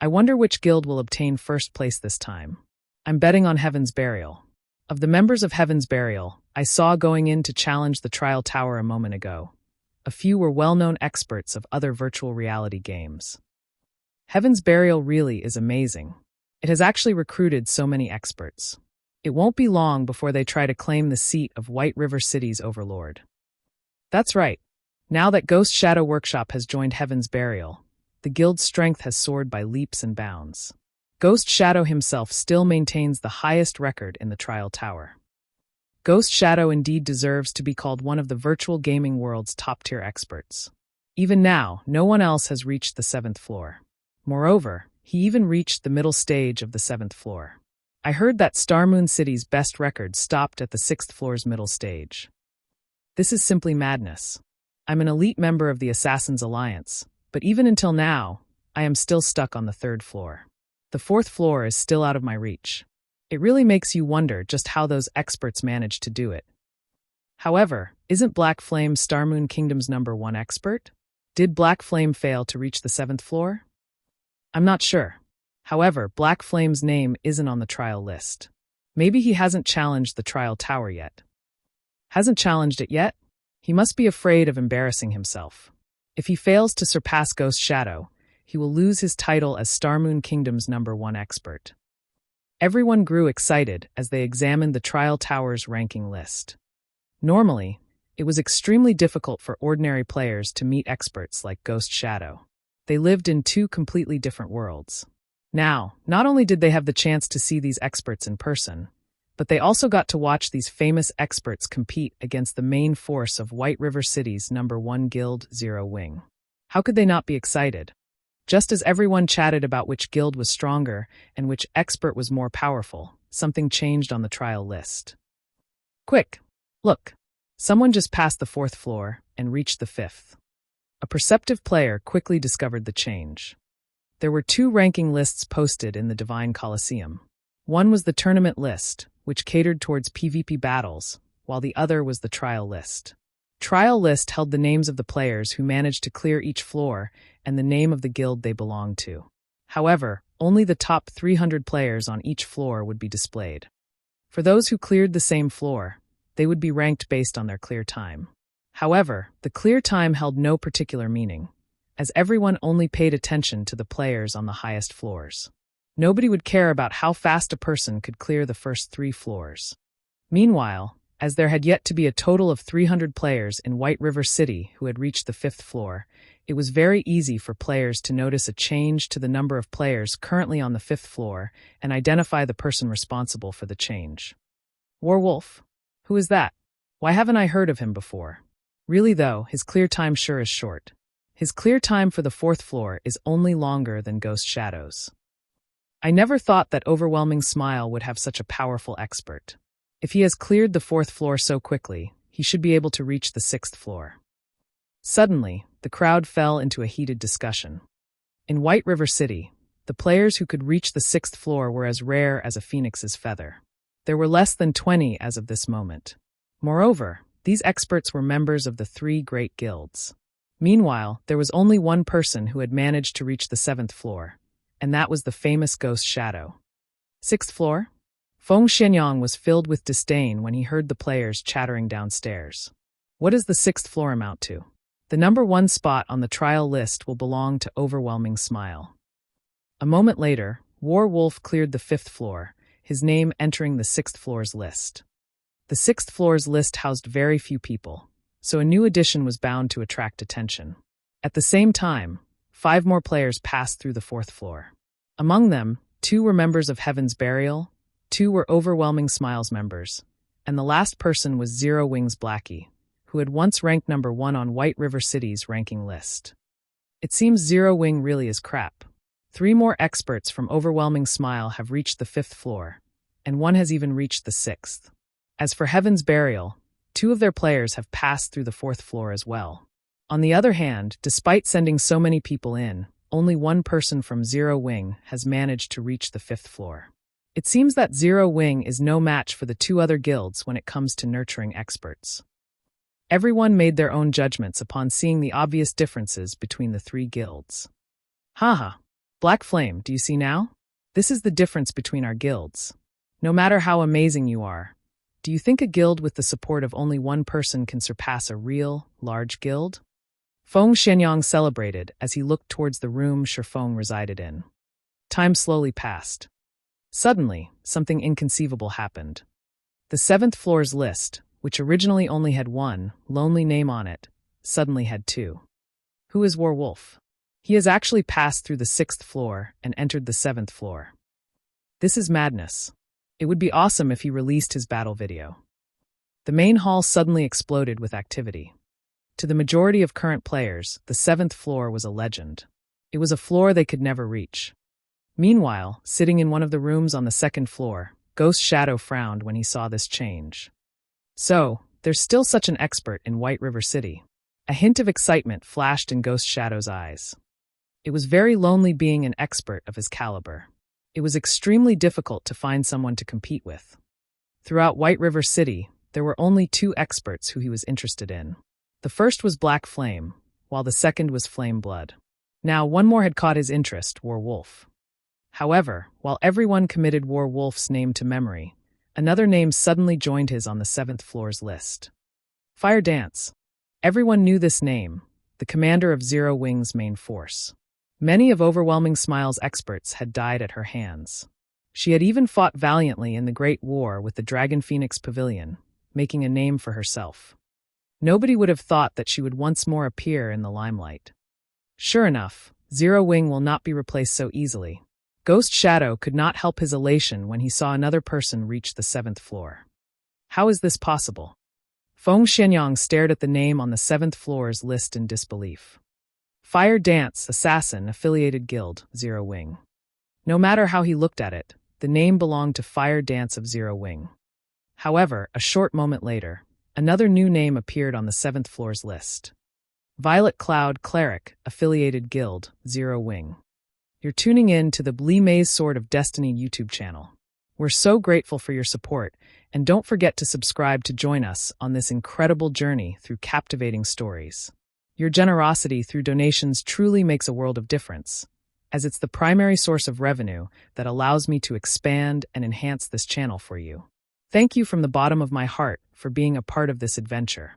S1: I wonder which guild will obtain first place this time. I'm betting on Heaven's Burial. Of the members of Heaven's Burial, I saw going in to challenge the trial tower a moment ago. A few were well-known experts of other virtual reality games. Heaven's Burial really is amazing. It has actually recruited so many experts. It won't be long before they try to claim the seat of White River City's overlord. That's right. Now that Ghost Shadow Workshop has joined Heaven's Burial, the guild's strength has soared by leaps and bounds. Ghost Shadow himself still maintains the highest record in the trial tower. Ghost Shadow indeed deserves to be called one of the virtual gaming world's top-tier experts. Even now, no one else has reached the 7th floor. Moreover, he even reached the middle stage of the 7th floor. I heard that Starmoon City's best record stopped at the 6th floor's middle stage. This is simply madness. I'm an elite member of the Assassin's Alliance, but even until now, I am still stuck on the 3rd floor. The 4th floor is still out of my reach. It really makes you wonder just how those experts managed to do it. However, isn't Black Flame Starmoon Kingdom's number 1 expert? Did Black Flame fail to reach the 7th floor? I'm not sure. However, Black Flame's name isn't on the trial list. Maybe he hasn't challenged the trial tower yet. Hasn't challenged it yet? He must be afraid of embarrassing himself. If he fails to surpass Ghost Shadow, he will lose his title as Starmoon Kingdom's #1 expert. Everyone grew excited as they examined the Trial Tower's ranking list. Normally, it was extremely difficult for ordinary players to meet experts like Ghost Shadow. They lived in two completely different worlds. Now, not only did they have the chance to see these experts in person, but they also got to watch these famous experts compete against the main force of White River City's #1 guild, Zero Wing. How could they not be excited? Just as everyone chatted about which guild was stronger and which expert was more powerful, something changed on the trial list. Quick! Look! Someone just passed the 4th floor and reached the 5th. A perceptive player quickly discovered the change. There were 2 ranking lists posted in the Divine Colosseum. One was the tournament list, which catered towards PvP battles, while the other was the trial list. Trial list held the names of the players who managed to clear each floor and the name of the guild they belonged to. However, only the top 300 players on each floor would be displayed. For those who cleared the same floor, they would be ranked based on their clear time. However, the clear time held no particular meaning, as everyone only paid attention to the players on the highest floors. Nobody would care about how fast a person could clear the first 3 floors. Meanwhile, as there had yet to be a total of 300 players in White River City who had reached the 5th floor, it was very easy for players to notice a change to the number of players currently on the 5th floor and identify the person responsible for the change. Warwolf? Who is that? Why haven't I heard of him before? Really though, his clear time sure is short. His clear time for the 4th floor is only longer than Ghost Shadow's. I never thought that Overwhelming Smile would have such a powerful expert. If he has cleared the 4th floor so quickly, he should be able to reach the 6th floor. Suddenly, the crowd fell into a heated discussion. In White River City, the players who could reach the 6th floor were as rare as a phoenix's feather. There were less than 20 as of this moment. Moreover, these experts were members of the 3 great guilds. Meanwhile, there was only one person who had managed to reach the 7th floor, and that was the famous Ghost Shadow. 6th floor? Feng Xianyang was filled with disdain when he heard the players chattering downstairs. What does the 6th floor amount to? The #1 spot on the trial list will belong to Overwhelming Smile. A moment later, Warwolf cleared the 5th floor, his name entering the 6th floor's list. The 6th floor's list housed very few people, so a new addition was bound to attract attention. At the same time, 5 more players passed through the 4th floor. Among them, 2 were members of Heaven's Burial, 2 were Overwhelming Smiles members, and the last person was Zero Wings Blackie, who had once ranked #1 on White River City's ranking list. It seems Zero Wing really is crap. 3 more experts from Overwhelming Smile have reached the 5th floor, and 1 has even reached the 6th. As for Heaven's Burial, 2 of their players have passed through the 4th floor as well. On the other hand, despite sending so many people in, only 1 person from Zero Wing has managed to reach the 5th floor. It seems that Zero Wing is no match for the 2 other guilds when it comes to nurturing experts. Everyone made their own judgments upon seeing the obvious differences between the 3 guilds. Haha. Black Flame, do you see now? This is the difference between our guilds. No matter how amazing you are, do you think a guild with the support of only 1 person can surpass a real, large guild? Feng Xianyang celebrated as he looked towards the room Shifeng resided in. Time slowly passed. Suddenly, something inconceivable happened. The 7th floor's list, which originally only had 1 lonely name on it, suddenly had 2. Who is Warwolf? He has actually passed through the 6th floor and entered the 7th floor. This is madness. It would be awesome if he released his battle video. The main hall suddenly exploded with activity. To the majority of current players, the 7th floor was a legend. It was a floor they could never reach. Meanwhile, sitting in one of the rooms on the 2nd floor, Ghost Shadow frowned when he saw this change. So, there's still such an expert in White River City. A hint of excitement flashed in Ghost Shadow's eyes. It was very lonely being an expert of his caliber. It was extremely difficult to find someone to compete with. Throughout White River City, there were only 2 experts who he was interested in. The first was Black Flame, while the second was Flame Blood. Now, 1 more had caught his interest, Warwolf. However, while everyone committed Warwolf's name to memory, another name suddenly joined his on the 7th floor's list. Fire Dance. Everyone knew this name, the commander of Zero Wing's main force. Many of Overwhelming Smile's experts had died at her hands. She had even fought valiantly in the Great War with the Dragon Phoenix Pavilion, making a name for herself. Nobody would have thought that she would once more appear in the limelight. Sure enough, Zero Wing will not be replaced so easily. Ghost Shadow could not help his elation when he saw another person reach the 7th floor. How is this possible? Feng Xianyang stared at the name on the 7th floor's list in disbelief. Fire Dance Assassin Affiliated Guild, Zero Wing. No matter how he looked at it, the name belonged to Fire Dance of Zero Wing. However, a short moment later, another new name appeared on the 7th floor's list. Violet Cloud Cleric Affiliated Guild, Zero Wing. You're tuning in to the Li Mei's Sword of Destiny YouTube channel. We're so grateful for your support, and don't forget to subscribe to join us on this incredible journey through captivating stories. Your generosity through donations truly makes a world of difference, as it's the primary source of revenue that allows me to expand and enhance this channel for you. Thank you from the bottom of my heart for being a part of this adventure.